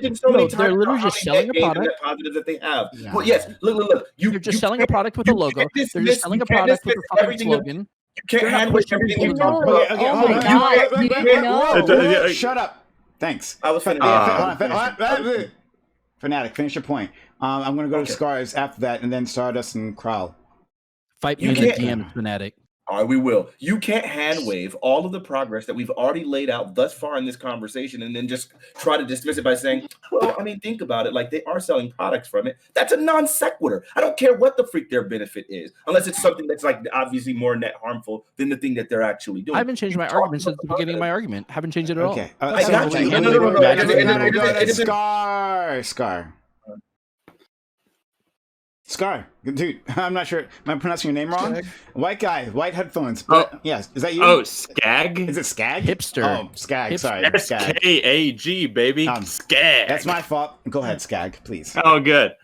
literally just selling a product positive that they have. Yeah. Well, yes, look, they're just selling a product with a logo. They're just selling a product with a fucking slogan. You can't handle everything you talk about. Oh my God. Shut up. Thanks. I was Fanatic, finish your point. I'm going to go to Scars after that, and then Stardust and Kral. Fight me in the DM, Fanatic. All right, we will. You can't hand wave all of the progress that we've already laid out thus far in this conversation and then just try to dismiss it by saying, well, I mean, think about it. Like, they are selling products from it. That's a non sequitur. I don't care what the freak their benefit is, unless it's something that's like obviously more net harmful than the thing that they're actually doing. I haven't changed my argument since the beginning of my argument. Haven't changed it at all. Okay. I got you. Scar, dude, I'm not sure. Am I pronouncing your name wrong? Skag. White guy, white headphones. Yes, is that you? Oh, Skag? Is it Skag? Hipster. Oh, Skag, sorry. SKAG, baby. Skag. That's my fault. Go ahead, Skag, please. Oh, good.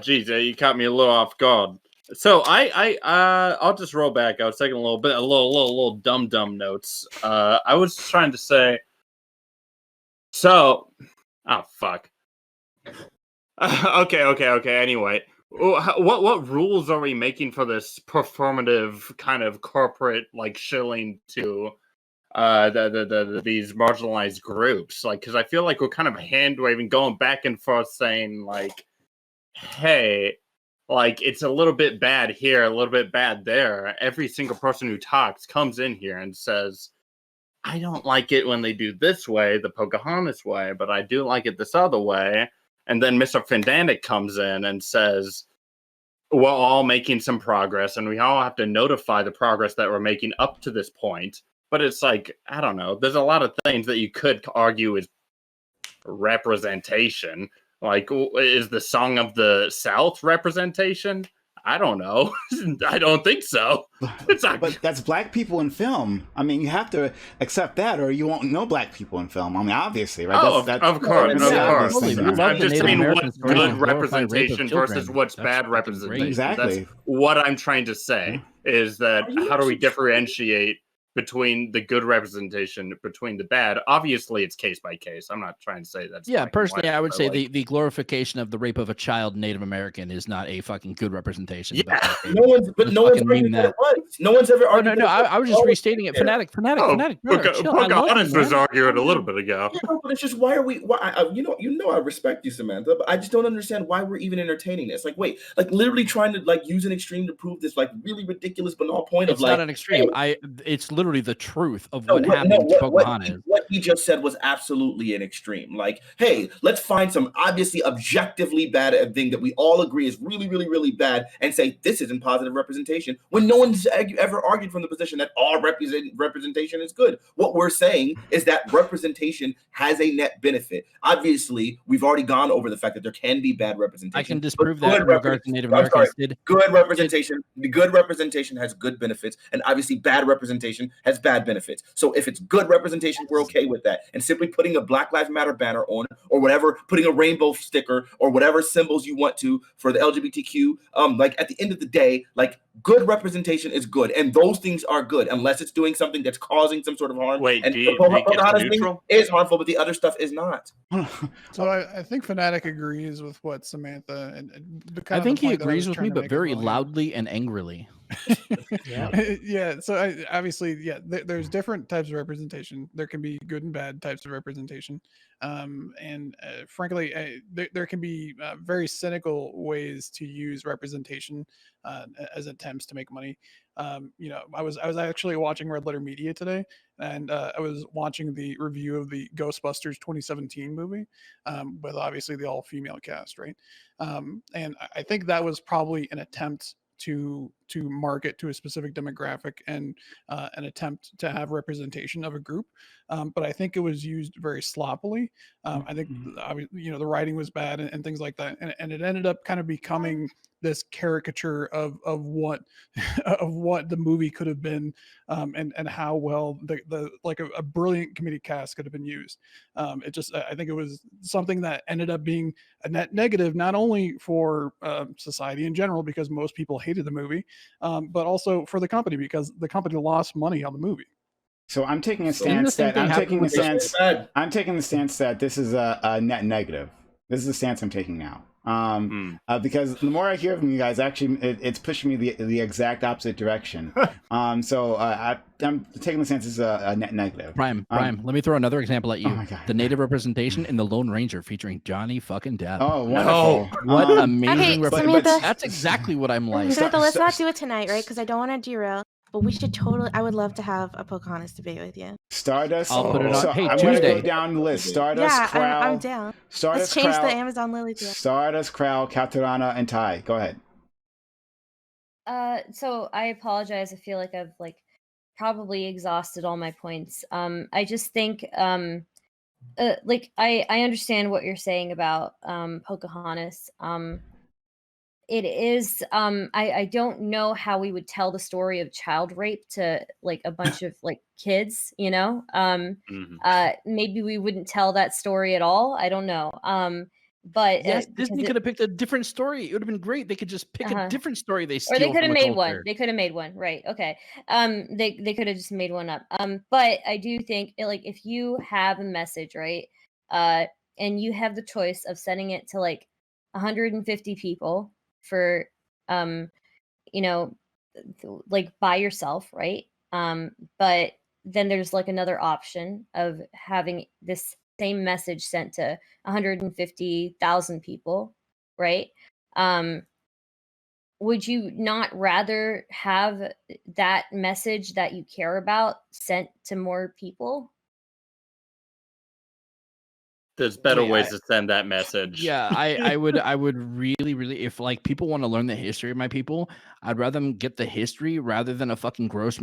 Geez, you caught me a little off guard. So I'll just roll back. I was taking a little dumb notes. I was trying to say, so, oh, fuck. Okay. Anyway, what rules are we making for this performative kind of corporate like shilling to these marginalized groups? Like, because I feel like we're kind of hand waving, going back and forth, saying like, hey, like it's a little bit bad here, a little bit bad there. Every single person who talks comes in here and says, I don't like it when they do this way, the Pocahontas way, but I do like it this other way. And then Mr. Fandanic comes in and says, we're all making some progress and we all have to notify the progress that we're making up to this point. But it's like, I don't know. There's a lot of things that you could argue is representation. Like, is the Song of the South representation? I don't know. I don't think so. It's not. But that's black people in film. I mean, you have to accept that, or you won't know black people in film. I mean, obviously, right? Oh, of course. I'm just saying what's good representation versus what's bad representation. Exactly. That's what I'm trying to say is that how do we differentiate between the good representation between the bad? Obviously it's case by case. I'm not trying to say that's personally I would say like, the glorification of the rape of a child Native American is not a fucking good representation. Yeah. No one's arguing that it was. No one's ever argued. No, I was just restating it. Fanatic. Pocahontas was arguing a little bit ago. Yeah, but it's just why I respect you, Samantha, but I just don't understand why we're even entertaining this. Like, wait, like literally trying to like use an extreme to prove this like really ridiculous banal point it's of like not an extreme. It's literally the truth of what happened to Pocahontas. What he just said was absolutely an extreme. Like, hey, let's find some obviously objectively bad thing that we all agree is really, really, really bad and say this isn't positive representation when no one's ever argued from the position that all representation is good. What we're saying is that representation has a net benefit. Obviously, we've already gone over the fact that there can be bad representation. I can disprove that in regards to Native Americans. Good representation. The good representation has good benefits, and obviously bad representation has bad benefits. So if it's good representation, we're okay with that. And simply putting a Black Lives Matter banner on, or whatever, putting a rainbow sticker, or whatever symbols you want to for the LGBTQ, like at the end of the day, like Good representation is good, and those things are good unless it's doing something that's causing some sort of harm. Wait, and do you the think it's Pocahontas thing neutral? is harmful, but the other stuff is not. So I think Fanatic agrees with what Samantha and I think he agrees with me, but very loudly and angrily. Yeah. So obviously, there's different types of representation. There can be good and bad types of representation, and frankly, there can be very cynical ways to use representation as attempts to make money. I was actually watching Red Letter Media today, and I was watching the review of the Ghostbusters 2017 movie, with obviously the all female cast, right? And I think that was probably an attempt to market to a specific demographic and an attempt to have representation of a group, but I think it was used very sloppily. I think the writing was bad and things like that, and it ended up kind of becoming this caricature of what of what the movie could have been, and how well the like a brilliant comedic cast could have been used. I think it was something that ended up being a net negative, not only for society in general, because most people hated the movie, but also for the company, because the company lost money on the movie. So I'm taking a stance that I'm taking the stance that this is a net negative. This is the stance I'm taking now. Because the more I hear from you guys, actually, it's pushing me the exact opposite direction. I'm taking the stance as a net negative. Prime, let me throw another example at you. Oh my God. The native representation in The Lone Ranger featuring Johnny fucking Depp. Oh, wonderful. What amazing representation. But that's exactly what I'm like. Samantha, let's not do it tonight, right? Because I don't want to derail. But we should I would love to have a Pocahontas debate with you. Stardust. I'll put it on. Hey, I'm Tuesday. gonna go down the list. Stardust, Yeah, Crow. I'm down. Stardust, Let's change Crow, the Amazon Lily to Stardust, Crow, Katarana, and Ty. Go ahead. So I apologize. I feel like I've probably exhausted all my points. I just think I understand what you're saying about Pocahontas. It is I don't know how we would tell the story of child rape to a bunch of kids, maybe we wouldn't tell that story at all. I don't know. But yes, Disney could have picked a different story. It would have been great. They could just pick a different story. They could have made one. They could have made one, right? Okay. They could have just made one up. But I do think if you have a message, right, and you have the choice of sending it to 150 people for by yourself, right? But then there's another option of having this same message sent to 150,000 people, right? Would you not rather have that message that you care about sent to more people? There's better ways to send that message. Yeah, I would really, if people want to learn the history of my people, I'd rather them get the history rather than a fucking gross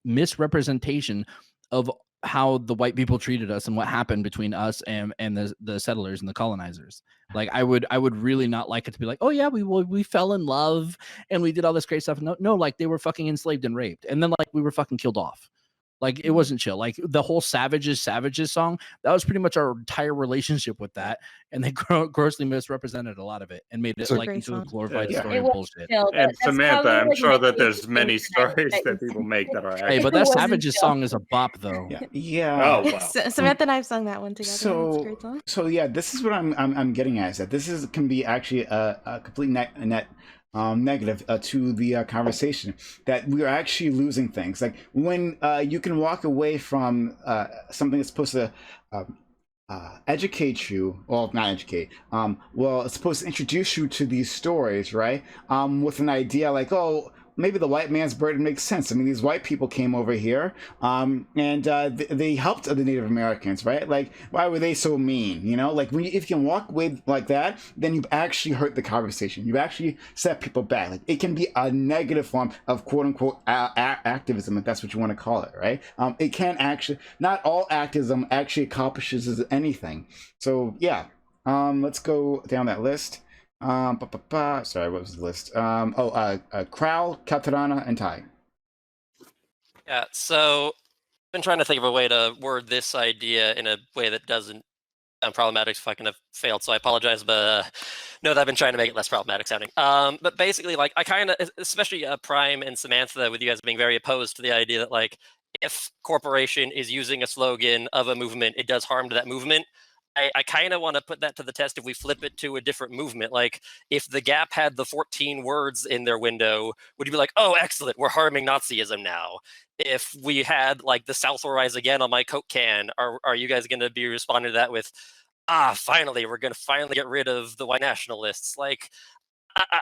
misrepresentation of how the white people treated us and what happened between us and the settlers and the colonizers. I would really not like it to be oh yeah, we fell in love and we did all this great stuff. No, they were fucking enslaved and raped, and then we were fucking killed off. It wasn't chill. The whole Savages song, that was pretty much our entire relationship with that. And they grossly misrepresented a lot of it and made it into a glorified story of bullshit. And Samantha, I'm sure that there's many stories that people make that are actually. Hey, but that Savages song is a bop, though. Yeah. Oh, wow. Samantha and I've sung that one together. It's a great song. So yeah, this is what I'm getting at, is that this can be actually a complete net negative to the conversation, that we're actually losing things. When you can walk away from something that's supposed to educate you, well, not educate, well, it's supposed to introduce you to these stories, right? With an idea oh, maybe the white man's burden makes sense. I mean, these white people came over here, and they helped the Native Americans, right? Why were they so mean? If you can walk away like that, then you've actually hurt the conversation. You've actually set people back. It can be a negative form of quote unquote activism, if that's what you want to call it, right? It can actually, not all activism actually accomplishes anything. So yeah, let's go down that list. Sorry, what was the list? Crow, Katarana, and Ty. Yeah, so I've been trying to think of a way to word this idea in a way that doesn't sound problematic, so I kind of failed, so I apologize. But No, I've been trying to make it less problematic sounding. But basically, like, I kind of, especially Prime and Samantha, with you guys being very opposed to the idea that, like, if corporation is using a slogan of a movement, it does harm to that movement. I kind of want to put that to the test if we flip it to a different movement. Like, if the Gap had the 14 words in their window, would you be like, oh, excellent, we're harming Nazism now? If we had, like, the South will rise again on my Coke can, are you guys going to be responding to that with, finally, we're going to finally get rid of the white nationalists? Like,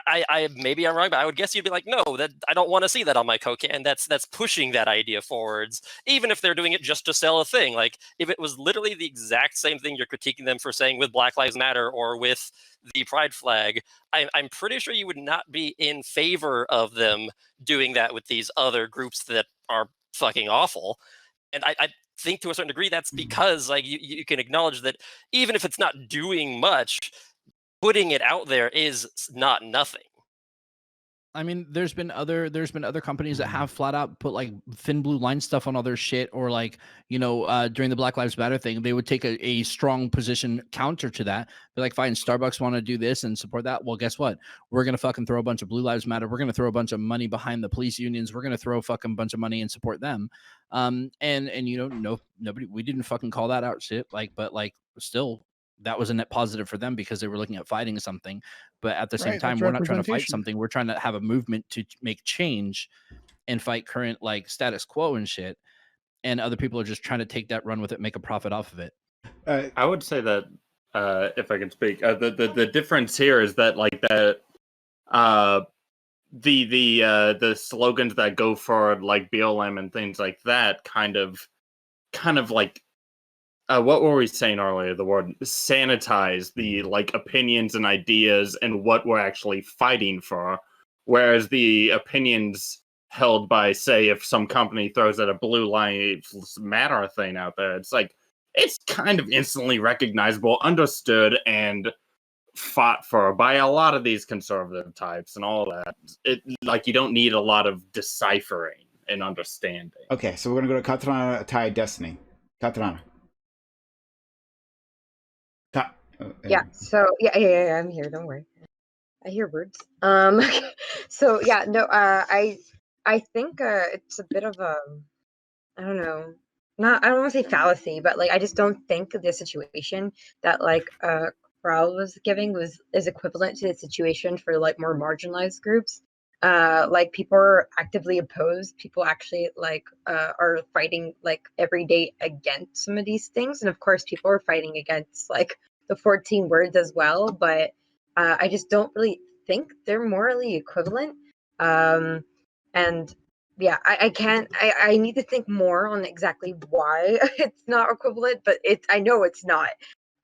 I maybe I'm wrong, but I would guess you'd be like, no, that I don't want to see that on my Coke can. That's pushing that idea forwards, even if they're doing it just to sell a thing. Like, if it was literally the exact same thing you're critiquing them for saying with Black Lives Matter or with the Pride flag, I'm pretty sure you would not be in favor of them doing that with these other groups that are fucking awful. And I think to a certain degree that's because, like, you can acknowledge that even if it's not doing much, putting it out there is not nothing. I mean, there's been other companies that have flat out put like thin blue line stuff on all their shit, or like, during the Black Lives Matter thing, they would take a strong position counter to that. Be like, fine, Starbucks want to do this and support that. Well, guess what? We're gonna fucking throw a bunch of Blue Lives Matter. We're gonna throw a bunch of money behind the police unions. We're gonna throw a fucking bunch of money and support them. Nobody, we didn't fucking call that out shit. Like, but like, still, that was a net positive for them because they were looking at fighting something. But at the same time, we're not trying to fight something. We're trying to have a movement to make change and fight current like status quo and shit. And other people are just trying to take that, run with it, make a profit off of it. I would say that if I can speak, the difference here is that like that the slogans that go for like BLM and things like that kind of like what were we saying earlier? The word sanitize the like opinions and ideas and what we're actually fighting for. Whereas the opinions held by, say, if some company throws out a Blue Lives Matter thing out there, it's like, it's kind of instantly recognizable, understood, and fought for by a lot of these conservative types and all that. It, like, you don't need a lot of deciphering and understanding. Okay, so we're going to go to Katrina, Ty, Destiny. Katrina. Yeah. So yeah, I'm here. Don't worry. I hear words. So yeah, no. I think it's a bit of a, I don't know. I don't want to say fallacy, but like I just don't think the situation that like Corral was giving is equivalent to the situation for like more marginalized groups. Like people are actively opposed. People actually like are fighting like every day against some of these things, and of course, people are fighting against like the 14 words as well. But I just don't really think they're morally equivalent. And yeah, I can't. I need to think more on exactly why it's not equivalent, but I know it's not.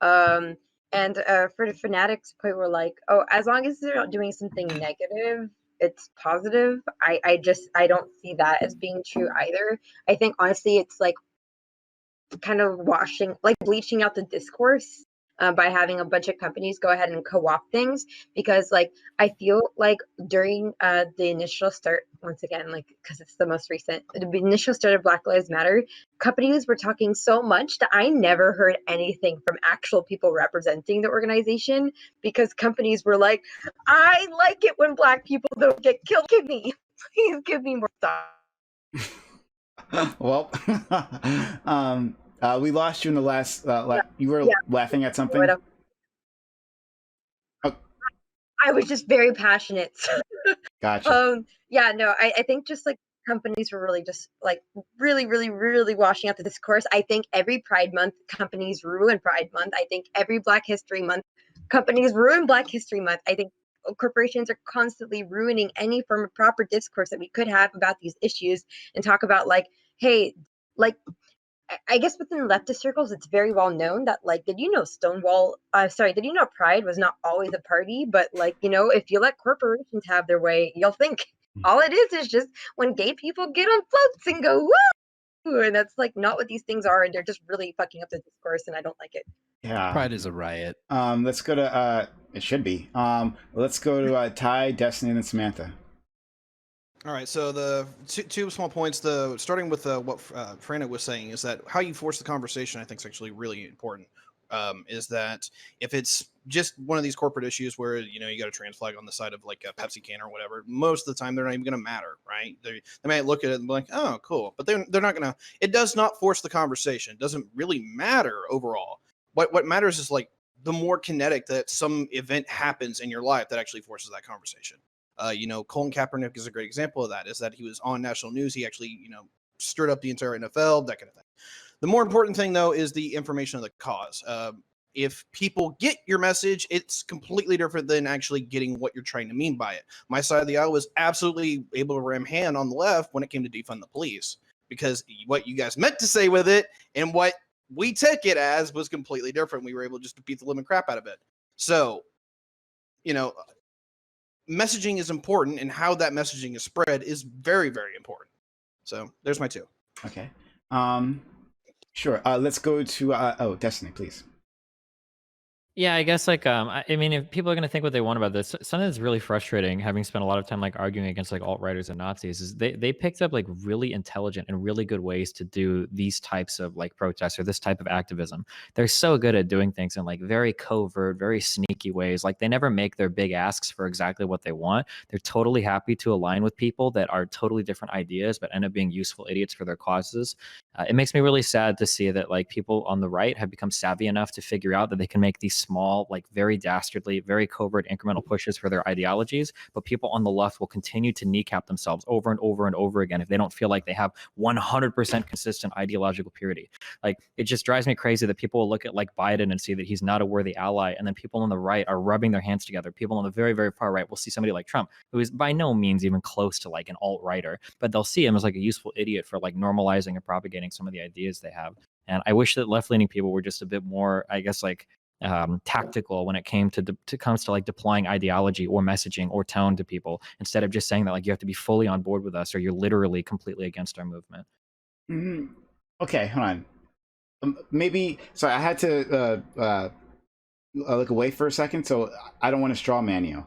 And for the fanatics point, we're like, oh, as long as they're not doing something negative, it's positive. I don't see that as being true either. I think honestly, it's like kind of bleaching out the discourse by having a bunch of companies go ahead and co-opt things, because like I feel like during the initial start, once again, like because it's the most recent, the initial start of Black Lives Matter, companies were talking so much that I never heard anything from actual people representing the organization, because companies were like, I like it when Black people don't get killed. Give me, please give me more stuff. Well, we lost you in the last. You were laughing at something. I was just very passionate. Gotcha. Yeah, no, I think just like companies were really just like really washing out the discourse. I think every Pride Month, companies ruin Pride Month. I think every Black History Month, companies ruin Black History Month. I think corporations are constantly ruining any form of proper discourse that we could have about these issues and talk about like, hey, like, I guess within leftist circles, it's very well known that like, did you know did you know Pride was not always a party, but like, if you let corporations have their way, you'll think all it is just when gay people get on floats and go woo, and that's like not what these things are, and they're just really fucking up the discourse, and I don't like it. Yeah, Pride is a riot. Let's go to it should be. Let's go to Ty, Destiny, and then Samantha. All right, so the two small points. Starting with what Frana was saying is that how you force the conversation, I think, is actually really important. is that if it's just one of these corporate issues where, you know, you got a trans flag on the side of like a Pepsi can or whatever, most of the time they're not even going to matter, right? They might look at it and be like, oh, cool. But they're not going to, it does not force the conversation. It doesn't really matter overall. What matters is like the more kinetic that some event happens in your life that actually forces that conversation. You know, Colin Kaepernick is a great example of that, is that he was on national news. He actually, you know, stirred up the entire NFL, that kind of thing. The more important thing, though, is the information of the cause. If people get your message, it's completely different than actually getting what you're trying to mean by it. My side of the aisle was absolutely able to ram hand on the left when it came to defund the police, because what you guys meant to say with it and what we took it as was completely different. We were able just to beat the living crap out of it. So, you know, messaging is important, and how that messaging is spread is very, very important. So there's my two. Okay. Sure. Let's go to Destiny, please. Yeah, I guess like I mean, if people are gonna think what they want about this, something that's really frustrating, having spent a lot of time like arguing against like alt-righters and Nazis, is they picked up like really intelligent and really good ways to do these types of like protests or this type of activism. They're so good at doing things in like very covert, very sneaky ways. Like they never make their big asks for exactly what they want. They're totally happy to align with people that are totally different ideas, but end up being useful idiots for their causes. It makes me really sad to see that like people on the right have become savvy enough to figure out that they can make these small, like very dastardly, very covert incremental pushes for their ideologies, but people on the left will continue to kneecap themselves over and over and over again if they don't feel like they have 100% consistent ideological purity. Like it just drives me crazy that people will look at like Biden and see that he's not a worthy ally, and then people on the right are rubbing their hands together. People on the very, very far right will see somebody like Trump, who is by no means even close to like an alt-righter, but they'll see him as like a useful idiot for like normalizing and propagating some of the ideas they have. And I wish that left-leaning people were just a bit more, I guess, like tactical when it came to like deploying ideology or messaging or tone to people, instead of just saying that like you have to be fully on board with us or you're literally completely against our movement. Mm-hmm. Okay, hold on. Maybe sorry, I had to look away for a second, so I don't want to straw man you.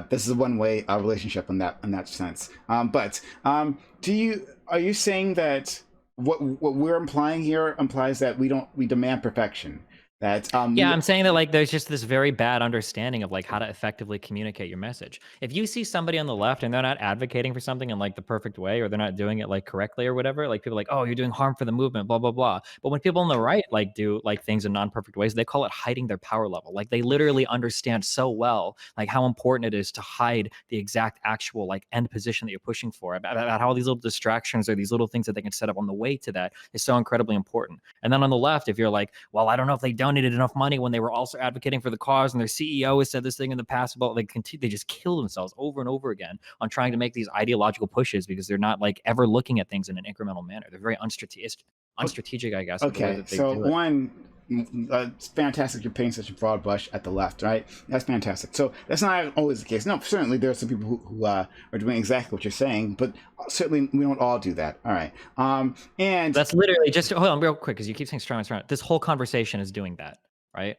This is a one-way relationship in that sense. But are you saying that what we're implying here implies that we demand perfection? That yeah, I'm saying that like there's just this very bad understanding of like how to effectively communicate your message. If you see somebody on the left and they're not advocating for something in like the perfect way, or they're not doing it like correctly or whatever, like people are like, oh, you're doing harm for the movement, blah blah blah. But when people on the right like do like things in non-perfect ways, they call it hiding their power level. Like they literally understand so well like how important it is to hide the exact actual like end position that you're pushing for, about how these little distractions or these little things that they can set up on the way to that is so incredibly important. And then on the left, if you're like, well, I don't know if they donated enough money when they were also advocating for the cause, and their CEO has said this thing in the past about like they just kill themselves over and over again on trying to make these ideological pushes because they're not like ever looking at things in an incremental manner. They're very unstrategic, I guess. Okay, so one, it's fantastic you're painting such a broad brush at the left, right? That's fantastic. So that's not always the case. No, certainly there are some people who are doing exactly what you're saying, but certainly we don't all do that. All right. And that's literally just, hold on real quick, because you keep saying strong and strong. This whole conversation is doing that, right?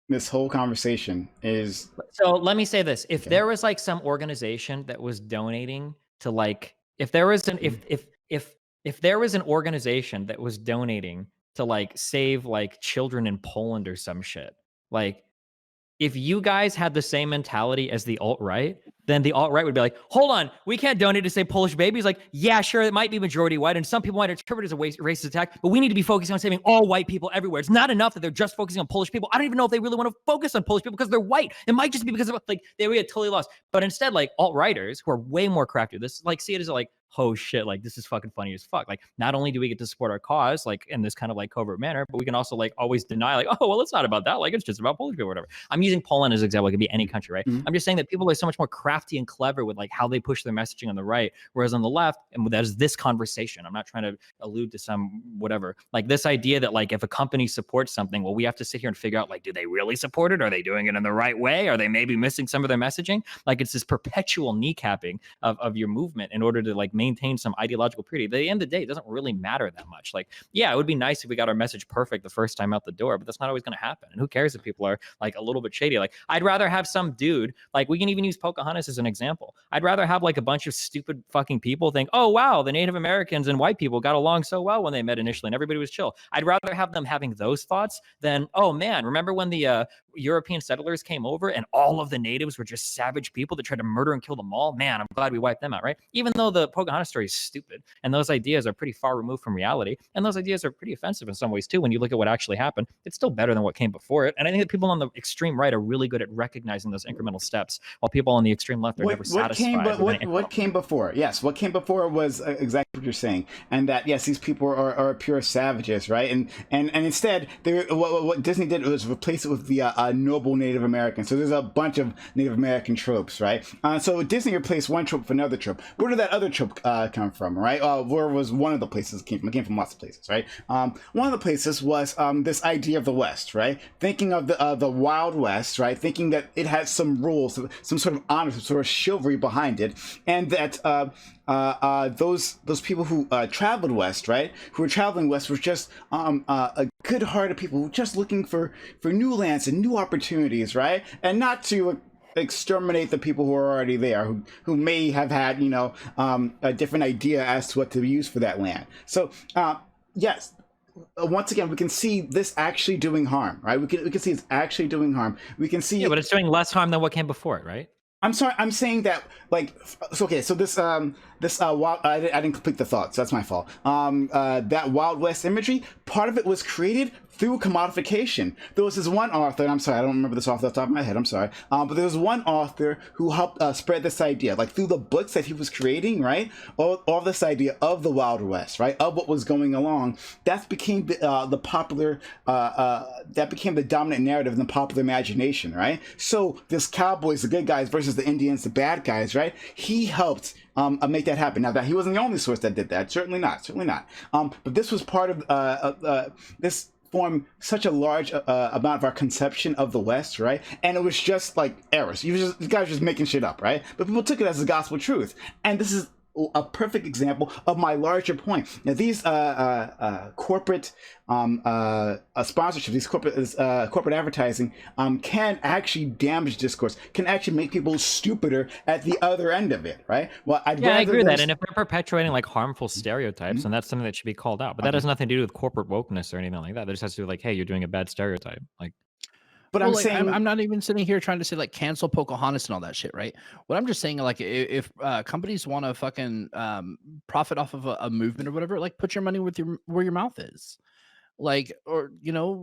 This whole conversation is. So let me say this. If there was like some organization that was donating to like, if there was an, if there was an organization that was donating to like save like children in Poland or some shit, like if you guys had the same mentality as the alt-right, then the alt-right would be like, hold on, we can't donate to save Polish babies. Like, yeah, sure, it might be majority white, and some people might interpret it as a racist attack, but we need to be focusing on saving all white people everywhere. It's not enough that they're just focusing on Polish people. I don't even know if they really want to focus on Polish people because they're white. It might just be because of like they would get totally lost. But instead, like alt-righters who are way more crafty, this like see it as like, oh shit, like this is fucking funny as fuck. Like not only do we get to support our cause like in this kind of like covert manner, but we can also like always deny like, oh well, it's not about that, like it's just about Polish people or whatever. I'm using Poland as an example. It could be any country, right? I'm just saying that people are so much more crafty and clever with like how they push their messaging on the right, whereas on the left, and that is this conversation, I'm not trying to allude to some whatever, like this idea that like if a company supports something, well, we have to sit here and figure out like, do they really support it? Are they doing it in the right way? Are they maybe missing some of their messaging? Like it's this perpetual kneecapping of your movement in order to like maintain some ideological purity. At the end of the day, it doesn't really matter that much. Like, yeah, it would be nice if we got our message perfect the first time out the door, but that's not always going to happen. And who cares if people are like a little bit shady? Like, I'd rather have some dude, like we can even use Pocahontas as an example. I'd rather have like a bunch of stupid fucking people think, oh wow, the Native Americans and white people got along so well when they met initially and everybody was chill. I'd rather have them having those thoughts than, oh man, remember when the European settlers came over and all of the natives were just savage people that tried to murder and kill them all? Man, I'm glad we wiped them out, right? Even though the Pocahontas story is stupid and those ideas are pretty far removed from reality, and those ideas are pretty offensive in some ways too when you look at what actually happened, it's still better than what came before it. And I think that people on the extreme right are really good at recognizing those incremental steps, while people on the extreme left are never satisfied. What came before? Yes, what came before was exactly what you're saying, and that yes, these people are pure savages, right? And instead, what Disney did was replace it with the noble Native American. So there's a bunch of Native American tropes, right? So Disney replaced one trope for another trope. Where did that other trope come from, right? Where was one of the places it came from? It came from lots of places, right? One of the places was this idea of the West, right? Thinking of the Wild West, right? Thinking that it had some rules, some sort of honor, some sort of chivalry behind it, and that those people who traveled west, right, who were traveling west, were just a good-hearted people who were just looking for new lands and new opportunities, right, and not to exterminate the people who are already there, who may have had a different idea as to what to use for that land. So yes. Once again, we can see this actually doing harm, right? We can see it's actually doing harm. We can see, yeah, but it's doing less harm than what came before it, right? I'm sorry. I'm saying that, like, okay. So this wild, I didn't complete the thought, so that's my fault. That Wild West imagery, part of it was created through commodification. There was this one author, and I'm sorry, I don't remember this off the top of my head, I'm sorry. But there was one author who helped spread this idea, like through the books that he was creating, right? All this idea of the Wild West, right? Of what was going along. That became the popular, that became the dominant narrative in the popular imagination, right? So this cowboys, the good guys versus the Indians, the bad guys, right? He helped make that happen. Now, that he wasn't the only source that did that, certainly not. But this was part of this formed such a large amount of our conception of the West, right? And it was just like errors. The guys were just making shit up, right? But people took it as the gospel truth. And this is a perfect example of my larger point. Now, these corporate sponsorship, these corporate advertising can actually damage discourse, can actually make people stupider at the other end of it, right? Well, I agree with that. And if they're perpetuating like harmful stereotypes, then that's something that should be called out. But that has nothing to do with corporate wokeness or anything like that. That just has to do with like, hey, you're doing a bad stereotype. Like, but I'm saying I'm not even sitting here trying to say like cancel Pocahontas and all that shit, right? What I'm just saying, like, if companies want to fucking profit off of a movement or whatever, like, put your money where your mouth is. Like, or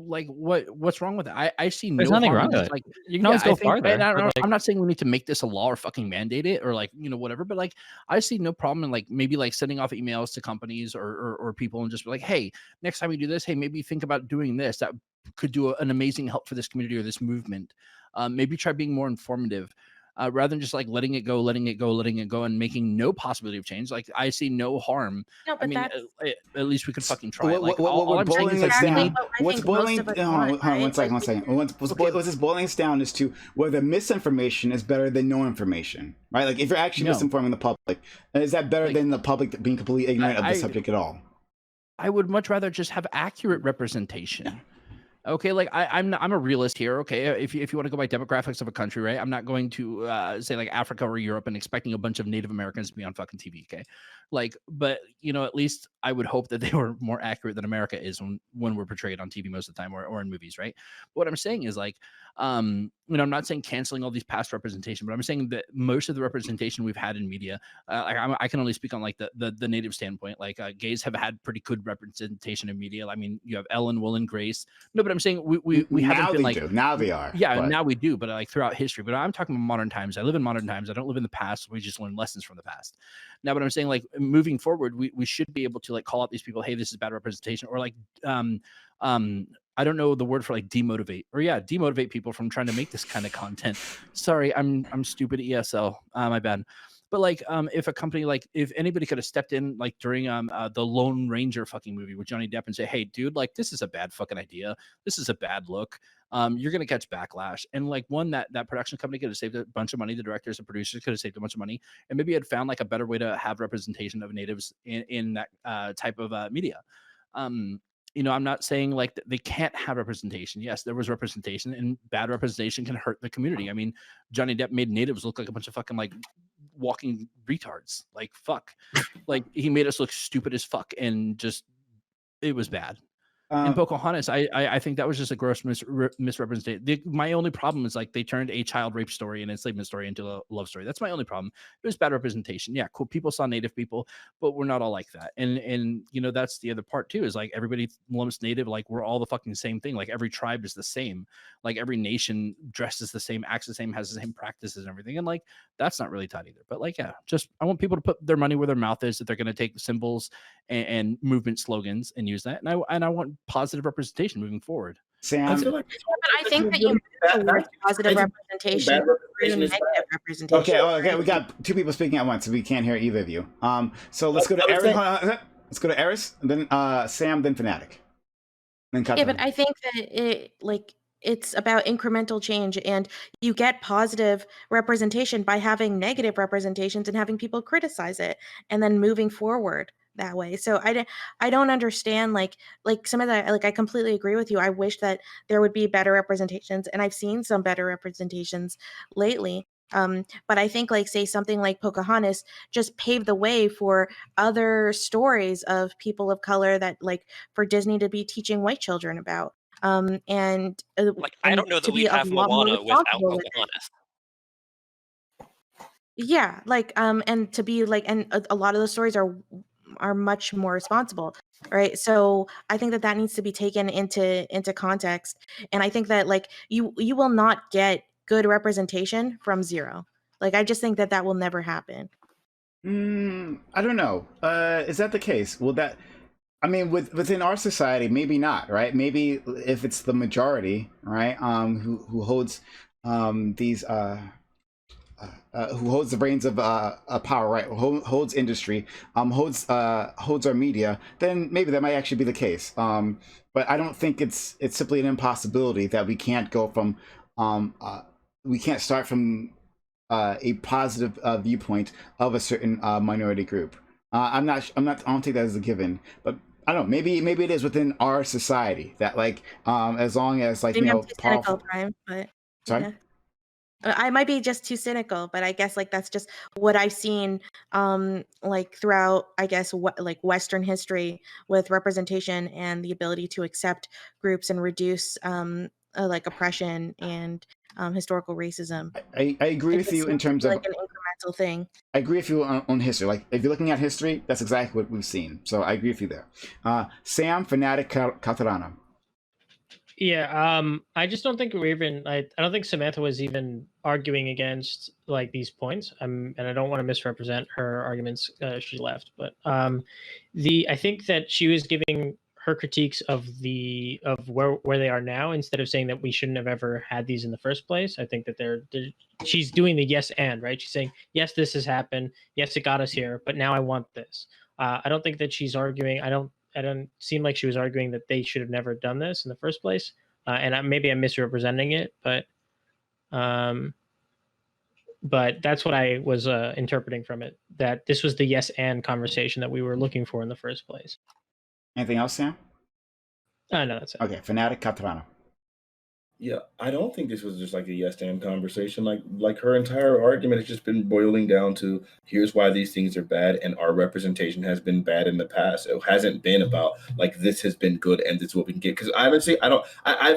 like what's wrong with it? I see there's nothing wrong with it. Like, you can always go farther. I'm not saying we need to make this a law or fucking mandate it or like whatever, but like I see no problem in like maybe like sending off emails to companies or people and just be like, hey, next time you do this, hey, maybe think about doing this. That could do an amazing help for this community or this movement. Maybe try being more informative. Rather than just like letting it go and making no possibility of change. Like I see no harm. No, but I mean, at least we could fucking try. What this boiling us down is to whether misinformation is better than no information, right? Like if you're actually misinforming the public, is that better than the public being completely ignorant of the subject at all? I would much rather just have accurate representation. Yeah. Okay, like I'm a realist here. Okay, if you want to go by demographics of a country, right? I'm not going to say like Africa or Europe and expecting a bunch of Native Americans to be on fucking TV. Okay, like, but at least I would hope that they were more accurate than America is when we're portrayed on TV most of the time or in movies, right? What I'm saying is like, I'm not saying canceling all these past representation, but I'm saying that most of the representation we've had in media, I can only speak on like the Native standpoint. Like gays have had pretty good representation in media. I mean, you have Ellen, Will, and Grace. No, but I'm saying we haven't been like now they are. Yeah, but now we do, but like throughout history. But I'm talking about modern times. I live in modern times. I don't live in the past. We just learn lessons from the past. Now, but I'm saying like moving forward, we should be able to like call out these people. Hey, this is bad representation, or like I don't know the word for like demotivate people from trying to make this kind of content. Sorry, I'm stupid ESL. My bad. But like, if a company, like if anybody could have stepped in like during the Lone Ranger fucking movie with Johnny Depp and say, hey dude, like this is a bad fucking idea, this is a bad look, you're gonna catch backlash. And like that production company could have saved a bunch of money, the directors and producers could have saved a bunch of money, and maybe had found like a better way to have representation of natives in that type of media. You know, I'm not saying like they can't have representation. Yes, there was representation, and bad representation can hurt the community. I mean, Johnny Depp made natives look like a bunch of fucking like walking retards. Like fuck, like he made us look stupid as fuck, and just it was bad. In Pocahontas, I think that was just a gross misrepresentation. My only problem is like they turned a child rape story and enslavement story into a love story. That's my only problem. It was bad representation. Yeah, cool. People saw Native people, but we're not all like that. And you know, that's the other part too, is like everybody lumps Native like we're all the fucking same thing. Like every tribe is the same. Like every nation dresses the same, acts the same, has the same practices and everything. And like that's not really tight either. But like, yeah, just I want people to put their money where their mouth is, that they're going to take symbols and movement slogans and use that. And I want positive representation moving forward. Sam, I feel like, but I think that you move towards positive representation through negative representation. Okay, we got two people speaking at once, so we can't hear either of you. So let's go to Eris. Let's go to Eris, then Sam, then Fanatic. Then yeah, but I think that it's about incremental change, and you get positive representation by having negative representations and having people criticize it, and then moving forward that way. So I don't understand like some of that. Like I completely agree with you. I wish that there would be better representations, and I've seen some better representations lately. But I think like say something like Pocahontas just paved the way for other stories of people of color that like for Disney to be teaching white children about. And like I don't know that we have Moana without Pocahontas. Yeah, like and to be like, and a lot of the stories are much more responsible, right? So I think that needs to be taken into context, and I think that like you will not get good representation from zero. Like I just think that will never happen. I don't know. Is that the case? Will that? I mean, within our society, maybe not, right? Maybe if it's the majority, right, who holds these who holds the reins of power, right? Holds industry, holds our media, then maybe that might actually be the case. But I don't think it's simply an impossibility that we can't go from we can't start from a positive viewpoint of a certain minority group. I don't think that is a given, but I don't know. Maybe it is within our society that like as long as like maybe you know, I'm too cynical, Prime, but sorry. Yeah. I might be just too cynical, but I guess like that's just what I've seen like throughout I guess like Western history with representation and the ability to accept groups and reduce like oppression and historical racism. I agree with you in terms of like an incremental thing. I agree with you on history. Like if you're looking at history, that's exactly what we've seen. So I agree with you there. Sam, Fanatic, Catalana. Yeah, I just don't think we're even. I don't think Samantha was even arguing against like these points. And I don't want to misrepresent her arguments. She left, but I think that she was giving her critiques of where they are now instead of saying that we shouldn't have ever had these in the first place. I think that she's doing the yes and, right. She's saying yes, this has happened. Yes, it got us here, but now I want this. I don't think that she's arguing. I don't seem like she was arguing that they should have never done this in the first place. And maybe I'm misrepresenting it, but that's what I was interpreting from it, that this was the yes and conversation that we were looking for in the first place. Anything else, Sam? No, that's it. Okay, Fanatic, Catalana. Yeah, I don't think this was just like a yes and conversation. Like her entire argument has just been boiling down to here's why these things are bad, and our representation has been bad in the past. It hasn't been about like this has been good and this is what we can get. Because I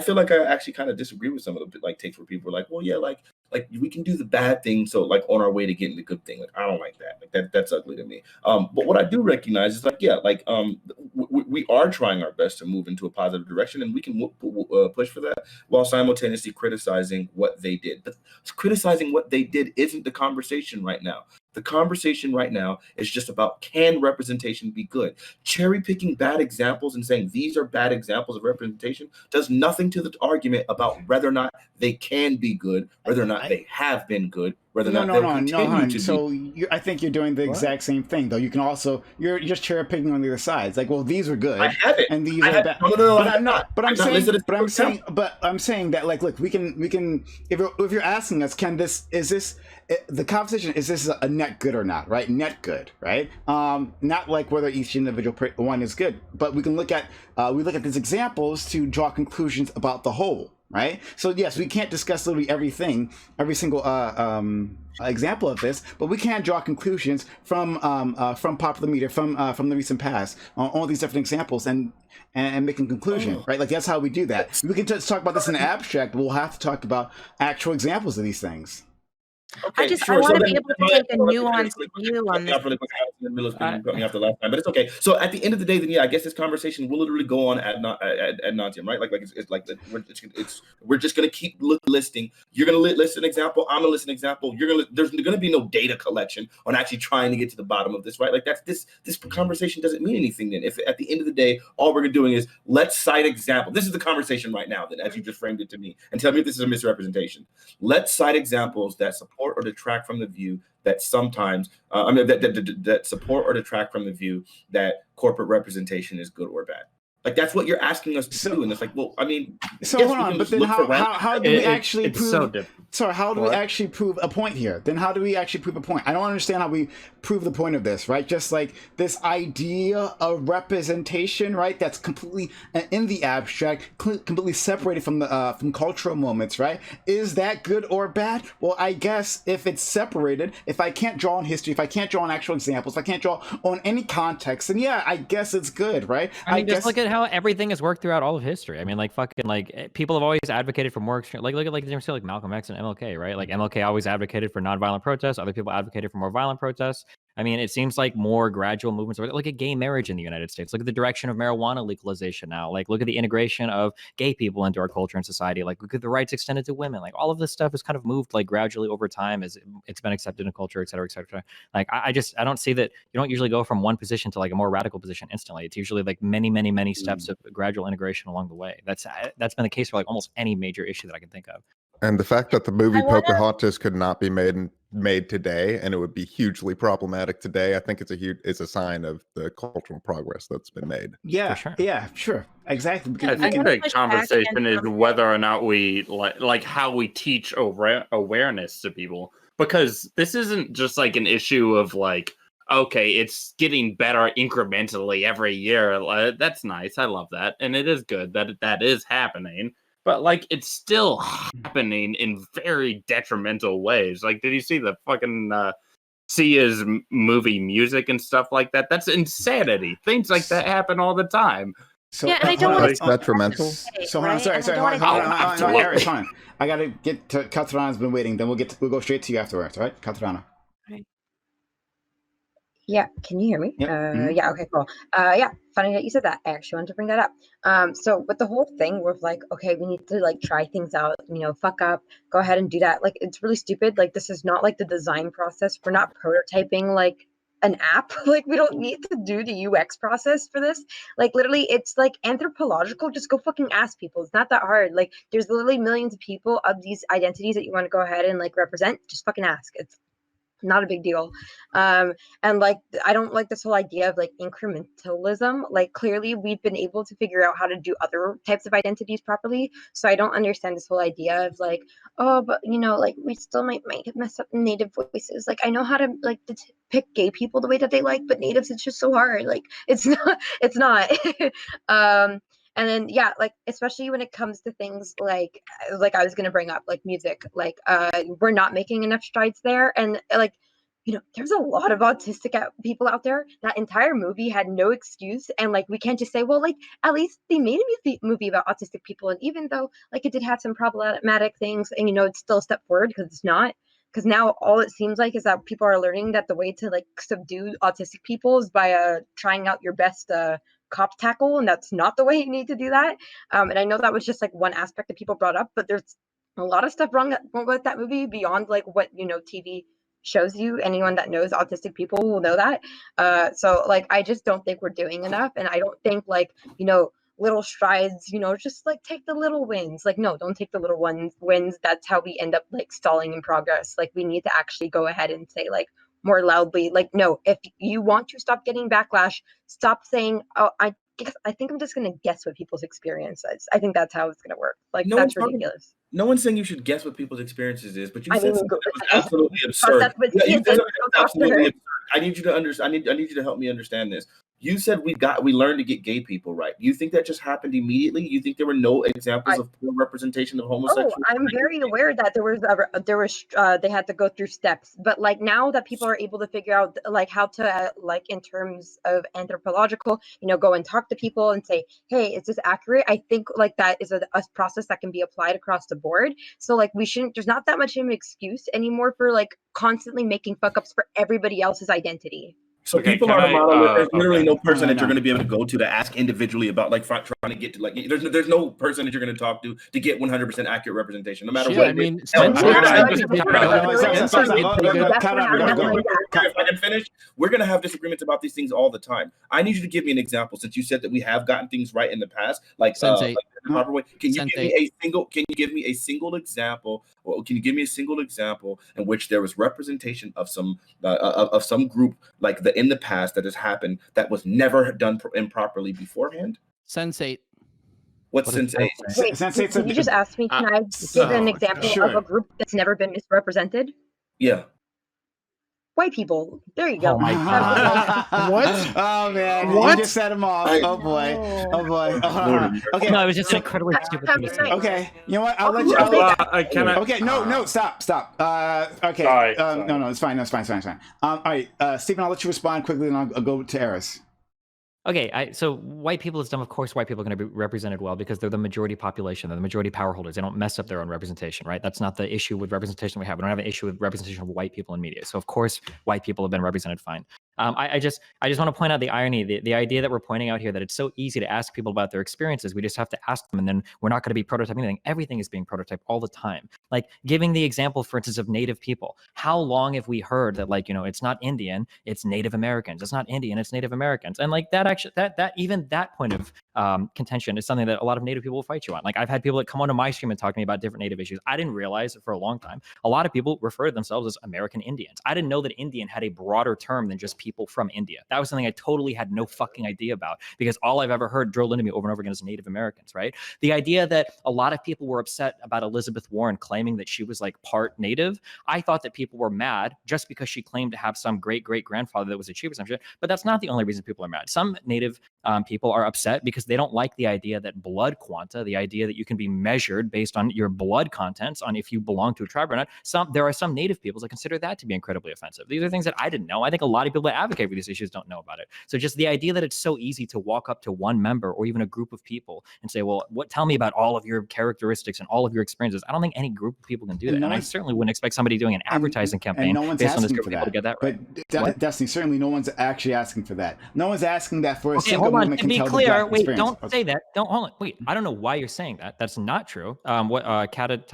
feel like I actually kind of disagree with some of the like takes where people are like, well, yeah, like we can do the bad thing, so like on our way to getting the good thing. Like I don't like that. Like that's ugly to me. But what I do recognize is like we are trying our best to move into a positive direction, and we can push for that while simultaneously criticizing what they did. But criticizing what they did isn't the conversation right now. The conversation right now is just about, can representation be good? Cherry picking bad examples and saying these are bad examples of representation does nothing to the argument about whether or not they can be good, whether or not they have been good, whether or No, not no, they'll no, no, continue hon. to So be. I think you're doing the What? exact same thing, though. You can also you're just cherry picking on the other sides. Like, well, these are good, I haven't. and these I are have bad. no, But I have I'm not. not. But I'm I've not saying. listed a But I'm single saying. example. But I'm saying that, like, look, we can. If you're asking us, is this the conversation? Is this a net good or not? Right, net good, right? Not like whether each individual one is good, but we can look at we look at these examples to draw conclusions about the whole. Right. So yes, we can't discuss literally everything, every single example of this, but we can draw conclusions from popular media, from the recent past, on all these different examples, and make a conclusion. Right. Like that's how we do that. We can just talk about this in the abstract, but we'll have to talk about actual examples of these things. Okay, I want to be able to take a nuanced view on this. Really quick. I was in the middle of speaking. You cut me off the last time, but it's okay. So at the end of the day, then yeah, I guess this conversation will literally go on ad nauseum, right? Like it's like we're just gonna keep listing. You're gonna list an example. I'm gonna list an example. There's gonna be no data collection on actually trying to get to the bottom of this, right? Like this conversation doesn't mean anything then. If at the end of the day, all we're doing is let's cite example. This is the conversation right now. Then, as you just framed it to me, and tell me if this is a misrepresentation. Let's cite examples that support or detract from the view that sometimes that support or detract from the view that corporate representation is good or bad. Like that's what you're asking us to do, and it's like, well, I mean, so yes, hold on, but then how do we actually prove? So different. Sorry, how do we actually prove a point here? Then how do we actually prove a point? I don't understand how we prove the point of this, right? Just like this idea of representation, right? That's completely in the abstract, completely separated from the from cultural moments, right? Is that good or bad? Well, I guess if it's separated, if I can't draw on history, if I can't draw on actual examples, if I can't draw on any context, then yeah, I guess it's good, right? I mean, just look at how everything has worked throughout all of history. I mean, like fucking like people have always advocated for more extreme. Like look at like the difference like Malcolm X and MLK, right? Like MLK always advocated for nonviolent protests. Other people advocated for more violent protests. I mean, it seems like more gradual movements. Look at gay marriage in the United States. Look at the direction of marijuana legalization now. Like, look at the integration of gay people into our culture and society. Like, look at the rights extended to women. Like, all of this stuff has kind of moved like gradually over time as it's been accepted in culture, et cetera, et cetera. Like, I don't see that you don't usually go from one position to like a more radical position instantly. It's usually like many steps of gradual integration along the way. That's been the case for like almost any major issue that I can think of. And the fact that the movie Pocahontas could not be made today, and it would be hugely problematic today, I think it's a sign of the cultural progress that's been made. Yeah, sure. Yeah, sure, exactly. I think the conversation is whether or not we like how we teach awareness to people, because this isn't just like an issue of like, okay, it's getting better incrementally every year. That's nice. I love that, and it is good that is happening. But like, it's still happening in very detrimental ways. Like, did you see the fucking Sia's movie music and stuff like that? That's insanity. Things like that happen all the time. So, yeah, and I don't want to detrimental. So hold on, sorry, hold on, Eric, hold on. I gotta get to Katarana's been waiting. Then we'll go straight to you afterwards. All right, Katarana. Yeah, can you hear me? Yep. Yeah, okay, cool. Yeah, funny that you said that. I actually wanted to bring that up. So with the whole thing with like, okay, we need to like try things out, fuck up, go ahead and do that. Like, it's really stupid. Like, this is not like the design process. We're not prototyping like an app. Like, we don't need to do the UX process for this. Like, literally, it's like anthropological. Just go fucking ask people. It's not that hard. Like, there's literally millions of people of these identities that you want to go ahead and like represent. Just fucking ask. It's not a big deal. And like, I don't like this whole idea of like incrementalism. Like, clearly we've been able to figure out how to do other types of identities properly. So I don't understand this whole idea of like, oh, but like we still might mess up native voices. Like, I know how to like pick gay people the way that they like, but natives, it's just so hard. Like, it's not. And then, yeah, like, especially when it comes to things like I was going to bring up, like music, like, we're not making enough strides there. And like, there's a lot of autistic people out there. That entire movie had no excuse. And like, we can't just say, well, like, at least they made a movie about autistic people. And even though like it did have some problematic things and, it's still a step forward, because it's not. Because now all it seems like is that people are learning that the way to like subdue autistic people is by trying out your best cop tackle, and that's not the way you need to do that. And I know that was just like one aspect that people brought up, but there's a lot of stuff wrong with that movie beyond like what TV shows you. Anyone that knows autistic people will know that. So like, I just don't think we're doing enough, and I don't think like little strides, just like take the little wins. Like, no, don't take the little wins. That's how we end up like stalling in progress. Like, we need to actually go ahead and say like more loudly, like, no, if you want to stop getting backlash, stop saying, oh, I think I'm just going to guess what people's experience is. I think that's how it's going to work. Like, that's ridiculous. No one's saying you should guess what people's experiences is, but you said something that was that's absolutely absurd. That's what Yeah, you said, said something that was absolutely absurd. I need you to understand. I need you to help me understand this. You said we learned to get gay people right. You think that just happened immediately? You think there were no examples of poor representation of homosexuals? Oh, I'm very aware that they had to go through steps, but like now that people are able to figure out like how to like in terms of anthropological, go and talk to people and say, hey, is this accurate? I think like that is a process that can be applied across the board. So like there's not that much of an excuse anymore for like constantly making fuck ups for everybody else's identity. So people are monolith. There's literally no person that you're going to be able to go to ask individually about like trying to get to like. There's no person that you're going to talk to get 100% accurate representation, no matter what. I mean, if I can finish, we're going to have disagreements about these things all the time. I need you to give me an example, since you said that we have gotten things right in the past, like the proper way. Can you give me a single example, or can you give me a single example in which there was representation of some group like in the past that has happened that was never done improperly beforehand? Sensate. What's Sensate? Wait, can you just ask me, can I give an example of a group that's never been misrepresented? Yeah. White people. There you go. Oh my God. What? Oh man. What? You just set him off. Oh boy. Oh boy. Okay. No, it was just an incredibly stupid thing to say. Okay. You know what? I'll let you. Okay. No. Stop. Okay. Sorry. No. It's fine. No, it's fine. All right. Stephen, I'll let you respond quickly, and I'll go to Eris. Okay, so white people is dumb. Of course, white people are going to be represented well because they're the majority population. They're the majority power holders. They don't mess up their own representation, right? That's not the issue with representation we have. We don't have an issue with representation of white people in media. So of course, white people have been represented fine. I just want to point out the irony, the idea that we're pointing out here, that it's so easy to ask people about their experiences. We just have to ask them, and then we're not going to be prototyping anything. Everything is being prototyped all the time. Like giving the example, for instance, of Native people. How long have we heard that, like, it's not Indian, it's Native Americans. It's not Indian, it's Native Americans. And like that actually, even that point of contention is something that a lot of Native people will fight you on. Like I've had people that come onto my stream and talk to me about different Native issues. I didn't realize for a long time, a lot of people refer to themselves as American Indians. I didn't know that Indian had a broader term than just people from India. That was something I totally had no fucking idea about, because all I've ever heard drilled into me over and over again is Native Americans, right? The idea that a lot of people were upset about Elizabeth Warren claiming that she was like part Native. I thought that people were mad just because she claimed to have some great-great-grandfather that was a chief or some shit, but that's not the only reason people are mad. Some Native people are upset because they don't like the idea that blood quanta, the idea that you can be measured based on your blood contents, on if you belong to a tribe or not. There are some Native peoples that consider that to be incredibly offensive. These are things that I didn't know. I think a lot of people that advocate for these issues don't know about it. So just the idea that it's so easy to walk up to one member or even a group of people and say, well, tell me about all of your characteristics and all of your experiences. I don't think any group of people can do that. And I certainly wouldn't expect somebody doing an advertising campaign based on this group of people to get that right. But Destiny, certainly no one's actually asking for that. No one's asking that for a single hold on. woman To can be tell clear, the wait, don't say that. Don't hold on. Wait, I don't know why you're saying that. That's not true. Katarina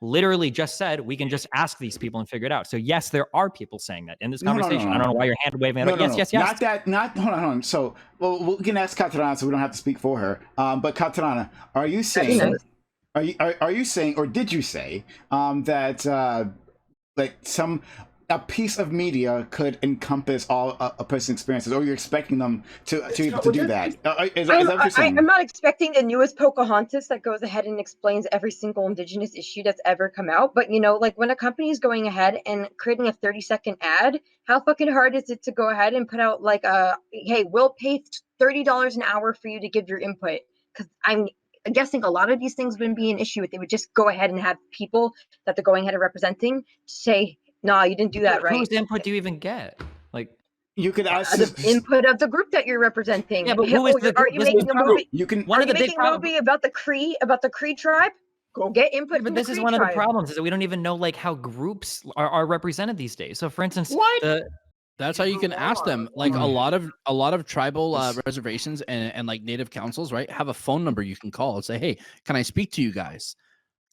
literally just said we can just ask these people and figure it out. So yes, there are people saying that in this conversation. I don't know why you're hand waving it. Yes. Hold on. So we can ask Katarina, so we don't have to speak for her. But Katarina, are you saying? Are you saying, or did you say that like a piece of media could encompass all a person's experiences, or you're expecting them to do that? Is that what you're saying? I'm not expecting the newest Pocahontas that goes ahead and explains every single Indigenous issue that's ever come out. But, like when a company is going ahead and creating a 30-second ad, how fucking hard is it to go ahead and put out like hey, we'll pay $30 an hour for you to give your input? Because I'm guessing a lot of these things wouldn't be an issue if they would just go ahead and have people that they're going ahead and representing say, no, you didn't do that right. Whose input do you even get? Like, you could ask the input of the group that you're representing. Yeah, but who is are you making a movie? You can. Are you making a movie about the Cree tribe? Go get input. But this is one of the problems, is that we don't even know like how groups are represented these days. So, for instance, that's how you can ask them. Like a lot of tribal reservations and like native councils, right, have a phone number you can call and say, hey, can I speak to you guys?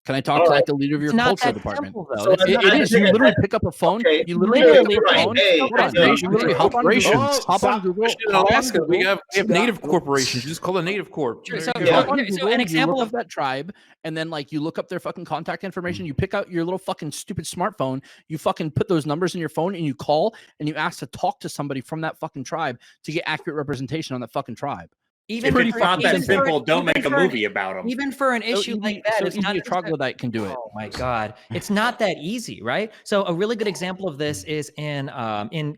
Can I talk to like the leader of your It's not cultural that department? simple, though. So That's It not is. that You literally pick up a phone. Okay. You literally Literally, pick up a right. phone. Hey, Hold on. hey, You literally hop on corporations. Google. Oh, Hop on stop. Google. Especially in Hop on Alaska, we Google. have native corporations. You just call it a native corp. Sure, There so, you so, go. Hop on so Google, an you example look of up that tribe, and then like you look up their fucking contact information. You pick out your little fucking stupid smartphone. You fucking put those numbers in your phone, and you call, and you ask to talk to somebody from that fucking tribe to get accurate representation on that fucking tribe. If it's not that simple, don't make a movie about them. Even for an issue like that, it's not a troglodyte can do it. Oh my god, it's not that easy, right? So a really good example of this is in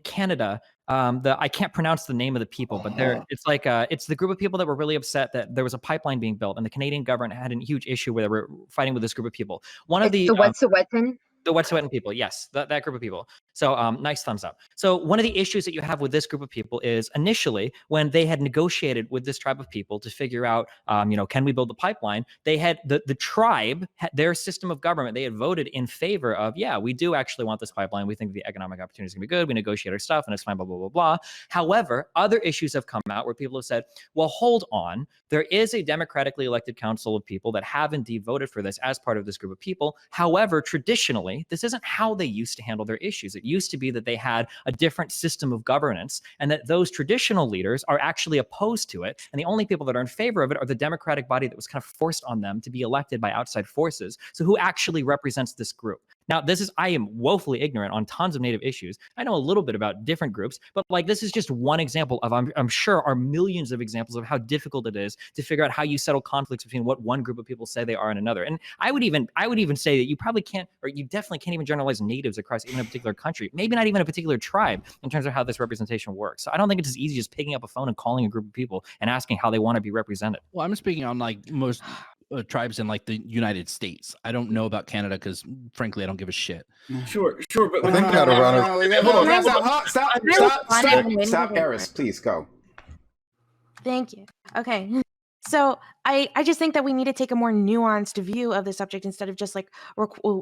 Canada. I can't pronounce the name of the people, but it's the group of people that were really upset that there was a pipeline being built, and the Canadian government had a huge issue where they were fighting with this group of people. One of the Wet'suwet'en? The Wet'suwet'en people, yes, that group of people. So nice thumbs up. So one of the issues that you have with this group of people is initially when they had negotiated with this tribe of people to figure out, can we build the pipeline? They had the tribe, their system of government, they had voted in favor of, yeah, we do actually want this pipeline. We think the economic opportunity is going to be good. We negotiate our stuff and it's fine, blah, blah, blah, blah. However, other issues have come out where people have said, well, hold on. There is a democratically elected council of people that have indeed voted for this as part of this group of people. However, traditionally, this isn't how they used to handle their issues. It used to be that they had a different system of governance and that those traditional leaders are actually opposed to it. And the only people that are in favor of it are the democratic body that was kind of forced on them to be elected by outside forces. So who actually represents this group? Now, I am woefully ignorant on tons of Native issues. I know a little bit about different groups, but like this is just one example of, I'm sure are millions of examples of how difficult it is to figure out how you settle conflicts between what one group of people say they are and another. And I would even say that you probably can't, or you definitely can't even generalize Natives across even a particular country, maybe not even a particular tribe in terms of how this representation works. So I don't think it's as easy as picking up a phone and calling a group of people and asking how they want to be represented. Well, I'm speaking on like most tribes in like the United States. I don't know about Canada because frankly, I don't give a shit. Sure, but I think Stop, Eris, please go. Thank you. Okay. So I just think that we need to take a more nuanced view of the subject instead of just like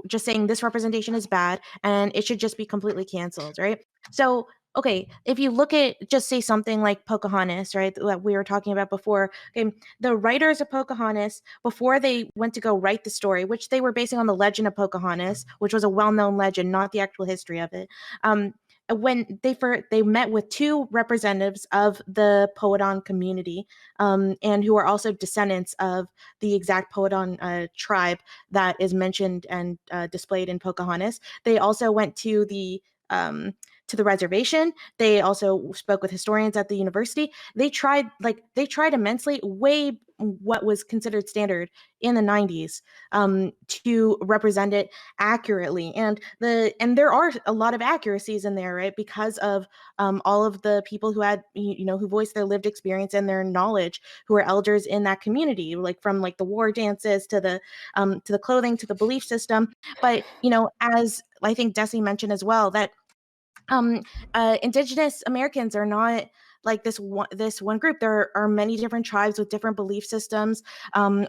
just saying this representation is bad and it should just be completely canceled, right? So okay, if you look at just say something like Pocahontas, right, that we were talking about before, okay, the writers of Pocahontas, before they went to go write the story, which they were basing on the legend of Pocahontas, which was a well-known legend, not the actual history of it, when they met with two representatives of the Powhatan community, and who are also descendants of the exact Powhatan tribe that is mentioned and displayed in Pocahontas. They also went to the reservation. They also spoke with historians at the university. They tried immensely, way what was considered standard in the 90s, to represent it accurately. And there are a lot of accuracies in there, right? Because of all of the people who had, who voiced their lived experience and their knowledge, who are elders in that community, like from like the war dances to the clothing to the belief system. But as I think Desi mentioned as well, that Indigenous Americans are not like this one group. There are many different tribes with different belief systems,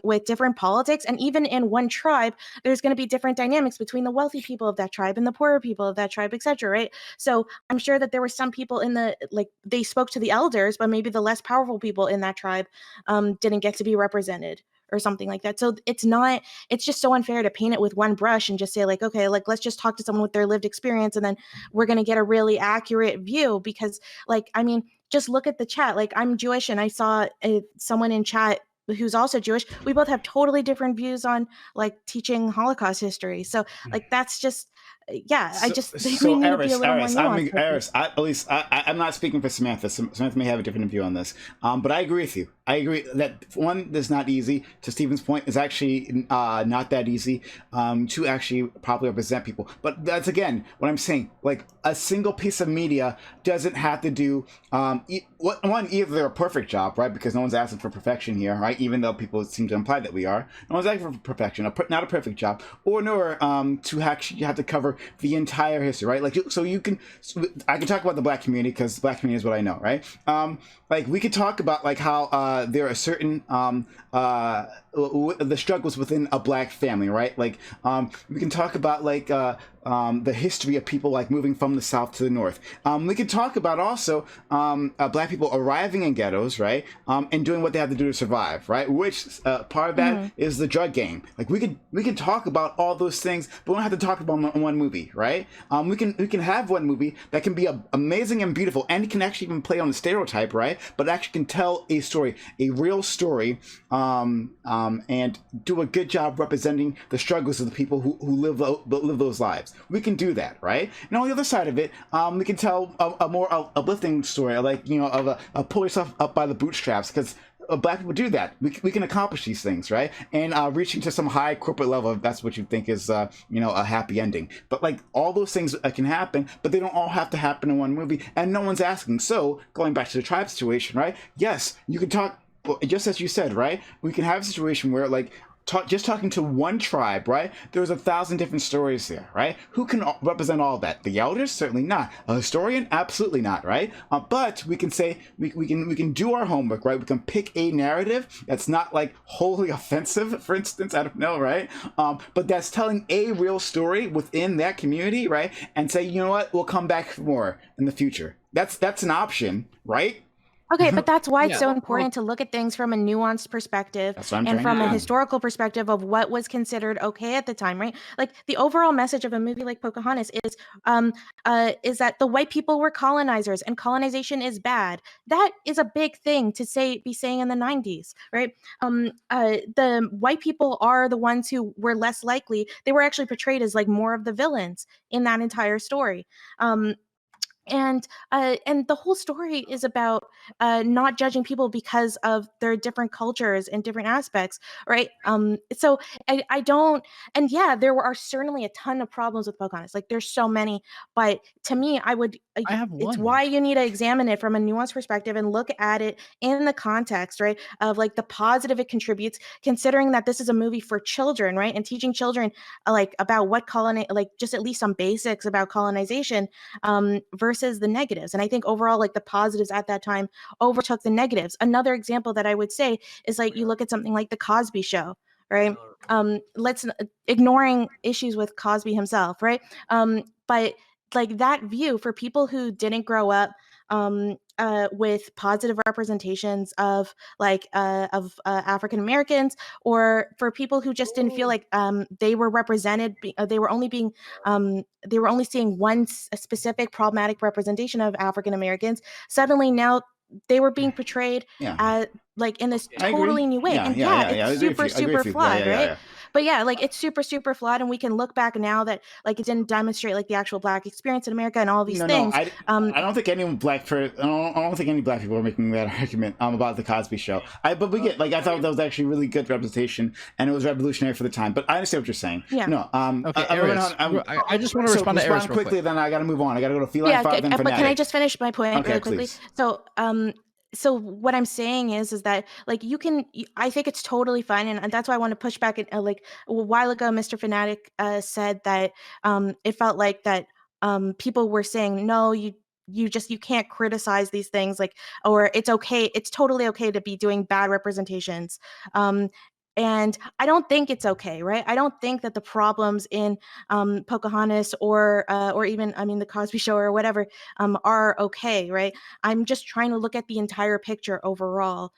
with different politics, and even in one tribe, there's going to be different dynamics between the wealthy people of that tribe and the poorer people of that tribe, etc. Right? So I'm sure that there were some people they spoke to the elders, but maybe the less powerful people in that tribe didn't get to be represented, or something like that. So it's just so unfair to paint it with one brush and just say like, okay, like let's just talk to someone with their lived experience and then we're going to get a really accurate view. Because like, I mean, just look at the chat. Like I'm Jewish and I saw someone in chat who's also Jewish. We both have totally different views on like teaching Holocaust history. So like, that's just, yeah, I just think we need to be a little more nuanced. I'm not speaking for Samantha. Samantha may have a different view on this, but I agree with you. I agree that one, that's not easy. To Stephen's point, is actually not that easy to actually properly represent people. But that's again what I'm saying. Like a single piece of media doesn't have to do either they're a perfect job, right? Because no one's asking for perfection here, right? Even though people seem to imply that we are. No one's asking for perfection, not a perfect job, nor to actually have to cover the entire history, right? Like, so I can talk about the Black community because the Black community is what I know, right? Like we could talk about like how there are certain the struggles within a Black family, right? Like we can talk about like the history of people like moving from the South to the North. We could talk about also Black people arriving in ghettos, right, and doing what they have to do to survive, right? Which part of that is the drug game. Like we could talk about all those things, but we don't have to talk about them in one movie, right? We can have one movie that can be amazing and beautiful, and it can actually even play on the stereotype, right? But actually can tell a story, a real story, and do a good job representing the struggles of the people who live those lives. We can do that, right? And on the other side of it, we can tell a more uplifting story, like, you know, of a pull yourself up by the bootstraps, because Black people do that. We can accomplish these things, right? And reaching to some high corporate level, if that's what you think is, you know, a happy ending. But like all those things can happen, but they don't all have to happen in one movie, and no one's asking. So going back to the tribe situation, right? Yes, you can talk, just as you said, right? We can have a situation where like just talking to one tribe, right? There's 1,000 different stories there, right? Who can represent all that? The elders? Certainly not. A historian? Absolutely not, right? But we can say we can do our homework, right? We can pick a narrative that's not like wholly offensive, for instance. I don't know, right? But that's telling a real story within that community, right? And say, you know what? We'll come back for more in the future. That's an option, right? Okay, but that's why it's so important to look at things from a nuanced perspective and from a historical perspective of what was considered okay at the time, right? Like the overall message of a movie like Pocahontas is that the white people were colonizers and colonization is bad. That is a big thing to be saying in the 90s, right? The white people are the ones who were less likely. They were actually portrayed as like more of the villains in that entire story. And the whole story is about not judging people because of their different cultures and different aspects, right? So I don't, and yeah, there are certainly a ton of problems with Pocahontas. Like there's so many, but to me, I have one. It's why you need to examine it from a nuanced perspective and look at it in the context, right? Of like the positive it contributes, considering that this is a movie for children, right? And teaching children like about what like just at least some basics about colonization versus the negatives. And I think overall, like the positives at that time overtook the negatives. Another example that I would say is like you look at something like the Cosby Show, right? Let's ignoring issues with Cosby himself, right? But like that view for people who didn't grow up with positive representations of like African Americans, or for people who just didn't feel like they were represented, they were only seeing one specific problematic representation of African Americans. Suddenly now they were being portrayed like in this totally new way. It's super flawed, right? But yeah, like it's super flawed, and we can look back now that like it didn't demonstrate like the actual Black experience in America and all these things. I don't think any Black people are making that argument about the Cosby Show. But we get like I thought that was actually really good representation, and it was revolutionary for the time. But I understand what you're saying. Yeah. No. Okay. I just want to respond to Eris quickly. Then I got to move on. I got to go to Feline 5. Then but can I just finish my point really quickly? Please. So what I'm saying is that like I think it's totally fine, and that's why I want to push back. Like a while ago, Mr. Fanatic said that it felt like that people were saying no, you can't criticize these things, like, or it's totally okay to be doing bad representations. And I don't think it's okay, right? I don't think that the problems in Pocahontas or even, I mean, the Cosby Show or whatever are okay, right? I'm just trying to look at the entire picture overall,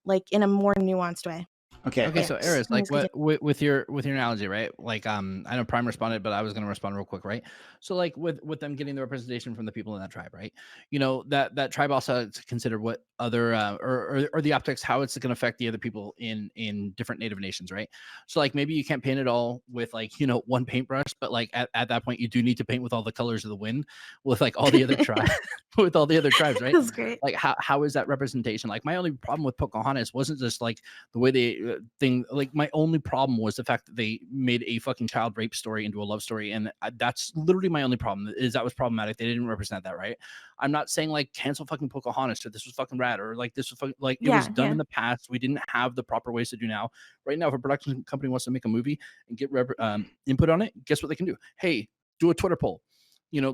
like in a more nuanced way. Okay. So Eris, like with your analogy, right? Like I know Prime responded, but I was gonna respond real quick, right? So like with them getting the representation from the people in that tribe, right? You know, that tribe also has to consider what other or the optics, how it's gonna affect the other people in different Native nations, right? So like maybe you can't paint it all with like, you know, one paintbrush, but like at that point you do need to paint with all the colors of the wind, with like all the other tribes with all the other tribes, right? That's great. Like how is that representation? Like my only problem with Pocahontas wasn't just like the way they like my only problem was the fact that they made a fucking child rape story into a love story, and that's literally my only problem. Is that was problematic. They didn't represent that, right? I'm not saying like cancel fucking Pocahontas or this was fucking rad or like this was fucking, like it was done in the past. We didn't have the proper ways to do now. Right now, if a production company wants to make a movie and get input on it, guess what they can do? Hey, do a Twitter poll.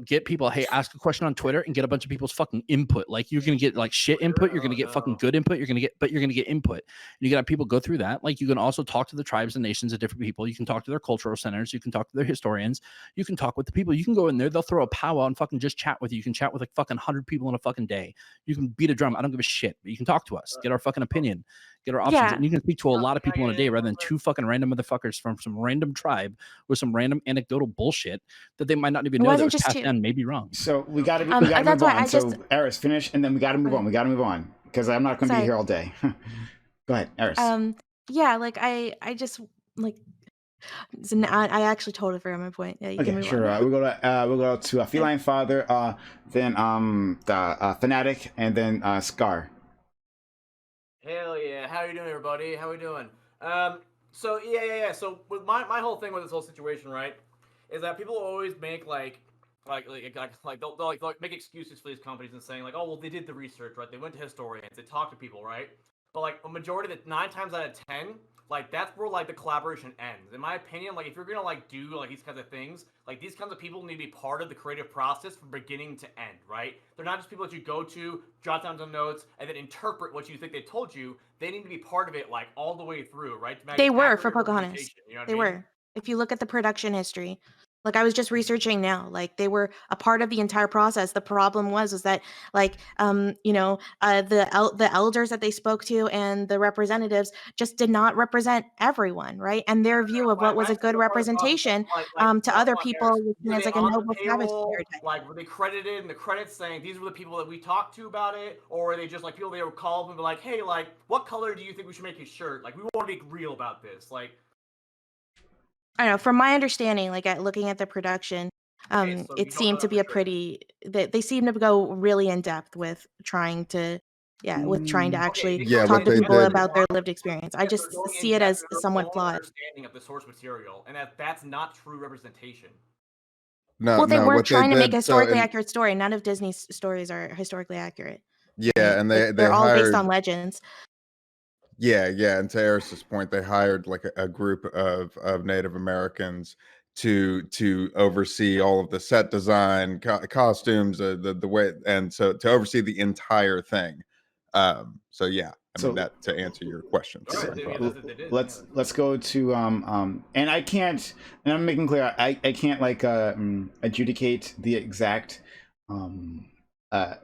get people, hey, ask a question on Twitter and get a bunch of people's fucking input. Like you're going to get like shit input. You're going to get fucking good input. You're going to get input. And you got to have people go through that. Like you can also talk to the tribes and nations of different people. You can talk to their cultural centers. You can talk to their historians. You can talk with the people. You can go in there. They'll throw a powwow and fucking just chat with you. You can chat with like fucking 100 people in a fucking day. You can beat a drum. I don't give a shit, but you can talk to us, get our fucking opinion, get our options. And you can speak to a lot of people in a day rather than two fucking random motherfuckers from some random tribe with some random anecdotal bullshit that they might not even know that was passed down, maybe wrong. So we got to move on. So Eris, finish, and then we got to move on. We got to move on because I'm not going to be here all day. Go ahead, Eris. Yeah, like I just like. So now I actually totally forgot my point. Yeah, you can move on. We'll go to Feline Father, then the Fanatic, and then Scar. Hell yeah! How you doing, everybody? How we doing? So yeah. So with my whole thing with this whole situation, right, is that people always make they'll make excuses for these companies and saying like, oh well, they did the research, right? They went to historians, they talked to people, right? But like a majority of the 9 times out of 10, like that's where like the collaboration ends. In my opinion, like if you're gonna like do like these kinds of things, like these kinds of people need to be part of the creative process from beginning to end, right? They're not just people that you go to, jot down some notes, and then interpret what you think they told you. They need to be part of it like all the way through, right? They were for Pocahontas. They were. If you look at the production history. Like I was just researching now, like they were a part of the entire process. The problem was that like the elders that they spoke to and the representatives just did not represent everyone, right? And their view of what was a good representation to other people was like a noble savage stereotype. Like were they credited in the credits saying these were the people that we talked to about it, or were they just like people they were called and be like, hey, like what color do you think we should make his shirt? Like we want to be real about this, like. I don't know. From my understanding, like looking at the production, it seemed to be they seem to go really in depth with trying to actually talk to people about their lived experience. I just see it as somewhat flawed. Understanding of the source material, and that's not true representation. No, they weren't trying to make a historically accurate story. None of Disney's stories are historically accurate. Yeah, and they're all based on legends. Yeah, and to Eris's point, they hired like a group of Native Americans to oversee all of the set design, costumes, the way, and so to oversee the entire thing. So yeah, I mean that to answer your question. Let's go to and I can't, and I'm making clear I can't like adjudicate the exact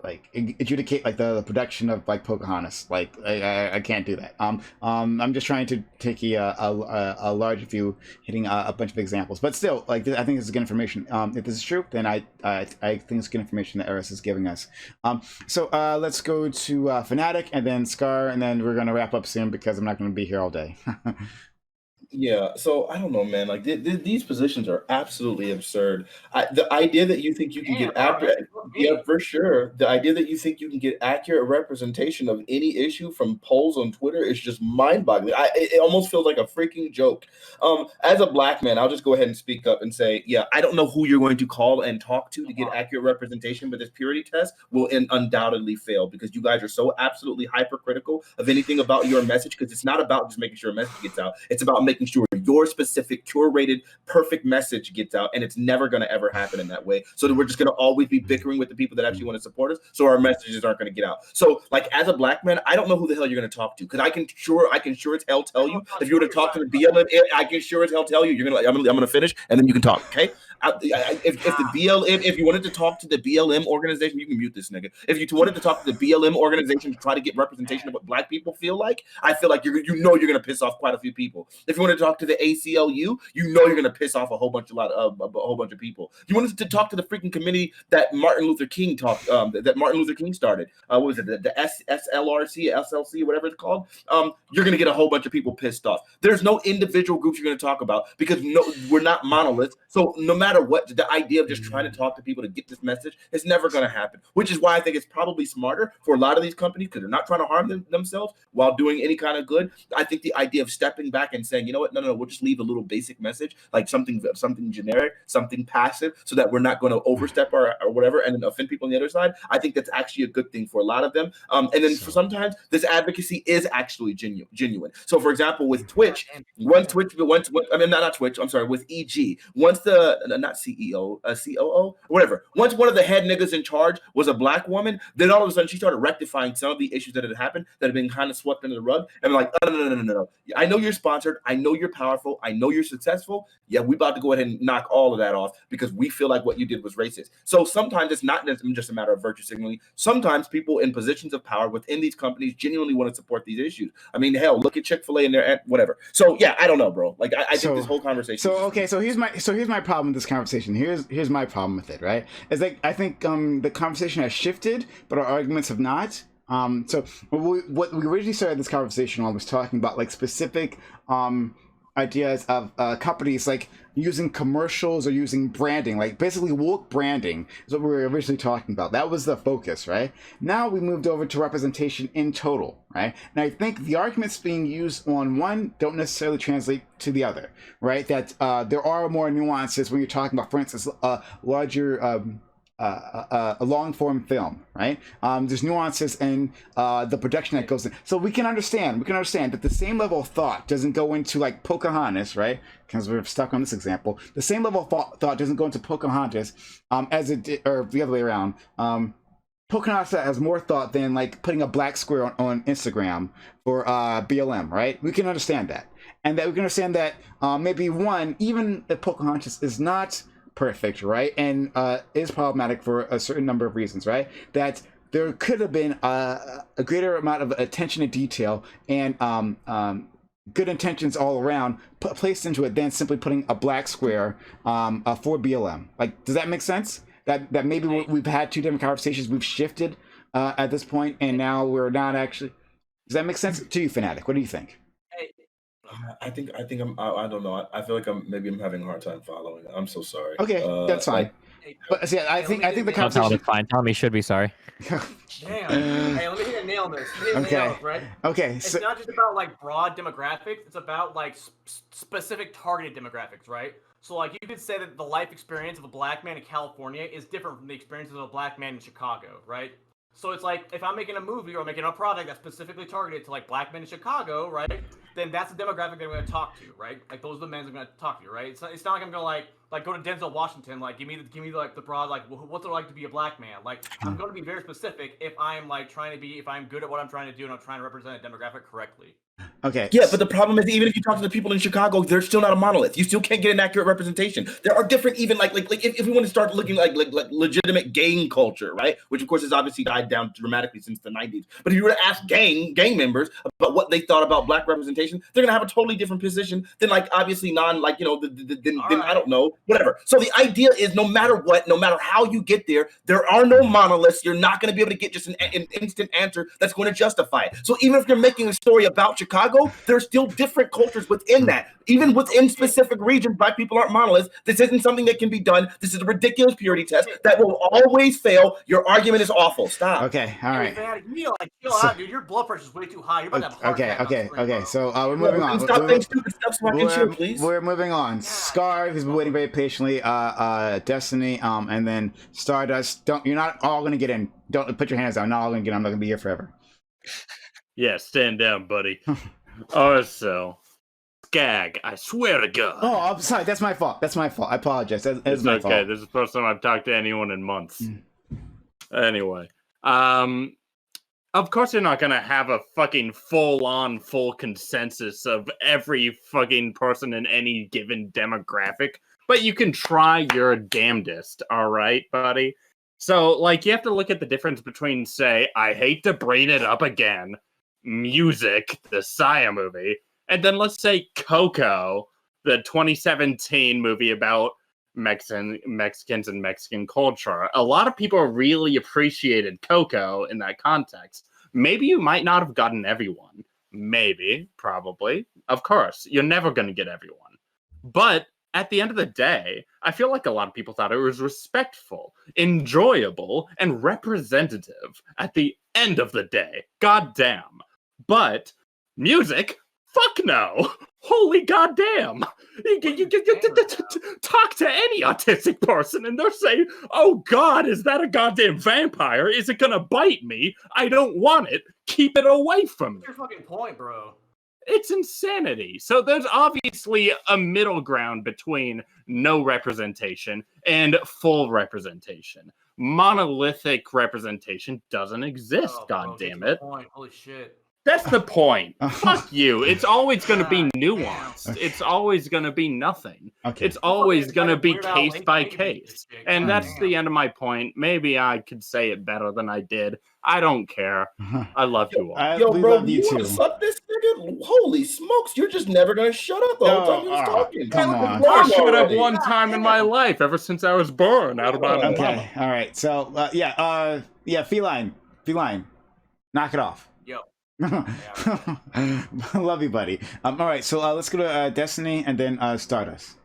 like adjudicate like the production of like Pocahontas. Like I can't do that. I'm just trying to take a large view, hitting a bunch of examples. But still, like I think this is good information. If this is true, then I think it's good information that Eris is giving us. So let's go to Fanatic and then Scar, and then we're gonna wrap up soon because I'm not gonna be here all day. Yeah, so I don't know, man. Like these positions are absolutely absurd. The idea that you think you can get accurate, yeah, for sure. The idea that you think you can get accurate representation of any issue from polls on Twitter is just mind-boggling. It almost feels like a freaking joke. As a black man, I'll just go ahead and speak up and say, yeah, I don't know who you're going to call and talk to get accurate representation, but this purity test will undoubtedly fail because you guys are so absolutely hypercritical of anything about your message, because it's not about just making sure a message gets out. It's about making sure your specific curated perfect message gets out, and it's never going to ever happen in that way, so that we're just going to always be bickering with the people that actually want to support us, so our messages aren't going to get out. So like as a black man, I don't know who the hell you're going to talk to, because I can sure as hell tell you if you were to talk to the BLM, I can sure as hell tell you I'm going to finish and then you can talk. Okay, if the BLM, if you wanted to talk to the BLM organization, you can mute this nigga. If you wanted to talk to the BLM organization to try to get representation of what black people feel like, I feel like you're going to piss off quite a few people. If you want to talk to the ACLU, you're going to piss off a whole bunch of people. You wanted to talk to the freaking committee that Martin Luther King started. What was it? The SLRC, SLC, whatever it's called. You're going to get a whole bunch of people pissed off. There's no individual groups you're going to talk about because we're not monoliths. So no matter what, the idea of just trying to talk to people to get this message is never going to happen, which is why I think it's probably smarter for a lot of these companies, because they're not trying to harm themselves while doing any kind of good. I think the idea of stepping back and saying, you know what, no, we'll just leave a little basic message, like something generic, something passive, so that we're not going to overstep or whatever and then offend people on the other side. I think that's actually a good thing for a lot of them. And then for sometimes this advocacy is actually genuine. So for example, with Twitch, with EG, once the not CEO, COO, whatever. Once one of the head niggas in charge was a black woman, then all of a sudden she started rectifying some of the issues that had happened that had been kind of swept under the rug. And like, no. I know you're sponsored. I know you're powerful. I know you're successful. Yeah, we about to go ahead and knock all of that off because we feel like what you did was racist. So sometimes it's not just a matter of virtue signaling. Sometimes people in positions of power within these companies genuinely want to support these issues. I mean, hell, look at Chick-fil-A and their whatever. So yeah, I don't know, bro. Like I think this whole conversation. So here's my problem with this conversation. Here's my problem with it. Right? Is like I think the conversation has shifted, but our arguments have not. So what we originally started this conversation on was talking about like specific ideas of companies like using commercials or using branding, like basically woke branding is what we were originally talking about. That was the focus, right? Now we moved over to representation in total, right? And I think the arguments being used on one don't necessarily translate to the other, right? That there are more nuances when you're talking about, for instance, larger a long form film, right? There's nuances in the production that goes in. So we can understand that the same level of thought doesn't go into like Pocahontas, right? Because we're stuck on this example. The same level of thought doesn't go into Pocahontas as it did, or the other way around. Pocahontas has more thought than like putting a black square on Instagram for BLM, right? We can understand that. And that we can understand that maybe one, even if Pocahontas is not perfect, right, and is problematic for a certain number of reasons, right, that there could have been a greater amount of attention to detail and good intentions all around placed into it than simply putting a black square for BLM. Like, does that make sense? That maybe we've had two different conversations, we've shifted at this point, and now we're not actually. Does that make sense to you, Fanatic? What do you think? I think I don't know. I feel like I'm having a hard time following. I'm so sorry. Okay, that's fine. But see, I think the conversation. It's fine. Tommy should be sorry. Damn. Hey, let me hit a nail on this. Right? Okay. It's not just about like broad demographics. It's about like specific targeted demographics, right? So like you could say that the life experience of a black man in California is different from the experiences of a black man in Chicago, right? So it's like if I'm making a movie or making a product that's specifically targeted to like black men in Chicago, right? Then that's the demographic that I'm going to talk to, right? Like those are the men I'm going to talk to, right? It's not like I'm going to like go to Denzel Washington, like give me like the broad, like what's it like to be a black man? Like I'm going to be very specific if I'm like if I'm good at what I'm trying to do and I'm trying to represent a demographic correctly. Okay. Yeah, but the problem is even if you talk to the people in Chicago, they're still not a monolith. You still can't get an accurate representation. There are different, even like if we want to start looking like legitimate gang culture, right? Which of course has obviously died down dramatically since the 90s. But if you were to ask gang members about what they thought about black representation, they're gonna have a totally different position than like obviously I don't know, whatever. So the idea is no matter what, no matter how you get there, there are no monoliths. You're not gonna be able to get just an instant answer that's going to justify it. So even if you're making a story about Chicago, there's still different cultures within that. Even within specific regions, black people aren't monoliths. This isn't something that can be done. This is a ridiculous purity test that will always fail. Your argument is awful. Stop. Okay, all right. Chill out, dude. Your blood pressure's way too high. You're about to have a heart attack. Okay. So we're moving on. Stop saying stupid stuff so I can chill, please. We're moving on. Scar, who's been waiting very patiently. Destiny, and then Stardust. You're not all gonna get in. Don't put your hands down. Not all gonna get in. I'm not gonna be here forever. Yeah, stand down, buddy. Also, Skag, I swear to God. Oh, I'm sorry. That's my fault. I apologize. It's my fault. Okay. This is the first time I've talked to anyone in months. Anyway, of course you're not gonna have a fucking full consensus of every fucking person in any given demographic, but you can try your damnedest. All right, buddy. So, like, you have to look at the difference between, say, I hate to bring it up again, Music, the Sia movie, and then let's say Coco, the 2017 movie about Mexicans and Mexican culture. A lot of people really appreciated Coco in that context. Maybe you might not have gotten everyone. Maybe, probably. Of course, you're never going to get everyone. But at the end of the day, I feel like a lot of people thought it was respectful, enjoyable, and representative at the end of the day. Goddamn. But music? Fuck no. Holy goddamn. You talk to any autistic person and they'll say, oh God, is that a goddamn vampire? Is it gonna bite me? I don't want it. Keep it away from me. What's your fucking point, bro? It's insanity. So there's obviously a middle ground between no representation and full representation. Monolithic representation doesn't exist, God damn it. Holy shit. That's the point. Fuck you. It's always going to be nuanced. It's always going to be nothing. Okay. It's always going to be case by case. And that's the end of my point. Maybe I could say it better than I did. I don't care. I love you all. Yo, bro, you want to suck this nigga? Holy smokes, you're just never going to shut up the whole time he was talking. Come on. I shut up one time in my life ever since I was born out of my mama. Okay, all right. So, Feline. Knock it off. Yo. Love you, buddy. All right, so let's go to Destiny and then Stardust.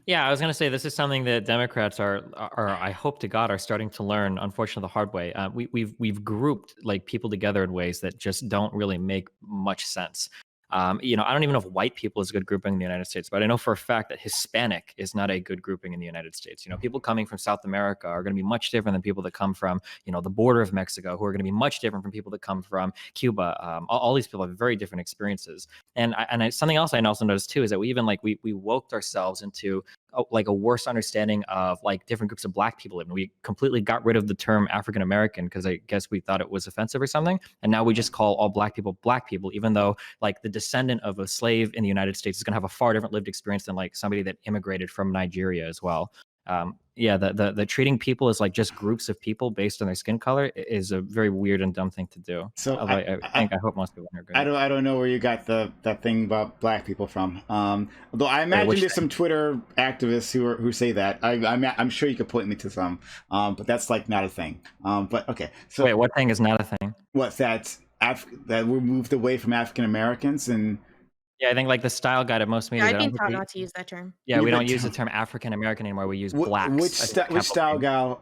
Yeah, I was going to say this is something that Democrats are I hope to God are starting to learn. Unfortunately, the hard way. We've grouped like people together in ways that just don't really make much sense. I don't even know if white people is a good grouping in the United States, but I know for a fact that Hispanic is not a good grouping in the United States. People coming from South America are going to be much different than people that come from, the border of Mexico, who are going to be much different from people that come from Cuba. All these people have very different experiences. And something else I also noticed too is that we even we woked ourselves into a worse understanding of different groups of black people. And we completely got rid of the term African American because I guess we thought it was offensive or something. And now we just call all black people, even though the descendant of a slave in the United States is going to have a far different lived experience than somebody that immigrated from Nigeria as well. The treating people as just groups of people based on their skin color is a very weird and dumb thing to do. So I hope most people agree. I don't know where you got that thing about black people from. Although I imagine there's some Twitter activists who say that. I'm sure you could point me to some. But that's not a thing. But okay. So wait, what thing is not a thing? What's that? That we moved away from African Americans and. Yeah, I think the style guide at most meetings. I've been taught not to use that term. Yeah, we don't use the term African American anymore. We use blacks. Which style gal?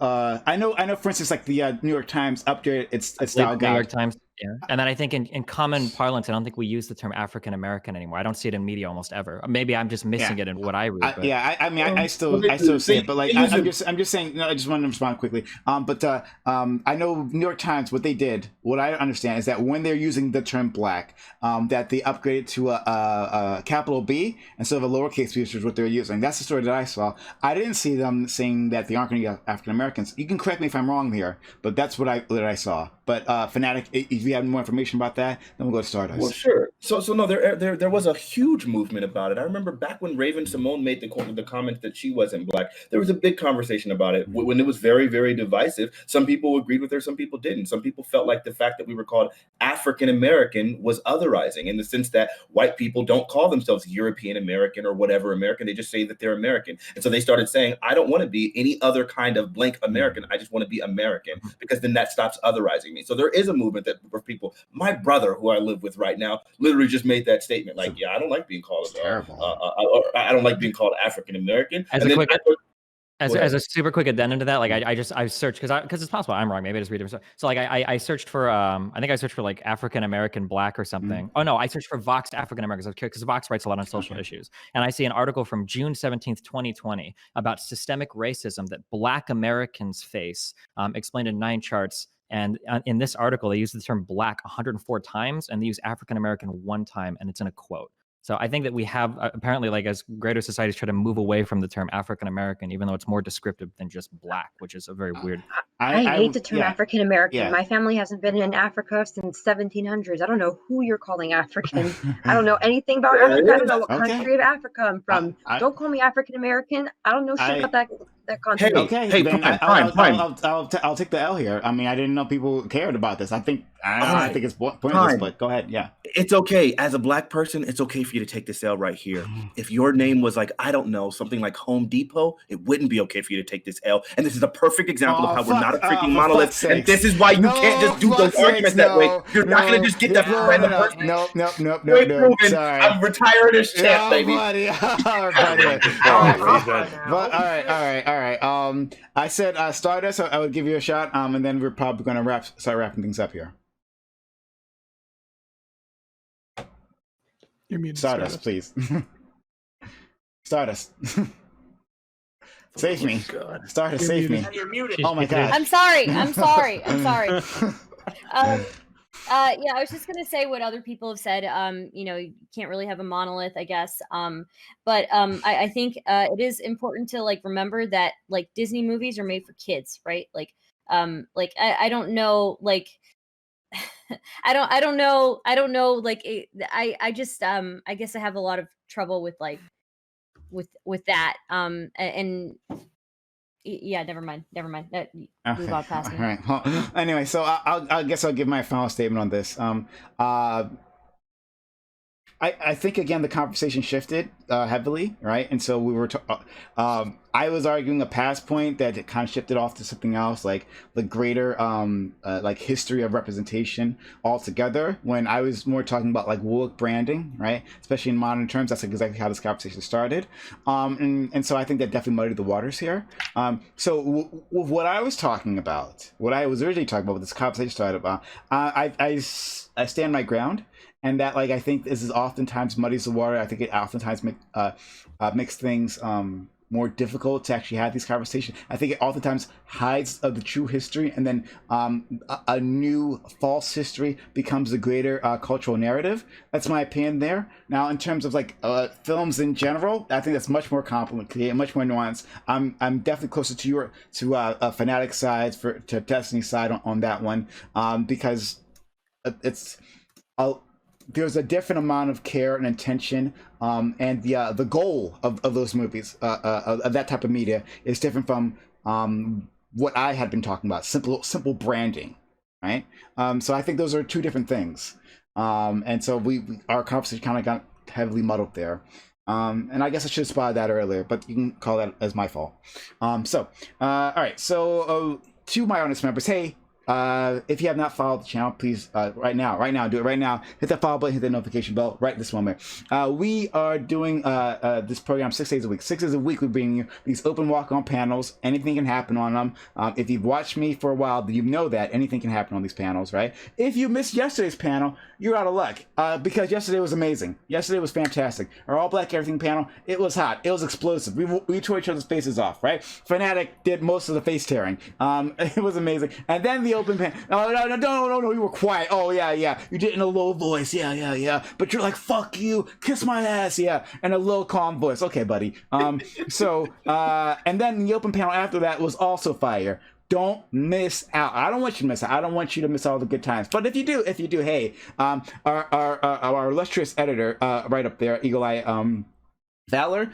I know. For instance, the New York Times updated its style guide. New York Times. Yeah, and then I think in common parlance, I don't think we use the term African American anymore. I don't see it in media almost ever. Maybe I'm just missing it in what I read. I still say it, but I'm just saying. No, I just wanted to respond quickly. I know New York Times. What they did, what I understand, is that when they're using the term black, that they upgraded to a capital B instead of a lowercase b, which is what they're using. That's the story that I saw. I didn't see them saying that they aren't going to be African Americans. You can correct me if I'm wrong here, but that's what I saw. But Fanatic, if you have more information about that, then we'll go to Stardust. Well, sure. So no, there was a huge movement about it. I remember back when Raven Simone made the comment that she wasn't black. There was a big conversation about it when it was very, very divisive. Some people agreed with her, some people didn't. Some people felt like the fact that we were called African American was otherizing, in the sense that white people don't call themselves European American or whatever American. They just say that they're American. And so they started saying, I don't want to be any other kind of blank American. I just want to be American, because then that stops otherizing me. So there is a movement that for people. My brother, who I live with right now, literally just made that statement. I don't like being called I don't like being called African American. As a super quick addendum to that, I searched because it's possible I'm wrong. Maybe I just read it. So I searched for I think I searched for African American black or something. Oh no, I searched for Voxed African Americans because Vox writes a lot on social issues, and I see an article from June 17th, 2020 about systemic racism that Black Americans face, explained in 9 charts. And in this article, they use the term black 104 times, and they use African American 1 time, and it's in a quote. So I think that we have apparently, as greater societies try to move away from the term African American, even though it's more descriptive than just black, which is a very weird. I hate the term African American. Yeah. My family hasn't been in Africa since 1700s. I don't know who you're calling African. I don't know anything about Africa. I don't know what country of Africa I'm from. Don't call me African American. I don't know shit about that country. I'll take the L here. I mean, I didn't know people cared about this. I think it's pointless, but go ahead. Yeah, it's okay. As a black person, it's okay for you to take this L right here. If your name was I don't know, something like Home Depot, it wouldn't be okay for you to take this L. And this is a perfect example of how we're not a freaking monolith. And this is why you can't just do those arguments that way. You're not going to just get that random person. No. Sorry. I'm retiring this chat, baby. Buddy. All right. I said Stardust, so I would give you a shot, and then we're probably going to start wrapping things up here. You're muted, Stardust, please. Stardust. Save me. Stardust, save me. You're muted. Oh my God. I'm sorry. Yeah, I was just gonna say what other people have said. You know, you can't really have a monolith, I guess. But I think it is important to like remember that like Disney movies are made for kids, right? Like I don't know, like I don't know, like I just I guess I have a lot of trouble with like with that. And yeah, never mind. Move on past me. All right. Well, anyway, so I guess I'll give my final statement on this. I think again the conversation shifted heavily, right? And so we were I was arguing a past point that it kind of shifted off to something else, like the greater like history of representation altogether, when I was more talking about like woke branding, right? Especially in modern terms. That's exactly how this conversation started. And so I think that definitely muddied the waters here. So what I was talking about, what I was originally talking about, what this conversation started about, I stand my ground. And that, like, I think this is oftentimes muddies the water. I think it oftentimes makes things more difficult to actually have these conversations. I think it oftentimes hides the true history, and then a new false history becomes the greater cultural narrative. That's my opinion there. Now, in terms of like films in general, I think that's much more complicated, much more nuanced. I'm definitely closer to your fanatic side to Destiny side on that one, because it's there's a different amount of care and attention, and the goal of those movies, of that type of media, is different from what I had been talking about, simple branding, right? So I think those are two different things, and so our conversation kind of got heavily muddled there, and I guess I should have spotted that earlier, but you can call that as my fault. All right, so to my honest members, hey. If you have not followed the channel, please right now do it right now. Hit that follow button, hit that notification bell right this moment. We are doing this program 6 days a week. 6 days a week we bring you these open walk-on panels. Anything can happen on them. If you've watched me for a while, you know that anything can happen on these panels, right? If you missed yesterday's panel, you're out of luck, because yesterday was amazing. Yesterday was fantastic. Our all black everything panel, it was hot, it was explosive. We tore each other's faces off, right? Fanatic did most of the face tearing. It was amazing. And then the open panel, no, you were quiet. Oh yeah, you did it in a low voice, yeah, but you're like, fuck you, kiss my ass, yeah, and a low calm voice. Okay, buddy. And then the open panel after that was also fire. Don't miss out. I don't want you to miss out. I don't want you to miss all the good times. But if you do, hey, our illustrious editor, right up there, Eagle Eye Valor,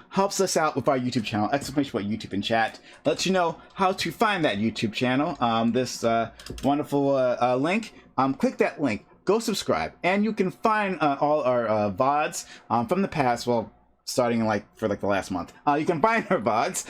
helps us out with our YouTube channel. !YouTube in chat lets you know how to find that YouTube channel. This wonderful link. Click that link. Go subscribe, and you can find all our VODs from the past. Well, starting for the last month. You can find our VODs,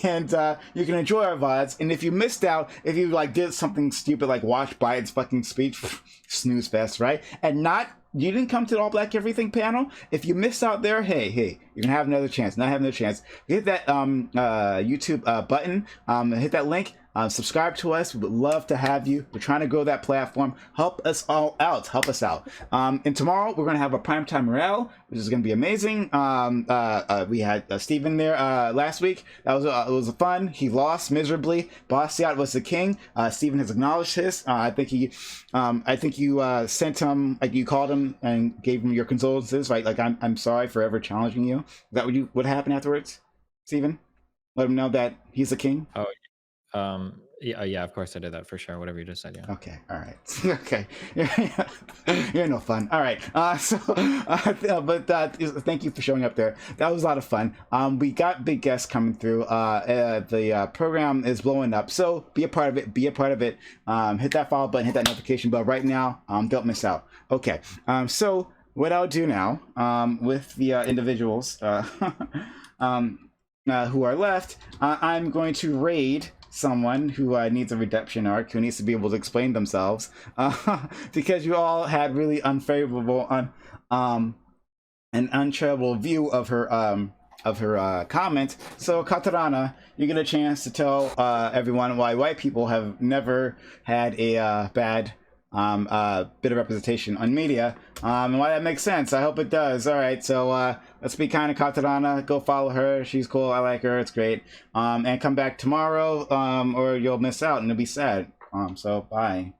and you can enjoy our VODs. And if you missed out, if you did something stupid like watch Biden's fucking speech, snooze fest, right? And you didn't come to the all black everything panel. If you missed out there, hey, you can have another chance. Hit that YouTube button, hit that link. Subscribe to us. We would love to have you. We're trying to grow that platform. Help us all out. And tomorrow we're going to have a primetime morale, which is going to be amazing. We had Steven there last week. It was fun. He lost miserably. Bastiat was the king. Steven has acknowledged this. I think you sent him, you called him and gave him your condolences, right? I'm sorry for ever challenging you. Is that what happened afterwards, Steven? Let him know that he's the king. Oh. Yeah, of course I did that for sure. Whatever you just said, yeah. Okay, all right. Okay, you're no fun. All right. Thank you for showing up there. That was a lot of fun. We got big guests coming through. The program is blowing up, so be a part of it. Hit that follow button, hit that notification bell right now. Don't miss out. Okay. So what I'll do now, with the individuals who are left, I'm going to raid someone who needs a redemption arc, who needs to be able to explain themselves, because you all had really unfavorable an uncharitable view of her comment. So Katarana, you get a chance to tell everyone why white people have never had a bad bit of representation on media, and why that makes sense. I hope it does. All right, so let's be kind to Katarana. Go follow her. She's cool. I like her. It's great. And come back tomorrow, or you'll miss out and it'll be sad. So bye.